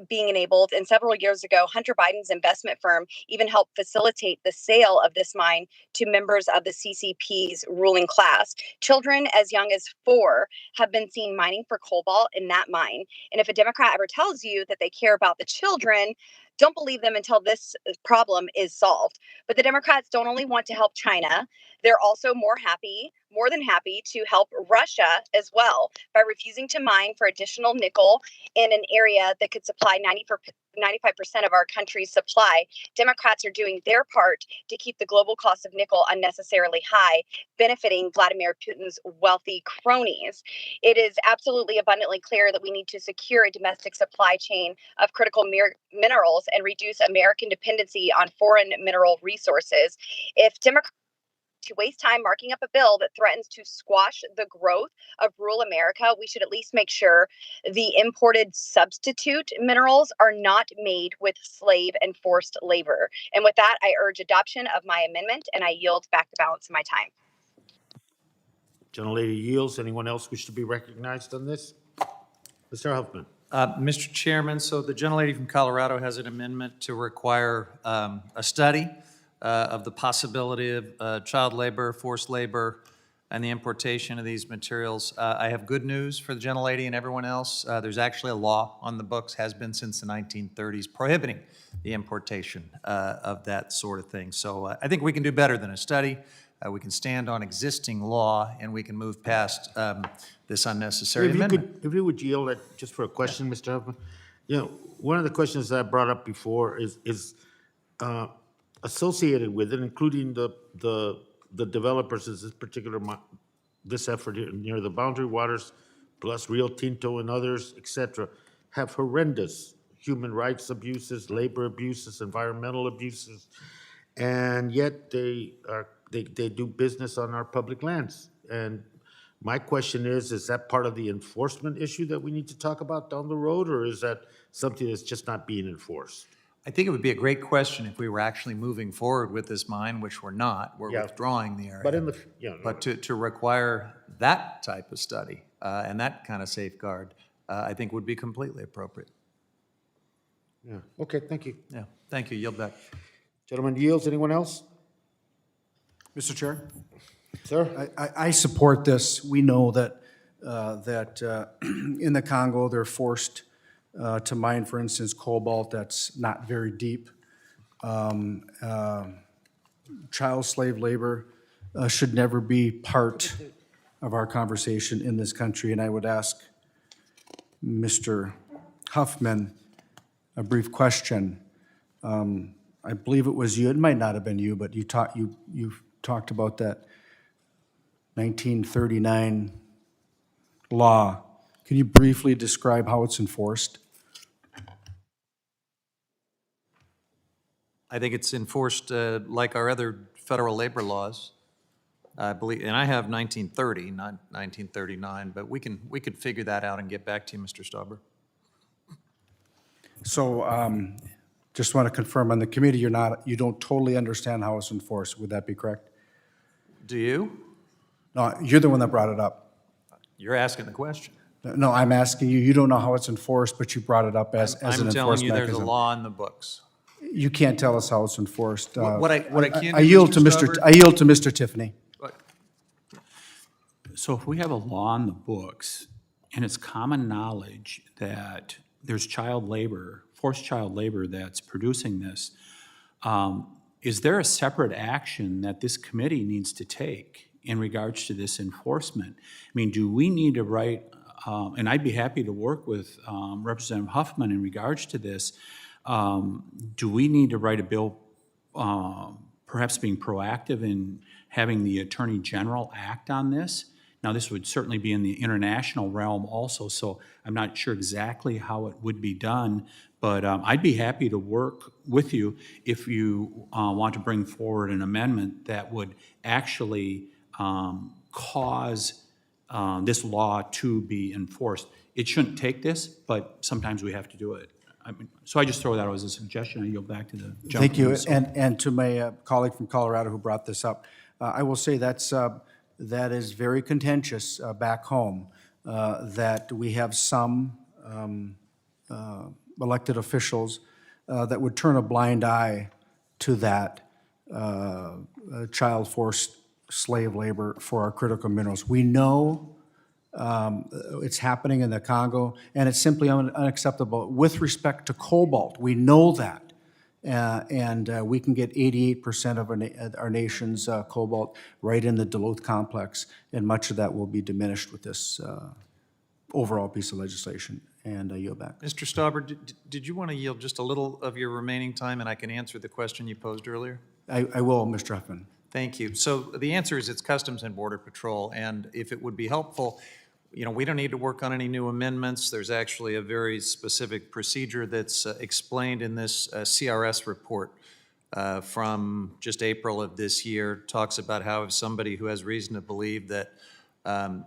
being enabled. And several years ago, Hunter Biden's investment firm even helped facilitate the sale of this mine to members of the CCP's ruling class. Children as young as 4 have been seen mining for cobalt in that mine. And if a Democrat ever tells you that they care about the children, don't believe them until this problem is solved. But the Democrats don't only want to help China, they're also more happy more than happy to help Russia as well by refusing to mine for additional nickel in an area that could supply 95% of our country's supply. Democrats are doing their part to keep the global cost of nickel unnecessarily high, benefiting Vladimir Putin's wealthy cronies. It is absolutely abundantly clear that we need to secure a domestic supply chain of critical minerals and reduce American dependency on foreign mineral resources. If Democrats to waste time marking up a bill that threatens to squash the growth of rural America, we should at least make sure the imported substitute minerals are not made with slave and forced labor. And with that, I urge adoption of my amendment, and I yield back the balance of my time. Gentlelady yields. Anyone else wish to be recognized on this? Mr. Huffman. Mr. Chairman, so the gentlelady from Colorado has an amendment to require a study of the possibility of child labor, forced labor, and the importation of these materials. I have good news for the gentlelady and everyone else. There's actually a law on the books, has been since the 1930s, prohibiting the importation of that sort of thing. So I think we can do better than a study. We can stand on existing law, and we can move past this unnecessary amendment. If you would yield just for a question, Mr. Huffman. You know, one of the questions that I brought up before is associated with it, including the developers, is this effort here near the boundary waters, plus Rio Tinto and others, et cetera, have horrendous human rights abuses, labor abuses, environmental abuses, and yet they do business on our public lands. And my question is that part of the enforcement issue that we need to talk about down the road, or is that something that's just not being enforced? I think it would be a great question if we were actually moving forward with this mine, which we're not. We're withdrawing the area. But in the, but to require that type of study and that kind of safeguard, I think would be completely appropriate. Yeah. Okay. Thank you. Yeah. Thank you. Yield back. Gentleman yields. Anyone else? Mr. Chair? Sir? I support this. We know that in the Congo, they're forced to mine, for instance, cobalt that's not very deep. Child slave labor should never be part of our conversation in this country. And I would ask Mr. Huffman a brief question. I believe it was you, it might not have been you, but you talked about that 1939 law. Can you briefly describe how it's enforced? I think it's enforced like our other federal labor laws. I believe, and I have 1930, not 1939, but we could figure that out and get back to you, Mr. Stauber. So just want to confirm on the committee, you don't totally understand how it's enforced. Would that be correct? Do you? No, you're the one that brought it up. You're asking the question. No, I'm asking you. You don't know how it's enforced, but you brought it up as an enforcement mechanism. I'm telling you, there's a law in the books. You can't tell us how it's enforced. What I can I do, yield to Mr. Stauber- I yield to Mr. Tiffany. So if we have a law in the books, and it's common knowledge that there's child labor, forced child labor that's producing this, is there a separate action that this committee needs to take in regards to this enforcement? I mean, do we need to write, and I'd be happy to work with Representative Huffman in regards to this, do we need to write a bill perhaps being proactive in having the Attorney General act on this? Now, this would certainly be in the international realm also, so I'm not sure exactly how it would be done, but I'd be happy to work with you if you want to bring forward an amendment that would actually cause this law to be enforced. It shouldn't take this, but sometimes we have to do it. I mean, so I just throw that out as a suggestion. I yield back to the gentleman. Thank you. And to my colleague from Colorado who brought this up, I will say that is very contentious back home, that we have some elected officials that would turn a blind eye to that child forced slave labor for our critical minerals. We know it's happening in the Congo, and it's simply unacceptable. With respect to cobalt, we know that. and we can get 88% of our nation's cobalt right in the Duluth complex, and much of that will be diminished with this overall piece of legislation. And I yield back. Mr. Stauber, did you want to yield just a little of your remaining time, and I can answer the question you posed earlier? I will, Mr. Huffman. Thank you. So the answer is it's Customs and Border Patrol, and if it would be helpful, you know, we don't need to work on any new amendments. There's actually a very specific procedure that's explained in this CRS report from just April of this year. Talks about how if somebody who has reason to believe that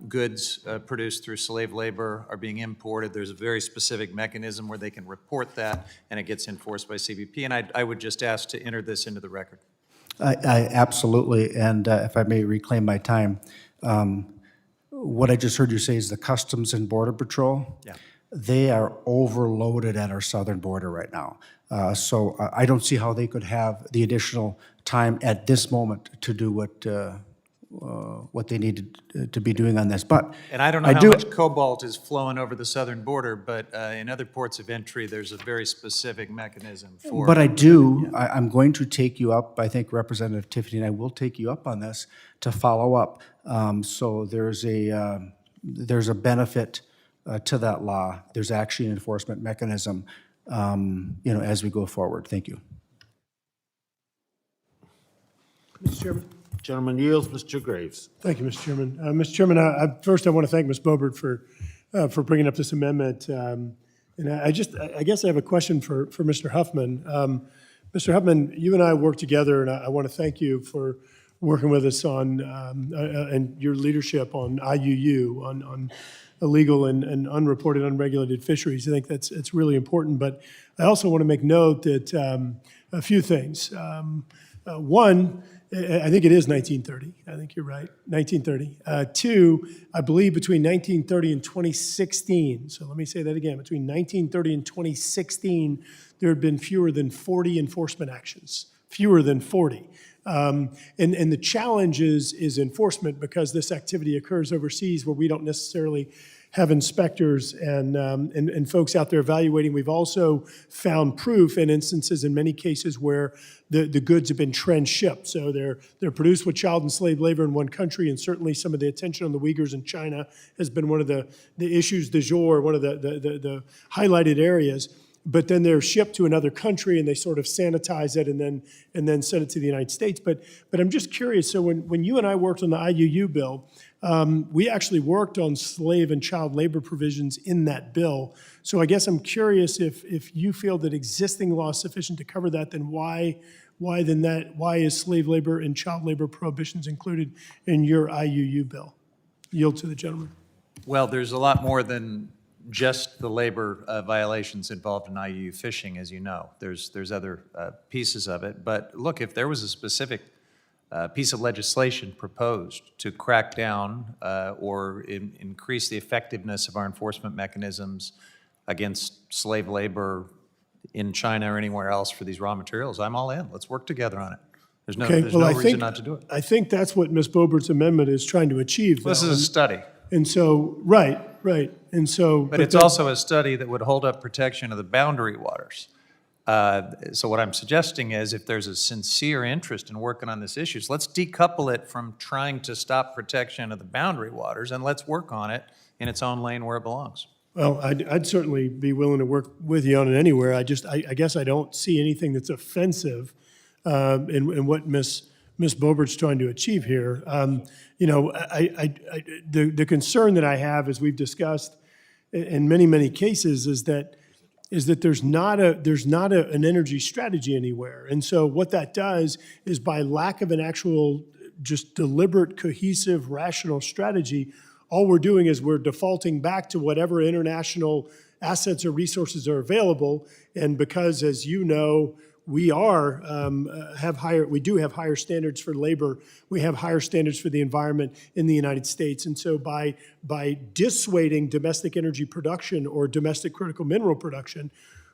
goods produced through slave labor are being imported, there's a very specific mechanism where they can report that, and it gets enforced by CBP. And I would just ask to enter this into the record. I absolutely, and if I may reclaim my time, what I just heard you say is the Customs and Border Patrol. Yeah. They are overloaded at our southern border right now. So I don't see how they could have the additional time at this moment to do what they needed to be doing on this. But and I don't know how much cobalt is flowing over the southern border, but in other ports of entry, there's a very specific mechanism for. But I'm going to take you up. I think Representative Tiffany and I will take you up on this to follow up. So there's a benefit to that law. There's actually an enforcement mechanism, as we go forward. Thank you. Mr. Chairman. Gentleman yields. Mr. Graves. Thank you, Mr. Chairman. Mr. Chairman, first I want to thank Ms. Bobert for bringing up this amendment. And I guess I have a question for Mr. Huffman. Mr. Huffman, you and I work together, and I want to thank you for working with us on and your leadership on IUU, on illegal and unreported, unregulated fisheries. I think it's really important. But I also want to make note that a few things. One, I think it is 1930. I think you're right, 1930. Two, I believe between 1930 and 2016, so let me say that again, between 1930 and 2016, there had been fewer than 40 enforcement actions, fewer than 40. And the challenge is enforcement, because this activity occurs overseas where we don't necessarily have inspectors and folks out there evaluating. We've also found proof in instances, in many cases, where the goods have been transshipped. So they're produced with child and slave labor in one country, and certainly some of the attention on the Uyghurs in China has been one of the issues du jour, one of the highlighted areas. But then they're shipped to another country, and they sort of sanitize it and then send it to the United States. But I'm just curious. So when you and I worked on the IUU bill, we actually worked on slave and child labor provisions in that bill. So I guess I'm curious if you feel that existing law is sufficient to cover that, then why is slave labor and child labor prohibitions included in your IUU bill? Yield to the gentleman. Well, there's a lot more than just the labor violations involved in IUU fishing, as you know. There's other pieces of it. But look, if there was a specific piece of legislation proposed to crack down or increase the effectiveness of our enforcement mechanisms against slave labor in China or anywhere else for these raw materials, I'm all in. Let's work together on it. There's no reason not to do it. I think that's what Ms. Bobert's amendment is trying to achieve. This is a study. And so, right. And so. But it's also a study that would hold up protection of the boundary waters. So what I'm suggesting is, if there's a sincere interest in working on this issue, let's decouple it from trying to stop protection of the boundary waters, and let's work on it in its own lane where it belongs. Well, I'd certainly be willing to work with you on it anywhere. I guess I don't see anything that's offensive in what Ms. Bobert's trying to achieve here. The concern that I have, as we've discussed in many cases, is that there's not an energy strategy anywhere. And so what that does is, by lack of an actual just deliberate, cohesive, rational strategy, all we're doing is we're defaulting back to whatever international assets or resources are available. And because, as you know, we do have higher standards for labor. We have higher standards for the environment in the United States. And so by dissuading domestic energy production or domestic critical mineral production,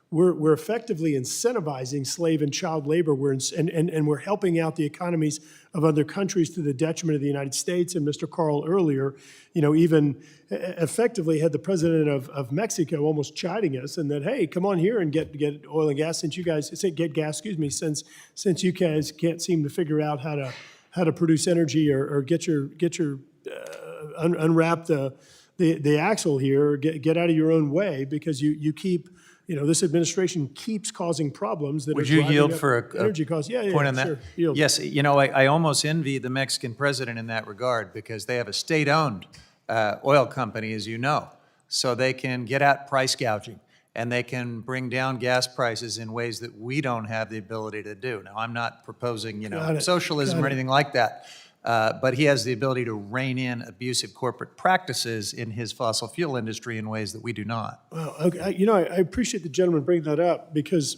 we're effectively incentivizing slave and child labor. And we're helping out the economies of other countries to the detriment of the United States. And Mr. Carl earlier, even effectively had the president of Mexico almost chiding us and that, hey, come on here and get oil and gas since you guys get gas, since you guys can't seem to figure out how to produce energy or get your unwrap the axle here, get out of your own way, because you keep, this administration keeps causing problems that Would are you driving yield up for a energy costs. Yeah, point on that? sure. Yield. Yes, I almost envy the Mexican president in that regard, because they have a state-owned oil company, as you know, so they can get at price gouging, and they can bring down gas prices in ways that we don't have the ability to do. Now, I'm not proposing, socialism or anything like that, but he has the ability to rein in abusive corporate practices in his fossil fuel industry in ways that we do not. Well, okay. I appreciate the gentleman bringing that up because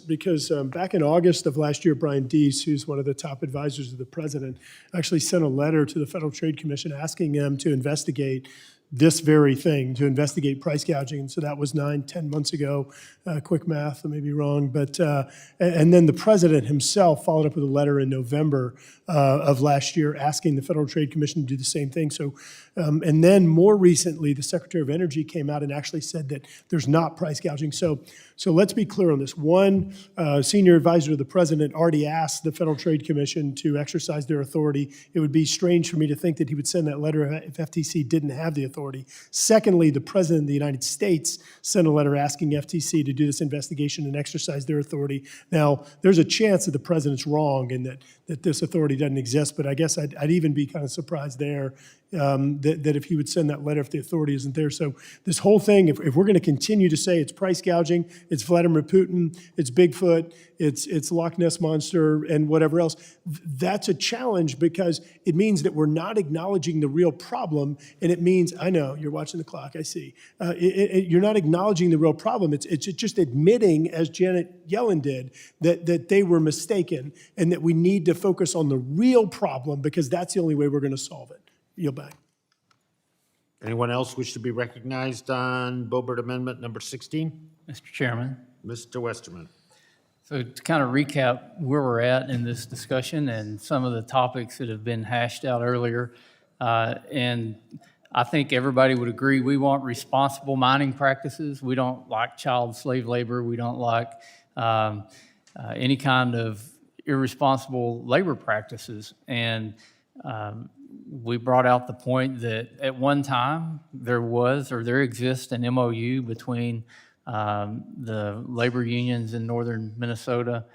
back in August of last year, Brian Deese, who's one of the top advisors of the president, actually sent a letter to the Federal Trade Commission asking them to investigate this very thing, to investigate price gouging. And so that was 9-10 months ago. Quick math, I may be wrong. But and then the president himself followed up with a letter in November of last year asking the Federal Trade Commission to do the same thing. So, and then more recently, the Secretary of Energy came out and actually said that there's not price gouging. So let's be clear on this. One, senior advisor to the president already asked the Federal Trade Commission to exercise their authority. It would be strange for me to think that he would send that letter if FTC didn't have the authority. Secondly, the President of the United States sent a letter asking FTC to do this investigation and exercise their authority. Now, there's a chance that the President's wrong and that this authority doesn't exist, but I guess I'd even be kind of surprised there that if he would send that letter if the authority isn't there. So this whole thing, if we're going to continue to say it's price gouging, it's Vladimir Putin, it's Bigfoot, it's Loch Ness Monster, and whatever else, that's a challenge because it means that we're not acknowledging the real problem, and it means, I know, you're watching the clock, I see. You're not acknowledging the real problem. It's just admitting, as Janet Yellen did, that they were mistaken and that we need to focus on the real problem because that's the only way we're going to solve it. Yield back. Anyone else wish to be recognized on Boebert Amendment number 16? Mr. Chairman. Mr. Westerman. So to kind of recap where we're at in this discussion and some of the topics that have been hashed out earlier, and I think everybody would agree we want responsible mining practices. We don't like child slave labor. We don't like any kind of irresponsible labor practices. And we brought out the point that at one time there exists an MOU between the labor unions in northern Minnesota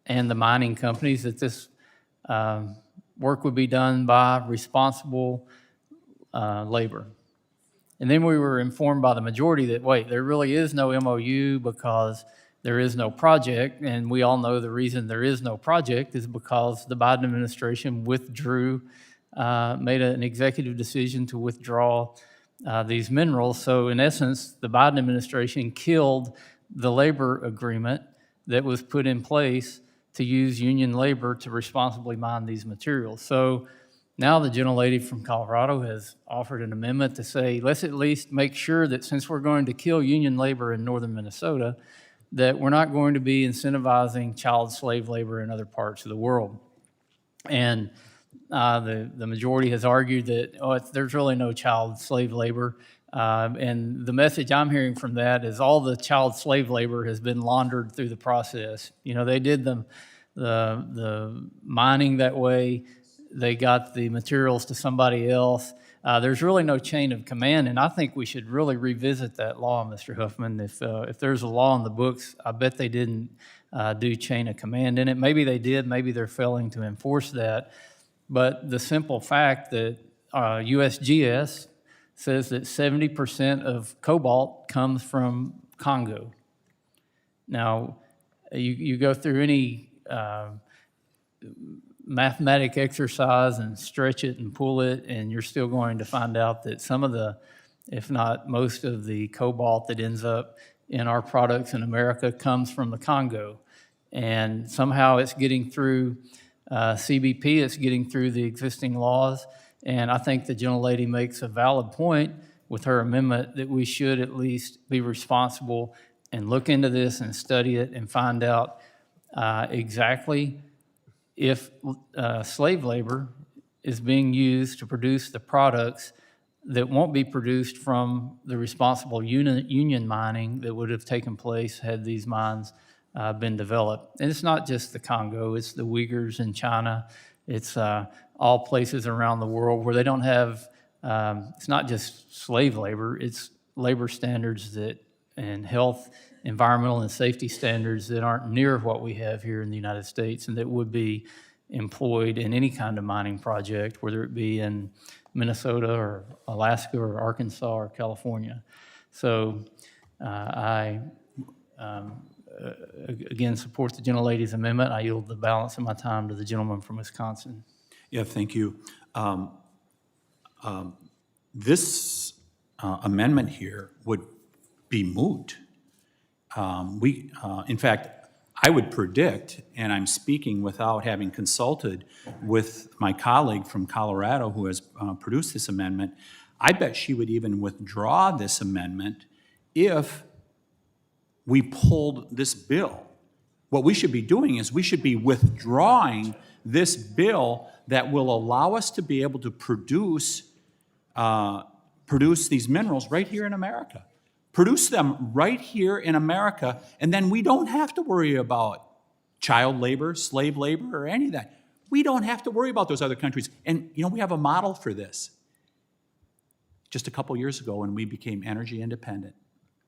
and the mining companies that this work would be done by responsible labor. And then we were informed by the majority that, wait, there really is no MOU because there is no project, and we all know the reason there is no project is because the Biden administration made an executive decision to withdraw these minerals. So in essence, the Biden administration killed the labor agreement that was put in place to use union labor to responsibly mine these materials. So now the gentlelady from Colorado has offered an amendment to say, let's at least make sure that since we're going to kill union labor in northern Minnesota, that we're not going to be incentivizing child slave labor in other parts of the world. And the majority has argued that there's really no child slave labor. And the message I'm hearing from that is all the child slave labor has been laundered through the process. They did the mining that way. They got the materials to somebody else. There's really no chain of command, and I think we should really revisit that law, Mr. Huffman. If there's a law in the books, I bet they didn't do chain of command in it. Maybe they did. Maybe they're failing to enforce that. But the simple fact that USGS says that 70% of cobalt comes from Congo. Now, you go through any mathematic exercise and stretch it and pull it, and you're still going to find out that some of the, if not most of the cobalt that ends up in our products in America comes from the Congo. And somehow it's getting through CBP, it's getting through the existing laws. And I think the gentlelady makes a valid point with her amendment that we should at least be responsible and look into this and study it and find out exactly if slave labor is being used to produce the products that won't be produced from the responsible union mining that would have taken place had these mines been developed. And it's not just the Congo, it's the Uyghurs in China, it's all places around the world where they don't have, it's not just slave labor, it's labor standards that, and health, environmental and safety standards that aren't near what we have here in the United States and that would be employed in any kind of mining project, whether it be in Minnesota or Alaska or Arkansas or California. So I, again, support the gentlelady's amendment. I yield the balance of my time to the gentleman from Wisconsin. Yeah, thank you. This amendment here would be moot. In fact, I would predict, and I'm speaking without having consulted with my colleague from Colorado who has produced this amendment, I bet she would even withdraw this amendment if we pulled this bill. What we should be doing is we should be withdrawing this bill that will allow us to be able to produce these minerals right here in America. Produce them right here in America, and then we don't have to worry about child labor, slave labor, or any of that. We don't have to worry about those other countries. And, you know, we have a model for this. Just a couple years ago when we became energy independent.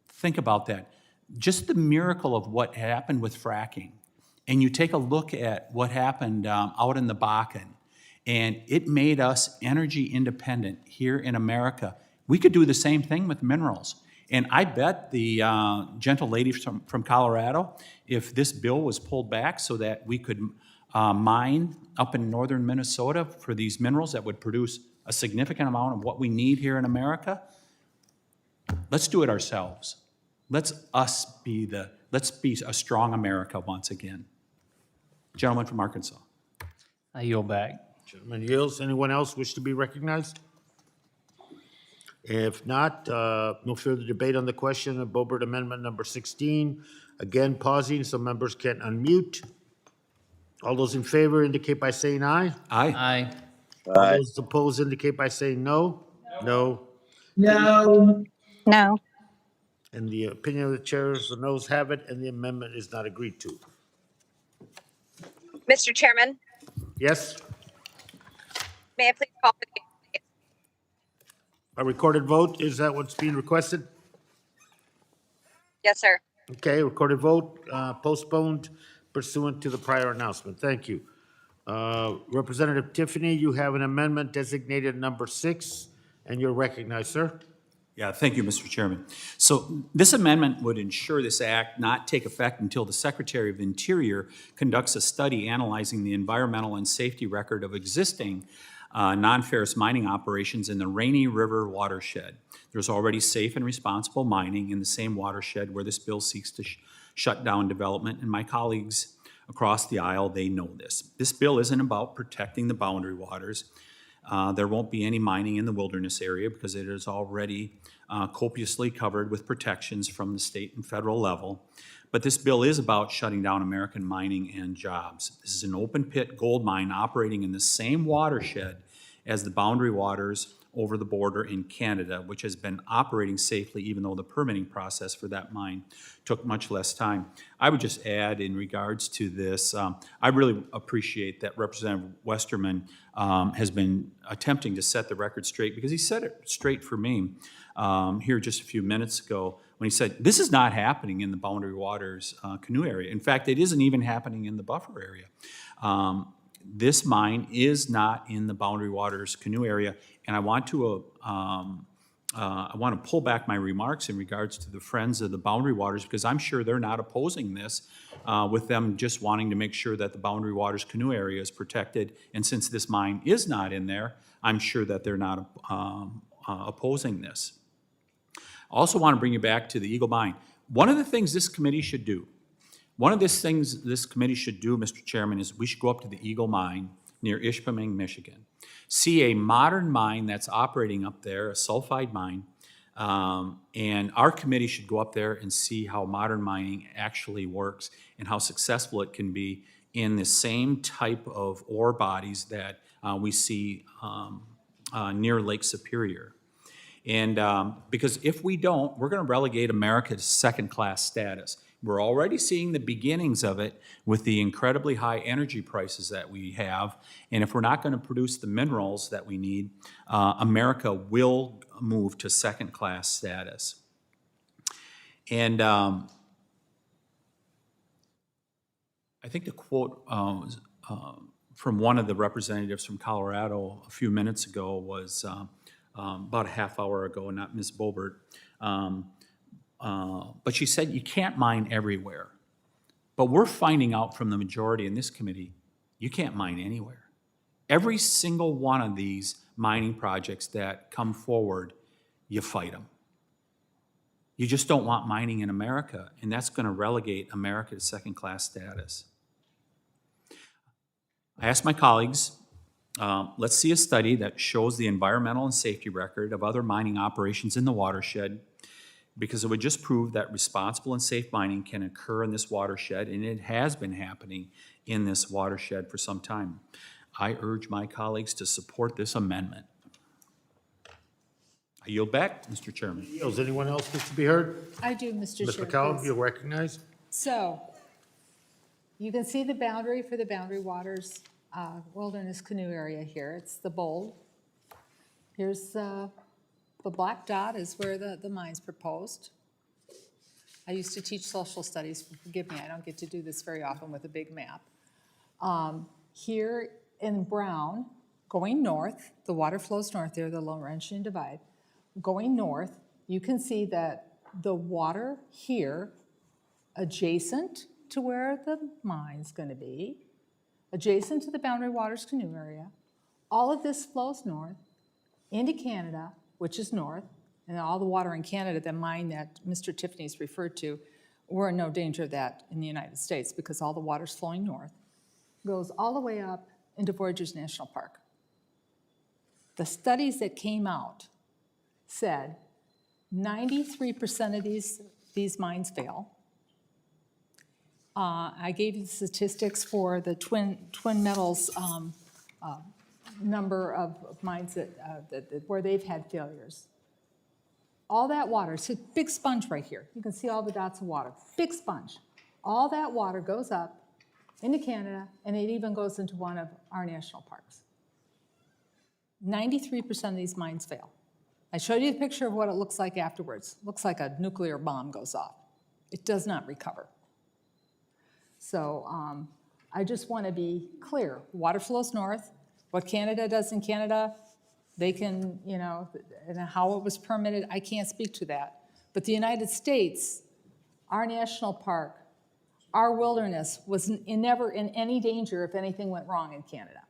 Think about that. Just the miracle of what happened with fracking. And you take a look at what happened out in the Bakken, and it made us energy independent here in America. We could do the same thing with minerals. And I bet the gentle lady from Colorado, if this bill was pulled back so that we could mine up in northern Minnesota for these minerals that would produce a significant amount of what we need here in America, let's do it ourselves. Let's be a strong America once again. Gentleman from Arkansas. I yield back. Gentleman yields. Anyone else wish to be recognized? If not, no further debate on the question of Boebert Amendment number 16. Again, pausing so members can unmute. All those in favor indicate by saying aye. Aye. Aye. All those opposed indicate by saying no. No. No. No. And the opinion of the chair is the noes have it, and the amendment is not agreed to. Mr. Chairman, Yes? may I please call for the A recorded vote, is that what's being requested? Yes, sir. Okay, recorded vote postponed pursuant to the prior announcement. Thank you. Representative Tiffany, you have an amendment designated number 6, and you're recognized, sir. Yeah, thank you, Mr. Chairman. So this amendment would ensure this act not take effect until the Secretary of the Interior conducts a study analyzing the environmental and safety record of existing non-ferrous mining operations in the Rainy River Watershed. There's already safe and responsible mining in the same watershed where this bill seeks to shut down development, and my colleagues across the aisle, they know this. This bill isn't about protecting the boundary waters. There won't be any mining in the wilderness area because it is already copiously covered with protections from the state and federal level. But this bill is about shutting down American mining and jobs. This is an open pit gold mine operating in the same watershed as the boundary waters over the border in Canada, which has been operating safely even though the permitting process for that mine took much less time. I would just add in regards to this, I really appreciate that Representative Westerman has been attempting to set the record straight, because he set it straight for me here just a few minutes ago when he said, this is not happening in the Boundary Waters Canoe area. In fact, it isn't even happening in the buffer area. This mine is not in the Boundary Waters Canoe area, and I want to pull back my remarks in regards to the Friends of the Boundary Waters, because I'm sure they're not opposing this, with them just wanting to make sure that the Boundary Waters Canoe area is protected. And since this mine is not in there, I'm sure that they're not opposing this. I also want to bring you back to the Eagle Mine. One of the things this committee should do, Mr. Chairman, is we should go up to the Eagle Mine near Ishpeming, Michigan, see a modern mine that's operating up there, a sulfide mine, And our committee should go up there and see how modern mining actually works and how successful it can be in the same type of ore bodies that we see near Lake Superior. And because if we don't, we're going to relegate America to second-class status. We're already seeing the beginnings of it with the incredibly high energy prices that we have. And if we're not going to produce the minerals that we need, America will move to second-class status. And I think the quote from one of the representatives from Colorado a few minutes ago was about a half hour ago, not Ms. Bobert. But she said you can't mine everywhere. But we're finding out from the majority in this committee, you can't mine anywhere. Every single one of these mining projects that come forward, you fight them. You just don't want mining in America, and that's going to relegate America to second-class status. I asked my colleagues, let's see a study that shows the environmental and safety record of other mining operations in the watershed, because it would just prove that responsible and safe mining can occur in this watershed, and it has been happening in this watershed for some time. I urge my colleagues to support this amendment. I yield back, Mr. Chairman. Does anyone else wish to be heard? I do, Mr. Ms. Chair. McCollum, please. you're recognized. So, you can see the boundary for the Boundary Waters Wilderness Canoe area here. It's the bold. Here's the black dot is where the mine's proposed. I used to teach social studies. Forgive me, I don't get to do this very often with a big map. Here in brown, going north, the water flows north there, the Laurentian Divide. Going north, you can see that the water here, adjacent to where the mine's going to be, adjacent to the Boundary Waters Canoe area, all of this flows north into Canada, which is north, and all the water in Canada, the mine that Mr. Tiffany's referred to, we're in no danger of that in the United States because all the water's flowing north, goes all the way up into Voyageurs National Park. The studies that came out said 93% of these mines fail. I gave you the statistics for the twin metals number of mines where they've had failures. All that water, it's a big sponge right here. You can see all the dots of water, big sponge. All that water goes up into Canada, and it even goes into one of our national parks. 93% of these mines fail. I showed you the picture of what it looks like afterwards. It looks like a nuclear bomb goes off. It does not recover. So I just want to be clear. Water flows north. What Canada does in Canada, they can, you know, and how it was permitted, I can't speak to that. But the United States, our national park, our wilderness was never in any danger if anything went wrong in Canada.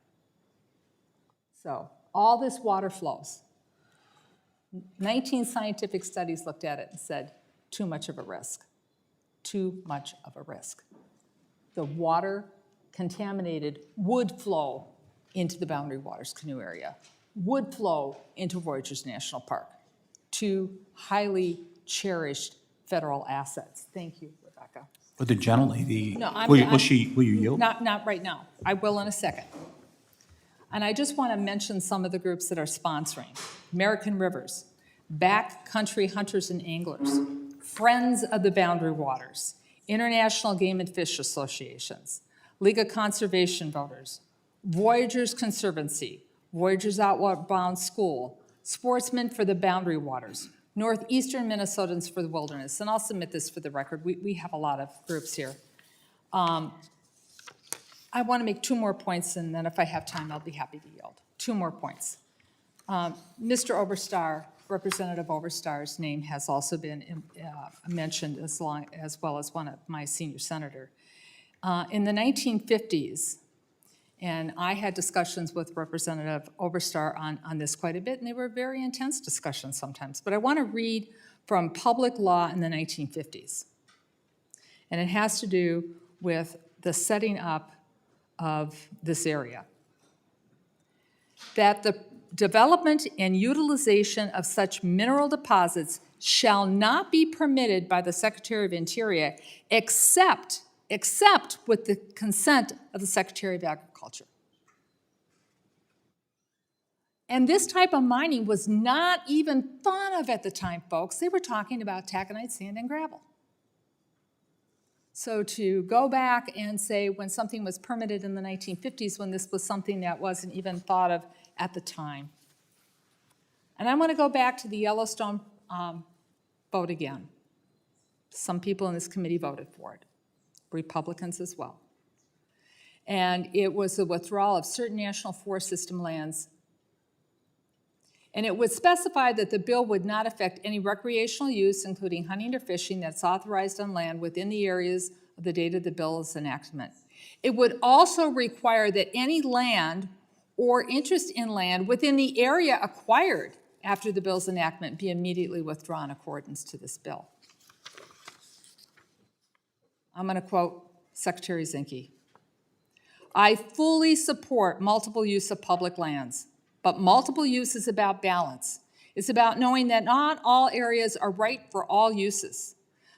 So all this water flows. 19 scientific studies looked at it and said, too much of a risk. Too much of a risk. The water contaminated would flow into the Boundary Waters Canoe area, would flow into Voyageurs National Park, two highly cherished federal assets. Thank you, Rebecca. But the gentlelady, No, will you yield? Not right now. I will in a second. And I just want to mention some of the groups that are sponsoring. American Rivers, Backcountry Hunters and Anglers, Friends of the Boundary Waters, International Game and Fish Associations, League of Conservation Voters, Voyageurs Conservancy, Voyageurs Outbound School, Sportsmen for the Boundary Waters, Northeastern Minnesotans for the Wilderness, and I'll submit this for the record. We have a lot of groups here. I want to make two more points, and then if I have time, I'll be happy to yield. Two more points. Mr. Oberstar, Representative Oberstar's name has also been mentioned as well as one of my senior senator. In the 1950s, and I had discussions with Representative Oberstar on this quite a bit, and they were very intense discussions sometimes. But I want to read from public law in the 1950s. And it has to do with the setting up of this area. That development and utilization of such mineral deposits shall not be permitted by the Secretary of Interior except with the consent of the Secretary of Agriculture. And this type of mining was not even thought of at the time, folks. They were talking about taconite, sand, and gravel. So to go back and say when something was permitted in the 1950s, when this was something that wasn't even thought of at the time. And I want to go back to the Yellowstone vote again. Some people in this committee voted for it, Republicans as well. And it was the withdrawal of certain National Forest System lands. And it would specify that the bill would not affect any recreational use, including hunting or fishing, that's authorized on land within the areas of the date of the bill's enactment. It would also require that any land or interest in land within the area acquired after the bill's enactment be immediately withdrawn in accordance to this bill. I'm going to quote Secretary Zinke. I fully support multiple use of public lands. But multiple use is about balance. It's about knowing that not all areas are right for all uses.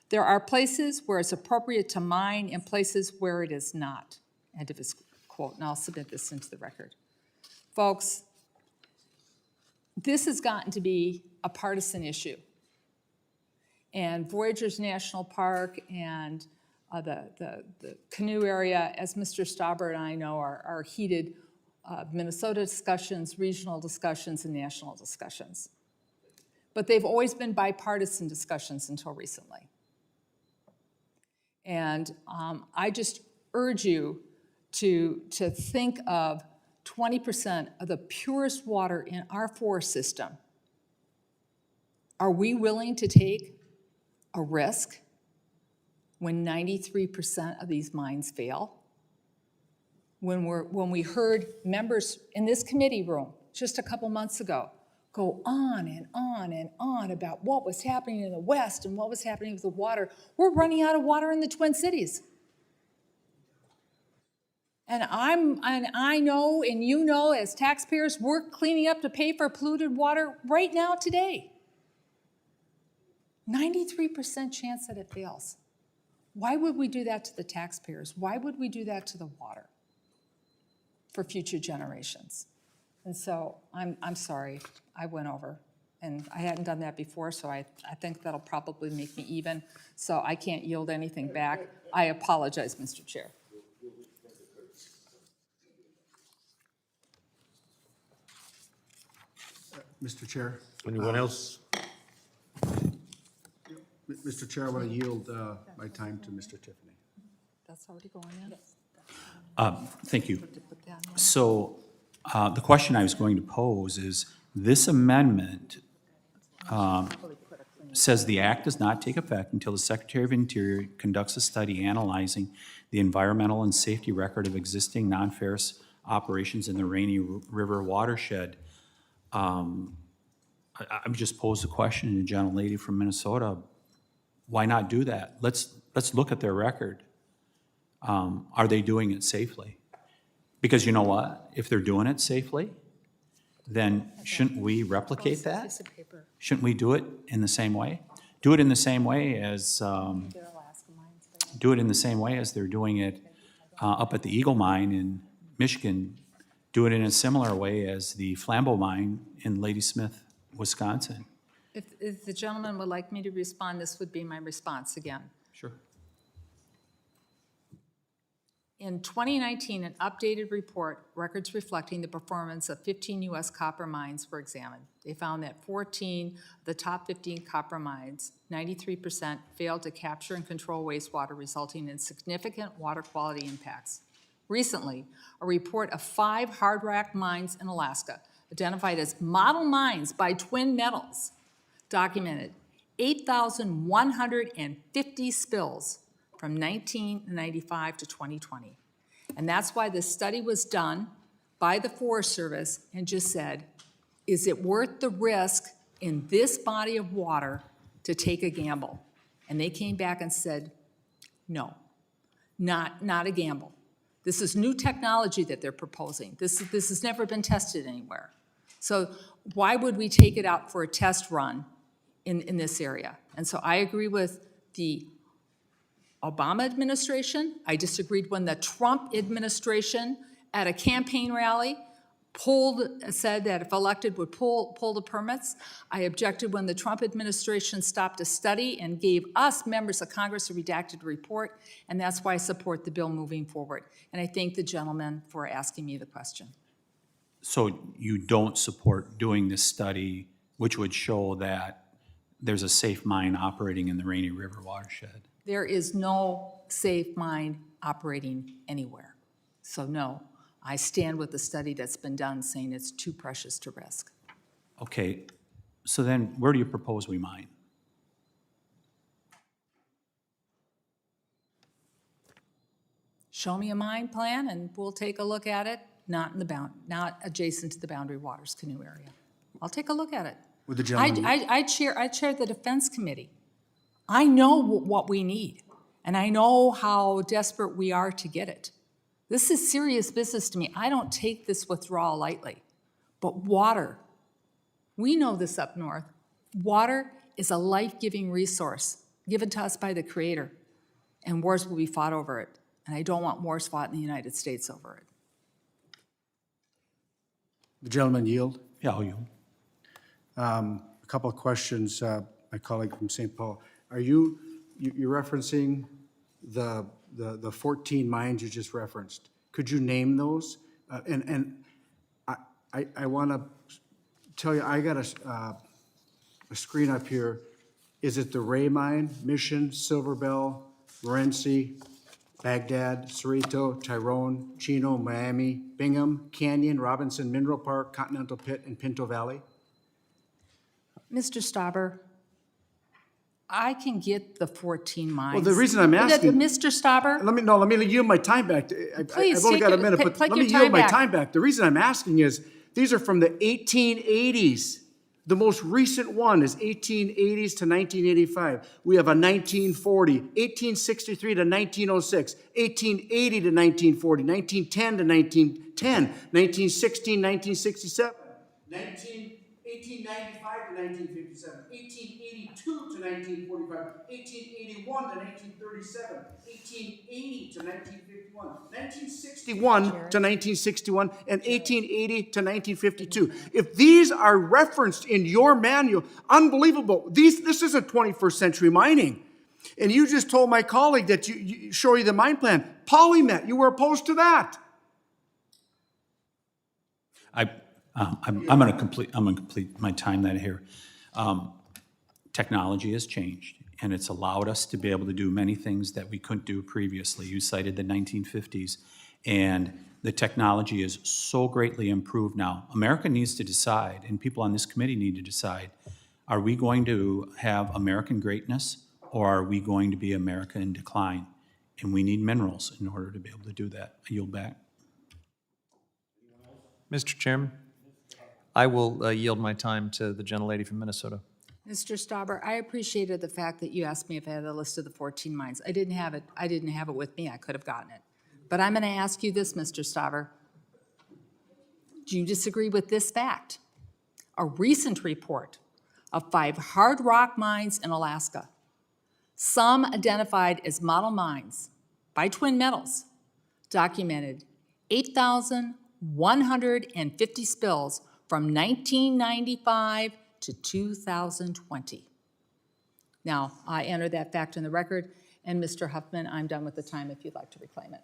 There are places where it's appropriate to mine and places where it is not. End of his quote, and I'll submit this into the record. Folks, this has gotten to be a partisan issue. And Voyageurs National Park and the Canoe area, as Mr. Stauber and I know, are heated Minnesota discussions, regional discussions, and national discussions. But they've always been bipartisan discussions until recently. And I just urge you to think of 20% of the purest water in our forest system. Are we willing to take a risk when 93% of these mines fail? When we heard members in this committee room just a couple months ago go on and on and on about what was happening in the West and what was happening with the water, we're running out of water in the Twin Cities. And I know, and you know, as taxpayers, we're cleaning up to pay for polluted water right now today. 93% chance that it fails. Why would we do that to the taxpayers? Why would we do that to the water? For future generations. And so I'm sorry, I went over. And I hadn't done that before, so I think that'll probably make me even. So I can't yield anything back. I apologize, Mr. Chair. Mr. Chair. Anyone else? Mr. Chair, I want to yield my time to Mr. Tiffany. That's already going in? Thank you. So the question I was going to pose is, this amendment says the act does not take effect until the Secretary of Interior conducts a study analyzing the environmental and safety record of existing non-ferrous operations in the Rainy River Watershed. I've just posed a question to the gentlelady from Minnesota. Why not do that? Let's look at their record. Are they doing it safely? Because you know what? If they're doing it safely, then shouldn't we replicate that? Shouldn't we do it in the same way? Do it in the same way as they're doing it up at the Eagle Mine in Michigan. Do it in a similar way as the Flambeau Mine in Ladysmith, Wisconsin. If the gentleman would like me to respond, this would be my response again. Sure. In 2019, an updated report, records reflecting the performance of 15 U.S. copper mines were examined. They found that 14 of the top 15 copper mines, 93%, failed to capture and control wastewater, resulting in significant water quality impacts. Recently, a report of 5 hard rock mines in Alaska, identified as model mines by Twin Metals, documented 8,150 spills from 1995 to 2020. And that's why this study was done by the Forest Service and just said, is it worth the risk in this body of water to take a gamble? And they came back and said, no, not a gamble. This is new technology that they're proposing. This has never been tested anywhere. So why would we take it out for a test run in this area? And so I agree with the Obama administration. I disagreed when the Trump administration at a campaign rally said that if elected would pull the permits. I objected when the Trump administration stopped a study and gave us, members of Congress, a redacted report, and that's why I support the bill moving forward. And I thank the gentleman for asking me the question. So you don't support doing this study, which would show that there's a safe mine operating in the Rainy River watershed? There is no safe mine operating anywhere. So no, I stand with the study that's been done saying it's too precious to risk. Okay, so then where do you propose we mine? Show me a mine plan and we'll take a look at it, not not adjacent to the Boundary Waters Canoe area. I'll take a look at it. Would the gentleman? I chair the Defense Committee. I know what we need, and I know how desperate we are to get it. This is serious business to me. I don't take this withdrawal lightly. But water, we know this up north. Water is a life-giving resource given to us by the Creator, and wars will be fought over it. And I don't want wars fought in the United States over it. The gentleman yield? Yeah, I'll yield. A couple of questions, my colleague from St. Paul. Are you're referencing the 14 mines you just referenced? Could you name those? And I want to tell you, I got a screen up here. Is it the Ray Mine, Mission, Silver Bell, Morenci, Baghdad, Cerrito, Tyrone, Chino, Miami, Bingham, Canyon, Robinson, Mineral Park, Continental Pit, and Pinto Valley? Mr. Stauber, I can get the 14 mines. Well, the reason I'm asking, Mr. Stauber, let me yield my time back. Please, I've only got a minute, but take let your me time yield my back. time back. The reason I'm asking is these are from the 1880s. The most recent one is 1880s to 1985. We have a 1940, 1863 to 1906, 1880 to 1940, 1910 to 1910, 1916, 1967, 1895 to 1957, 1882 to 1945, 1881 to 1937, 1880 to 1951, 1961 to 1961, and 1880 to 1952. If these are referenced in your manual, unbelievable. This isn't 21st century mining. And you just told my colleague that you show you the mine plan. Polymet, you were opposed to that. I'm going to complete my time that here. Technology has changed, and it's allowed us to be able to do many things that we couldn't do previously. You cited the 1950s, and the technology is so greatly improved now. America needs to decide, and people on this committee need to decide, are we going to have American greatness, or are we going to be America in decline? And we need minerals in order to be able to do that. I yield back. Mr. Chairman, I will yield my time to the gentlelady from Minnesota. Mr. Stauber, I appreciated the fact that you asked me if I had a list of the 14 mines. I didn't have it. I didn't have it with me. I could have gotten it. But I'm going to ask you this, Mr. Stauber. Do you disagree with this fact? A recent report of 5 hard rock mines in Alaska, some identified as model mines by Twin Metals, documented 8,150 spills from 1995 to 2020. Now, I enter that fact in the record, and Mr. Huffman, I'm done with the time if you'd like to reclaim it.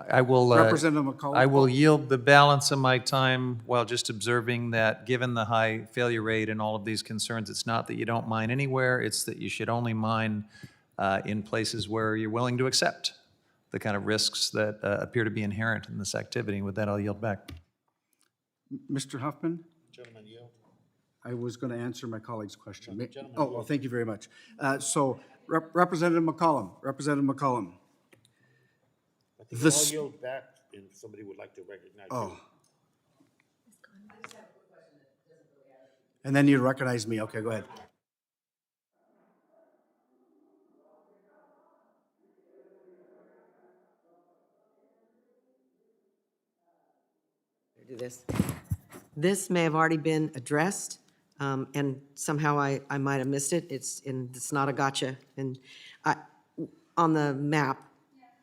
I will, Representative McCollum. I will yield the balance of my time while just observing that given the high failure rate and all of these concerns, it's not that you don't mine anywhere, it's that you should only mine in places where you're willing to accept the kind of risks that appear to be inherent in this activity. With that, I'll yield back. Mr. Huffman? Gentleman yield. I was going to answer my colleague's question. Oh, well, thank you very much. So, Representative McCollum, I think I'll yield back if somebody would like to recognize you. Oh. And then you recognize me. Okay, go ahead. do this. This may have already been addressed, and somehow I might have missed it. It's not a gotcha. And on the map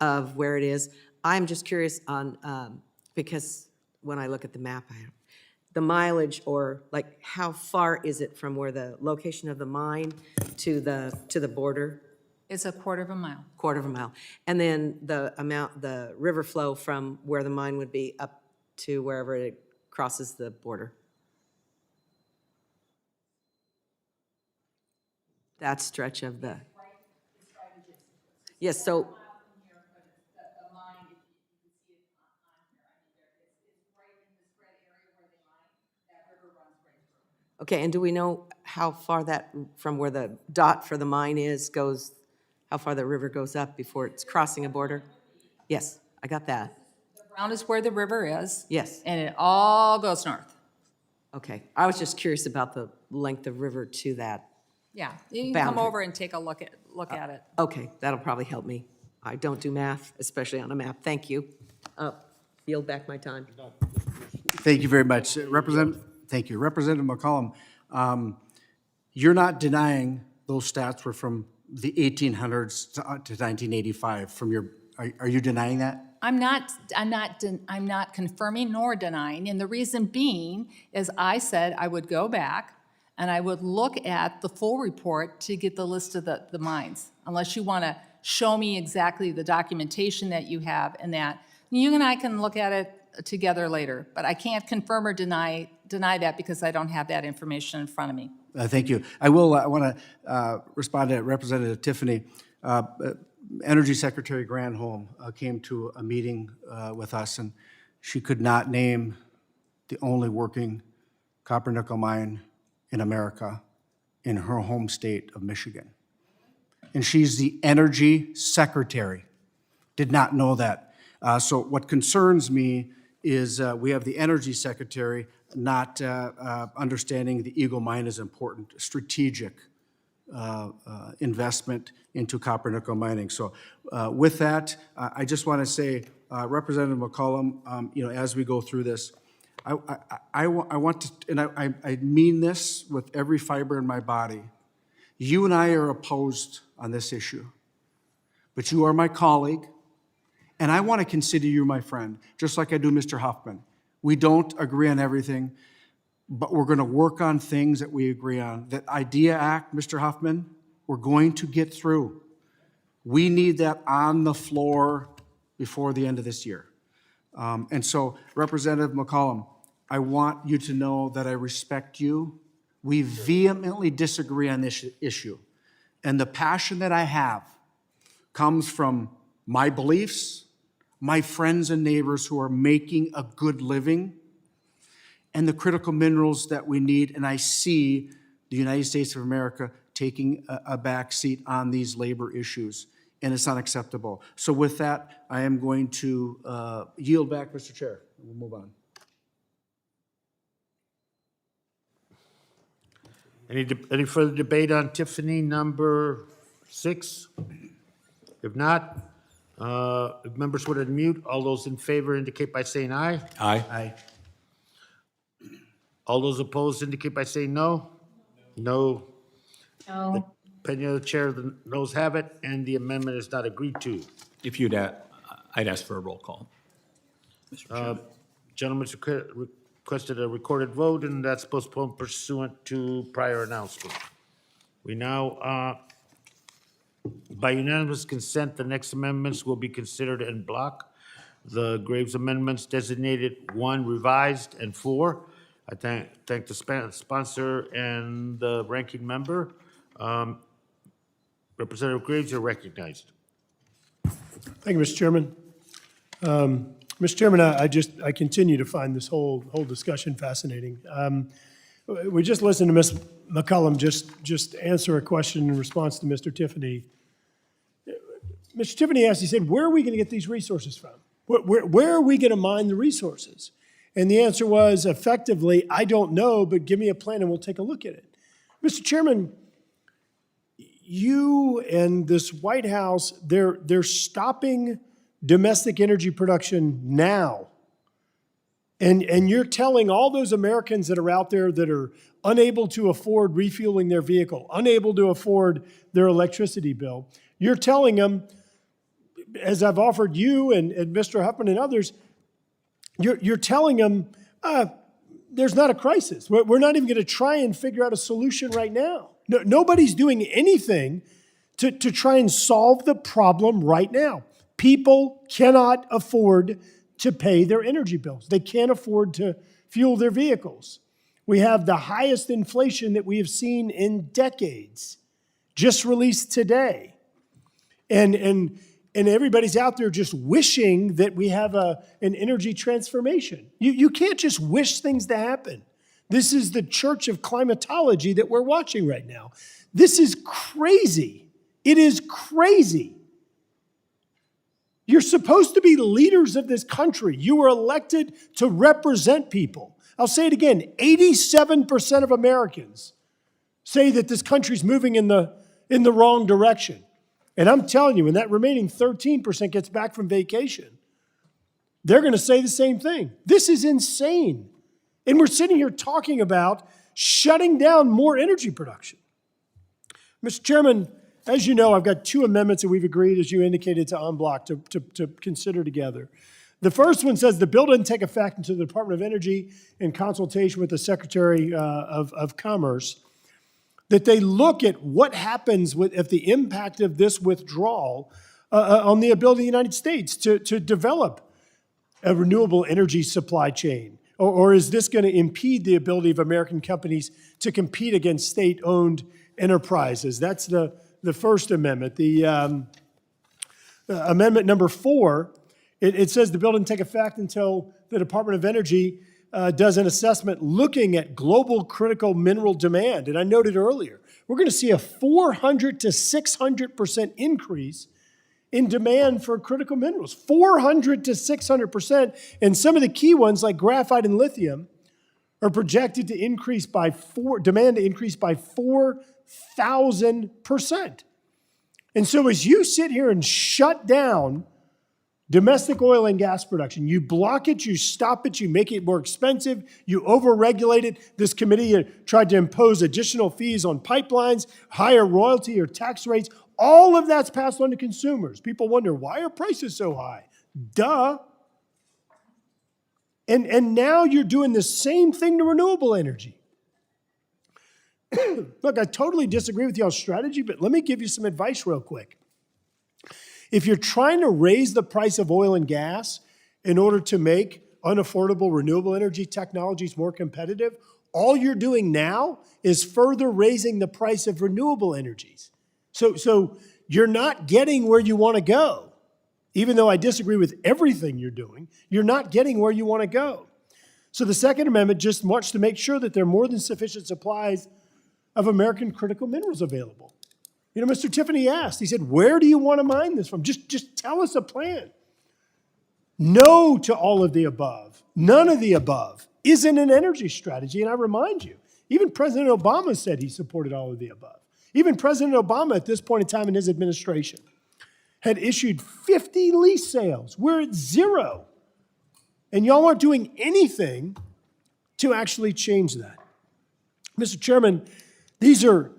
of where it is, I'm just curious on, because when I look at the map, the mileage, or like how far is it from where the location of the mine to the border? It's a quarter of a mile. Quarter of a mile. And then the river flow from where the mine would be up to wherever it crosses the border. That stretch of the. Yes, so. Okay, and do we know how far that, from where the dot for the mine is, goes, how far the river goes up before it's crossing a border? Yes, I got that. The brown is where the river is. Yes. And it all goes north. Okay, I was just curious about the length of river to that. Yeah, you can come Boundary. over and take a look at it. Okay, that'll probably help me. I don't do math, especially on a map. Thank you. Yield back my time. Thank you very much. Thank you. Representative McCollum, you're not denying those stats were from the 1800s to 1985 from your, are you denying that? I'm not confirming nor denying, and the reason being is I said I would go back and I would look at the full report to get the list of the mines, unless you want to show me exactly the documentation that you have and that. You and I can look at it together later, but I can't confirm or deny that because I don't have that information in front of me. Thank you. I want to respond to Representative Tiffany. Energy Secretary Granholm came to a meeting with us, and she could not name the only working copper nickel mine in America in her home state of Michigan. And she's the Energy Secretary. Did not know that. So what concerns me is we have the Energy Secretary not understanding the Eagle Mine is important, strategic investment into copper nickel mining. So with that, I just want to say, Representative McCollum, as we go through this, I want to, and I mean this with every fiber in my body. You and I are opposed on this issue, but you are my colleague, and I want to consider you my friend, just like I do Mr. Huffman. We don't agree on everything, but we're going to work on things that we agree on. That IDEA Act, Mr. Huffman, we're going to get through. We need that on the floor before the end of this year. And so, Representative McCollum, I want you to know that I respect you. We vehemently disagree on this issue. And the passion that I have comes from my beliefs, my friends and neighbors who are making a good living, and the critical minerals that we need. And I see the United States of America taking a back seat on these labor issues, and it's unacceptable. So with that, I am going to yield back, Mr. Chair. We'll move on. Any further debate on Tiffany number 6? If not, if members would unmute, all those in favor indicate by saying aye. Aye. Aye. All those opposed indicate by saying no. No. No. Opinion of the chair, the noes have it, and the amendment is not agreed to. If I'd ask for a roll call. Mr. Chairman. Gentleman's requested a recorded vote, and that's postponed pursuant to prior announcement. We now, by unanimous consent, the next amendments will be considered en bloc. The Graves amendments designated 1 revised and 4. I thank the sponsor and the ranking member. Representative Graves, you're recognized. Thank you, Mr. Chairman. Mr. Chairman, I continue to find this whole discussion fascinating. We just listened to Ms. McCollum just answer a question in response to Mr. Tiffany. Mr. Tiffany asked, he said, where are we going to get these resources from? Where are we going to mine the resources? And the answer was, effectively, I don't know, but give me a plan and we'll take a look at it. Mr. Chairman, you and this White House, they're stopping domestic energy production now. And you're telling all those Americans that are out there that are unable to afford refueling their vehicle, unable to afford their electricity bill, you're telling them, as I've offered you and Mr. Huffman and others, you're telling them there's not a crisis. We're not even going to try and figure out a solution right now. Nobody's doing anything to try and solve the problem right now. People cannot afford to pay their energy bills. They can't afford to fuel their vehicles. We have the highest inflation that we have seen in decades, just released today. And everybody's out there just wishing that we have an energy transformation. You can't just wish things to happen. This is the church of climatology that we're watching right now. This is crazy. It is crazy. You're supposed to be leaders of this country. You were elected to represent people. I'll say it again, 87% of Americans say that this country's moving in the wrong direction. And I'm telling you, when that remaining 13% gets back from vacation, they're going to say the same thing. This is insane. And we're sitting here talking about shutting down more energy production. Mr. Chairman, as you know, I've got two amendments that we've agreed, as you indicated, to en bloc to consider together. The first one says the bill doesn't take effect until the Department of Energy, in consultation with the Secretary of Commerce, that they look at what happens if the impact of this withdrawal on the ability of the United States to develop a renewable energy supply chain. Or is this going to impede the ability of American companies to compete against state-owned enterprises? That's the First Amendment. The Amendment number 4, it says the bill doesn't take effect until the Department of Energy does an assessment looking at global critical mineral demand. And I noted earlier, we're going to see a 400 to 600% increase in demand for critical minerals. 400 to 600%. And some of the key ones like graphite and lithium are projected to increase by demand to increase by 4,000%. And so as you sit here and shut down domestic oil and gas production, you block it, you stop it, you make it more expensive, you overregulate it. This committee tried to impose additional fees on pipelines, higher royalty or tax rates. All of that's passed on to consumers. People wonder, why are prices so high? Duh. And now you're doing the same thing to renewable energy. Look, I totally disagree with y'all's strategy, but let me give you some advice real quick. If you're trying to raise the price of oil and gas in order to make unaffordable renewable energy technologies more competitive, all you're doing now is further raising the price of renewable energies. So you're not getting where you want to go. Even though I disagree with everything you're doing, you're not getting where you want to go. So the Second Amendment just wants to make sure that there are more than sufficient supplies of American critical minerals available. You know, Mr. Tiffany asked, he said, where do you want to mine this from? Just tell us a plan. No to all of the above. None of the above isn't an energy strategy. And I remind you, even President Obama said he supported all of the above. Even President Obama at this point in time in his administration had issued 50 lease sales. We're at 0. And y'all aren't doing anything to actually change that. Mr. Chairman, these are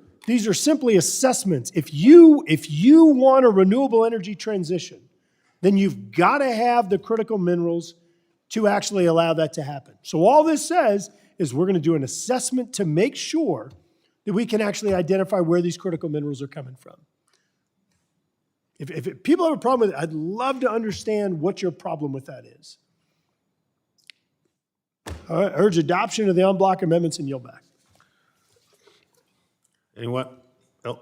simply assessments. If you want a renewable energy transition, then you've got to have the critical minerals to actually allow that to happen. So all this says is we're going to do an assessment to make sure that we can actually identify where these critical minerals are coming from. If people have a problem with it, I'd love to understand what your problem with that is. I urge adoption of the en bloc amendments and yield back. Anyone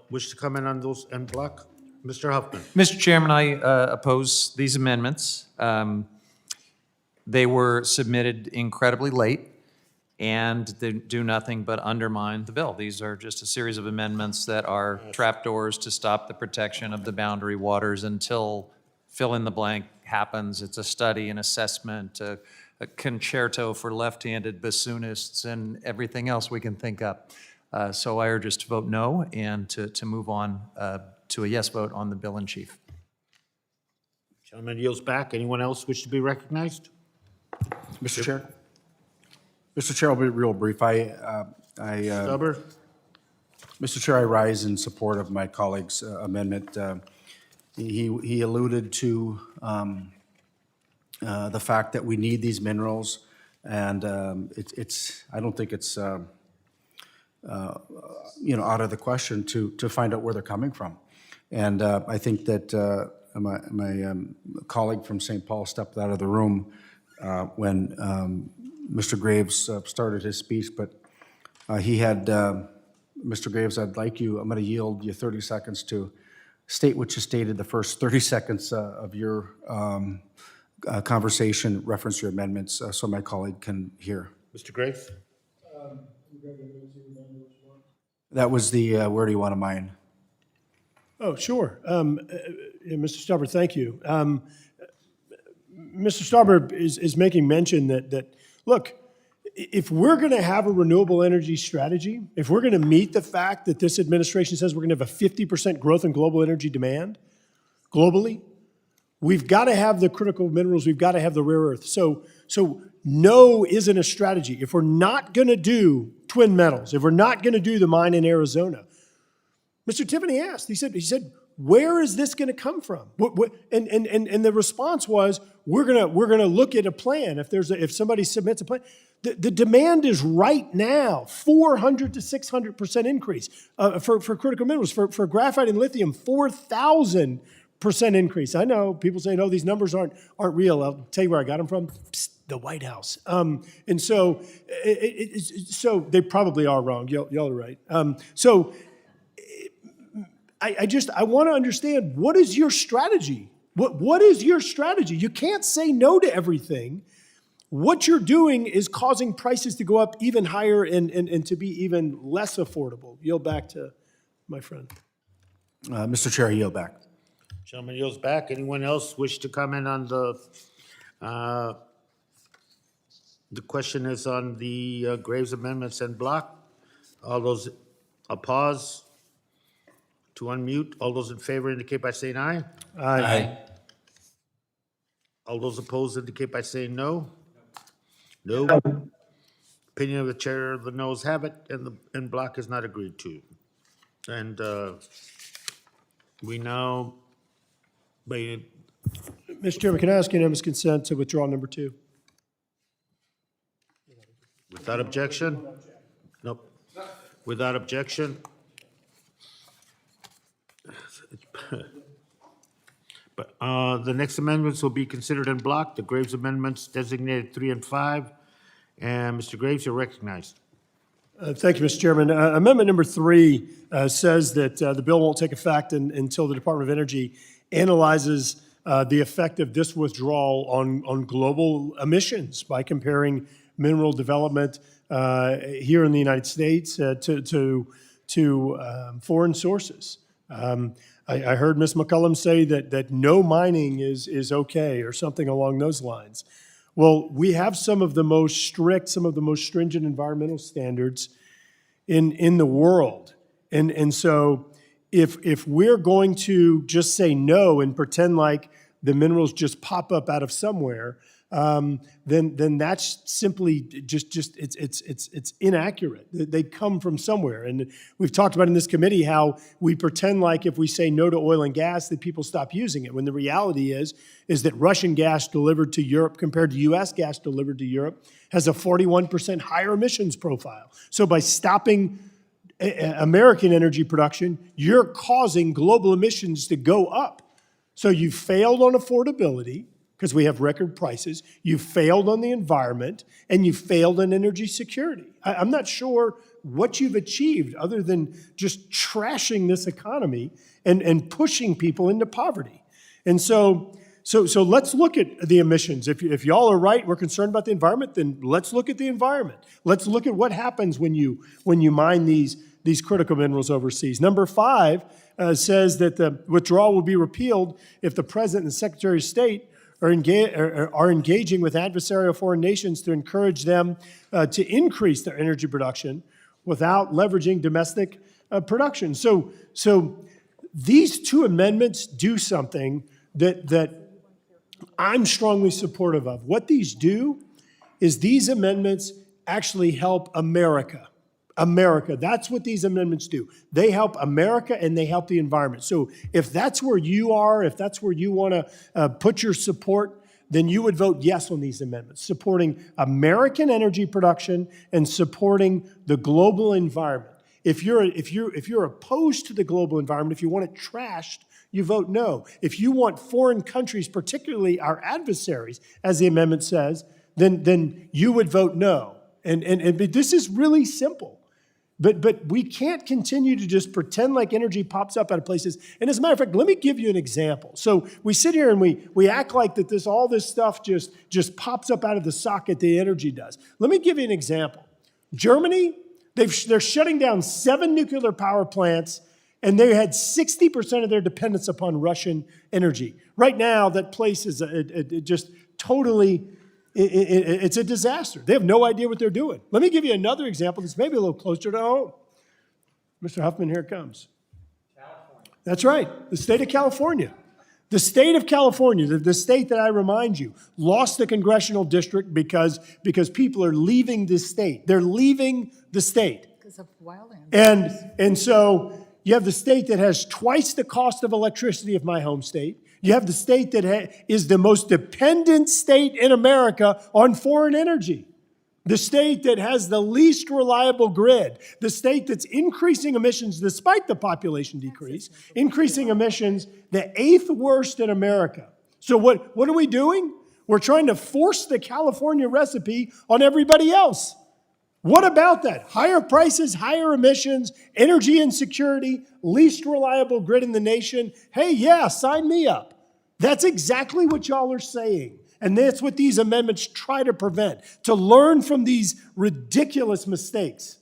wish to comment on those en bloc? Mr. Huffman. Mr. Chairman, I oppose these amendments. They were submitted incredibly late, and they do nothing but undermine the bill. These are just a series of amendments that are trapdoors to stop the protection of the boundary waters until fill in the blank happens. It's a study, an assessment, a concerto for left-handed bassoonists, and everything else we can think up. So I urge us to vote no and to move on to a yes vote on the bill in chief. Gentleman yields back. Anyone else wish to be recognized? Mr. Chair. Mr. Chair, I'll be real brief. Stubber? Mr. Chair, I rise in support of my colleague's amendment. He alluded to the fact that we need these minerals, and I don't think it's out of the question to find out where they're coming from. And I think that my colleague from St. Paul stepped out of the room when Mr. Graves started his speech, but he had, Mr. Graves, I'm going to yield you 30 seconds to state what you stated the first 30 seconds of your conversation, reference your amendments, so my colleague can hear. Mr. Graves? That was the, where do you want to mine? Oh, sure. Mr. Stubber, thank you. Mr. Stubber is making mention that, look, if we're going to have a renewable energy strategy, if we're going to meet the fact that this administration says we're going to have a 50% growth in global energy demand globally, we've got to have the critical minerals, we've got to have the rare earth. So no isn't a strategy. If we're not going to do twin metals, if we're not going to do the mine in Arizona, Mr. Tiffany asked, he said, where is this going to come from? And the response was, we're gonna look at a plan. If somebody submits a plan, the demand is right now 400 to 600% increase for critical minerals. For graphite and lithium, 4,000% increase. I know people say, no, these numbers aren't real. I'll tell you where I got them from. Psst, the White House. And so they probably are wrong. Y'all are right. I want to understand, what is your strategy? What is your strategy? You can't say no to everything. What you're doing is causing prices to go up even higher and to be even less affordable. Yield back to my friend. Mr. Chair, I yield back. Gentleman yields back. Anyone else wish to comment on the question is on the Graves amendments en bloc? All those, a pause to unmute. All those in favor indicate by saying aye. Aye. All those opposed indicate by saying no. No. Opinion of the chair, the noes have it, and the en bloc is not agreed to. And we now, Mr. Chairman, can I ask unanimous consent to withdraw number 2? without objection? Nope. Without objection? But the next amendments will be considered en bloc. The Graves amendments designated 3 and 5. And Mr. Graves, you're recognized. Thank you, Mr. Chairman. Amendment number 3 says that the bill won't take effect until the Department of Energy analyzes the effect of this withdrawal on global emissions by comparing mineral development here in the United States to foreign sources. I heard Ms. McCollum say that no mining is okay or something along those lines. Well, we have some of the most strict, some of the most stringent environmental standards in the world. And so if we're going to just say no and pretend like the minerals just pop up out of somewhere, then that's simply just it's inaccurate. They come from somewhere. And we've talked about in this committee how we pretend like if we say no to oil and gas that people stop using it, when the reality is that Russian gas delivered to Europe compared to U.S. gas delivered to Europe has a 41% higher emissions profile. So by stopping American energy production, you're causing global emissions to go up. So you failed on affordability, because we have record prices, you failed on the environment, and you failed on energy security. I'm not sure what you've achieved other than just trashing this economy and pushing people into poverty. And so let's look at the emissions. If y'all are right, we're concerned about the environment, then let's look at the environment. Let's look at what happens when you mine these critical minerals overseas. Number 5 says that the withdrawal will be repealed if the President and the Secretary of State are engaging with adversarial foreign nations to encourage them to increase their energy production without leveraging domestic production. So these 2 amendments do something that I'm strongly supportive of. What these do is these amendments actually help America. America. That's what these amendments do. They help America and they help the environment. So if that's where you are, if that's where you want to put your support, then you would vote yes on these amendments, supporting American energy production and supporting the global environment. If you're opposed to the global environment, if you want it trashed, you vote no. If you want foreign countries, particularly our adversaries, as the amendment says, then you would vote no. And this is really simple. But we can't continue to just pretend like energy pops up out of places. And as a matter of fact, let me give you an example. So we sit here and we act like that all this stuff just pops up out of the socket, the energy does. Let me give you an example. Germany, they're shutting down 7 nuclear power plants, and they had 60% of their dependence upon Russian energy. Right now, that place is just totally... It's a disaster. They have no idea what they're doing. Let me give you another example that's maybe a little closer to home. Mr. Huffman, here it comes. California. That's right, the state of California. The state of California, the state that I remind you, lost the congressional district because people are leaving this state. They're leaving the state. Because of wildlands. And so you have the state that has twice the cost of electricity of my home state. You have the state that is the most dependent state in America on foreign energy. The state that has the least reliable grid. The state that's increasing emissions despite the population decrease. Increasing emissions, the 8th worst in America. So what are we doing? We're trying to force the California recipe on everybody else. What about that? Higher prices, higher emissions, energy insecurity, least reliable grid in the nation. Hey, yeah, sign me up. That's exactly what y'all are saying. And that's what these amendments try to prevent, to learn from these ridiculous mistakes.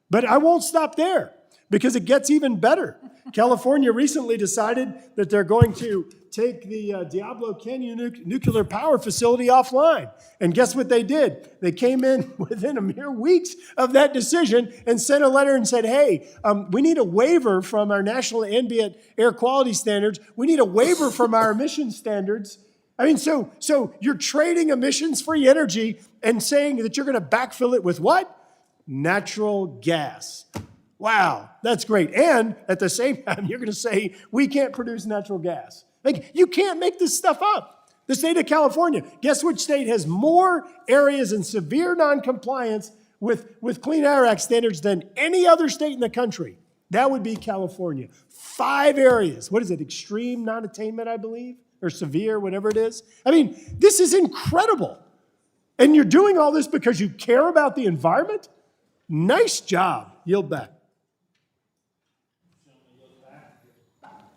But I won't stop there because it gets even better. California recently decided that they're going to take the Diablo Canyon nuclear power facility offline. And guess what they did? They came in within a mere weeks of that decision and sent a letter and said, hey, we need a waiver from our national ambient air quality standards. We need a waiver from our emission standards. I mean, so you're trading emissions-free energy and saying that you're going to backfill it with what? Natural gas. Wow, that's great. And at the same time, you're going to say we can't produce natural gas. Like, you can't make this stuff up. The state of California, guess which state has more areas in severe noncompliance with Clean Air Act standards than any other state in the country? That would be California. 5 areas. What is it? Extreme non-attainment, I believe, or severe, whatever it is. I mean, this is incredible. And you're doing all this because you care about the environment? Nice job. Yield back.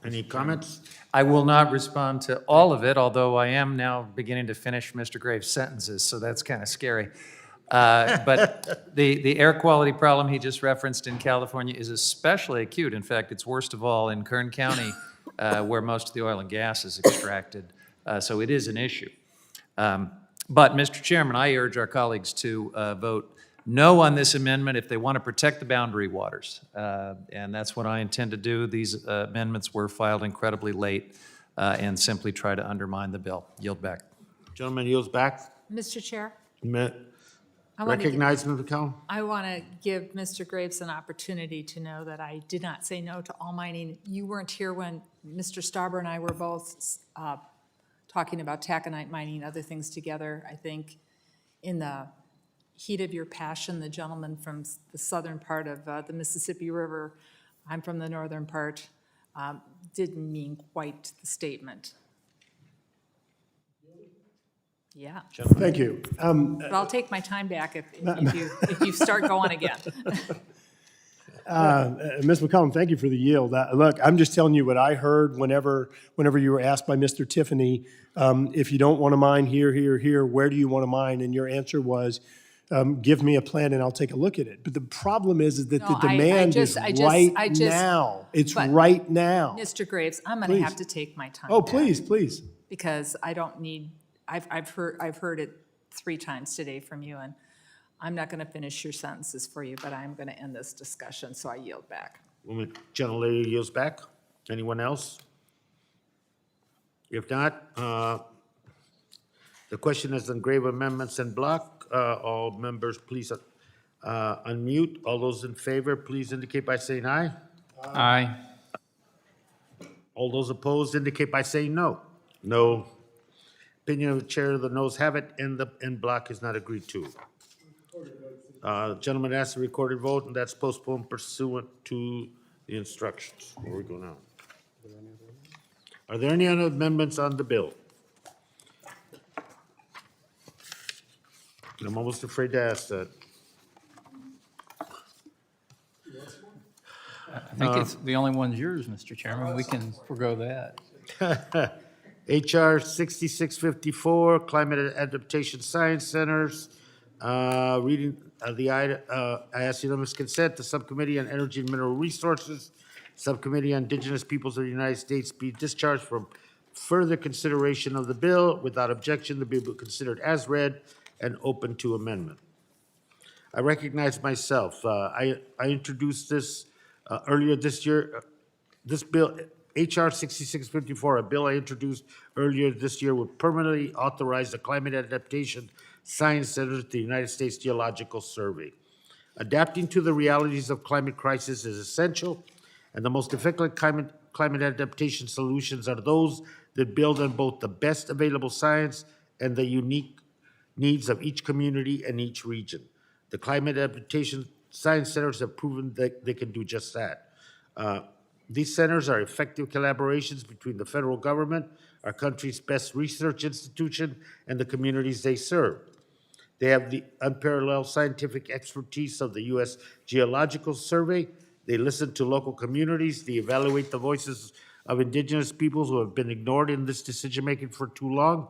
Any comments? I will not respond to all of it, although I am now beginning to finish Mr. Graves' sentences, so that's kind of scary. But the air quality problem he just referenced in California is especially acute. In fact, it's worst of all in Kern County, where most of the oil and gas is extracted. So it is an issue. But, Mr. Chairman, I urge our colleagues to vote no on this amendment if they want to protect the boundary waters. And that's what I intend to do. These amendments were filed incredibly late and simply try to undermine the bill. Yield back. Gentleman yields back. Mr. Chair? Recognize Mr. McCollum. I want to give Mr. Graves an opportunity to know that I did not say no to all mining. You weren't here when Mr. Stauber and I were both talking about taconite mining, other things together. I think in the heat of your passion, the gentleman from the southern part of the Mississippi River, I'm from the northern part, didn't mean quite the statement. Yeah. Thank you. But I'll take my time back if you start going again. Ms. McCollum, thank you for the yield. Look, I'm just telling you what I heard whenever you were asked by Mr. Tiffany, if you don't want to mine here, where do you want to mine? And your answer was, give me a plan and I'll take a look at it. But the problem is that the demand is right now. It's right now. Mr. Graves, I'm going to have to take my time. Oh, please, please. Because I don't need, I've heard it 3 times today from you, and I'm not going to finish your sentences for you, but I'm going to end this discussion, so I yield back. Gentlelady yields back. Anyone else? If not, the question is on grave amendments en bloc. All members, please Unmute. All those in favor, please indicate by saying aye. Aye. All those opposed indicate by saying no. No. Opinion of the chair, the noes have it, and the en bloc is not agreed to. Gentleman asked a recorded vote, and that's postponed pursuant to the instructions. Where we go now? Are there any other amendments on the bill? I'm almost afraid to ask that. I think it's the only one's yours, Mr. Chairman. We can forego that. HR 6654, Climate Adaptation Science Centers. Reading the item, I ask unanimous consent, the Subcommittee on Energy and Mineral Resources, Subcommittee on Indigenous Peoples of the United States be discharged from further consideration of the bill without objection. The bill be considered as read and open to amendment. I recognize myself. I introduced this earlier this year. This bill, HR 6654, a bill I introduced earlier this year, would permanently authorize the Climate Adaptation Science Center at the United States Geological Survey. Adapting to the realities of climate crisis is essential, and the most effective climate adaptation solutions are those that build on both the best available science and the unique needs of each community and each region. The Climate Adaptation Science Centers have proven that they can do just that. These centers are effective collaborations between the federal government, our country's best research institution, and the communities they serve. They have the unparalleled scientific expertise of the U.S. Geological Survey. They listen to local communities. They evaluate the voices of indigenous peoples who have been ignored in this decision-making for too long.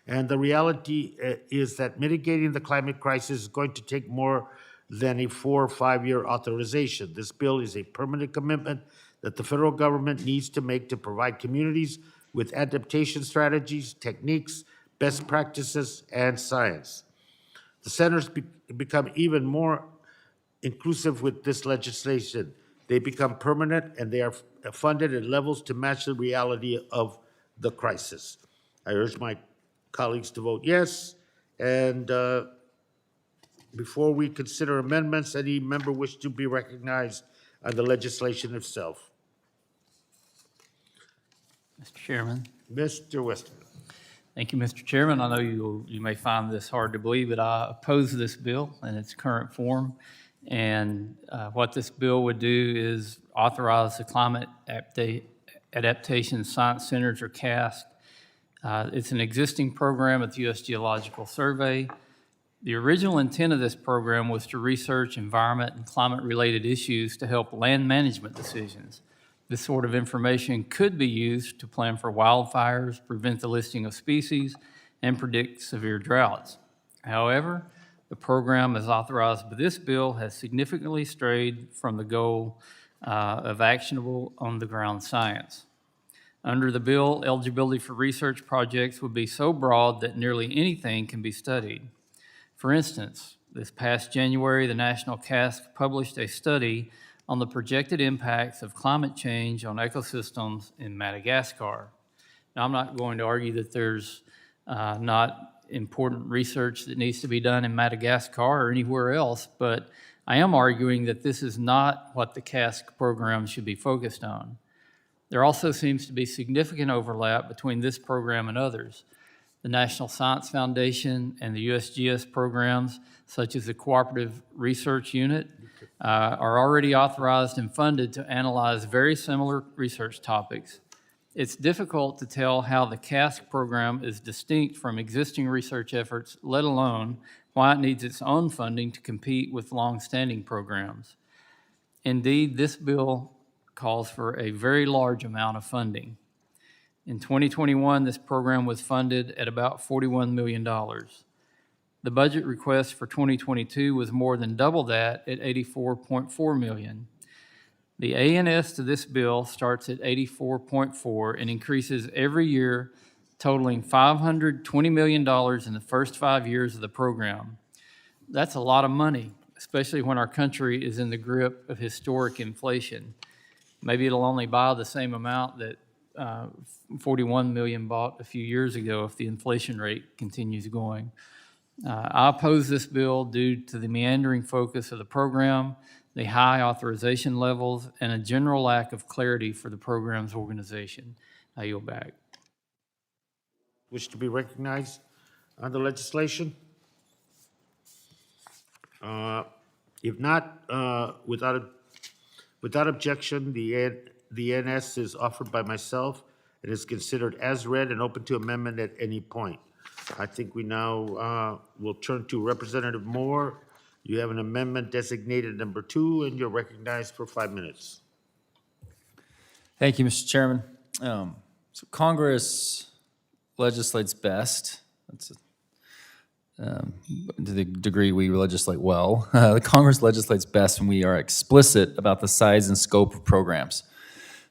And the reality is that mitigating the climate crisis is going to take more than a 4 or 5 year authorization. This bill is a permanent commitment that the federal government needs to make to provide communities with adaptation strategies, techniques, best practices, and science. The centers become even more inclusive with this legislation. They become permanent and they are funded at levels to match the reality of the crisis. I urge my colleagues to vote yes. And before we consider amendments, any member wish to be recognized on the legislation itself? Mr. Chairman. Mr. Westerman. Thank you, Mr. Chairman. I know you may find this hard to believe, but I oppose this bill in its current form. And what this bill would do is authorize the Climate Adaptation Science Centers, or CASC. It's an existing program at the U.S. Geological Survey. The original intent of this program was to research environment and climate-related issues to help land management decisions. This sort of information could be used to plan for wildfires, prevent the listing of species, and predict severe droughts. However, the program as authorized by this bill has significantly strayed from the goal of actionable on-the-ground science. Under the bill, eligibility for research projects would be so broad that nearly anything can be studied. For instance, this past January, the National CASC published a study on the projected impacts of climate change on ecosystems in Madagascar. Now, I'm not going to argue that there's not important research that needs to be done in Madagascar or anywhere else, but I am arguing that this is not what the CASC program should be focused on. There also seems to be significant overlap between this program and others. The National Science Foundation and the USGS programs, such as the Cooperative Research Unit, are already authorized and funded to analyze very similar research topics. It's difficult to tell how the CASC program is distinct from existing research efforts, let alone why it needs its own funding to compete with long-standing programs. Indeed, this bill calls for a very large amount of funding. In 2021, this program was funded at about $41 million. The budget request for 2022 was more than double that at $84.4 million. The ANS to this bill starts at $84.4 and increases every year, totaling $520 million in the first 5 years of the program. That's a lot of money, especially when our country is in the grip of historic inflation. Maybe it'll only buy the same amount that 41 million bought a few years ago if the inflation rate continues going. I oppose this bill due to the meandering focus of the program, the high authorization levels, and a general lack of clarity for the program's organization. I yield back. Wish to be recognized on the legislation? If not, without objection, the NS is offered by myself and is considered as read and open to amendment at any point. I think we now will turn to Representative Moore. You have an amendment designated number 2, and you're recognized for 5 minutes. Thank you, Mr. Chairman. So Congress legislates best. That's to the degree we legislate well. The Congress legislates best when we are explicit about the size and scope of programs.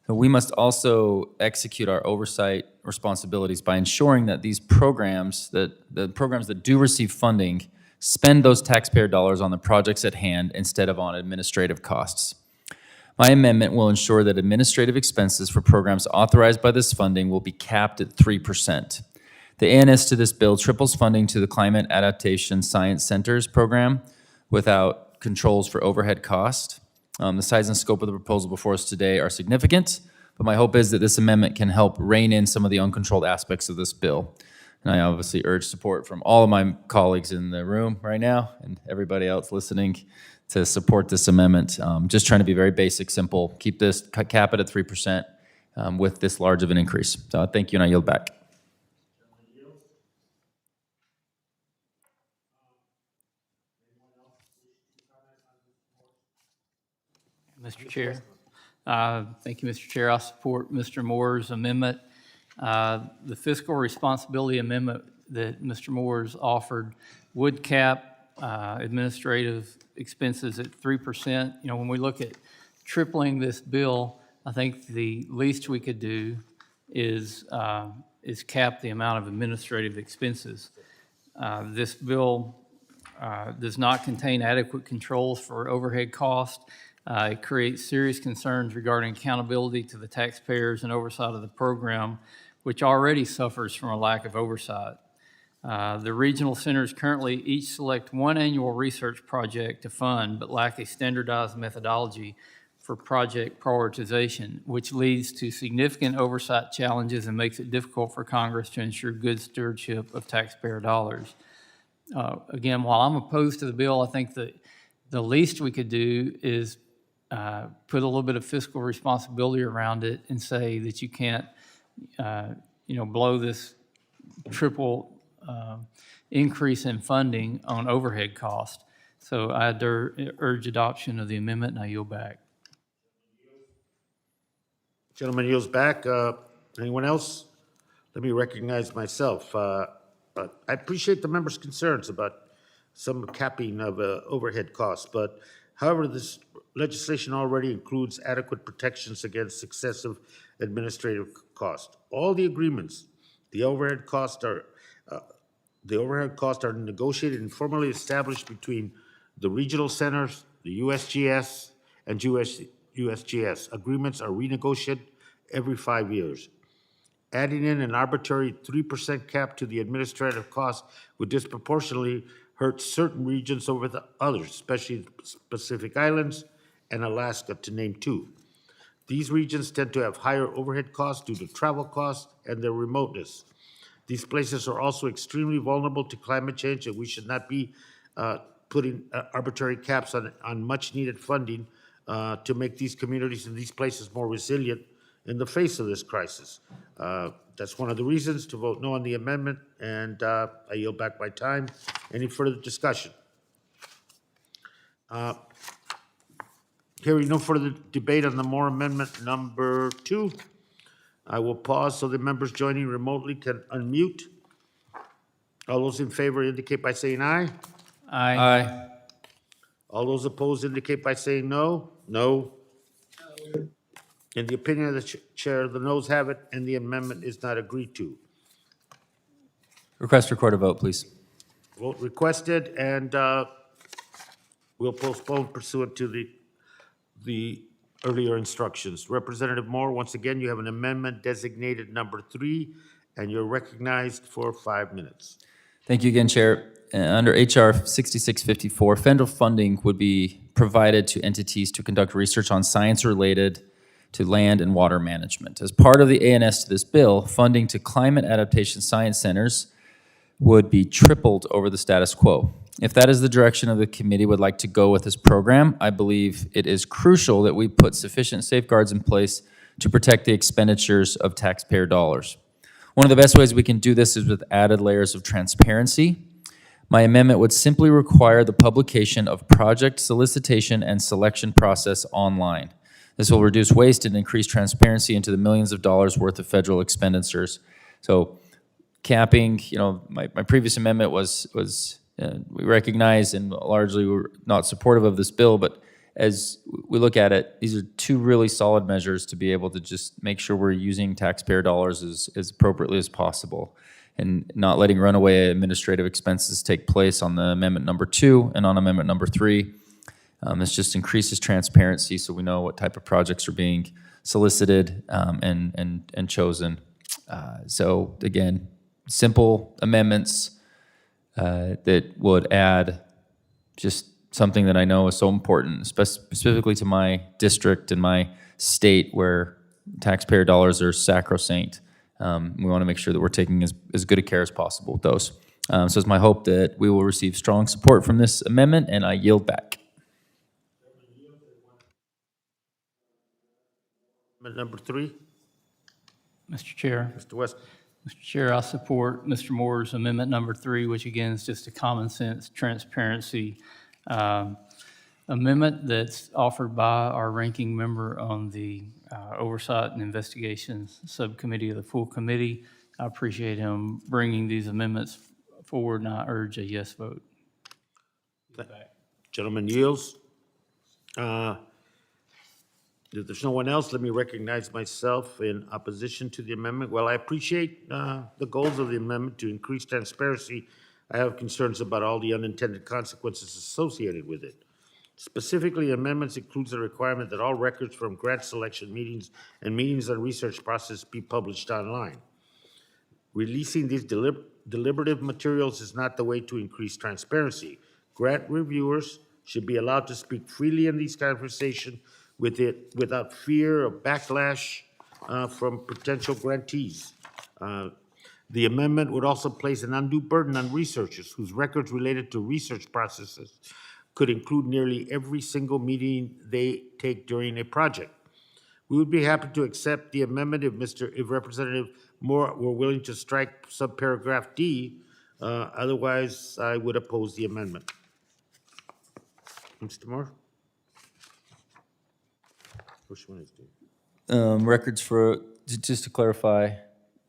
So we must also execute our oversight responsibilities by ensuring that these programs, the programs that do receive funding, spend those taxpayer dollars on the projects at hand instead of on administrative costs. My amendment will ensure that administrative expenses for programs authorized by this funding will be capped at 3%. The ANS to this bill triples funding to the Climate Adaptation Science Centers program without controls for overhead cost. The size and scope of the proposal before us today are significant, but my hope is that this amendment can help rein in some of the uncontrolled aspects of this bill. And I obviously urge support from all of my colleagues in the room right now and everybody else listening to support this amendment. Just trying to be very basic, simple, keep this cap it at 3% with this large of an increase. So thank you, and I yield back. Mr. Chair. Thank you, Mr. Chair. I support Mr. Moore's amendment. The fiscal responsibility amendment that Mr. Moore's offered would cap administrative expenses at 3%. You know, when we look at tripling this bill, I think the least we could do is cap the amount of administrative expenses. This bill does not contain adequate controls for overhead costs. It creates serious concerns regarding accountability to the taxpayers and oversight of the program, which already suffers from a lack of oversight. The regional centers currently each select one annual research project to fund, but lack a standardized methodology for project prioritization, which leads to significant oversight challenges and makes it difficult for Congress to ensure good stewardship of taxpayer dollars. Again, while I'm opposed to the bill, I think that the least we could do is put a little bit of fiscal responsibility around it and say that you can't, blow this triple increase in funding on overhead cost. So I urge adoption of the amendment, and I yield back. Gentleman yields back. Anyone else? Let me recognize myself. I appreciate the members' concerns about some capping of overhead costs, but however, this legislation already includes adequate protections against excessive administrative cost. All the agreements, the overhead costs are negotiated and formally established between the regional centers, the USGS, and USGS. Agreements are renegotiated every 5 years. Adding in an arbitrary 3% cap to the administrative cost would disproportionately hurt certain regions over the others, especially the Pacific Islands and Alaska, to name 2. These regions tend to have higher overhead costs due to travel costs and their remoteness. These places are also extremely vulnerable to climate change, and we should not be putting arbitrary caps on much-needed funding to make these communities and these places more resilient in the face of this crisis. That's one of the reasons to vote no on the amendment, and I yield back my time. Any further discussion? Hearing no further debate on the Moore Amendment number 2, I will pause so the members joining remotely can unmute. All those in favor indicate by saying aye. Aye. Aye. All those opposed indicate by saying no. No. In the opinion of the chair, the noes have it, and the amendment is not agreed to. Request record a vote, please. Vote requested, and we'll postpone pursuant to the earlier instructions. Representative Moore, once again, you have an amendment designated number 3, and you're recognized for 5 minutes. Thank you again, Chair. under HR 6654, federal funding would be provided to entities to conduct research on science related to land and water management. As part of the ANS to this bill, funding to climate adaptation science centers would be tripled over the status quo. If that is the direction of the committee would like to go with this program, I believe it is crucial that we put sufficient safeguards in place to protect the expenditures of taxpayer dollars. One of the best ways we can do this is with added layers of transparency. My amendment would simply require the publication of project solicitation and selection process online. This will reduce waste and increase transparency into the millions of dollars worth of federal expenditures. So capping, my previous amendment was we recognize and largely we're not supportive of this bill, but as we look at it, these are two really solid measures to be able to just make sure we're using taxpayer dollars as appropriately as possible and not letting runaway administrative expenses take place on the amendment number 2 and on amendment number 3. This just increases transparency so we know what type of projects are being solicited and chosen. So again, simple amendments that would add just something that I know is so important, specifically to my district and my state where taxpayer dollars are sacrosanct. We want to make sure that we're taking as good a care as possible with those. So it's my hope that we will receive strong support from this amendment, and I yield back. Amendment number 3. Mr. Chair. Mr. West. Mr. Chair, I support Mr. Moore's amendment number 3, which again is just a common sense transparency amendment that's offered by our ranking member on the Oversight and Investigations Subcommittee of the full committee. I appreciate him bringing these amendments forward, and I urge a yes vote. Gentleman yields. If there's no one else, let me recognize myself in opposition to the amendment. While I appreciate the goals of the amendment to increase transparency, I have concerns about all the unintended consequences associated with it. Specifically, amendments includes a requirement that all records from grant selection meetings and meetings on research process be published online. Releasing these deliberative materials is not the way to increase transparency. Grant reviewers should be allowed to speak freely in these conversations without fear of backlash from potential grantees. The amendment would also place an undue burden on researchers whose records related to research processes could include nearly every single meeting they take during a project. We would be happy to accept the amendment if Representative Moore were willing to strike subparagraph D. Otherwise, I would oppose the amendment. Mr. Moore? Which one is it? Records for, just to clarify,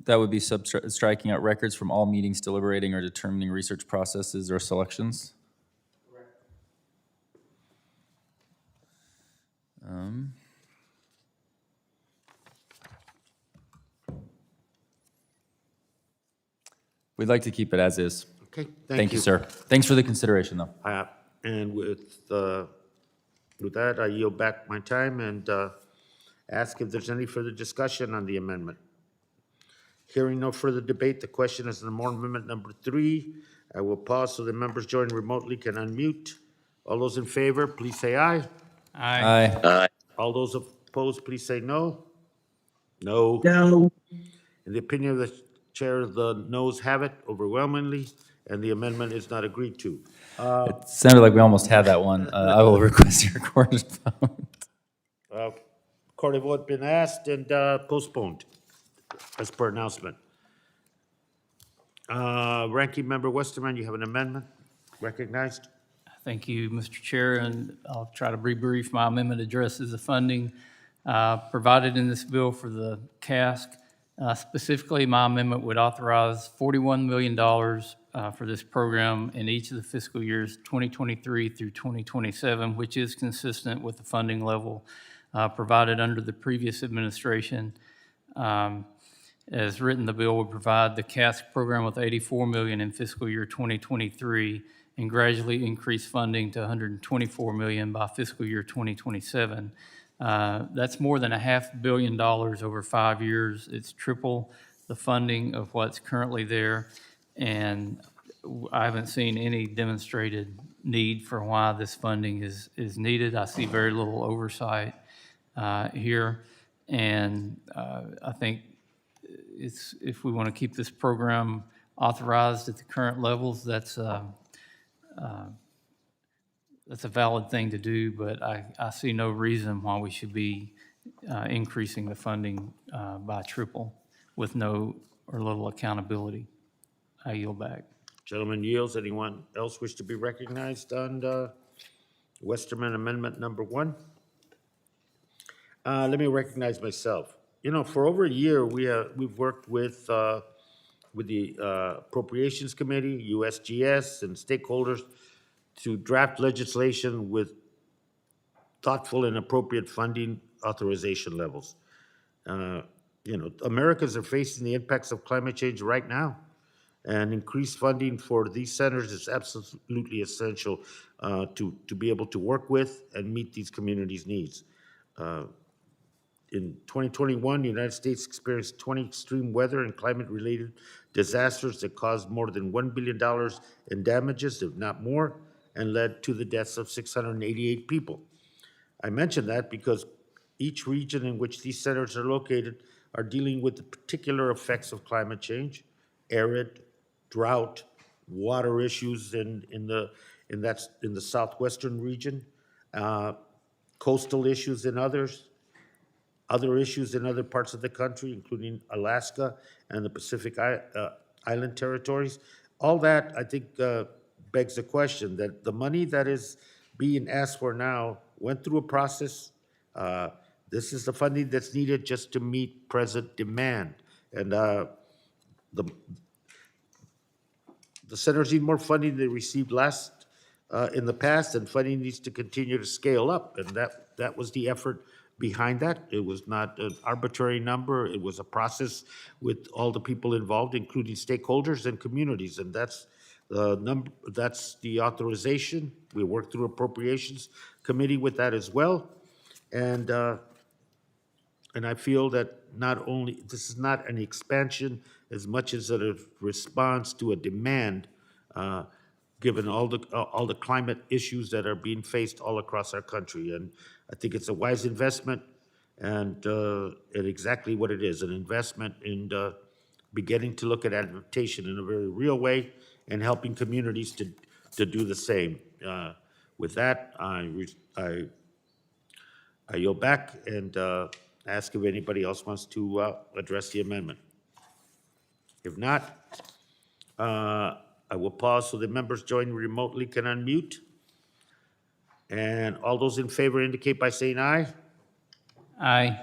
that would be striking out records from all meetings deliberating or determining research processes or selections? Correct. We'd like to keep it as is. Okay, thank you, sir. Thanks for the consideration, though. And with that, I yield back my time and ask if there's any further discussion on the amendment. Hearing no further debate, the question is on amendment number 3. I will pause so the members joining remotely can unmute. All those in favor, please say aye. Aye. Aye. All those opposed, please say no. No. No. In the opinion of the chair, the noes have it overwhelmingly, and the amendment is not agreed to. It sounded like we almost had that one. I will request your recorded vote. Recorded vote been asked and postponed, as per announcement. Ranking Member Westerman, you have an amendment recognized. Thank you, Mr. Chair, and I'll try to brief. My amendment addresses the funding provided in this bill for the CASC. Specifically, my amendment would authorize $41 million for this program in each of the fiscal years 2023 through 2027, which is consistent with the funding level provided under the previous administration. As written, the bill would provide the CASC program with $84 million in fiscal year 2023 and gradually increase funding to $124 million by fiscal year 2027. That's more than $500 million over 5 years. It's triple the funding of what's currently there. And I haven't seen any demonstrated need for why this funding is needed. I see very little oversight here, and I think if we want to keep this program authorized at the current levels, that's a valid thing to do, but I see no reason why we should be increasing the funding by triple with no or little accountability. I yield back. Gentleman yields. Anyone else wish to be recognized on Westerman Amendment number 1? Let me recognize myself. You know, for over a year, we've worked with the Appropriations Committee, USGS, and stakeholders to draft legislation with thoughtful and appropriate funding authorization levels. You know, Americans are facing the impacts of climate change right now, and increased funding for these centers is absolutely essential to be able to work with and meet these communities' needs. In 2021, the United States experienced 20 extreme weather and climate-related disasters that caused more than $1 billion in damages, if not more, and led to the deaths of 688 people. I mention that because each region in which these centers are located are dealing with the particular effects of climate change, arid, drought, water issues in the southwestern region, coastal issues in other issues in other parts of the country, including Alaska and the Pacific Island territories. All that, I think, begs the question that the money that is being asked for now went through a process. This is the funding that's needed just to meet present demand. And the centers need more funding than they received in the past, and funding needs to continue to scale up. And that was the effort behind that. It was not an arbitrary number. It was a process with all the people involved, including stakeholders and communities. And that's the number. That's the authorization. We worked through Appropriations Committee with that as well. And I feel that not only, this is not an expansion as much as a response to a demand, given all the climate issues that are being faced all across our country. And I think it's a wise investment, and exactly what it is, an investment in beginning to look at adaptation in a very real way and helping communities to do the same. With that, I yield back and ask if anybody else wants to address the amendment. If not, I will pause so the members joining remotely can unmute. And all those in favor indicate by saying aye. Aye.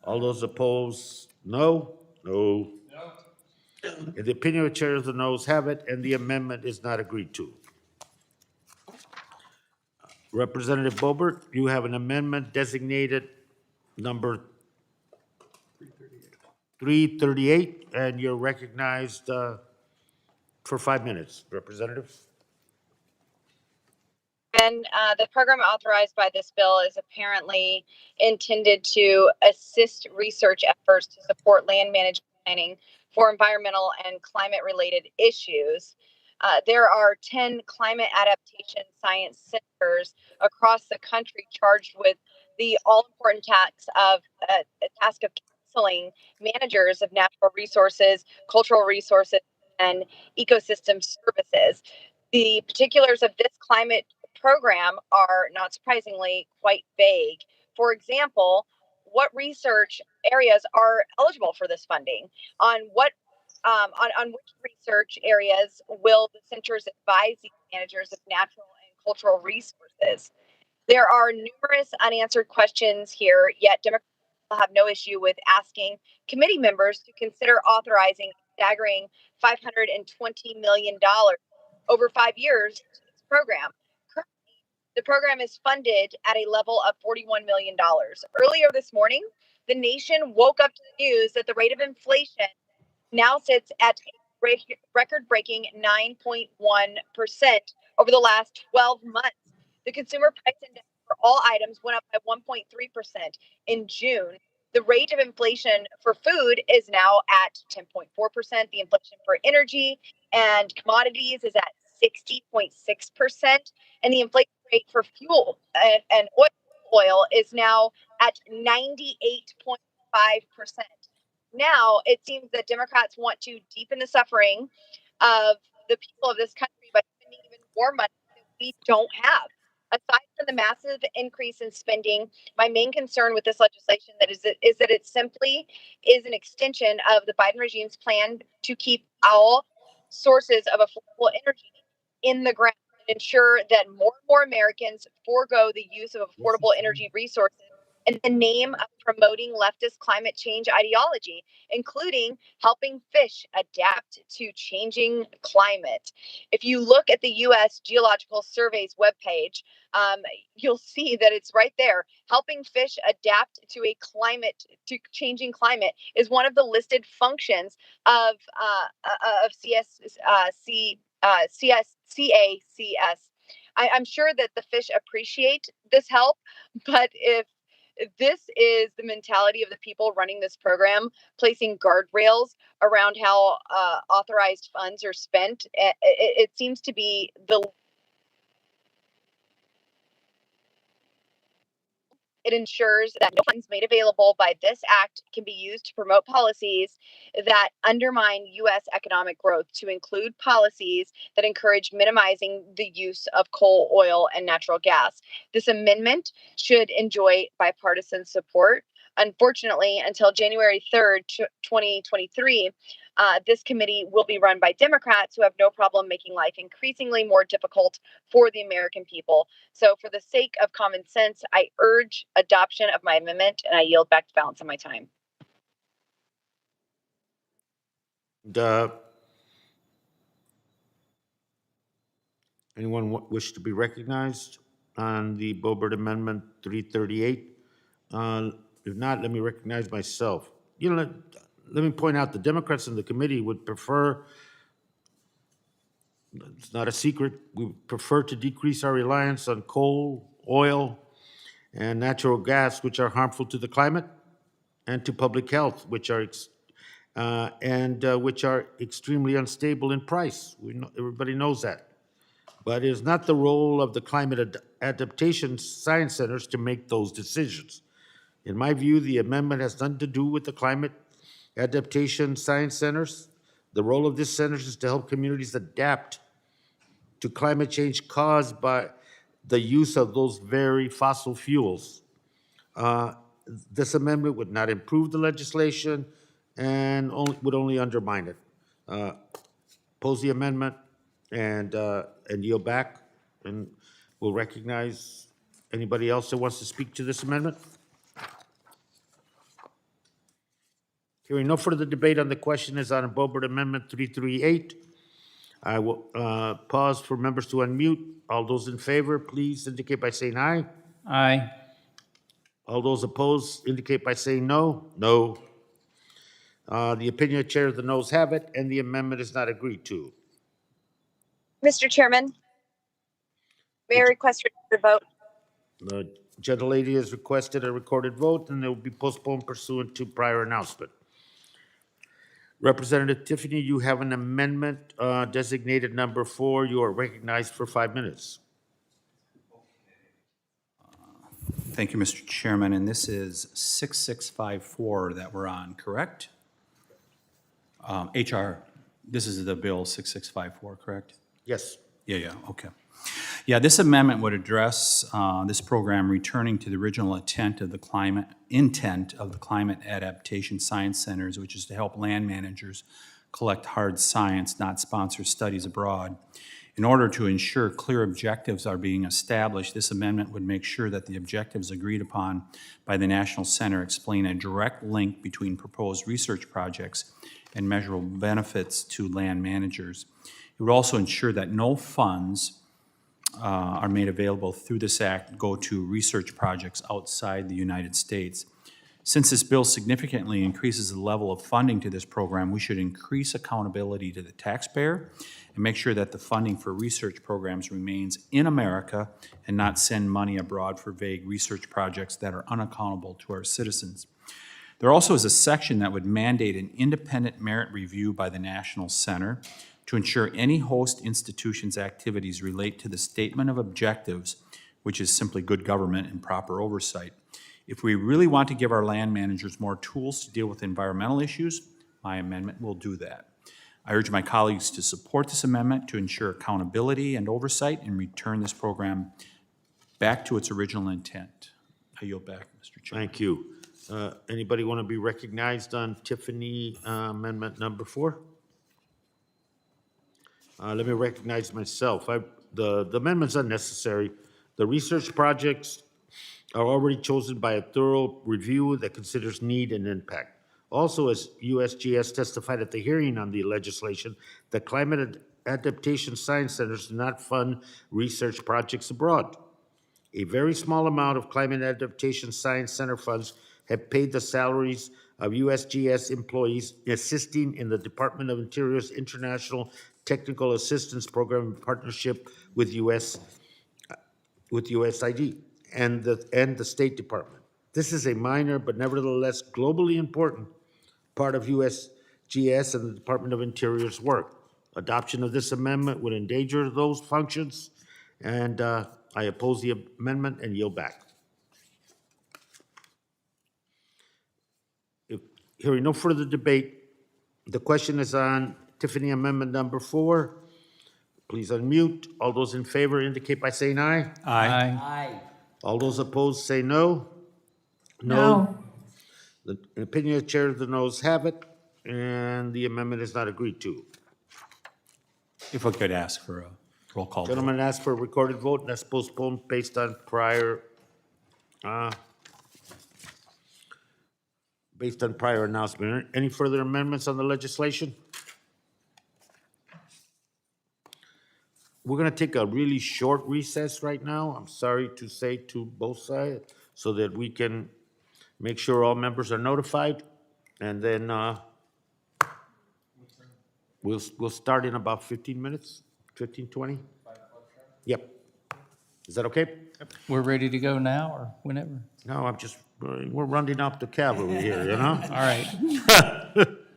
All those opposed, no? No. In the opinion of the chair, the noes have it, and the amendment is not agreed to. Representative Boebert, you have an amendment designated number 338, and you're recognized for 5 minutes. Representative? And the program authorized by this bill is apparently intended to assist research efforts to support land management planning for environmental and climate-related issues. There are 10 climate adaptation science centers across the country charged with the all-important task of counseling managers of natural resources, cultural resources, and ecosystem services. The particulars of this climate program are, not surprisingly, quite vague. For example, what research areas are eligible for this funding? On which research areas will the centers advise these managers of natural and cultural resources? There are numerous unanswered questions here, yet Democrats will have no issue with asking committee members to consider authorizing a staggering $520 million over 5 years to this program. Currently, the program is funded at a level of $41 million. Earlier this morning, the nation woke up to the news that the rate of inflation now sits at a record-breaking 9.1% over the last 12 months. The consumer price index for all items went up by 1.3% in June. The rate of inflation for food is now at 10.4%. The inflation for energy and commodities is at 60.6%. And the inflation rate for fuel and oil is now at 98.5%. Now it seems that Democrats want to deepen the suffering of the people of this country by spending even more money that we don't have. Aside from the massive increase in spending, my main concern with this legislation is that it simply is an extension of the Biden regime's plan to keep all sources of affordable energy in the ground and ensure that more and more Americans forego the use of affordable energy resources in the name of promoting leftist climate change ideology, including helping fish adapt to changing climate. If you look at the U.S. Geological Survey's webpage, you'll see that it's right there. Helping fish adapt to changing climate is one of the listed functions of CACS. I'm sure that the fish appreciate this help, but if this is the mentality of the people running this program, placing guardrails around how authorized funds are spent, it seems to be It ensures that no funds made available by this act can be used to promote policies that undermine U.S. economic growth, to include policies that encourage minimizing the use of coal, oil, and natural gas. This amendment should enjoy bipartisan support. Unfortunately, until January 3rd, 2023, this committee will be run by Democrats who have no problem making life increasingly more difficult for the American people. So for the sake of common sense, I urge adoption of my amendment, and I yield back the balance of my time. Anyone wish to be recognized on the Boebert Amendment 338? If not, let me recognize myself. Let me point out, the Democrats in the committee would prefer, it's not a secret, we prefer to decrease our reliance on coal, oil, and natural gas, which are harmful to the climate and to public health, which are extremely unstable in price. Everybody knows that. But it is not the role of the climate adaptation science centers to make those decisions. In my view, the amendment has nothing to do with the climate adaptation science centers. The role of these centers is to help communities adapt to climate change caused by the use of those very fossil fuels. This amendment would not improve the legislation and would only undermine it. Oppose the amendment and yield back, and we'll recognize anybody else that wants to speak to this amendment. Hearing no further debate on the question is on Boebert Amendment 338. I will pause for members to unmute. All those in favor, please indicate by saying aye. Aye. All those opposed indicate by saying no. No. The opinion of chair of the noes have it, and the amendment is not agreed to. Mr. Chairman, may I request a vote? The gentlelady has requested a recorded vote, and it will be postponed pursuant to prior announcement. Representative Tiffany, you have an amendment designated number 4. You are recognized for 5 minutes. Thank you, Mr. Chairman, and this is 6654 that we're on, correct? HR, this is the bill 6654, correct? Yes. Yeah, okay. Yeah, this amendment would address this program returning to the original intent of the climate adaptation science centers, which is to help land managers collect hard science, not sponsor studies abroad. In order to ensure clear objectives are being established, this amendment would make sure that the objectives agreed upon by the National Center explain a direct link between proposed research projects and measurable benefits to land managers. It would also ensure that no funds are made available through this act go to research projects outside the United States. Since this bill significantly increases the level of funding to this program, we should increase accountability to the taxpayer and make sure that the funding for research programs remains in America and not send money abroad for vague research projects that are unaccountable to our citizens. There also is a section that would mandate an independent merit review by the National Center to ensure any host institution's activities relate to the statement of objectives, which is simply good government and proper oversight. If we really want to give our land managers more tools to deal with environmental issues, my amendment will do that. I urge my colleagues to support this amendment to ensure accountability and oversight and return this program back to its original intent. I yield back, Mr. Chairman. Thank you. Anybody want to be recognized on Tiffany amendment number 4? Let me recognize myself. The amendment's unnecessary. The research projects are already chosen by a thorough review that considers need and impact. Also, as USGS testified at the hearing on the legislation, the Climate Adaptation Science Centers do not fund research projects abroad. A very small amount of Climate Adaptation Science Center funds have paid the salaries of USGS employees assisting in the Department of Interior's International Technical Assistance Program in partnership with USID and the State Department. This is a minor but nevertheless globally important part of USGS and the Department of Interior's work. Adoption of this amendment would endanger those functions, and I oppose the amendment and yield back. If hearing no further debate, the question is on Tiffany amendment number 4. Please unmute. All those in favor indicate by saying aye. Aye. All those opposed say no. No. The opinion of the chair, the noes have it, and the amendment is not agreed to. If I could ask for a roll call vote. Gentlemen asked for a recorded vote, and that's postponed based on prior announcement. Any further amendments on the legislation? We're gonna take a really short recess right now, I'm sorry to say to both sides, so that we can make sure all members are notified, and then we'll start in about 15 minutes, 15, 20? Yep. Is that okay? We're ready to go now or whenever? No, we're rounding up the cavalry here, you know? All right.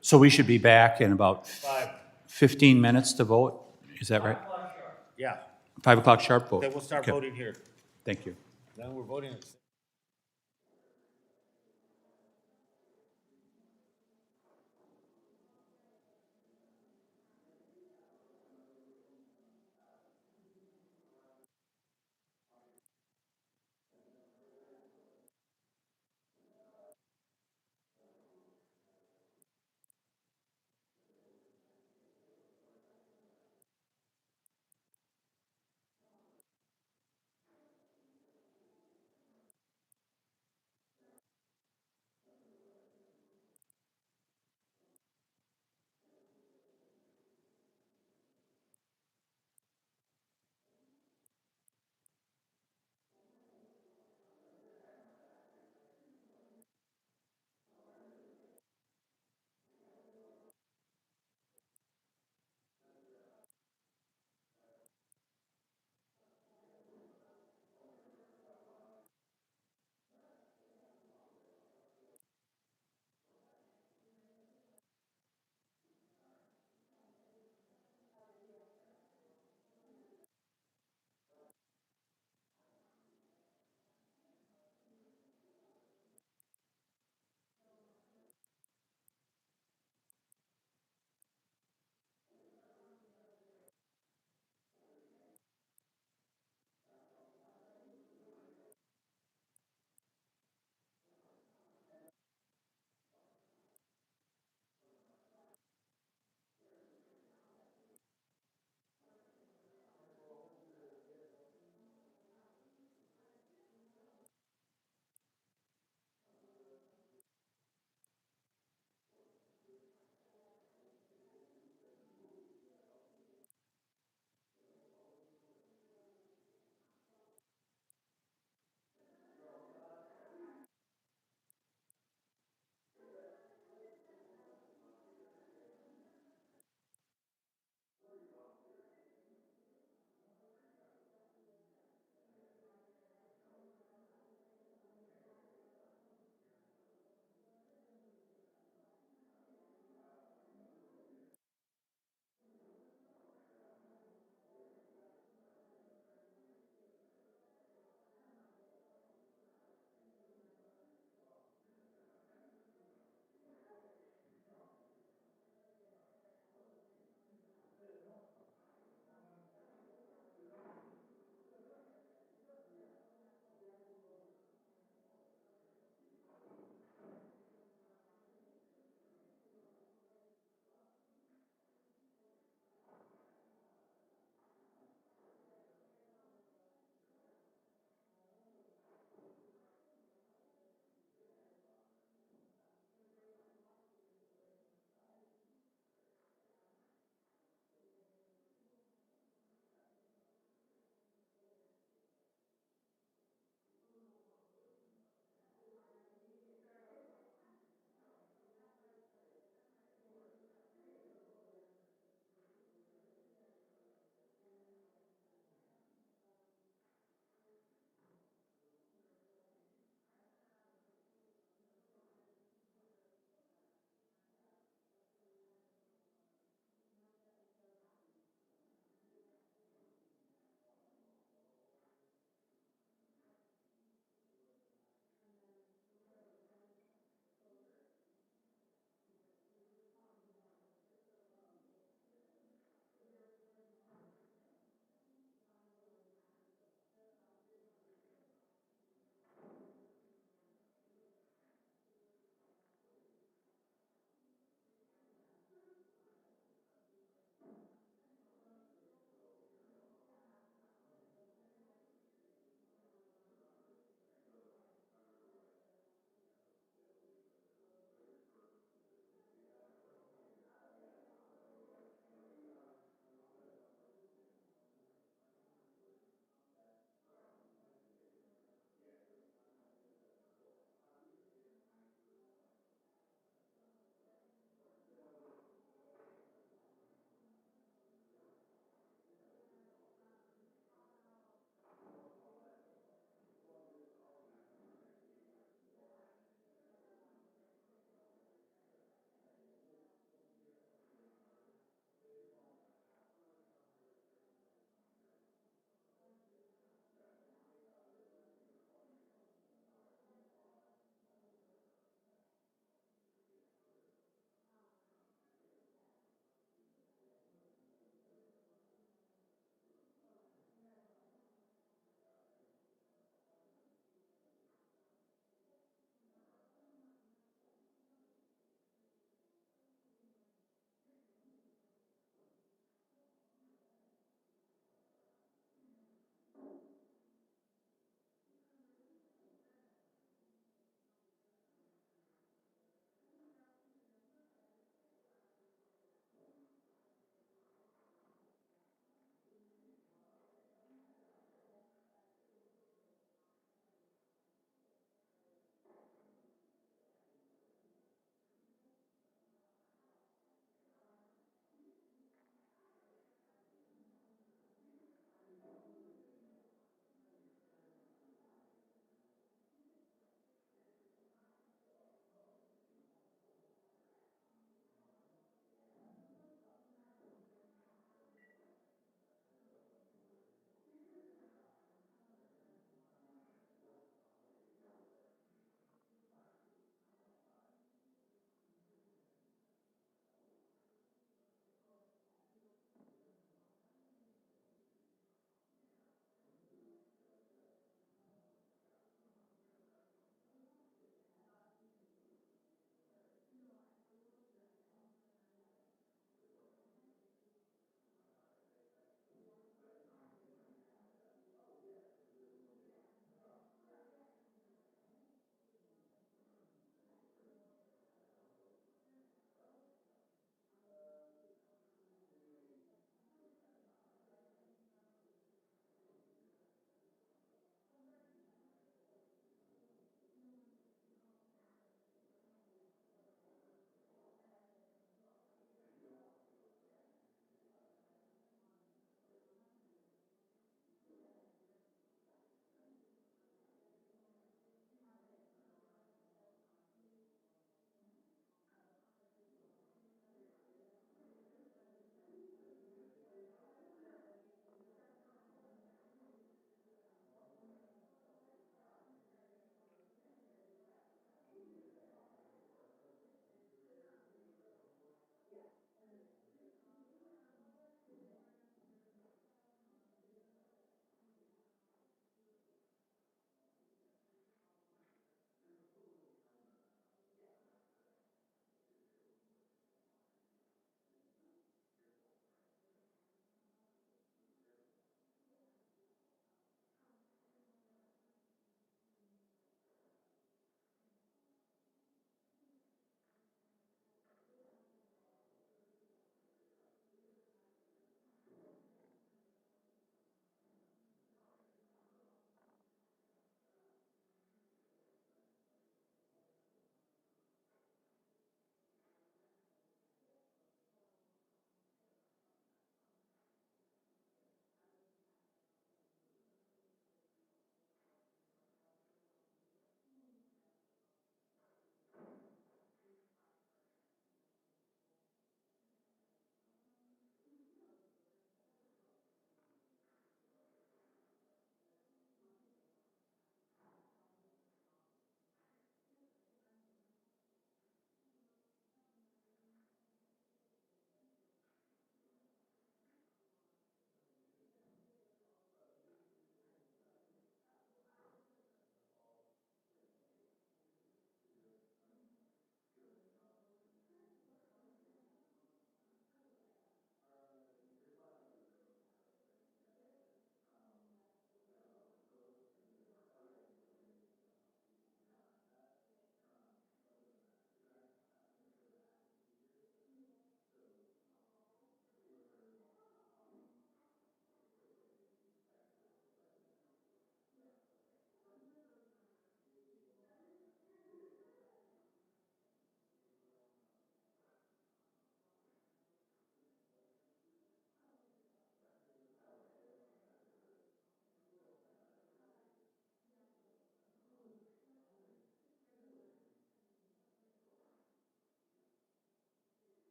So we should be back in about 15 minutes to vote? Is that right? Yeah. 5 o'clock sharp vote? Then we'll start Okay. voting here. Thank you. Then we're voting at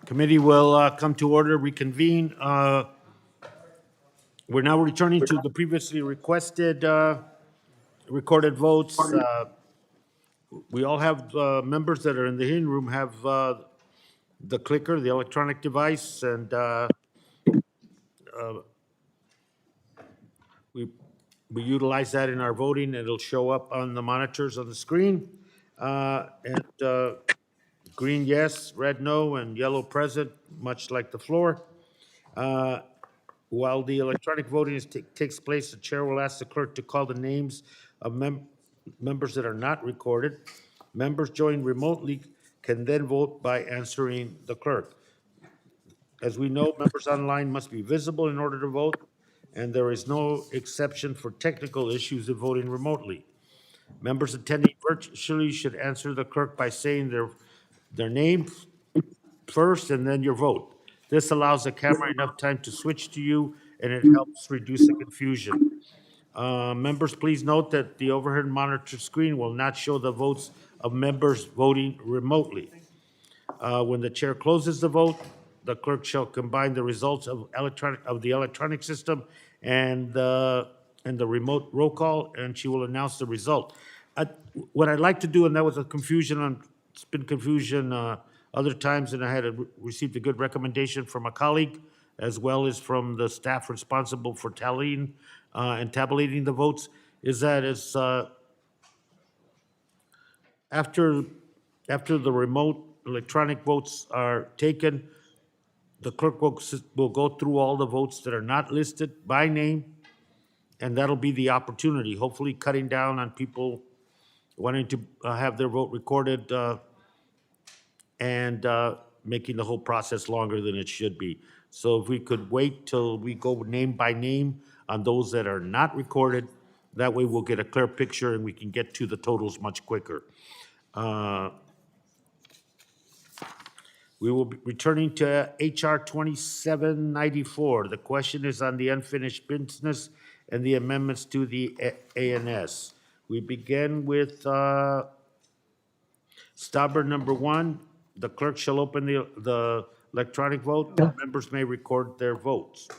Committee will come to order, reconvene. We're now returning to the previously requested recorded votes. We all have members that are in the hearing room have the clicker, the electronic device, and we utilize that in our voting. It'll show up on the monitors on the screen. Green, yes, red, no, and yellow present, much like the floor. While the electronic voting takes place, the chair will ask the clerk to call the names of members that are not recorded. Members joined remotely can then vote by answering the clerk. As we know, members online must be visible in order to vote, and there is no exception for technical issues of voting remotely. Members attending virtually should answer the clerk by saying their name first and then your vote. This allows the camera enough time to switch to you, and it helps reduce the confusion. Members, please note that the overhead monitor screen will not show the votes of members voting remotely. When the chair closes the vote, the clerk shall combine the results of the electronic system and the remote roll call, and she will announce the result. What I'd like to do, and that was a confusion it's been confusion other times, and I had received a good recommendation from a colleague, as well as from the staff responsible for tallying and tabulating the votes, is that after the remote electronic votes are taken, the clerk will go through all the votes that are not listed by name, and that'll be the opportunity, hopefully cutting down on people wanting to have their vote recorded and making the whole process longer than it should be. So if we could wait till we go name by name on those that are not recorded, that way we'll get a clear picture and we can get to the totals much quicker. We will be returning to HR 2794. The question is on the unfinished business and the amendments to the ANS. We begin with stopper number 1. The clerk shall open the electronic vote. The members may record their votes.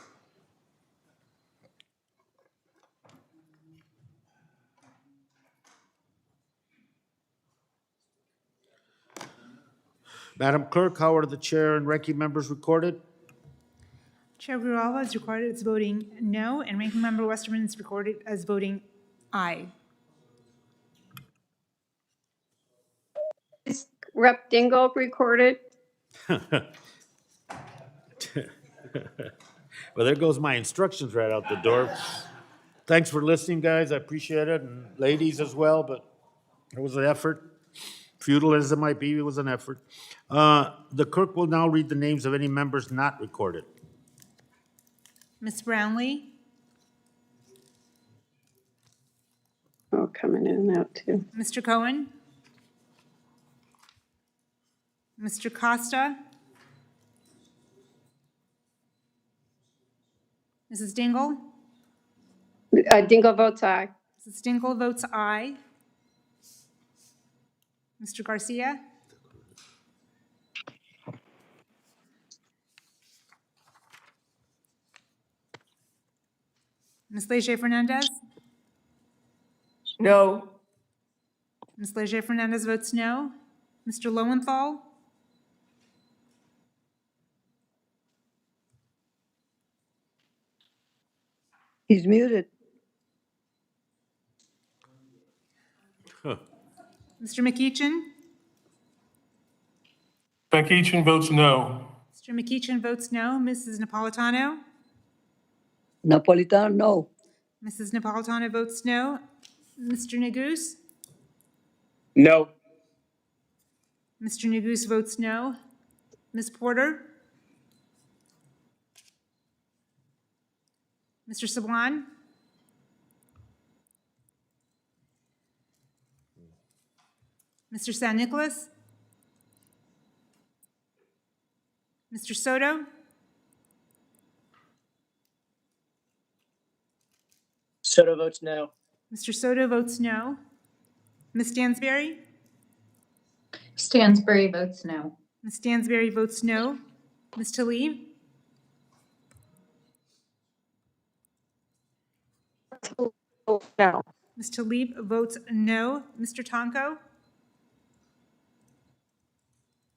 Madam Clerk, how are the chair and ranking members recorded? Chair Grijalva is recorded as voting no, and Ranking Member Westerman is recorded as voting aye. Is Rep. Dingle recorded? Well, there goes my instructions right out the door. Thanks for listening, guys. I appreciate it, and ladies as well, but it was an effort. Futile as it might be, it was an effort. The clerk will now read the names of any members not recorded. Ms. Brownlee, Oh, coming in and out too. Mr. Cohen, Mr. Costa, Mrs. Dingle, Dingle votes aye. Mrs. Dingle votes aye. Mr. Garcia, Ms. Leger Fernandez, No. Ms. Leger Fernandez votes no. Mr. Lowenthal, He's muted. Mr. McEachin? McEachin votes no. Mr. McEachin votes no. Mrs. Napolitano? Napolitano, no. Mrs. Napolitano votes no. Mr. Neguse? No. Mr. Neguse votes no. Ms. Porter? Mr. Sablon? Mr. San Nicolas? Mr. Soto? Soto votes no. Mr. Soto votes no. Ms. Stansberry? Stansberry votes no. Ms. Stansberry votes no. Ms. Tlaib? No. Ms. Tlaib votes no. Mr. Tonko?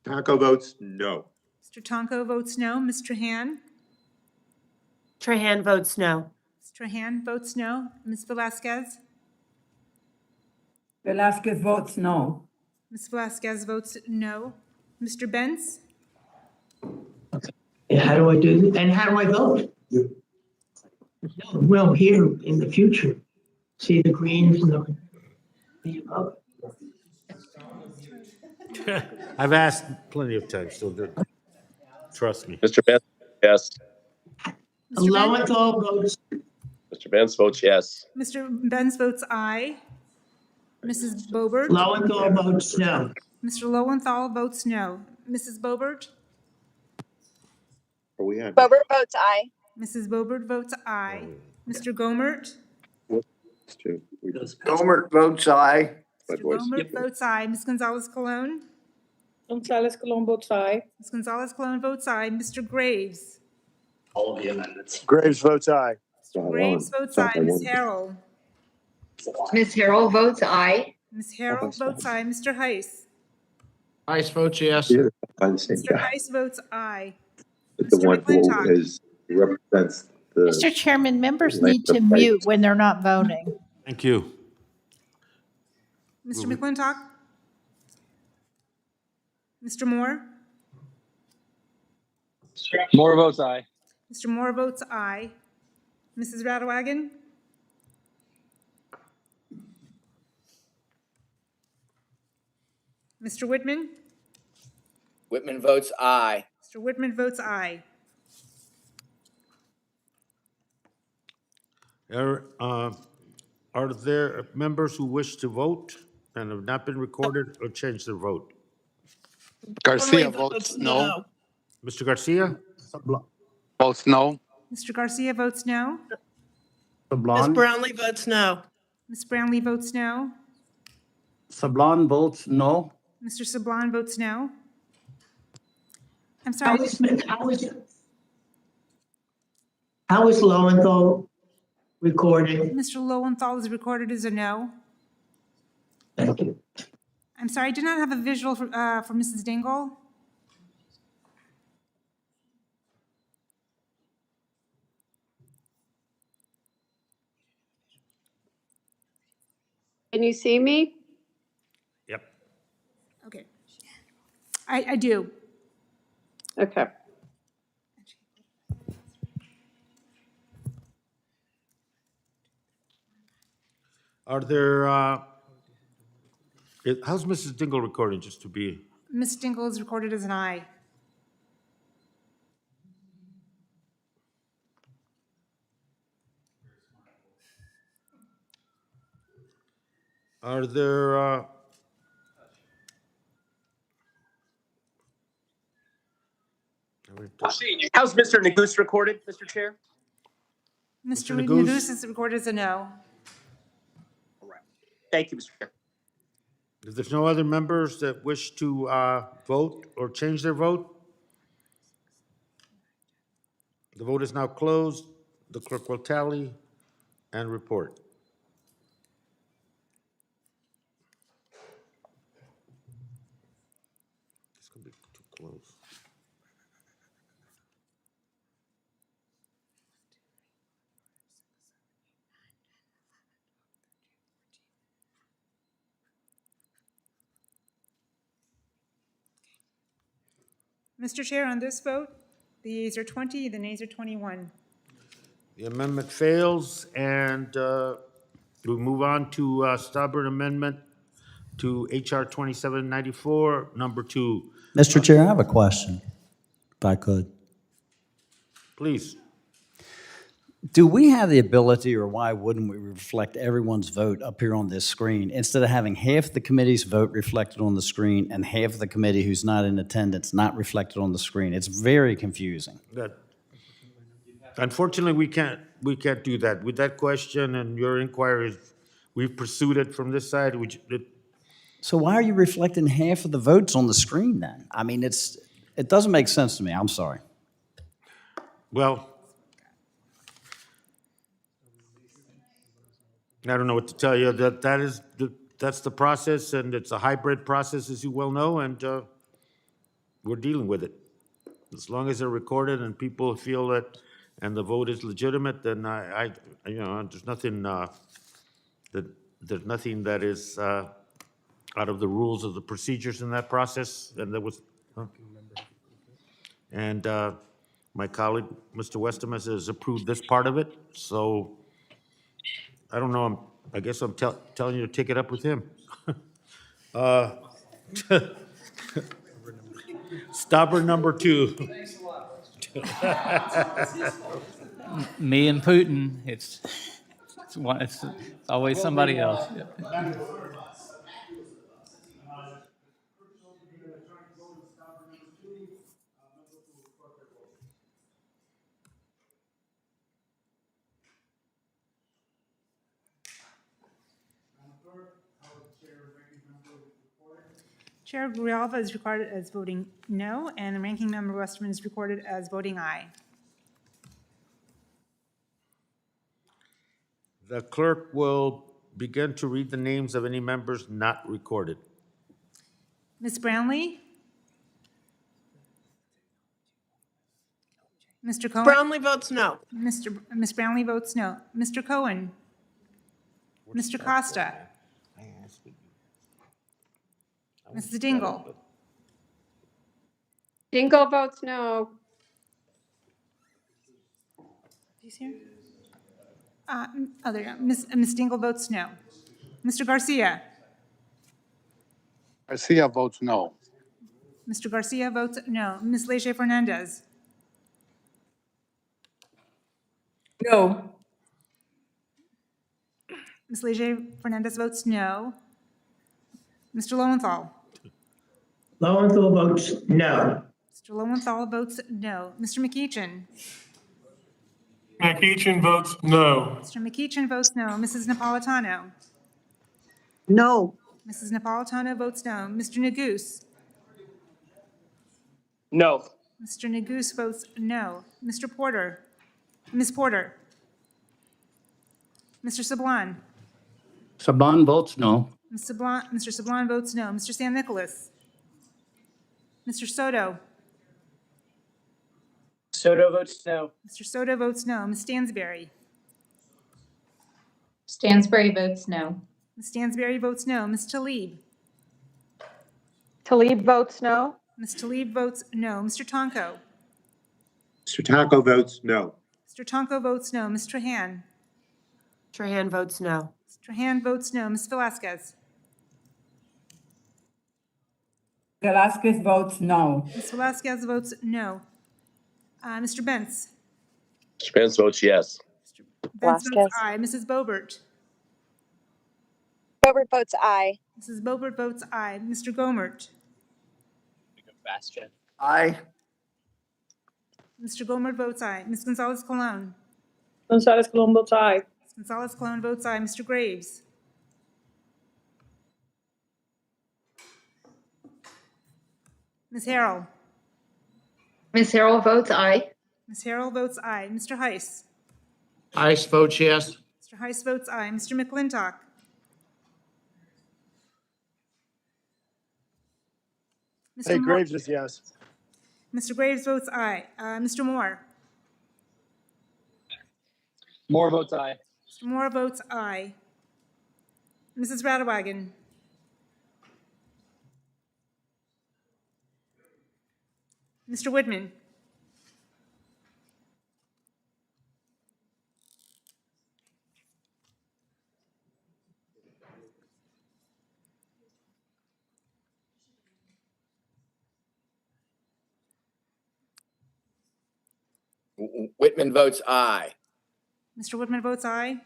Taco votes no. Mr. Tonko votes no. Ms. Trahan? Trahan votes no. Ms. Trahan votes no. Ms. Velasquez? Velasquez votes no. Ms. Velasquez votes no. Mr. Benz? How do I do this? And how do I vote? No, well, here in the future, see the greens and the above. I've asked plenty of times, so trust me. Mr. Benz, yes. Lowenthal votes. Mr. Benz votes yes. Mr. Benz votes aye. Mrs. Bobert? Lowenthal votes no. Mr. Lowenthal votes no. Mrs. Bobert? Are we on? Bobert votes aye. Mrs. Bobert votes aye. Mr. Gomert? Gomert votes aye. My Mr. voice. Gomert votes aye. Ms. Gonzalez-Colon? Gonzalez-Colon votes aye. Ms. Gonzalez-Colon votes aye. Mr. Graves? All of the amendments. Graves votes aye. Mr. Graves votes aye. Ms. Harrell? Ms. Harrell votes aye. Ms. Harrell votes aye. Mr. Heiss? Heiss votes yes. Mr. Heiss votes aye. The Mr. one who McClintock? is represents the. Mr. Chairman, members need to mute when they're not voting. Thank you. Mr. McClintock? Mr. Moore? Moore votes aye. Mr. Moore votes aye. Mrs. Radewagen? Mr. Whitman? Whitman votes aye. Mr. Whitman votes aye. Are there members who wish to vote and have not been recorded or changed their vote? Garcia votes no. Mr. Garcia? Votes no. Mr. Garcia votes no. Sablon. Brownlee votes no. Ms. Brownlee votes no. Sablon votes no. Mr. Sablon votes no. I'm How sorry. how is Lowenthal recording? Mr. Lowenthal is recorded as a no. Thank you. I'm sorry, I did not have a visual for Mrs. Dingle. Can you see me? Yep. Okay. I do. Okay. Are there, how's Mrs. Dingle recording, just to be? Ms. Dingle is recorded as an aye. Are there, How's Mr. Neguse recorded, Mr. Chair? Mr. Neguse? Neguse is recorded as a no. Thank you, Mr. Chair. if there's no other members that wish to vote or change their vote? The vote is now closed. The clerk will tally and report. It's gonna be too close. Mr. Chair, on this vote, the yeas are 20, the nays are 21. The amendment fails, and we move on to stubborn amendment to HR 2794, number 2. Mr. Chair, I have a question, if I could. Please. Do we have the ability, or why wouldn't we reflect everyone's vote up here on this screen, instead of having half the committee's vote reflected on the screen and half the committee who's not in attendance not reflected on the screen? It's very confusing. Unfortunately, we can't do that. With that question and your inquiry, we've pursued it from this side. So why are you reflecting half of the votes on the screen then? I mean, it doesn't make sense to me. I'm sorry. Well, I don't know what to tell you. That's the process, and it's a hybrid process, as you well know, and we're dealing with it. As long as they're recorded and people feel that, and the vote is legitimate, then there's nothing that is out of the rules of the procedures in that process, and there was. And my colleague, Mr. Westermus, has approved this part of it, so. I don't know, I guess I'm telling you to take it up with him. Stopper number 2. Me and Putin, it's always somebody else. Chair Grijalva is recorded as voting no, and the ranking member Westerman is recorded as voting aye. The clerk will begin to read the names of any members not recorded. Ms. Brownlee? Mr. Cohen? Brownlee votes no. Ms. Brownlee votes no. Mr. Cohen? Mr. Costa? Mrs. Dingle? Dingle votes no. He's here? There you go. Ms. Dingle votes no. Mr. Garcia? Garcia votes no. Mr. Garcia votes no. Ms. Leger Fernandez? No. Ms. Leger Fernandez votes no. Mr. Lowenthal? Lowenthal votes no. Mr. Lowenthal votes no. Mr. McEachin? McEachin votes no. Mr. McEachin votes no. Mrs. Napolitano? No. Mrs. Napolitano votes no. Mr. Neguse? No. Mr. Neguse votes no. Mr. Porter? Ms. Porter? Mr. Sablan? Saban votes no. Mr. Sablan votes no. Mr. San Nicolas? Mr. Soto? Soto votes no. Mr. Soto votes no. Ms. Stansberry? Stansberry votes no. Ms. Stansberry votes no. Ms. Tlaib? Tlaib votes no. Ms. Tlaib votes no. Mr. Tonko? Mr. Taco votes no. Mr. Tonko votes no. Ms. Trahan? Trahan votes no. Ms. Trahan votes no. Ms. Velasquez? Velasquez votes no. Ms. Velasquez votes no. Mr. Bentz? Mr. Pence votes yes. Bentz votes Velasquez. aye. Mrs. Bobert? Bobert votes aye. Mrs. Bobert votes aye. Mr. Gomert? Bastion. Aye. Mr. Gomert votes aye. Ms. Gonzalez Colon? Gonzalez Colon votes aye. Ms. Gonzalez Colon votes aye. Mr. Graves? Ms. Harrell? Ms. Harrell votes aye. Ms. Harrell votes aye. Mr. Heiss? Ice votes yes. Mr. Heiss votes aye. Mr. McClintock? Mr. Hey, Moore- Graves is yes. Mr. Graves votes aye. Mr. Moore? Moore votes aye. Mr. Moore votes aye. Mrs. Radewagen? Mr. Woodman. Whitman votes aye. Mr. Woodman votes aye.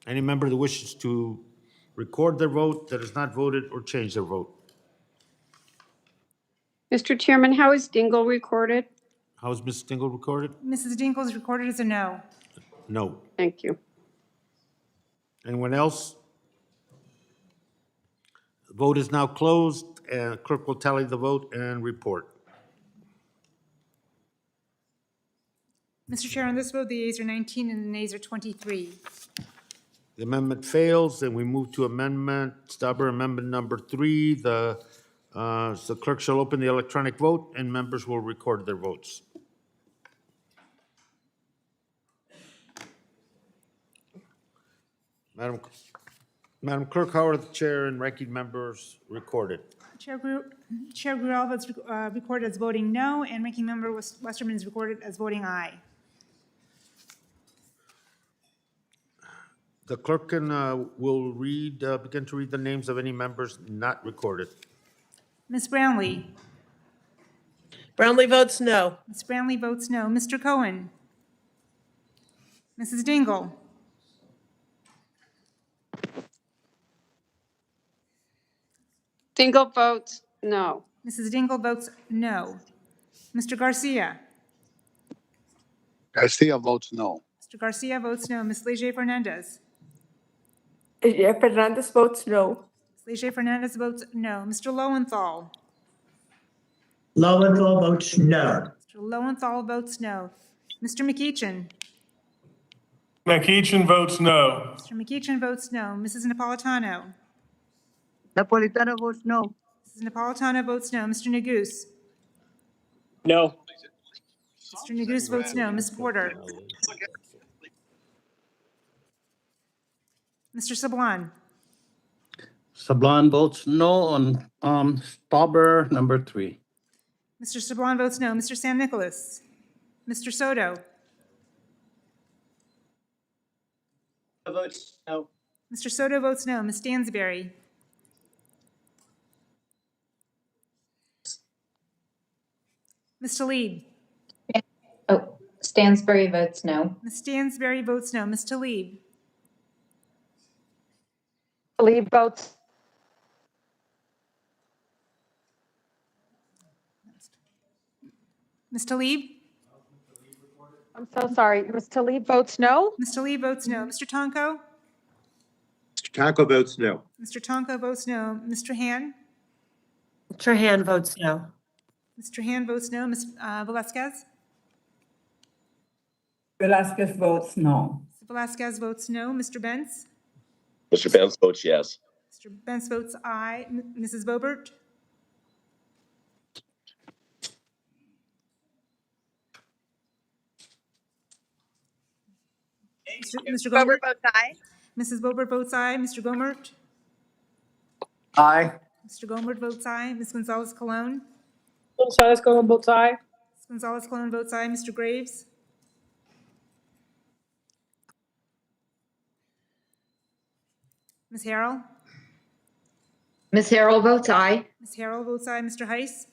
Any member that wishes to record their vote that has not voted or change their vote? Mr. Chairman, how is Dingle recorded? How is Ms. Dingle recorded? Mrs. Dingle is recorded as a no. No. Thank you. Anyone else? The vote is now closed, and clerk will tally the vote and report. Mr. Chair, on this vote, the yeas are 19 and the nays are 23. The amendment fails, and we move to stubborn amendment number 3. The clerk shall open the electronic vote, and members will record their votes. Madam Clerk, how are the chair and ranking members recorded? Chair Gruel votes recorded as voting no, and Ranking Member Westerman is recorded as voting aye. The clerk will begin to read the names of any members not recorded. Ms. Brownlee. Brownlee votes no. Ms. Brownlee votes no. Mr. Cohen. Mrs. Dingle. Dingle votes no. Mrs. Dingle votes no. Mr. Garcia. Garcia votes no. Mr. Garcia votes no. Ms. Leger Fernandez. Fernandez votes no. Ms. Leger Fernandez votes no. Mr. Lowenthal. Lowenthal votes no. Mr. Lowenthal votes no. Mr. McEachin. McEachin votes no. Mr. McEachin votes no. Mrs. Napolitano. Napolitano votes no. Mrs. Napolitano votes no. Mr. Neguse. No. Mr. Neguse votes no. Ms. Porter. Mr. Sablan. Sablan votes no on stubborn number 3. Mr. Sablan votes no. Mr. San Nicolas. Mr. Soto. Votes no. Mr. Soto votes no. Ms. Stansberry. Ms. Talib. Oh, Stansbury votes no. Ms. Stansberry votes no. Ms. Talib. Talib votes. Ms. Talib. I'm so sorry. Ms. Talib votes no. Ms. Talib votes no. Mr. Tonko. Mr. Taco votes no. Mr. Tonko votes no. Mr. Han. Trahan votes no. Mr. Han votes no. Ms. Velasquez. Velasquez votes no. Mr. Velasquez votes no. Mr. Benz. Mr. Benz votes yes. Mr. Benz votes aye. Mrs. Bobert. Mr. Gomert votes aye. Mrs. Bobert votes aye. Mr. Gomert. Aye. Mr. Gomert votes aye. Ms. Gonzalez Colon. Gonzalez Colon votes aye. Ms. Gonzalez Colon votes aye. Mr. Graves. Ms. Harrell. Ms. Harrell votes aye. Ms. Harrell votes aye. Mr. Heiss.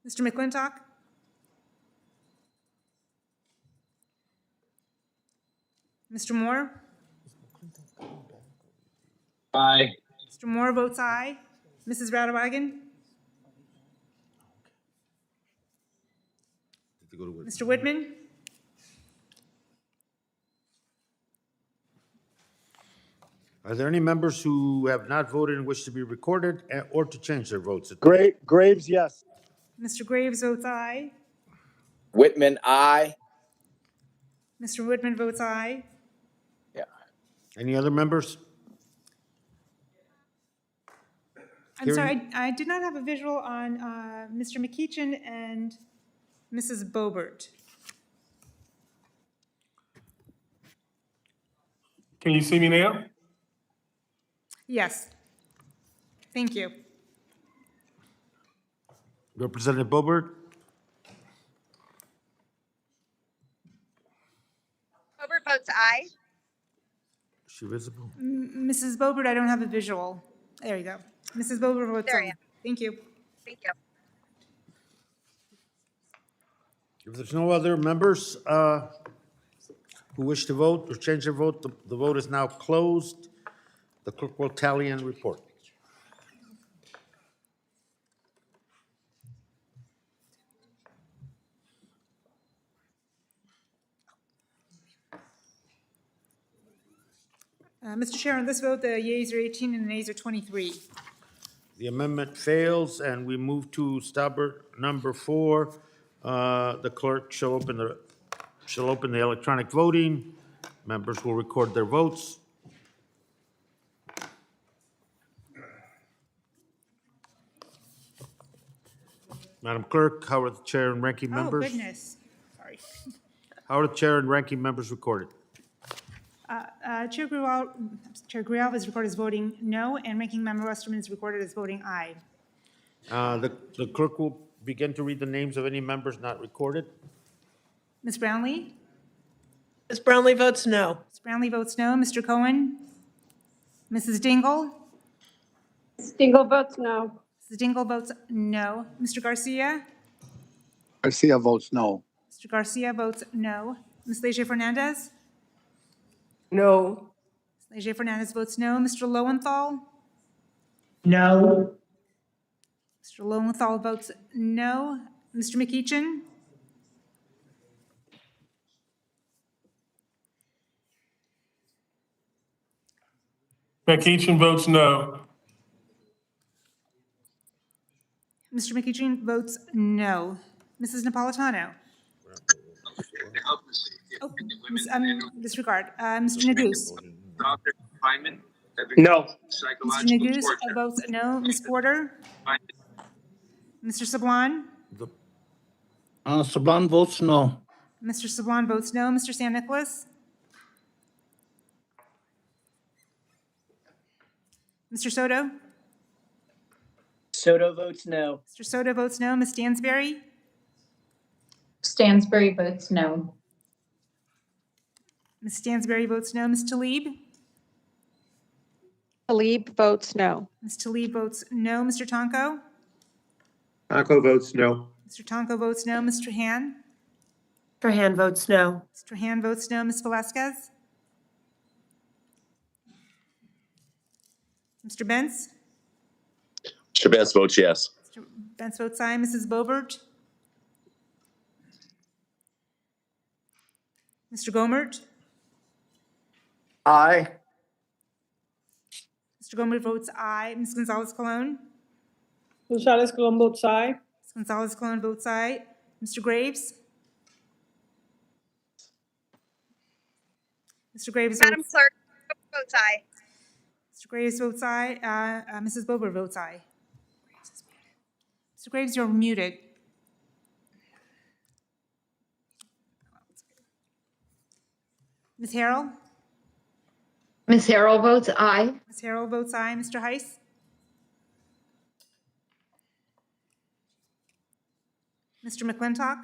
Mr. McClintock. Mr. Moore. Aye. Mr. Moore votes aye. Mrs. Radewagen. Mr. Whitman. Are there any members who have not voted and wish to be recorded or to change their votes? Graves, yes. Mr. Graves votes aye. Whitman, aye. Mr. Whitman votes aye. Any other members? I'm sorry, I did not have a visual on Mr. McEachin and Mrs. Bobert. Can you see me now? Yes. Thank you. Representative Bobert? Hobart votes aye. Is she visible? Mrs. Bobert, I don't have a visual. There you go. Mrs. Bobert votes There I aye. am. Thank you. Thank you. If there's no other members who wish to vote or change their vote, the vote is now closed. The clerk will tally and report. Mr. Chair, on this vote, the yeas are 18 and the nays are 23. The amendment fails, and we move to stubber number 4. The clerk shall open the electronic voting. Members will record their votes. Madam Clerk, how are the chair and ranking members? Oh, goodness. Sorry. How are the chair and ranking members recorded? Chair Grijalva is recorded as voting no, and Ranking Member Westerman is recorded as voting aye. The clerk will begin to read the names of any members not recorded. Ms. Brownlee? Ms. Brownlee votes no. Ms. Brownlee votes no. Mr. Cohen? Mrs. Dingle? Mrs. Dingle votes no. Mrs. Dingle votes no. Mr. Garcia? Garcia votes no. Mr. Garcia votes no. Ms. Leger Fernandez? No. Ms. Leger Fernandez votes no. Mr. Lowenthal? No. Mr. Lowenthal votes no. Mr. McEachin? McEachin votes no. Mr. McEachin votes no. Mrs. Napolitano? Oh, disregard. Mr. Neguse? No. Mr. Neguse votes no. Ms. Porter? Mr. Sablon? Sablon votes no. Mr. Sablon votes no. Mr. San Nicolas? Mr. Soto? Soto votes no. Mr. Soto votes no. Ms. Stansberry? Stansberry votes no. Ms. Stansberry votes no. Ms. Talib? Talib votes no. Ms. Talib votes no. Mr. Tonko? Tonko votes no. Mr. Tonko votes no. Mr. Han? Trahan votes no. Mr. Han votes no. Ms. Velasquez? Mr. Benz? Mr. Benz votes yes. Mr. Benz votes aye. Mrs. Bobert? Mr. Gomert? Aye. Mr. Gomert votes aye. Ms. Gonzalez-Colon? Gonzalez-Colon votes aye. Ms. Gonzalez-Colon votes aye. Mr. Graves? Mr. Graves Madam votes, Clerk, votes aye. Mr. Graves votes aye. Mrs. Bobert votes aye. Mr. Graves, you're muted. Ms. Harrell? Ms. Harrell votes aye. Ms. Harrell votes aye. Mr. Heiss? Mr. McClintock?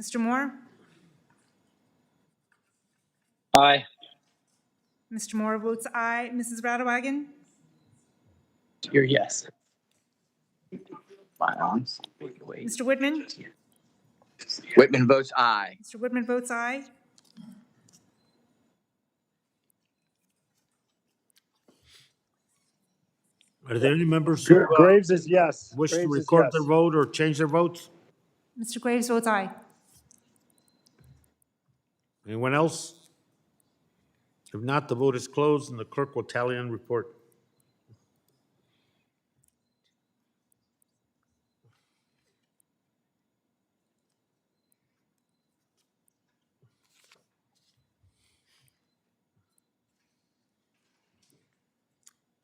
Mr. Moore? Aye. Mr. Moore votes aye. Mrs. Radewagen? You're yes. Mr. Whitman? Whitman votes aye. Mr. Whitman votes aye. Are there any members who Graves is yes. wish to Graves is record yes. their vote or change their votes? Mr. Graves votes aye. Anyone else? If not, the vote is closed and the clerk will tally and report.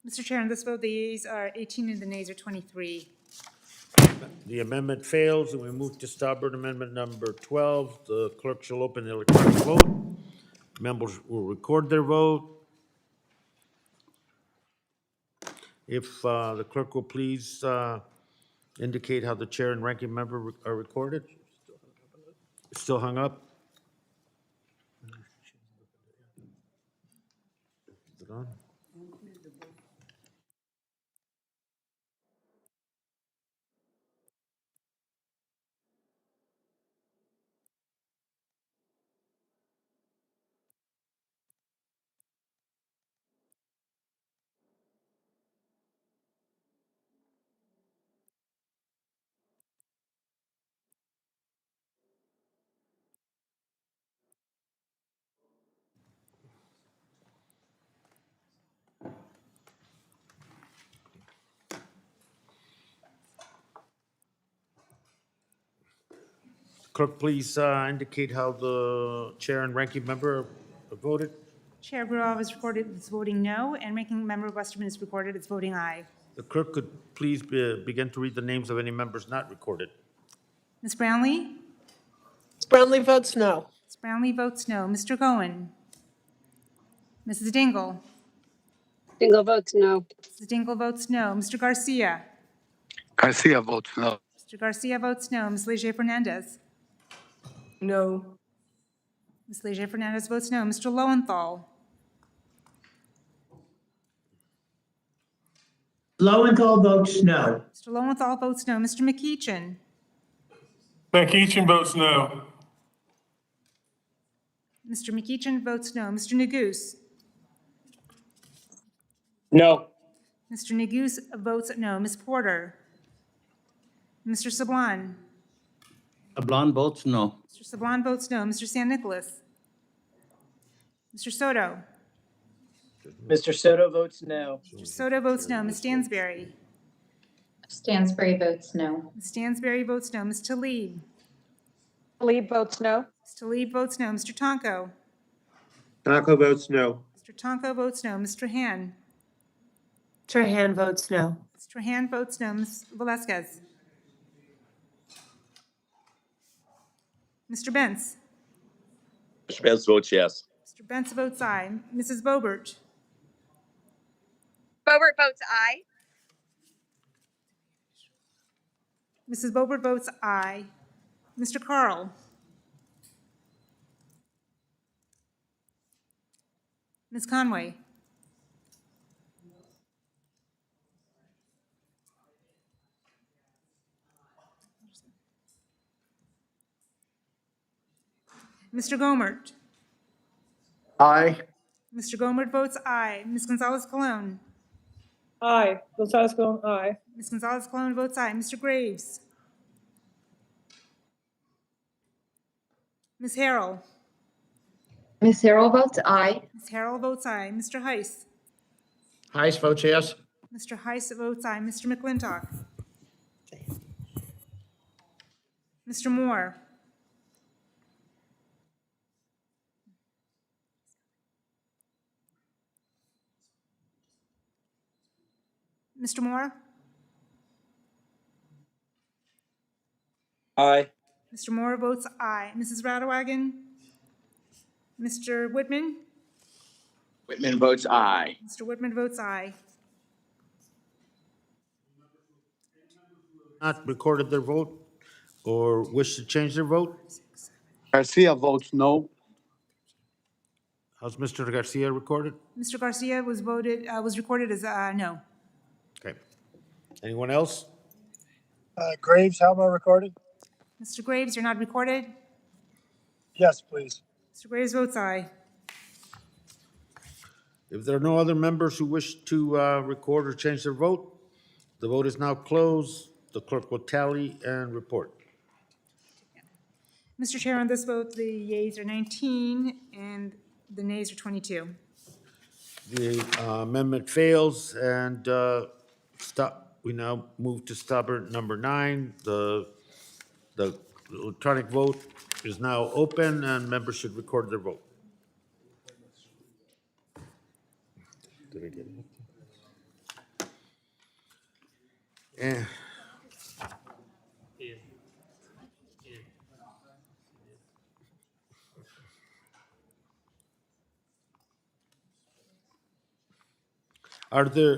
Mr. Chair, on this vote, the yeas are 18 and the nays are 23. The amendment fails, and we move to stubborn amendment number 12. The clerk shall open the electronic vote. Members will record their vote. If the clerk will please indicate how the chair and ranking member are recorded. Still hung up? Is it on? Clerk, please indicate how the chair and ranking member voted. Chair Gruel is recorded as voting no, and Ranking Member Westerman is recorded as voting aye. The clerk could please begin to read the names of any members not recorded. Ms. Brownlee? Ms. Brownlee votes no. Ms. Brownlee votes no. Mr. Cohen? Mrs. Dingle? Dingle votes no. Mrs. Dingle votes no. Mr. Garcia? Garcia votes no. Mr. Garcia votes no. Ms. Leger Fernandez? No. Ms. Leger Fernandez votes no. Mr. Lowenthal? Lowenthal votes no. Mr. Lowenthal votes no. Mr. McEachin? McEachin votes no. Mr. McEachin votes no. Mr. Neguse? No. Mr. Neguse votes no. Ms. Porter? Mr. Sablan? Sablan votes no. Mr. Sablan votes no. Mr. San Nicolas? Mr. Soto? Mr. Soto votes no. Mr. Soto votes no. Ms. Stansberry? Stansberry votes no. Ms. Stansberry votes no. Ms. Tlaib? Tlaib votes no. Ms. Tlaib votes no. Mr. Tonko? Tonko votes no. Mr. Tonko votes no. Mr. Han? Trahan votes no. Mr. Han votes no. Ms. Velasquez? Mr. Bentz? Mr. Benz votes yes. Mr. Bentz votes aye. Mrs. Boebert? Bobert votes aye. Mrs. Boebert votes aye. Mr. Carl? Ms. Conway? Mr. Gomert? Aye. Mr. Gomert votes aye. Ms. Gonzalez-Colon? Aye. Gonzalez Colon, aye. Ms. Gonzalez-Colon votes aye. Mr. Graves? Ms. Harrell? Ms. Harrell votes aye. Ms. Harrell votes aye. Mr. Heiss? Heiss votes yes. Mr. Heiss votes aye. Mr. McClintock? Mr. Moore? Mr. Moore? Aye. Mr. Moore votes aye. Mrs. Radewagen? Mr. Whitman? Whitman votes aye. Mr. Whitman votes aye. Not recorded their vote or wish to change their vote? Garcia votes no. How's Mr. Garcia recorded? Mr. Garcia was recorded as no. Okay. Anyone else? Graves, how am I recorded? Mr. Graves, you're not recorded. Yes, please. Mr. Graves votes aye. If there are no other members who wish to record or change their vote, the vote is now closed. The clerk will tally and report. Mr. Chair, on this vote, the yeas are 19 and the nays are 22. The amendment fails, and we now move to stubborn number 9. The electronic vote is now open, and members should record their vote. Did I get it? Eh, Are there,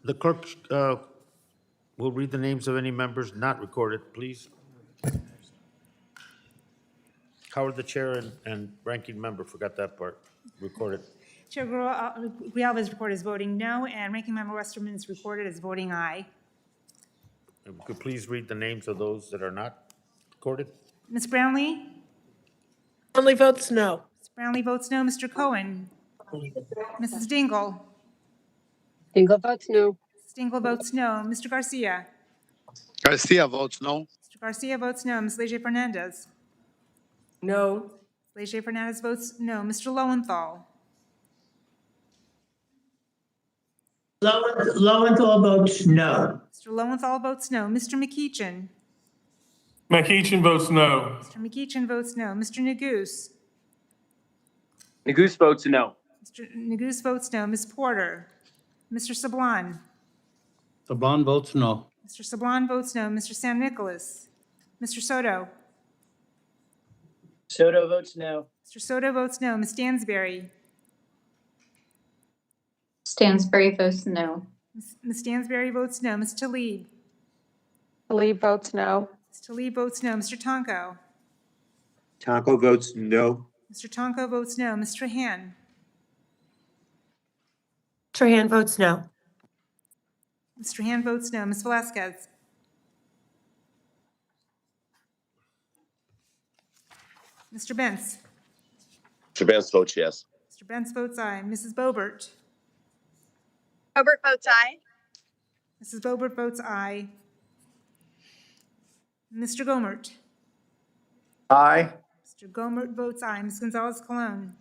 the clerk will read the names of any members not recorded, please. Howard, the chair and ranking member, forgot that part, recorded. Chair Grijalva is recorded as voting no, and Ranking Member Westerman is recorded as voting aye. Could please read the names of those that are not recorded? Ms. Brownlee? Brownlee votes no. Ms. Brownlee votes no. Mr. Cohen? Mrs. Dingle? Dingle votes no. Mrs. Dingle votes no. Mr. Garcia? Garcia votes no. Mr. Garcia votes no. Ms. Leger Fernandez? No. Leger Fernandez votes no. Mr. Lowenthal? Lowenthal votes no. Mr. Lowenthal votes no. Mr. McCeachin? McCeachin votes no. Mr. McCeachin votes no. Mr. Neguse? Neguse votes no. Mr. Neguse votes no. Ms. Porter? Mr. Sablon? Sablon votes no. Mr. Sablon votes no. Mr. San Nicolas? Mr. Soto? Soto votes no. Mr. Soto votes no. Ms. Stansberry? Stansberry votes no. Ms. Stansberry votes no. Ms. Tlaib? Tlaib votes no. Ms. Tlaib votes no. Mr. Tonko? Tonko votes no. Mr. Tonko votes no. Ms. Trahan? Trahan votes no. Ms. Trahan votes no. Ms. Velasquez? Mr. Benz? Mr. Benz votes yes. Mr. Benz votes aye. Mrs. Boebert? Hobart votes aye. Mrs. Boebert votes aye. Mr. Gomert? Aye. Mr. Gomert votes aye. Ms. Gonzalez-Colon?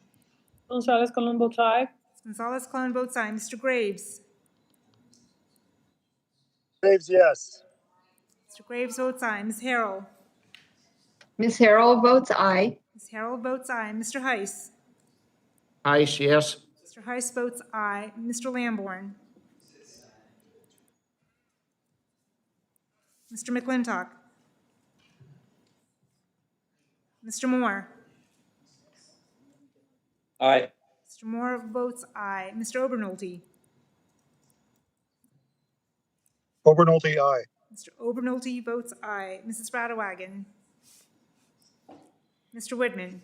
Gonzalez Colon votes aye. Ms. Gonzalez-Colon votes aye. Mr. Graves? Graves, yes. Mr. Graves votes aye. Ms. Harrell? Ms. Harrell votes aye. Ms. Harrell votes aye. Mr. Heiss? Heiss, yes. Mr. Heiss votes aye. Mr. Lamborn? Mr. McClintock? Mr. Moore? Aye. Mr. Moore votes aye. Mr. Obernolte? Obernolte, aye. Mr. Obernolte votes aye. Mrs. Radewagen? Mr. Woodman?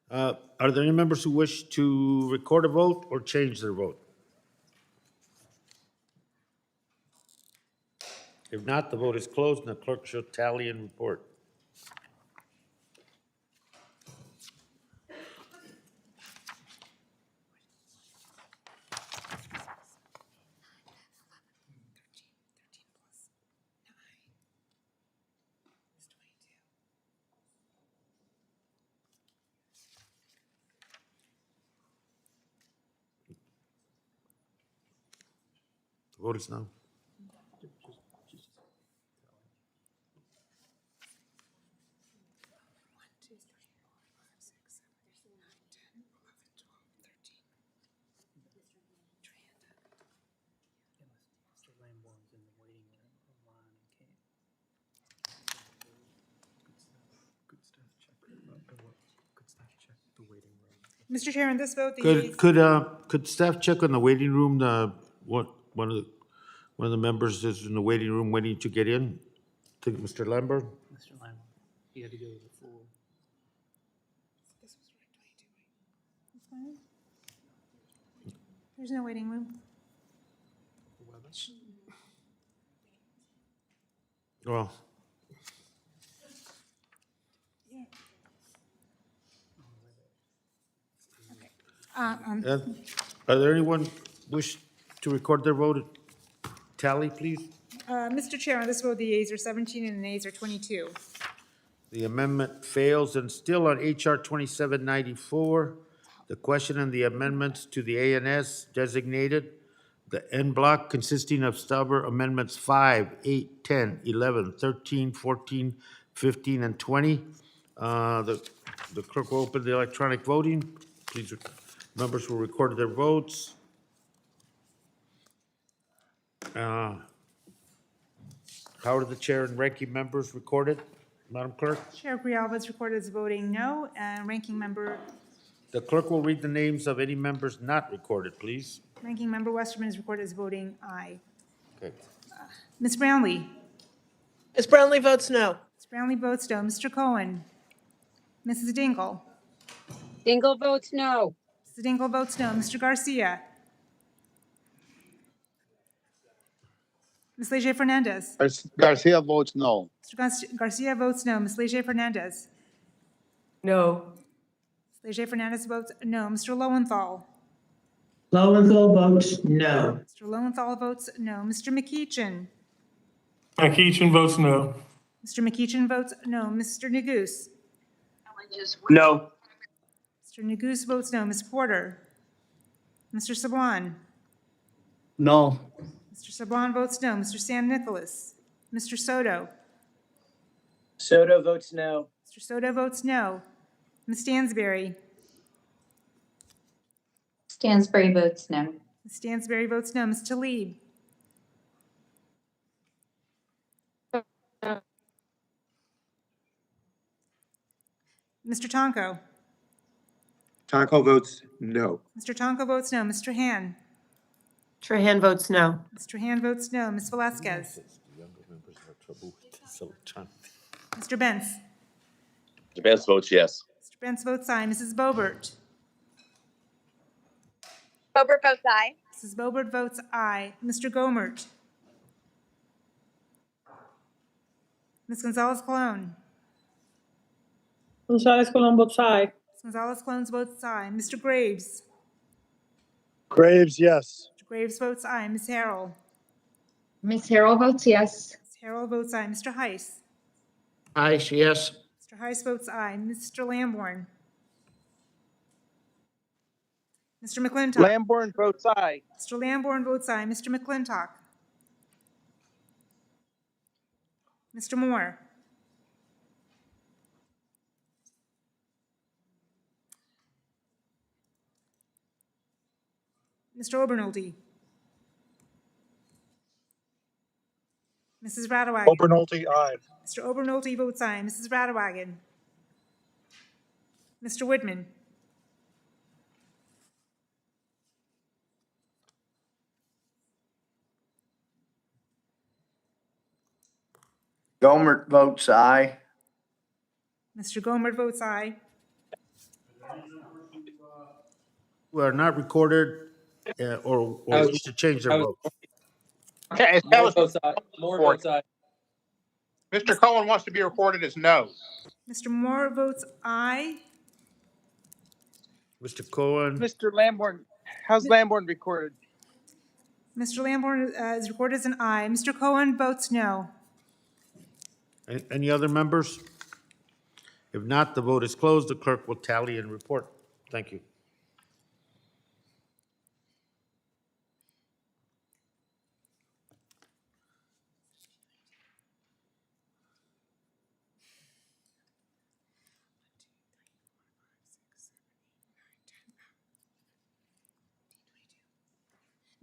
Are there any members who wish to record a vote or change their vote? If not, the vote is closed and the clerk shall tally and report. The vote is now. Mr. Chair, on this vote, the yeas... Could staff check on the waiting room, one of the members is in the waiting room waiting to get in? I think Mr. Lambert? Mr. Lambert, he had to go to the full. There's no waiting room. Well, are there anyone wish to record their vote? Tally, please. Mr. Chair, on this vote, the yeas are 17 and the nays are 22. The amendment fails, and still on HR 2794, the question and the amendments to the ANS designated, the N block consisting of stubber amendments 5, 8, 10, 11, 13, 14, 15, and 20. The clerk will open the electronic voting. Please Members will record their votes. How are the chair and ranking members recorded, Madam Clerk? Chair Grijalva is recorded as voting no, and ranking member The clerk will read the names of any members not recorded, please. Westerman is recorded as voting aye. Okay. Ms. Brownlee? Ms. Brownlee votes no. Ms. Brownlee votes no. Mr. Cohen? Mrs. Dingle? Dingle votes no. Mrs. Dingle votes no. Mr. Garcia? Ms. Leger Fernandez? Garcia votes no. Mr. Garcia votes no. Ms. Leger Fernandez? No. Ms. Leger Fernandez votes no. Mr. Lowenthal? Lowenthal votes no. Mr. Lowenthal votes no. Mr. McEachin? McEachin votes no. Mr. McEachin votes no. Mr. Neguse? No. Mr. Neguse votes no. Ms. Porter? Mr. Sablon? No. Mr. Sablon votes no. Mr. Sam Nicholas? Mr. Soto? Soto votes no. Mr. Soto votes no. Ms. Stansberry? Stansberry votes no. Ms. Stansberry votes no. Ms. Tlaib? Mr. Tonko? Tonko votes no. Mr. Tonko votes no. Mr. Han? Trahan votes no. Mr. Han votes no. Ms. Velasquez? Mr. Benz? Mr. Benz votes yes. Mr. Benz votes aye. Mrs. Bobert? Bobert votes aye. Mrs. Bobert votes aye. Mr. Gomert? Ms. Gonzalez-Colon? Gonzalez Colon votes aye. Ms. Gonzalez-Colon votes aye. Mr. Graves? Graves, yes. Mr. Graves votes aye. Ms. Harrell? Ms. Harrell votes yes. Ms. Harrell votes aye. Mr. Heiss? Aye, yes. Mr. Heiss votes aye. Mr. Lamborn? Mr. McClintock? Lamborn votes aye. Mr. Lamborn votes aye. Mr. McClintock? Mr. Moore? Mr. Obernolte? Mrs. Radewagen? Obernolte, aye. Mr. Obernolte votes aye. Mrs. Radewagen? Mr. Woodman? Gomert votes aye. Mr. Gomer votes aye. Who are not recorded or wish to change their vote. Okay, Moore votes aye. Moore votes aye. Mr. Cohen wants to be recorded as no. Mr. Moore votes aye. Mr. Cohen, Mr. Lamborn, how's Lamborn recorded? Mr. Lamborn is recorded as an aye. Mr. Cohen votes no. any other members? If not, the vote is closed. The clerk will tally and report. Thank you.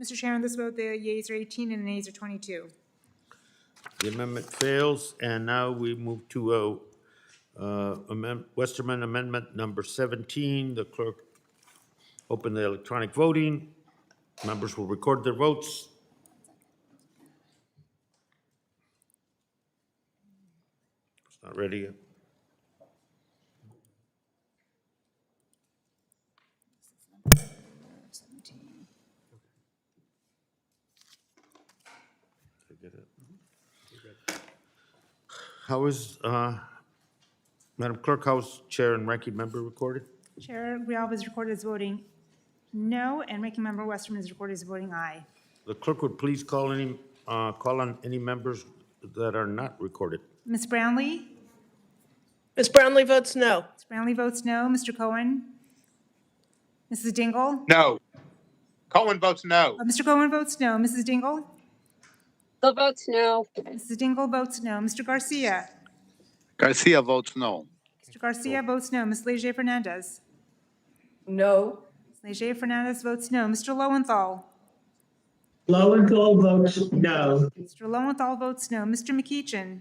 Mr. Chair, on this vote, the yeas are 18 and the nays are 22. The amendment fails, and now we move to Westerman Amendment number 17. The clerk open the electronic voting. Members will record their votes. It's not ready yet. How is, Madam Clerk, how is Chair and Ranking Member recorded? Chair Grijalva is recorded as voting no, and Ranking Member Westerman is recorded as voting aye. The clerk would please call on any members that are not recorded. Ms. Brownlee? Ms. Brownlee votes no. Ms. Brownlee votes no. Mr. Cohen? Mrs. Dingle? No. Cohen votes no. Mr. Cohen votes no. Mrs. Dingle? Still votes no. Mrs. Dingle votes no. Mr. Garcia? Garcia votes no. Mr. Garcia votes no. Ms. Leger Fernandez? No. Ms. Leger Fernandez votes no. Mr. Lowenthal. Lowenthal votes no. Mr. Lowenthal votes no. Mr. McEachin.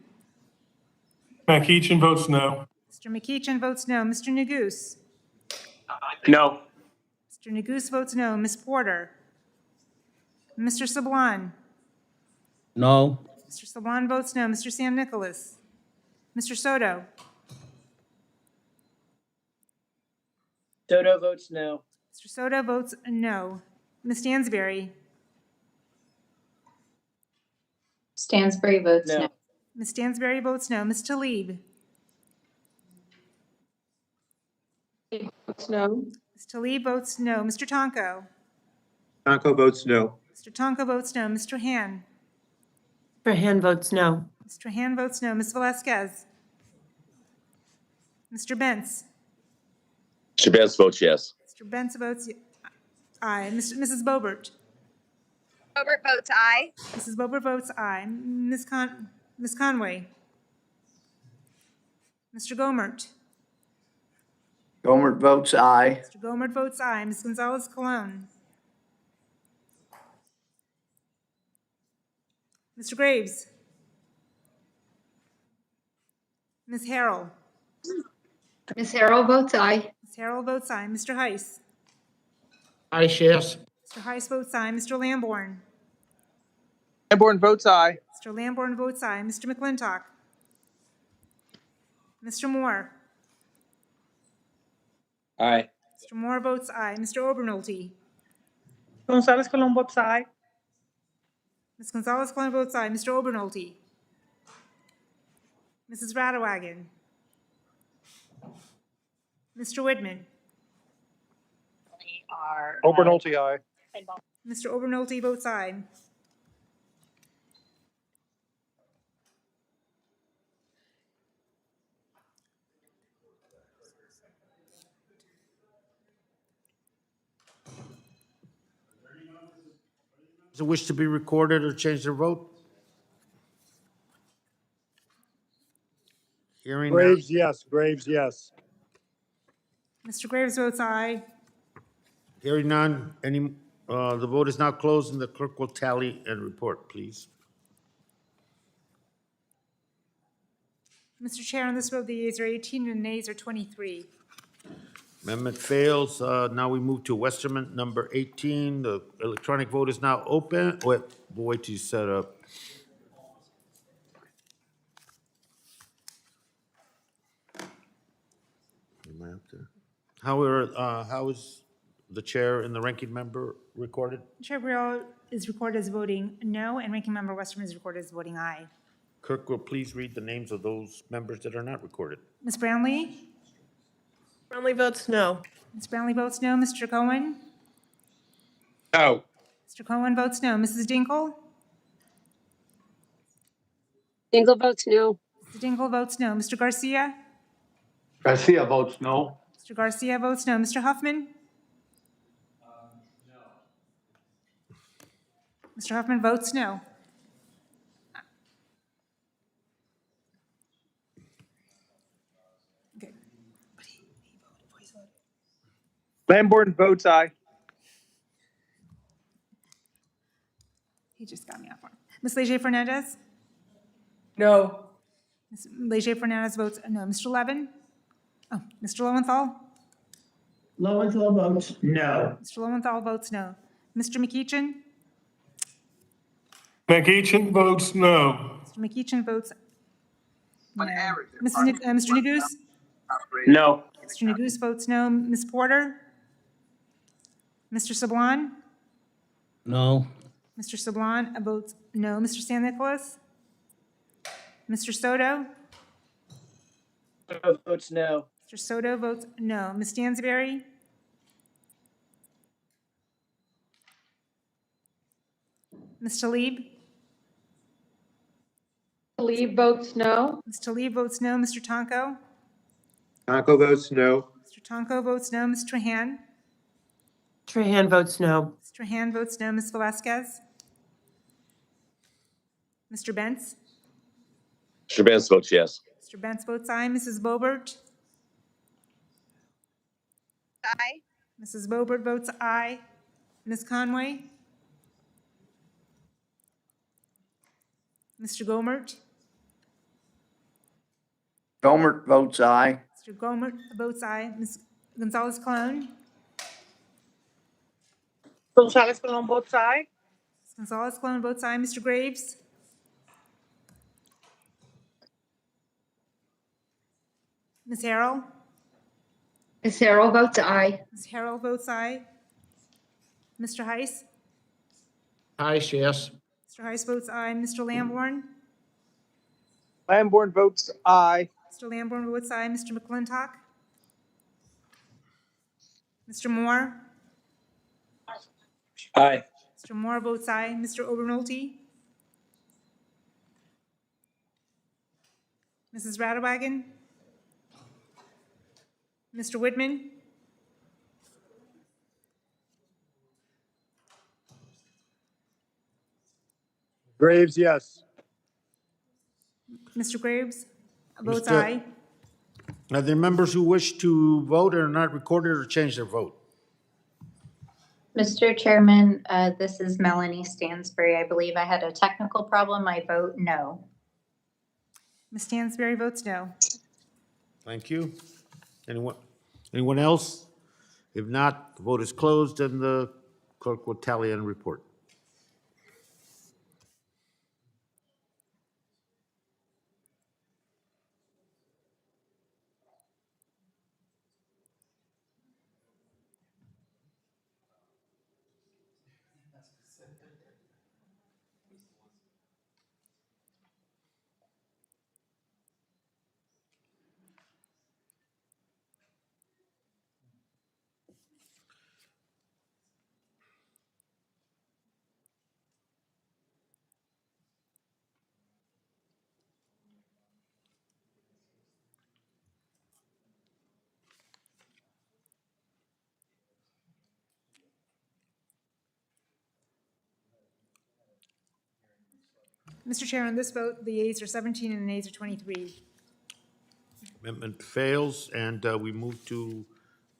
McEachin votes no. Mr. McEachin votes no. Mr. Neguse. No. Mr. Neguse votes no. Ms. Porter. Mr. Sablon. No. Mr. Sablon votes no. Mr. Sam Nicholas. Mr. Soto. Soto votes no. Mr. Soto votes no. Ms. Stansberry. Stansberry votes No. no. Ms. Stansberry votes no. Ms. Talib. Votes no. Ms. Talib votes no. Mr. Tonko. Tonko votes no. Mr. Tonko votes no. Mr. Han. Trahan votes no. Mr. Han votes no. Ms. Velasquez. Mr. Bentz. Mr. Benz votes yes. Mr. Bentz votes aye. Mrs. Boebert. Boebert votes aye. Mrs. Boebert votes aye. Ms. Conway. Mr. Gomert. Gomer votes aye. Mr. Gomert votes aye. Ms. Gonzalez Colon. Mr. Graves. Ms. Harrell. Ms. Harrell votes aye. Ms. Harrell votes aye. Mr. Heiss. Aye, yes. Mr. Heiss votes aye. Mr. Lamborn. Lamborn votes aye. Mr. Lamborn votes aye. Mr. McClintock. Mr. Moore. Aye. Mr. Moore votes aye. Mr. Obernolte. Gonzalez Colon votes aye. Ms. Gonzalez Colon votes aye. Mr. Obernolte. Mrs. Radewagen. Mr. Whitman. Obernolte, aye. Mr. Obernolte votes aye. Does it wish to be recorded or change their vote? Hearing none. Graves, yes. Graves, yes. Mr. Graves votes aye. Hearing none. The vote is now closed and the clerk will tally and report, please. Mr. Chair, on this vote, the yeas are 18 and nays are 23. Amendment fails. Now we move to Westerman number 18. The electronic vote is now open. Wait, we'll wait till you set up. Am I up there? How is the chair and the ranking member recorded? Chair Brill is recorded as voting no, and Ranking Member Westerman is recorded as voting aye. Clerk will please read the names of those members that are not recorded. Ms. Brownlee? Brownlee votes no. Ms. Brownlee votes no. Mr. Cohen? No. Mr. Cohen votes no. Mrs. Dinkle? Dingle votes no. Mr. Dinkle votes no. Mr. Garcia? Garcia votes no. Mr. Garcia votes no. Mr. Huffman? No. Mr. Huffman votes no. Okay. Lamborn votes aye. He just got me off one. Ms. Leger Fernandez? No. Ms. Leger Fernandez votes no. Mr. Levin? Oh, Mr. Lowenthal? Lowenthal votes no. Mr. Lowenthal votes no. Mr. McEachin? McEachin votes no. Mr. McEachin votes no. Mr. Neguse? No. Mr. Neguse votes no. Ms. Porter? Mr. Sablon? No. Mr. Sablon votes no. Mr. San Nicholas? Mr. Soto? Soto votes no. Mr. Soto votes no. Ms. Stansberry? Ms. Talib? Talib votes no. Ms. Talib votes no. Mr. Tonko? Tonko votes no. Mr. Tonko votes no. Ms. Trahan? Trahan votes no. Ms. Trahan votes no. Ms. Velasquez? Mr. Bentz? Mr. Benz votes yes. Mr. Bentz votes aye. Mrs. Boebert? Aye. Mrs. Boebert votes aye. Ms. Conway? Mr. Gomert? Gomert votes aye. Mr. Gomert votes aye. Ms. Gonzalez-Cologne? Gonzalez-Colon votes aye. Ms. Gonzalez-Cologne votes aye. Mr. Graves? Ms. Harrell? Ms. Harrell votes aye. Ms. Harrell votes aye. Mr. Heiss? Aye, yes. Mr. Heiss votes aye. Mr. Lamborn? Lamborn votes aye. Mr. Lamborn votes aye. Mr. McClintock? Mr. Moore? Aye. Mr. Moore votes aye. Mr. Obernolte? Mrs. Radewagen? Mr. Whitman? Graves, yes. Mr. Graves votes Mr. aye. Are there members who wish to vote and are not recorded or change their vote? Mr. Chairman, this is Melanie Stansbury. I believe I had a technical problem. I vote no. Ms. Stansberry votes no. Thank you. Anyone else? If not, the vote is closed and the clerk will tally and report. Mr. Chair, on this vote, the yeas are 17 and the nays are 23. Amendment fails, and we move to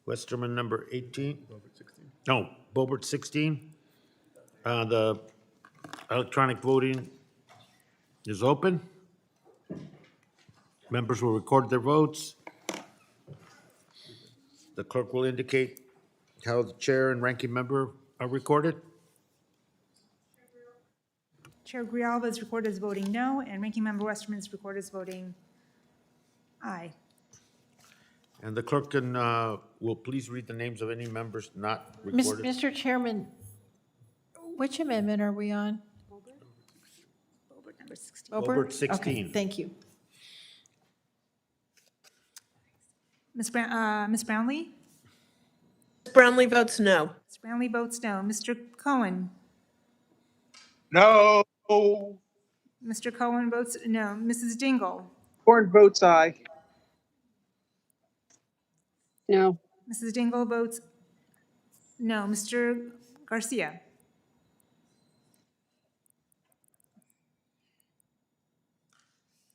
Westerman number 18. No, Boebert 16. The electronic voting is open. Members will record their votes. The clerk will indicate how the chair and ranking member are recorded. Chair Grijalva is recorded as voting no, and Ranking Member Westerman is recorded as voting aye. And the clerk will please read the names of any members not recorded. Mr. Chairman, which amendment are we on? Boebert number 16. Boebert 16. Okay, thank you. Ms. Brownlee? Brownlee votes no. Ms. Brownlee votes no. Mr. Cohen? No. Mr. Cohen votes no. Mrs. Dingle? Horn votes aye. No. Mrs. Dingle votes no. Mr. Garcia?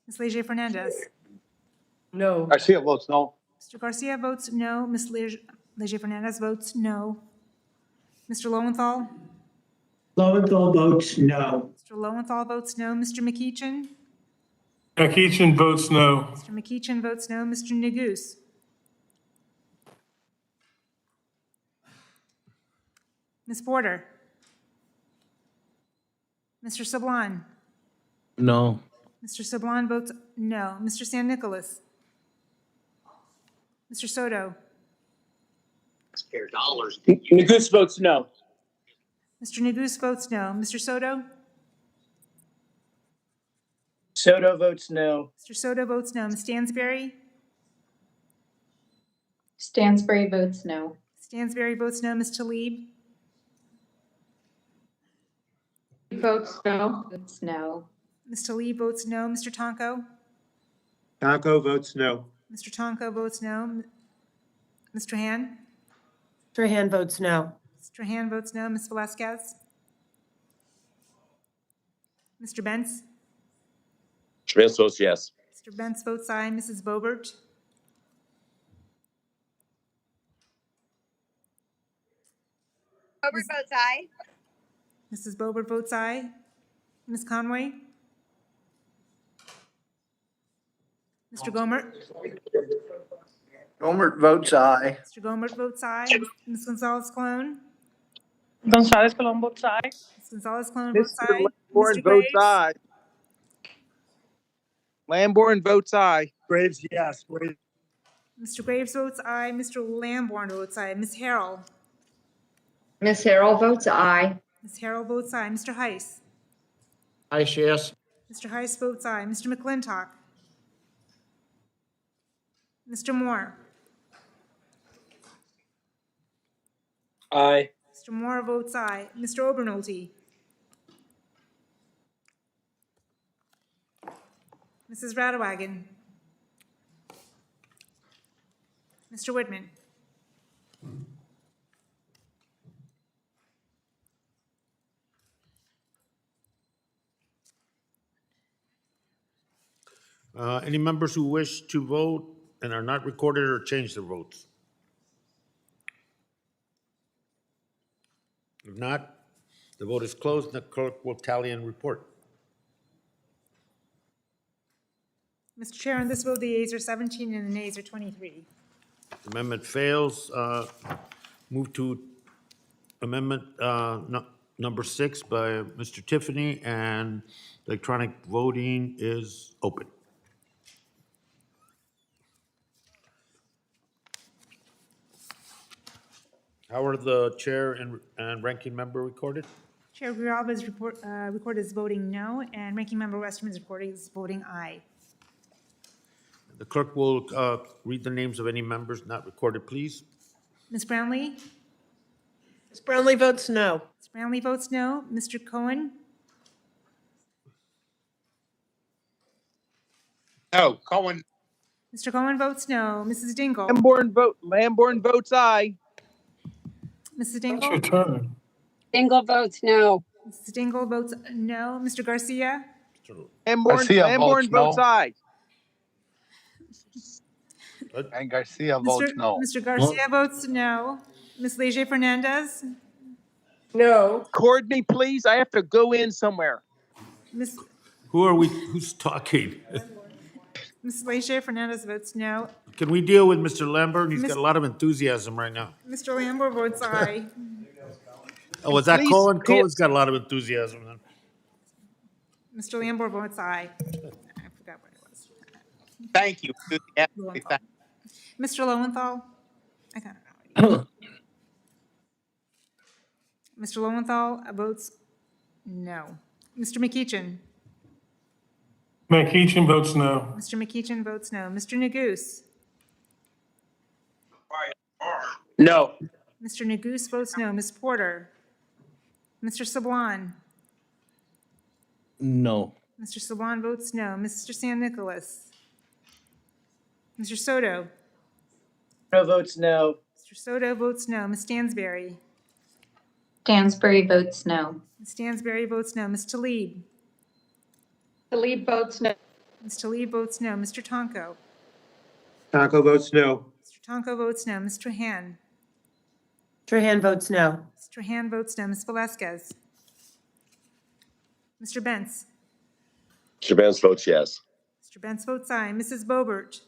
Ms. Leger Fernandez? No. Garcia votes no. Mr. Garcia votes no. Ms. Leger Fernandez votes no. Mr. Lowenthal? Lowenthal votes no. Mr. Lowenthal votes no. Mr. McEachin? McEachin votes no. Mr. McEachin votes no. Mr. Neguse? Ms. Porter? Mr. Sablon? No. Mr. Sablon votes no. Mr. San Nicolas? Mr. Soto? Neguse votes no. Mr. Neguse votes no. Mr. Soto? Soto votes no. Mr. Soto votes no. Ms. Stansberry? Stansbury votes no. Stansberry votes no. Ms. Talib? Votes no. Votes no. Ms. Talib votes no. Mr. Tonko? Tonko votes no. Mr. Tonko votes no. Ms. Trahan? Trahan votes no. Ms. Trahan votes no. Ms. Velasquez? Mr. Bentz? Trevance votes yes. Mr. Bentz votes aye. Mrs. Boebert? Boebert votes aye. Mrs. Boebert votes aye. Ms. Conway? Mr. Gomer? Gomer votes aye. Mr. Gomer votes aye. Ms. Gonzalez Cologne? Gonzalez Colon votes aye. Ms. Gonzalez Cologne votes Mr. aye. Lamborn Mr. votes Graves? aye. Lamborn votes aye. Graves, yes. Graves, Mr. Graves votes aye. Mr. Lamborn votes aye. Ms. Harrell? Miss Harrell votes aye. Ms. Harrell votes aye. Mr. Heiss? Heiss, yes. Mr. Heiss votes aye. Mr. McClintock? Mr. Moore? Aye. Mr. Moore votes aye. Mr. Obernolte? Mrs. Radewagen? Mr. Whitman? Any members who wish to vote and are not recorded or change their votes? If not, the vote is closed and the clerk will tally and report. Mr. Chair, on this vote, the yeas are 17 and the nays are 23. Amendment fails. Move to amendment number 6 by Mr. Tiffany, and electronic voting is open. How are the chair and ranking member recorded? Chair Grijalva is recorded as voting no, and Ranking Member Westerman is recorded as voting aye. The clerk will read the names of any members not recorded, please. Ms. Brownlee? Ms. Brownlee votes no. Ms. Brownlee votes no. Mr. Cohen? No, Cohen, Mr. Cohen votes no. Mrs. Dingle? Lamborn votes aye. Mrs. It's Dingle? your turn. Dingle votes no. Mrs. Dingle votes no. Mr. Garcia? Lamborn votes aye. and Garcia votes no. Mr. Garcia votes no. Ms. Leger Fernandez? No. Record me, please. I have to go in somewhere. Ms. Who's talking? Ms. Leger Fernandez votes no. Can we deal with Mr. Lambert? He's Miss- got a lot of enthusiasm right now. Mr. Lambert votes aye. Oh, was that Please, Cohen? Pam- Cohen's got a lot of enthusiasm then. Mr. Lambert votes aye. I forgot what it was. Thank you. Lowenthal. Mr. Lowenthal? I got it already. Mr. Lowenthal votes no. Mr. McEachin? McEachin votes no. Mr. McEachin votes no. Mr. Neguse? No. Mr. Neguse votes no. Ms. Porter? Mr. Sablon? No. Mr. Sablon votes no. Mr. San Nicolas? Mr. Soto? No votes no. Mr. Soto votes no. Ms. Stansberry? Stansberry votes no. Ms. Stansberry votes no. Ms. Talib? Talib votes no. Ms. Talib votes no. Mr. Tonko? Tonko votes no. Mr. Tonko votes no. Ms. Trahan? Trahan votes no. Ms. Trahan votes no. Ms. Velasquez? Mr. Bentz? Mr. Benz votes yes. Mr. Bentz votes aye. Mrs. Boebert?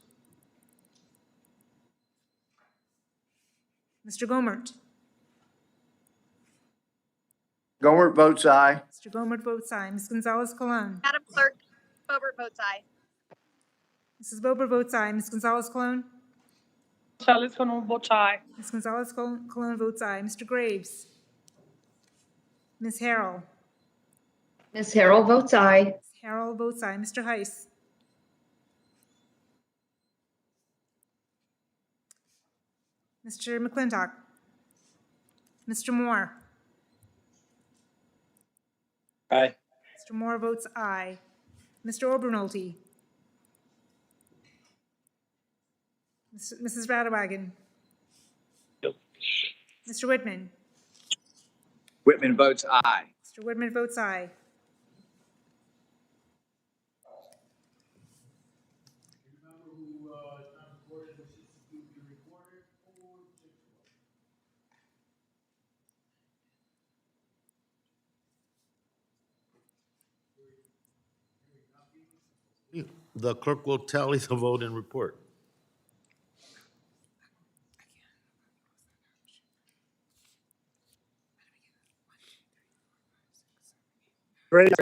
Mr. Gomert? Gomer votes aye. Mr. Gomert votes aye. Ms. Gonzalez Colon? Madam Clerk, Boebert votes aye. Mrs. Boebert votes aye. Ms. Gonzalez Colon? Gonzalez Colon votes aye. Ms. Gonzalez Colon votes aye. Mr. Graves? Ms. Harrell? Miss Harrell votes aye. Ms. Harrell votes aye. Mr. Heiss? Mr. McClintock? Mr. Moore? Aye. Mr. Moore votes aye. Mr. Obernolte? Mrs. Radewagen? Mr. Whitman? Whitman votes aye. Mr. Whitman votes aye. The clerk will tally the vote and report. Great.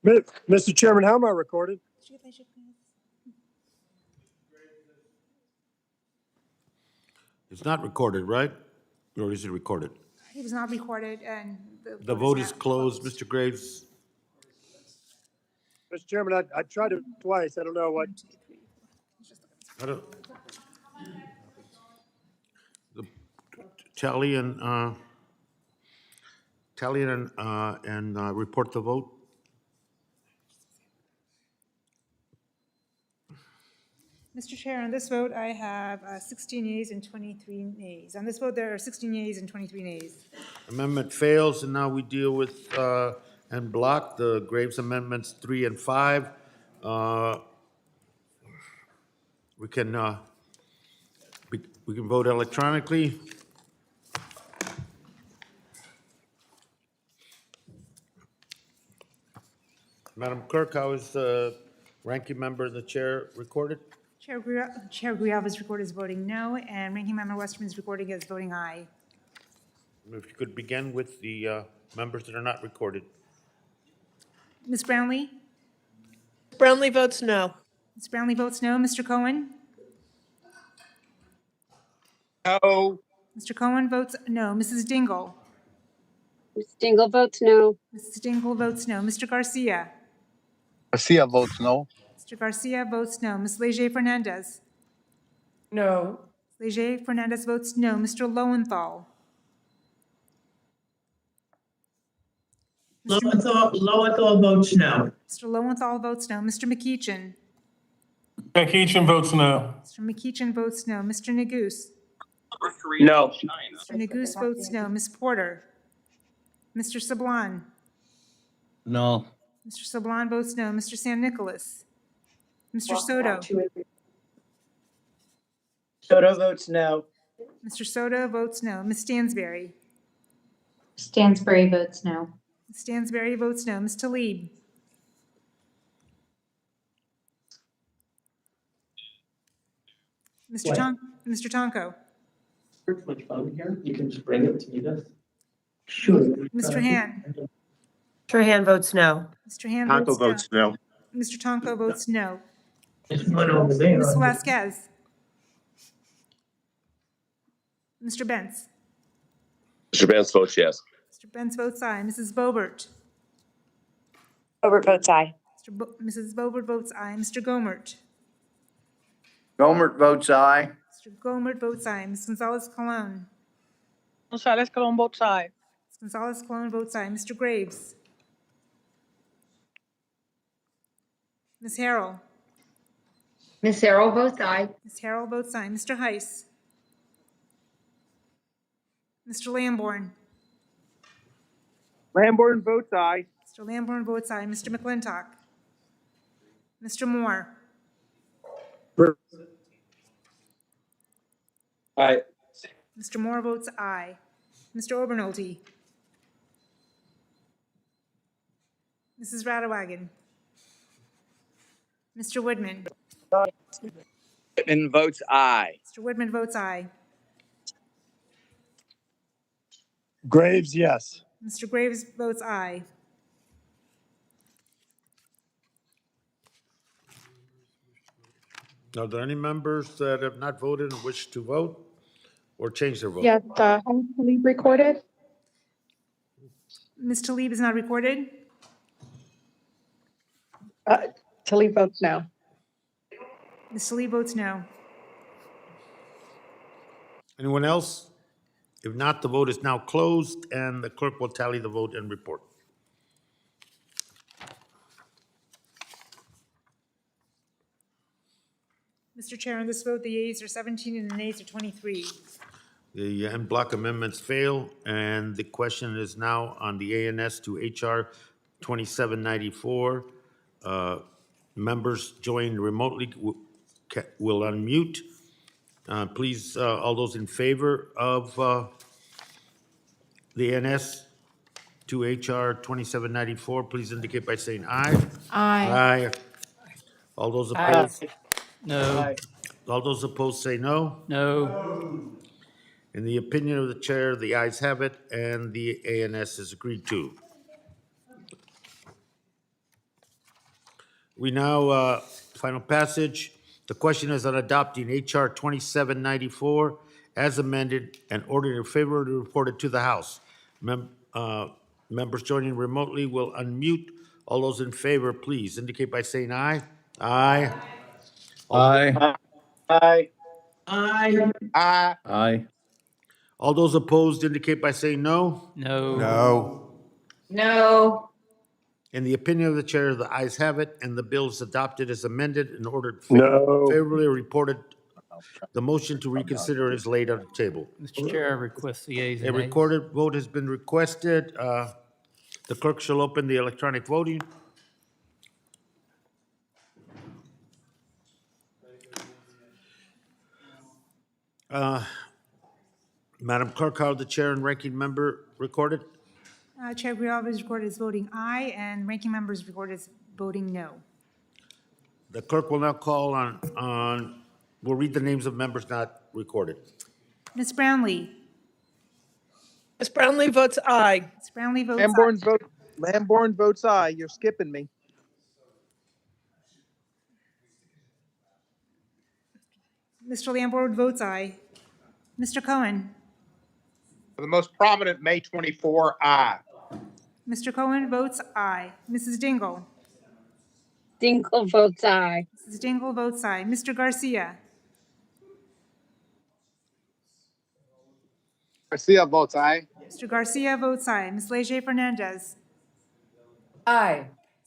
Mr. Chairman, how am I recorded? It's not recorded, right? Or is it recorded? It was not recorded and The vote is closed. Mr. Graves, Mr. Chairman, I tried it twice. I don't know what. I don't, the tally and report the vote. Mr. Chair, on this vote, I have 16 yeas and 23 nays. On this vote, there are 16 yeas and 23 nays. Amendment fails, and now we deal with and block the Graves amendments 3 and 5. We can vote electronically. Madam Clerk, how is the ranking member and the chair recorded? Chair Grijalva is recorded as voting no, and Ranking Member Westerman is recorded as voting aye. If you could begin with the members that are not recorded. Ms. Brownlee? Brownlee votes no. Ms. Brownlee votes no. Mr. Cohen? No. Mr. Cohen votes no. Mrs. Dingle? Ms. Dingle votes no. Mrs. Dingle votes no. Mr. Garcia? Garcia votes no. Mr. Garcia votes no. Ms. Leger Fernandez? No. Leger Fernandez votes no. Mr. Lowenthal? Lowenthal votes no. Mr. Lowenthal votes no. Mr. McEachin? McEachin votes no. Mr. McEachin votes no. Mr. Neguse? No. Mr. Neguse votes no. Ms. Porter? Mr. Sablan? No. Mr. Sablan votes no. Mr. San Nicolas? Mr. Soto? Soto votes no. Mr. Soto votes no. Ms. Stansberry? Stansberry votes no. Ms. Stansberry votes no. Ms. Talib? Mr. Tonko? You can just bring it to me. Sure. Mr. Han? Trahan votes no. Mr. Han Tonko votes no. votes no. Mr. Tonko votes no. There's one over there. Ms. Vasquez? Mr. Benz? Mr. Benz votes yes. Mr. Benz votes aye. Mrs. Bobert? Bobert votes aye. Mrs. Bobert votes aye. Mr. Gomert? Gomert votes aye. Mr. Gomert votes aye. Ms. Gonzalez Colon? Gonzalez Colon votes aye. Ms. Gonzalez Colon votes aye. Mr. Graves? Ms. Harrell? Ms. Harrell votes aye. Ms. Harrell votes aye. Mr. Heiss? Mr. Lamborn? Lamborn votes aye. Mr. Lamborn votes aye. Mr. McClintock? Mr. Moore? Aye. Mr. Moore votes aye. Mr. Obernolte? Mrs. Radewagen? Mr. Woodman? Whitman votes aye. Mr. Woodman votes aye. Graves, yes. Mr. Graves votes aye. Are there any members that have not voted and wish to vote or change their vote? Yes, Talib recorded. Ms. Talib is not recorded. Talib votes no. Ms. Talib votes no. Anyone else? If not, the vote is now closed, and the clerk will tally the vote and report. Mr. Chair, on this vote, the yeas are 17 and the nays are 23. The en bloc amendments fail, and the question is now on the ANS to HR 2794. Members joined remotely will unmute. Please, all those in favor of the ANS to HR 2794, please indicate by saying aye. Aye. Aye. All those opposed? No. All those opposed say no. No. In the opinion of the chair, the ayes have it, and the ANS is agreed to. We now, final passage. The question is on adopting HR 2794 as amended and ordering it favorably reported to the House. Members joining remotely will unmute. All those in favor, please indicate by saying aye. Aye. Aye. Aye. Aye. Aye. All those opposed indicate by saying no. No. No. No. In the opinion of the chair, the ayes have it, and the bill is adopted as amended and ordered No. favorably reported. The motion to reconsider is laid on the table. Mr. Chair, I request the ayes A and nays. recorded vote has been requested. The clerk shall open the electronic voting. Madam Clerk, how are the chair and ranking member recorded? Chair Grijalva is recorded as voting aye, and ranking member is recorded as voting no. The clerk will now call we'll read the names of members not recorded. Ms. Brownlee. Ms. Brownlee votes aye. Ms. Brownlee votes aye. Lamborn votes aye. You're skipping me. Mr. Lamborn votes aye. Mr. Cohen. For the most prominent, May 24, aye. Mr. Cohen votes aye. Mrs. Dingle. Dingle votes aye. Mrs. Dingle votes aye. Mr. Garcia. Garcia votes aye. Mr. Garcia votes aye. Ms. Leger Fernandez. Aye.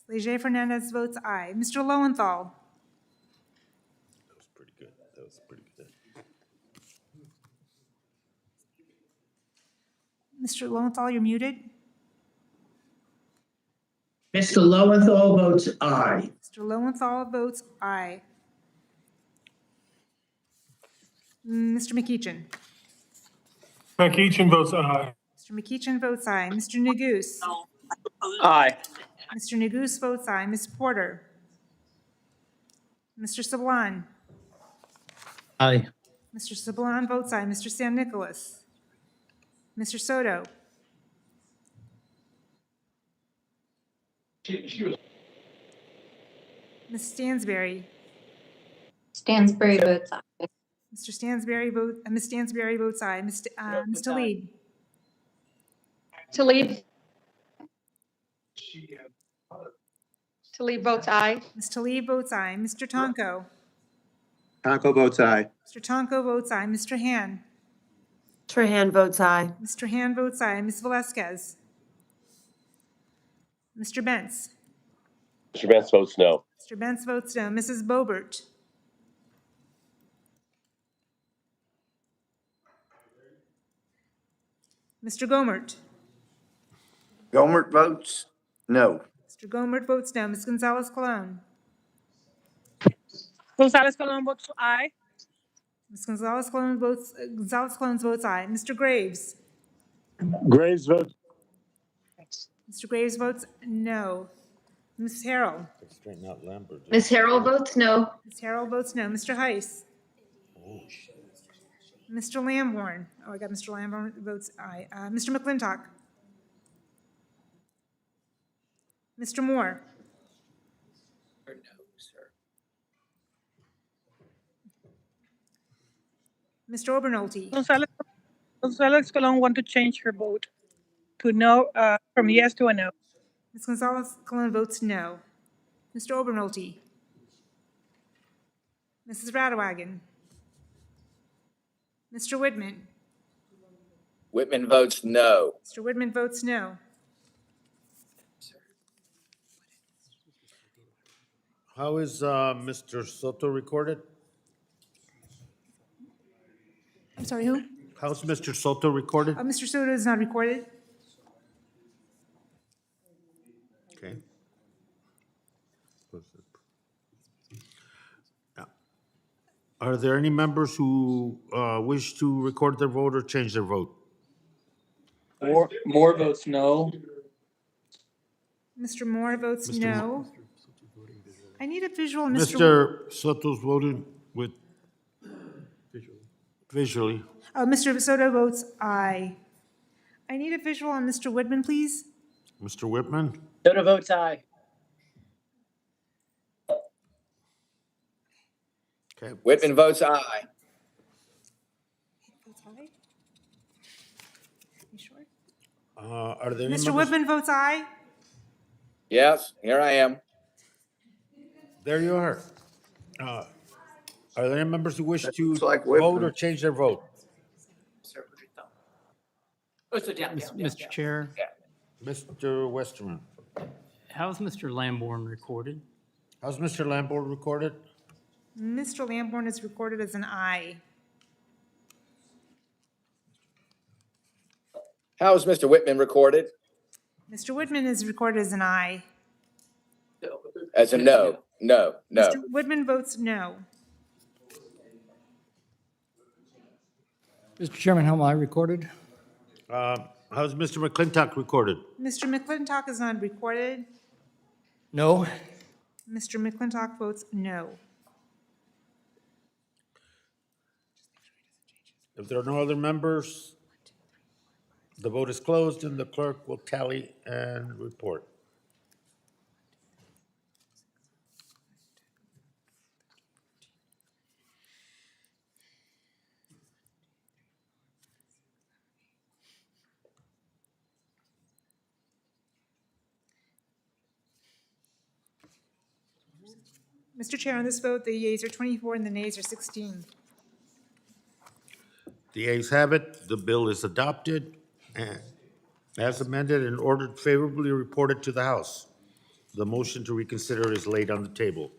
Ms. Leger Fernandez votes aye. Mr. Lowenthal. That was pretty good. That was pretty good. Mr. Lowenthal, you're muted. Mr. Lowenthal votes aye. Mr. Lowenthal votes aye. Mr. McEachin. McEachin votes aye. Mr. McEachin votes aye. Mr. Neguse. Aye. Mr. Neguse votes aye. Ms. Porter. Mr. Sablan. Aye. Mr. Sablan votes aye. Mr. San Nicolas. Mr. Soto. Ms. Stansberry. Stansberry votes aye. Mr. Stansberry votes, Ms. Stansberry votes aye. Ms. Tlaib. Tlaib. Tlaib votes aye. Ms. Tlaib votes aye. Mr. Tonko. Tonko votes aye. Mr. Tonko votes aye. Mr. Han. Trahan votes aye. Mr. Han votes aye. Ms. Velazquez. Mr. Bentz. Mr. Bentz votes no. Mr. Bentz votes no. Mrs. Boebert. Mr. Gomert. Gomert votes no. Mr. Gomert votes no. Ms. Gonzalez Colon. Gonzalez Colon votes aye. Ms. Gonzalez Colon votes aye. Mr. Graves. Graves votes. Mr. Graves votes no. Ms. Harrell. Straighten out Lambert. Ms. Harrell votes no. Ms. Harrell votes no. Mr. Heiss. Mr. Lamborn. Oh, I got Mr. Lamborn votes aye. Mr. McClintock. Mr. Moore. Mr. Obernolte. Gonzalez Colon want to change her vote to no, from yes to a no. Ms. Gonzalez Colon votes no. Mr. Obernolte. Mrs. Radewagen. Mr. Whitman. Whitman votes no. Mr. Whitman votes no. How is Mr. Soto recorded? I'm sorry, who? How's Mr. Soto recorded? Mr. Soto is not recorded. Okay. Are there any members who wish to record their vote or change their vote? Moore votes no. Mr. Moore votes Mr. no. I need a visual, Mr. Mr. Soto's voting with visually. Oh, Mr. Soto votes aye. I need a visual on Mr. Woodman, please. Mr. Whitman? Soto votes aye. Okay. Whitman votes aye. Votes aye? You sure? Are there any Mr. members? Woodman votes aye. Yes, here I am. There you are. Are there any members who wish to looks like vote Whitman. or change their vote? Mr. Chair, Mr. Westerman? how's Mr. Lamborn recorded? How's Mr. Lambert recorded? Mr. Lamborn is recorded as an aye. How is Mr. Whitman recorded? Mr. Woodman is recorded as an aye. As a no. No. Mr. Woodman votes no. Mr. Chairman, how am I recorded? How's Mr. McClintock recorded? Mr. McClintock is not recorded. No. Mr. McClintock votes no. If there are no other members, the vote is closed and the clerk will tally and report. Mr. Chair, on this vote, the yeas are 24 and the nays are 16. The ayes have it. The bill is adopted and as amended and ordered favorably reported to the House. The motion to reconsider is laid on the table.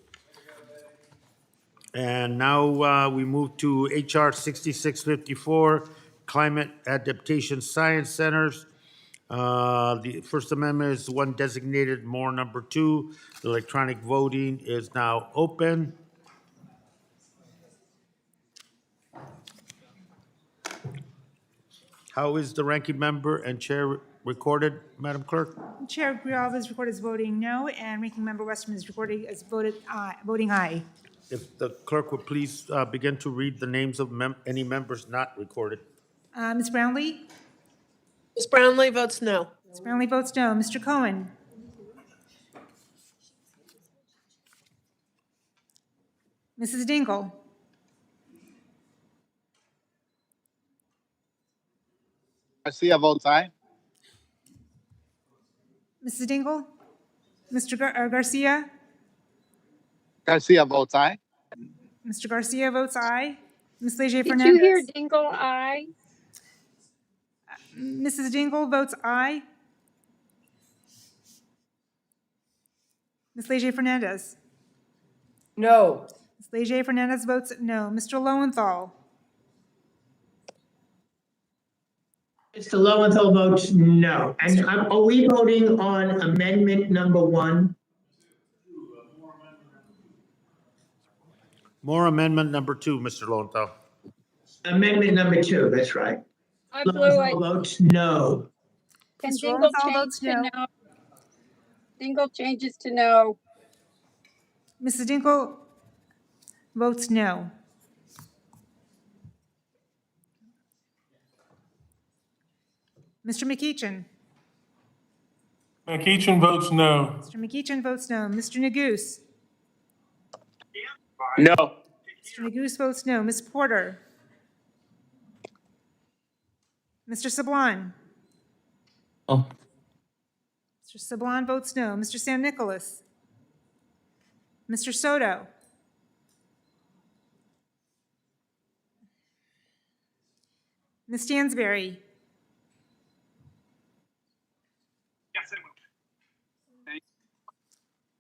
And now we move to HR 6654, Climate Adaptation Science Centers. The First Amendment is one designated more number 2. Electronic voting is now open. How is the ranking member and chair recorded, Madam Clerk? Chair Grijalva is recorded as voting no, and Ranking Member Westerman is recorded as voting aye. If the clerk would please begin to read the names of any members not recorded. Ms. Brownlee? Ms. Brownlee votes no. Ms. Brownlee votes no. Mr. Cohen? Mrs. Dingle? Garcia votes aye. Mrs. Dingle? Mr. Garcia? Garcia votes aye. Mr. Garcia votes aye. Ms. Leger Did you hear Fernandez? Dingle aye? Mrs. Dingle votes aye. Ms. Leger Fernandez? No. Ms. Leger Fernandez votes no. Mr. Lowenthal? Mr. Lowenthal votes no. And are we voting on amendment number 1? More amendment number 2, Mr. Lowenthal. Amendment number 2, that's right. I blew Lowenthal it. votes no. Can Ms. Dingle Lowenthal change votes to no. no? Dingle changes to no. Mrs. Dingle votes no. Mr. McEachin? McEachin votes no. Mr. McEachin votes no. Mr. Neguse? No. Mr. Neguse votes no. Ms. Porter? Mr. Sablon? Oh. Mr. Sablon votes no. Mr. San Nicolas? Mr. Soto? Ms. Stansberry?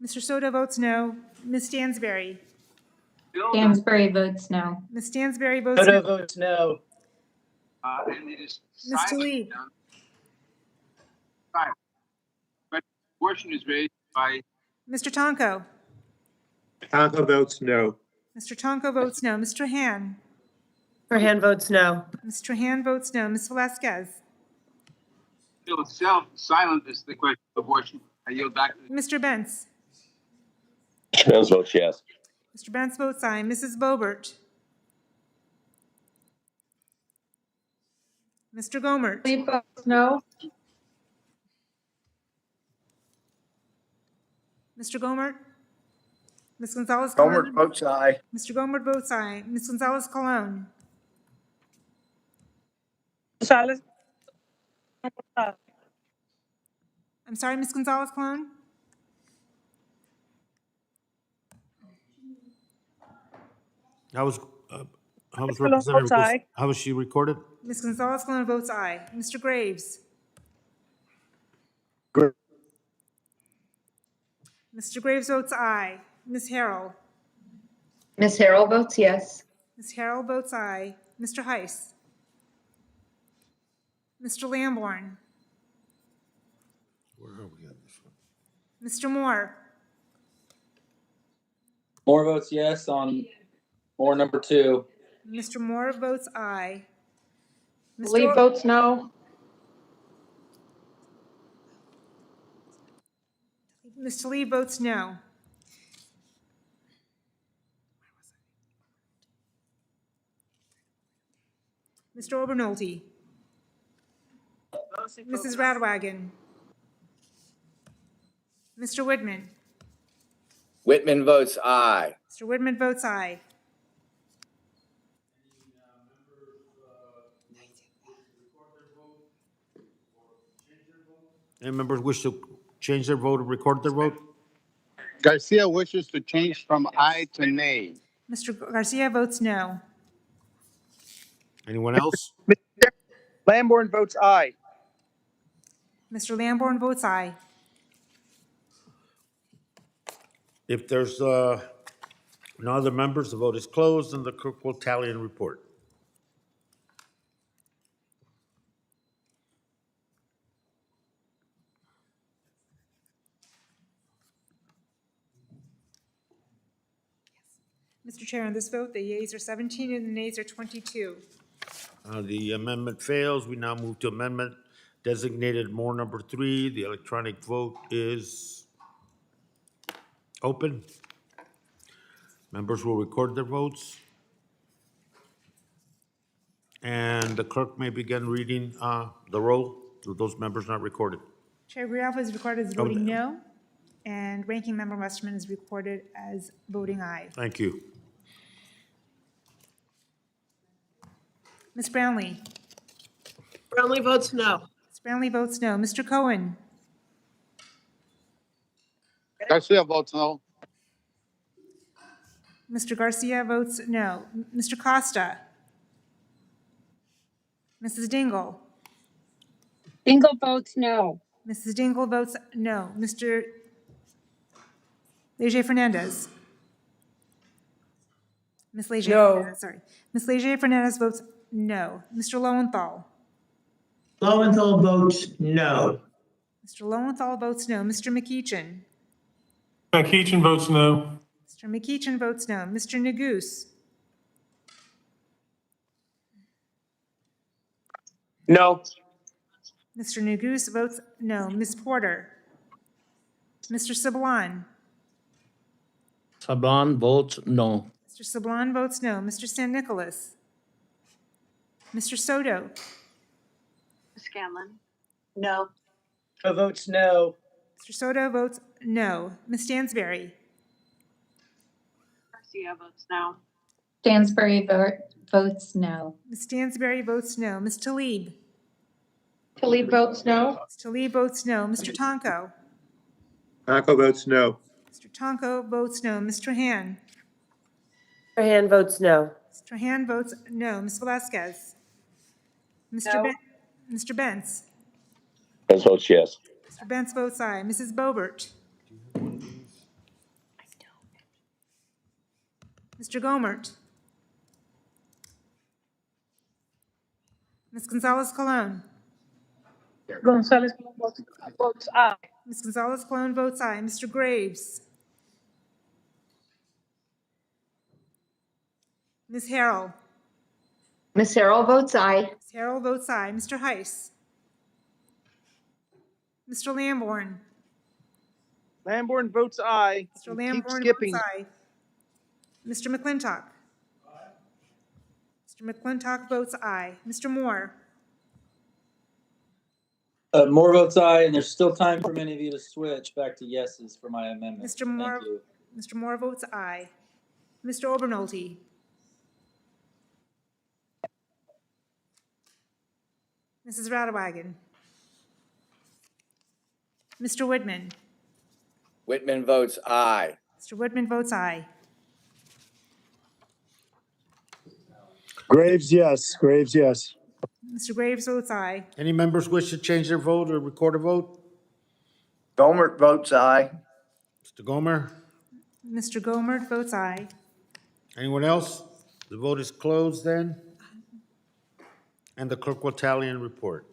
Mr. Soto votes no. Ms. Stansberry? Stansberry votes no. Ms. Stansberry votes Soto no. votes no. Ms. Talib? But question is raised by Mr. Tonko? Tonko votes no. Mr. Tonko votes no. Mr. Han? Trahan votes no. Mr. Han votes no. Ms. Velasquez? Bill itself, silent is the question of abortion. I yield back. Mr. Benz. Mr. Benz votes yes. Mr. Benz votes aye. Mrs. Boebert. Mr. Gomert. Tlaib votes no. Mr. Gomert. Ms. Gonzalez Gomer Colon. votes aye. Mr. Gomert votes aye. Ms. Gonzalez Colon. Gonzalez. I'm sorry, Ms. Gonzalez Colon. How was Colon Representative, votes aye. how was she recorded? Ms. Gonzalez Colon votes aye. Mr. Graves. Gra- Mr. Graves votes aye. Ms. Harrell. Miss Harrell votes yes. Ms. Harrell votes aye. Mr. Heiss. Mr. Lamborn. Where are we on this one? Mr. Moore. Moore votes yes on Moore number 2. Mr. Moore votes aye. Tlaib votes no. Ms. Tlaib votes no. Mr. Obernolte. Mrs. Radwagen. Mr. Whitman. Whitman votes aye. Mr. Whitman votes aye. Any members wish to change their vote or record their vote? Garcia wishes to change from aye to nay. Mr. Garcia votes no. Anyone else? Lamborn votes aye. Mr. Lamborn votes aye. If there's no other members, the vote is closed and the clerk will tally and report. Mr. Chair, on this vote, the yeas are 17 and the nays are 22. The amendment fails. We now move to amendment designated Moore number 3. The electronic vote is open. Members will record their votes. And the clerk may begin reading the roll of those members not recorded. Chair Grijalva is recorded as voting no, and Ranking Member Westerman is recorded as voting aye. Thank you. Ms. Brownlee. Brownlee votes no. Ms. Brownlee votes no. Mr. Cohen. Garcia votes no. Mr. Garcia votes no. Mr. Costa. Mrs. Dingle. Dingle votes no. Mrs. Dingle votes no. Mr. Leger Fernandez. Ms. Leger Fernandez, sorry. Ms. Leger Fernandez votes no. Mr. Lowenthal. Lowenthal votes no. Mr. Lowenthal votes no. Mr. McEachin. McEachin votes no. Mr. McEachin votes no. Mr. Neguse. No. Mr. Neguse votes no. Ms. Porter. Mr. Sablon. Sablon votes no. Mr. Sablon votes no. Mr. San Nicolas. Mr. Soto. Scanlon. No. Votes no. Mr. Soto votes no. Ms. Stansberry. Garcia votes no. Stansberry votes no. Ms. Stansberry votes no. Ms. Tlaib. Tlaib votes no. Ms. Tlaib votes no. Mr. Tonko. Tonko votes no. Mr. Tonko votes no. Ms. Trahan. Trahan votes no. Ms. Trahan votes no. Ms. Velasquez. Mr. No. Mr. Bentz. Benz votes yes. Mr. Bentz votes aye. Mrs. Boebert. Mr. Gomert. Ms. Gonzalez Colon. Gonzalez votes aye. Ms. Gonzalez Colon votes aye. Mr. Graves. Ms. Harrell. Miss Harrell votes aye. Ms. Harrell votes aye. Mr. Heiss. Mr. Lamborn. Lamborn votes aye. Mr. Keep Lamborn skipping. votes aye. Mr. McClintock. Mr. McClintock votes aye. Mr. Moore. Moore votes aye, and there's still time for many of you to switch back to yeses for my amendment. Mr. Moore. Thank you. Mr. Moore votes aye. Mr. Obernolte. Mrs. Radewagen. Mr. Whitman. Whitman votes aye. Mr. Whitman votes aye. Graves, yes. Graves, yes. Mr. Graves votes aye. Any members wish to change their vote or record a vote? Gohmert votes aye. Mr. Gomer? Mr. Gohmert votes aye. Anyone else? The vote is closed then. And the clerk will tally and report.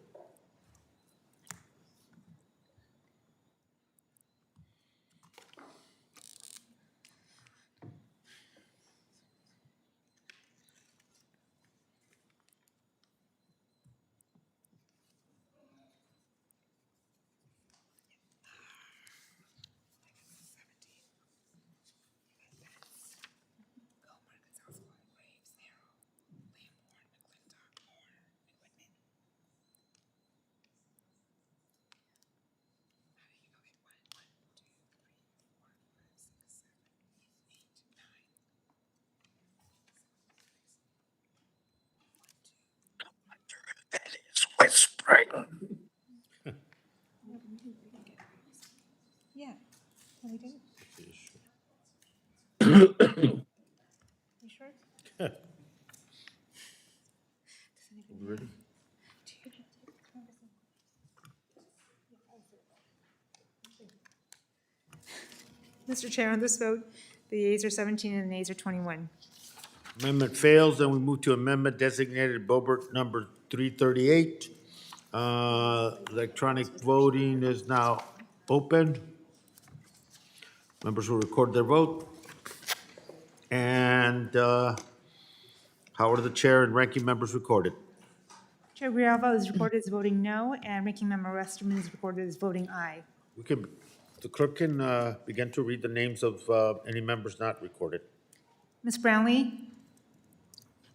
Whispering. Yeah. We did. You sure? Ready? Mr. Chair, on this vote, the yeas are 17 and the nays are 21. Amendment fails, then we move to amendment designated Bobert number 338. Electronic voting is now open. Members will record their vote. And how are the chair and ranking members recorded? Chair Grijalva is recorded as voting no, and Ranking Member Westerman is recorded as voting aye. The clerk can begin to read the names of any members not recorded. Ms. Brownlee?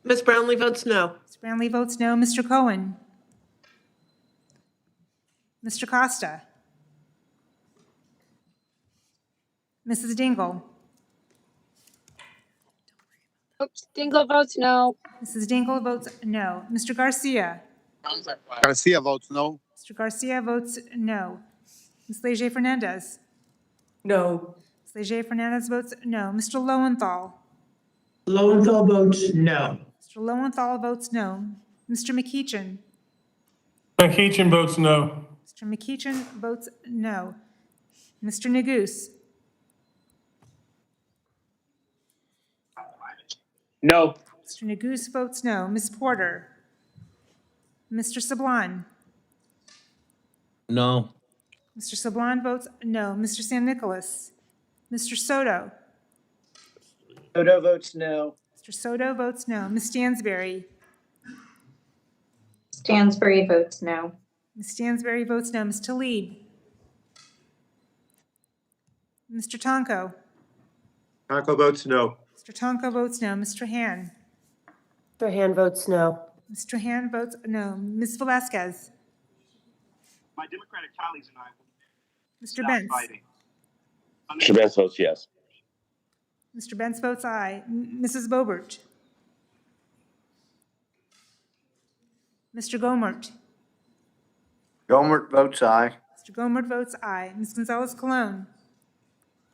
Ms. Brownlee votes no. Ms. Brownlee votes no. Mr. Cohen? Mr. Costa? Mrs. Dingle? Oops, Dingle votes no. Mrs. Dingle votes no. Mr. Garcia? Garcia votes no. Mr. Garcia votes no. Ms. Leger Fernandez? No. Ms. Leger Fernandez votes no. Mr. Lowenthal? Lowenthal votes no. Mr. Lowenthal votes no. Mr. McEachin? McEachin votes no. Mr. McEachin votes no. Mr. Neguse? No. Mr. Neguse votes no. Ms. Porter? Mr. Sablon? No. Mr. Sablon votes no. Mr. San Nicolas? Mr. Soto? Soto votes no. Mr. Soto votes no. Ms. Stansberry? Stansberry votes no. Ms. Stansberry votes no. Ms. Tlaib? Mr. Tonko? Tonko votes no. Mr. Tonko votes no. Mr. Han? Mr. Han votes no. Mr. Han votes no. Ms. Velasquez? My Democratic colleagues and I will Mr. stop Benz? fighting. Mr. Benz votes yes. Mr. Benz votes aye. Mrs. Boebert? Mr. Gohmert? Gohmert votes aye. Mr. Gohmert votes aye. Ms. Gonzalez Colon?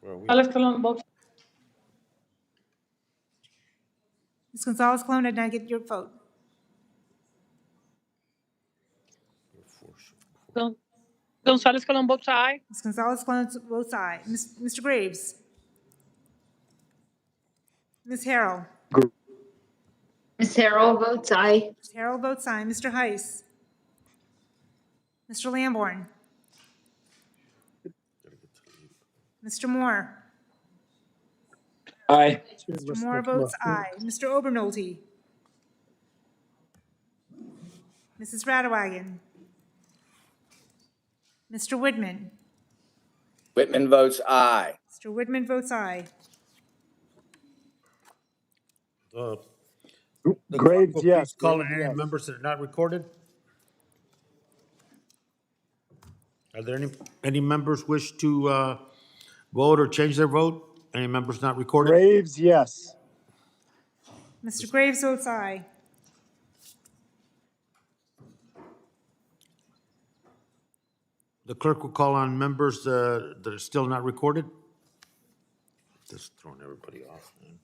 Gonzalez Colon votes. Ms. Gonzalez Colon, did not get your vote. Gonzalez Colon votes aye. Ms. Gonzalez Colon votes aye. Mr. Graves? Ms. Harrell? Ms. Harrell votes aye. Ms. Harrell votes aye. Mr. Heiss? Mr. Lamborn? Mr. Moore? Aye. Mr. Moore votes aye. Mr. Obernolte? Mrs. Radewagen? Mr. Woodman. Whitman votes aye. Mr. Woodman votes aye. The Graves, clerk will yes. please call Graves, in any yes. members that are not recorded. Are there any members wish to vote or change their vote? Any members not recorded? Graves, yes. Mr. Graves votes aye. The clerk will call on members that are still not recorded. Just throwing everybody off, man.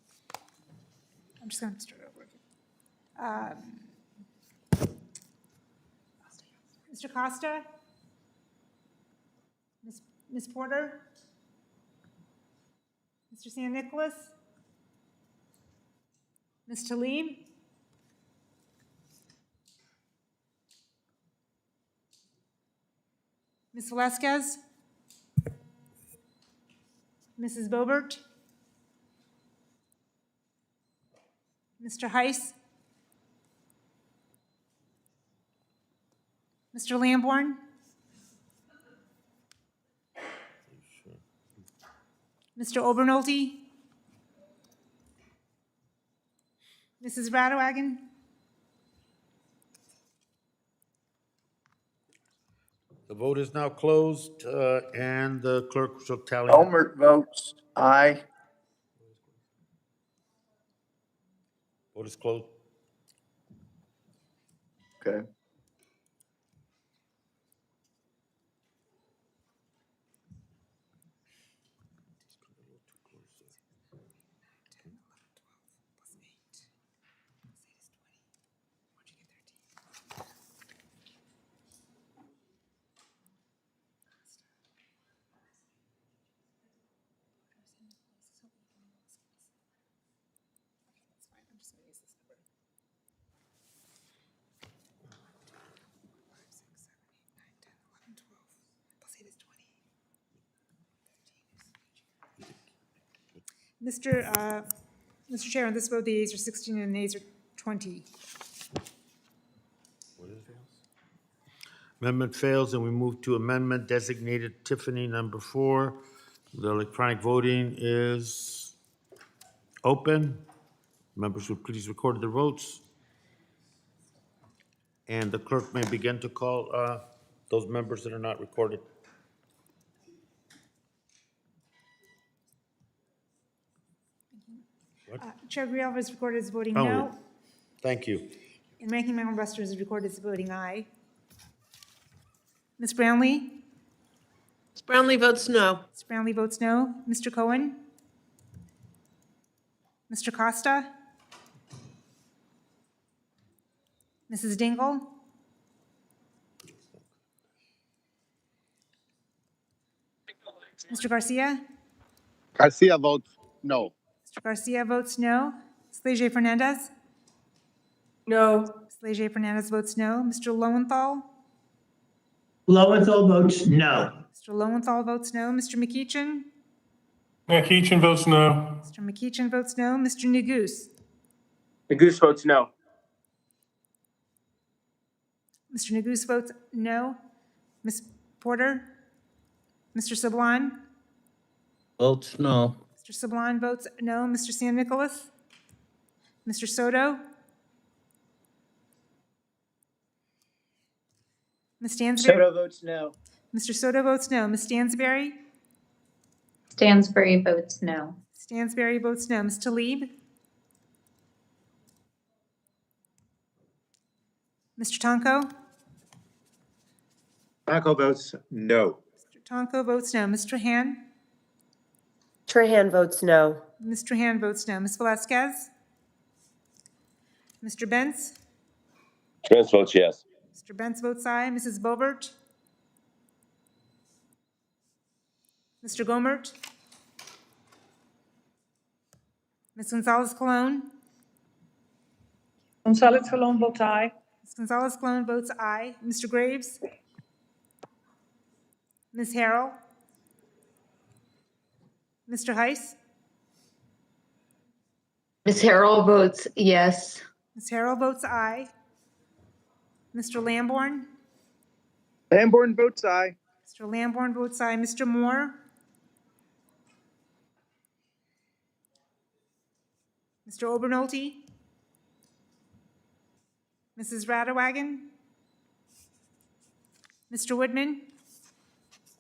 I'm just going to start over. Mr. Costa? Ms. Porter? Mr. San Nicolas? Ms. Talib? Ms. Velasquez? Mrs. Bobert? Mr. Heiss? Mr. Lamborn? Mr. Obernolte? Mrs. Radowagen? The vote is now closed, and the clerk shall tally. Gohmert votes aye. Vote is closed. Okay. Mr. Chair, on this vote, the ayes are 16 and the nays are 20. Amendment fails, and we move to amendment designated Tiffany number 4. The electronic voting is open. Members would please record their votes. And the clerk may begin to call those members that are not recorded. Chair Grijalva is recorded as voting Oh, no, thank you. and Ranking Member Buster is recorded as voting aye. Ms. Brownlee? Ms. Brownlee votes no. Ms. Brownlee votes no. Mr. Cohen? Mr. Costa? Mrs. Dingle? Mr. Garcia? Garcia votes no. Mr. Garcia votes no. Ms. Leger Fernandez? No. Ms. Leger Fernandez votes no. Mr. Lowenthal? Lowenthal votes no. Mr. Lowenthal votes no. Mr. McEachin? McEachin votes no. Mr. McEachin votes no. Mr. Neguse? Goose votes no. Mr. Neguse votes no. Ms. Porter? Mr. Sablon? Votes no. Mr. Sablon votes no. Mr. San Nicolas? Mr. Soto? Ms. Stansberry? Soto votes no. Mr. Soto votes no. Ms. Stansberry? Stansberry votes no. Stansberry votes no. Ms. Talib? Mr. Tonko? Tonko votes no. Mr. Tonko votes no. Ms. Trahan? Trahan votes no. Ms. Trahan votes no. Ms. Velasquez? Mr. Bentz? Spence votes yes. Mr. Bentz votes aye. Mrs. Bobert? Mr. Gohmert? Ms. Gonzalez-Colon? Gonzalez-Colon votes aye. Ms. Gonzalez-Colon votes aye. Mr. Graves? Ms. Harrell? Mr. Heiss? Ms. Harrell votes yes. Ms. Harrell votes aye. Mr. Lamborn? Lamborn votes aye. Mr. Lamborn votes aye. Mr. Moore? Mr. Obernolte? Mrs. Ratterwagen? Mr. Woodman?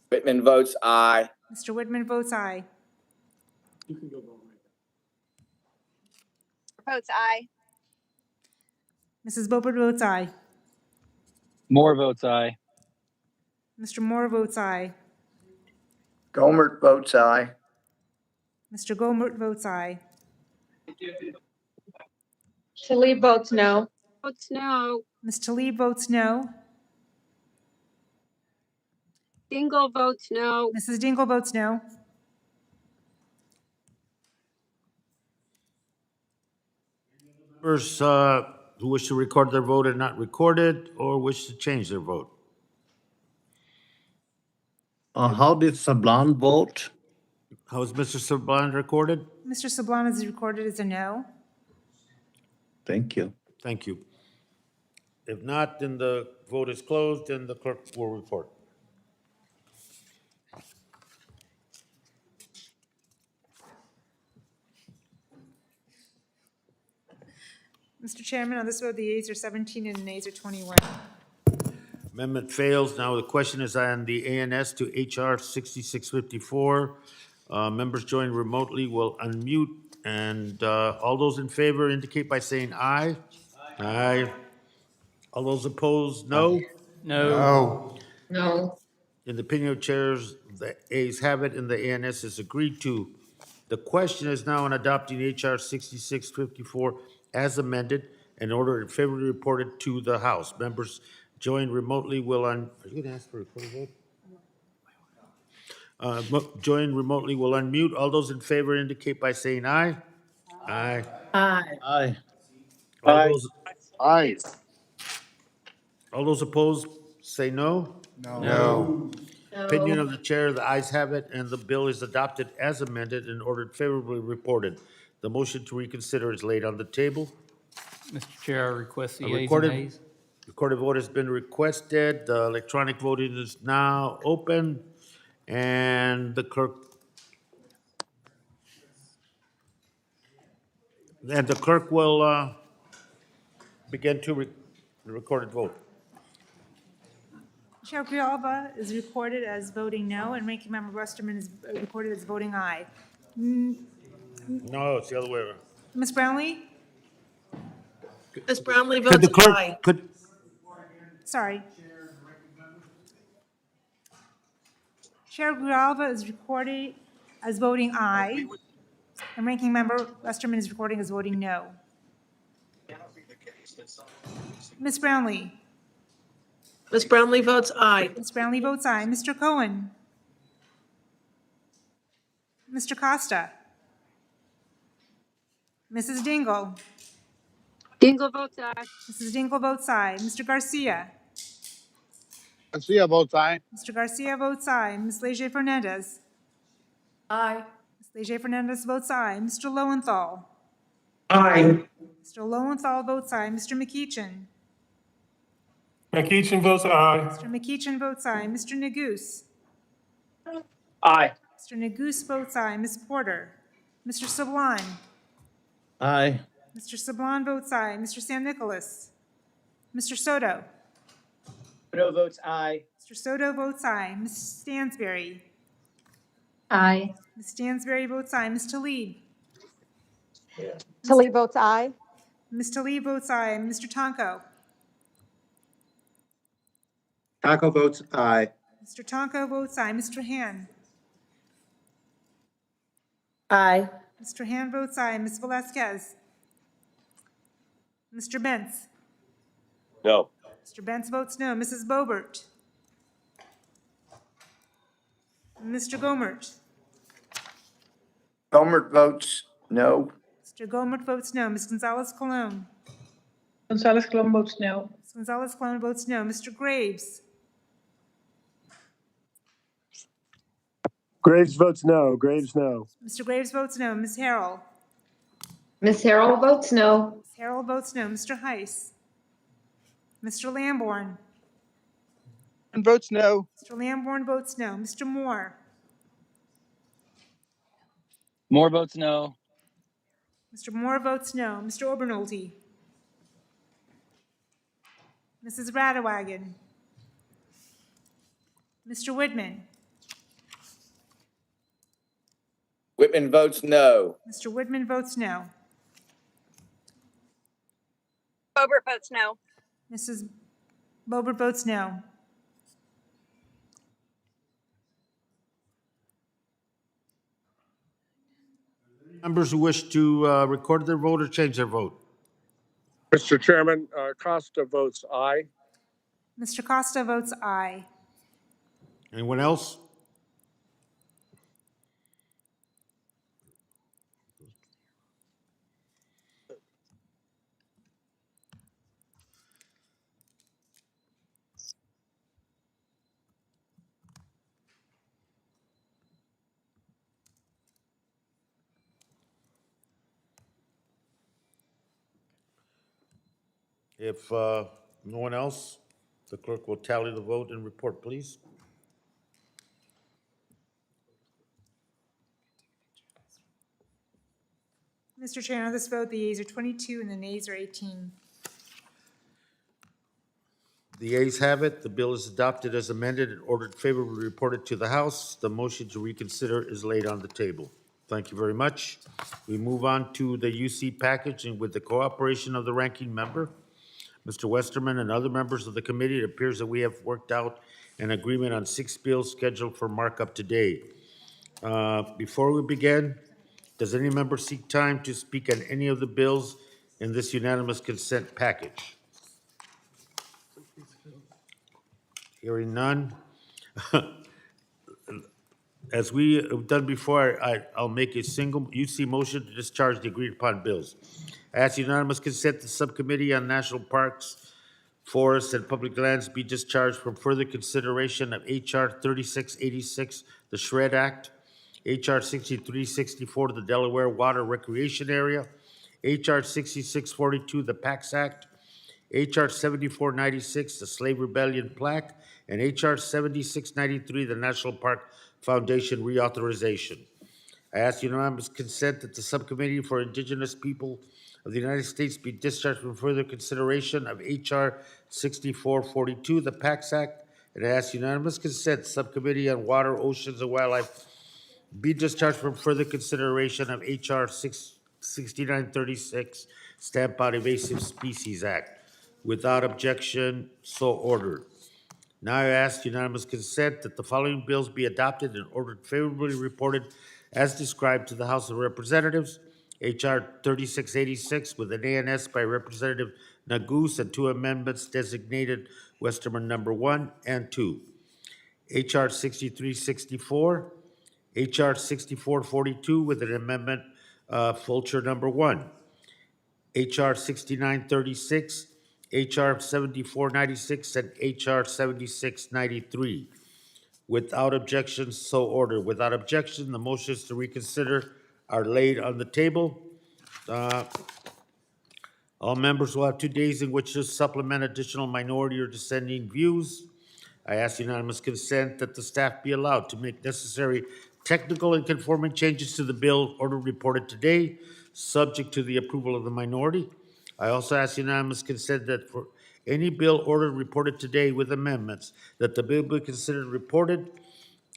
Whitman votes aye. Mr. Woodman votes aye. Votes aye. Mrs. Boebert votes aye. Moore votes aye. Mr. Moore votes aye. Gohmert votes aye. Mr. Gohmert votes aye. Talib votes no. Votes no. Ms. Talib votes no. Dingle votes no. Mrs. Dingle votes no. Members who wish to record their vote and not recorded, or wish to change their vote? How did Sablan vote? How is Mr. Sablan recorded? Mr. Sablan is recorded as a no. Thank you. Thank you. If not, then the vote is closed and the clerk will report. Mr. Chairman, on this vote, the yeas are 17 and the nays are 21. Amendment fails. Now the question is on the ANS to HR 6654. Members joining remotely will unmute, and all those in favor indicate by saying aye. Aye. All those opposed, no? No. No. In the opinion of chairs, the ayes have it and the ANS is agreed to. The question is now on adopting HR 6654 as amended in order to favorably report it to the House. Members joined remotely will are you gonna ask for a recorded vote? Joined remotely will unmute. All those in favor indicate by saying aye. Aye. Aye. Aye. Aye. All those opposed, say no. No. Opinion of the chair, the ayes have it, and the bill is adopted as amended and ordered favorably reported. The motion to reconsider is laid on the table. Mr. Chair, I request the A yeas and recorded- nays. Recorded vote has been requested. The electronic voting is now open, and the clerk will begin to the recorded vote. Chair Grijalva is recorded as voting no, and Ranking Member Westerman is recorded as voting aye. No, it's the other way around. Ms. Brownlee? Ms. Brownlee Could the votes clerk, aye. Sorry. Chair Grijalva is recorded as voting aye, and Ranking Member Westerman is recording as voting no. Ms. Brownlee? Ms. Brownlee votes aye. Ms. Brownlee votes aye. Mr. Cohen? Mr. Costa? Mrs. Dingle? Dingle votes aye. Mrs. Dingle votes aye. Mr. Garcia? Garcia votes aye. Mr. Garcia votes aye. Ms. Leger Fernandez? Aye. Ms. Leger Fernandez votes aye. Mr. Lowenthal? Aye. Mr. Lowenthal votes aye. Mr. McEachin? McEachin votes aye. Mr. McEachin votes aye. Mr. Neguse? Aye. Mr. Neguse votes aye. Ms. Porter? Mr. Sablan? Aye. Mr. Sablan votes aye. Mr. San Nicolas? Mr. Soto? Soto votes aye. Mr. Soto votes aye. Ms. Stansberry? Aye. Ms. Stansberry votes aye. Ms. Talib? Talib votes aye. Ms. Talib votes aye. Mr. Tonko? Taco votes aye. Mr. Tonko votes aye. Mr. Han? Aye. Mr. Han votes aye. Ms. Velazquez? Mr. Bentz? No. Mr. Bentz votes no. Mrs. Boebert? Mr. Gohmert? Gohmert votes no. Mr. Gohmert votes no. Ms. Gonzalez-Colon? Gonzalez-Colon votes no. Ms. Gonzalez-Colon votes no. Mr. Graves? Graves votes no. Graves no. Mr. Graves votes no. Ms. Harrell? Ms. Harrell votes no. Ms. Harrell votes no. Mr. Heiss? Mr. Lamborn? And votes no. Mr. Lamborn votes no. Mr. Moore. Moore votes no. Mr. Moore votes no. Mr. Obernolte. Mrs. Radwagen. Mr. Whitman. Whitman votes no. Mr. Whitman votes no. Bobert votes no. Mrs. Bobert votes no. Members who wish to record their vote or change their vote? Mr. Chairman, Costa votes aye. Mr. Costa votes aye. Anyone else? If no one else, the clerk will tally the vote and report, please. Mr. Chair, on this vote, the yeas are 22 and the nays are 18. The ayes have it. The bill is adopted as amended and ordered favorably reported to the House. The motion to reconsider is laid on the table. Thank you very much. We move on to the UC package, and with the cooperation of the ranking member, Mr. Westerman, and other members of the committee, it appears that we have worked out an agreement on 6 bills scheduled for markup today. Before we begin, does any member seek time to speak on any of the bills in this unanimous consent package? Hearing none. As we have done before, I'll make a single UC motion to discharge the agreed upon bills. I ask unanimous consent the subcommittee on national parks, forests, and public lands be discharged from further consideration of HR 3686, the Shred Act, HR 6364, the Delaware Water Recreation Area, HR 6642, the PAX Act, HR 7496, the Slave Rebellion Plaque, and HR 7693, the National Park Foundation Reauthorization. I ask unanimous consent that the Subcommittee for Indigenous People of the United States be discharged from further consideration of HR 6442, the PAX Act, and I ask unanimous consent Subcommittee on Water, Oceans, and Wildlife be discharged from further consideration of HR 6936, Stamp Out Invasive Species Act. Without objection, so ordered. Now I ask unanimous consent that the following bills be adopted and ordered favorably reported as described to the House of Representatives. HR 3686 with an ANS by Representative Nagus and 2 amendments designated Westerman number 1 and 2. HR 6364, HR 6442 with an amendment Fulcher number 1. HR 6936, HR 7496, and HR 7693. Without objection, so ordered. Without objection, the motions to reconsider are laid on the table. All members will have 2 days in which to supplement additional minority or dissenting views. I ask unanimous consent that the staff be allowed to make necessary technical and conforming changes to the bill order reported today, subject to the approval of the minority. I also ask unanimous consent that for any bill order reported today with amendments, that the bill be considered reported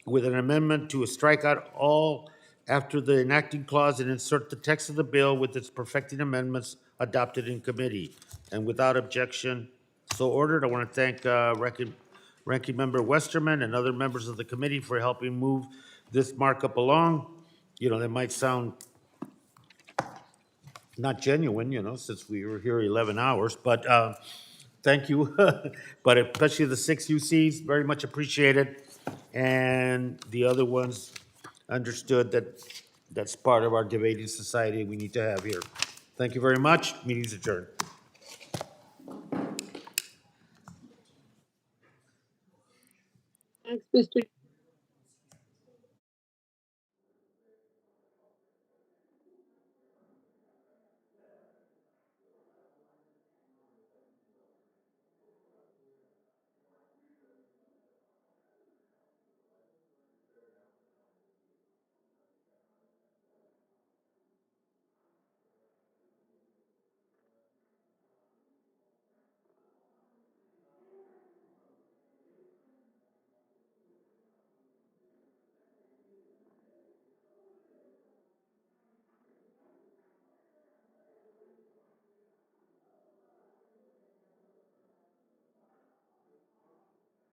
with an amendment to strike out all after the enacting clause and insert the text of the bill with its perfecting amendments adopted in committee. And without objection, so ordered. I want to thank Ranking Member Westerman and other members of the committee for helping move this markup along. You know, that might sound not genuine, you know, since we were here 11 hours, but thank you. But especially the 6 UCs, very much appreciated. And the other ones understood that that's part of our debating society we need to have here. Thank you very much. Meeting's adjourned. Thanks, Mr.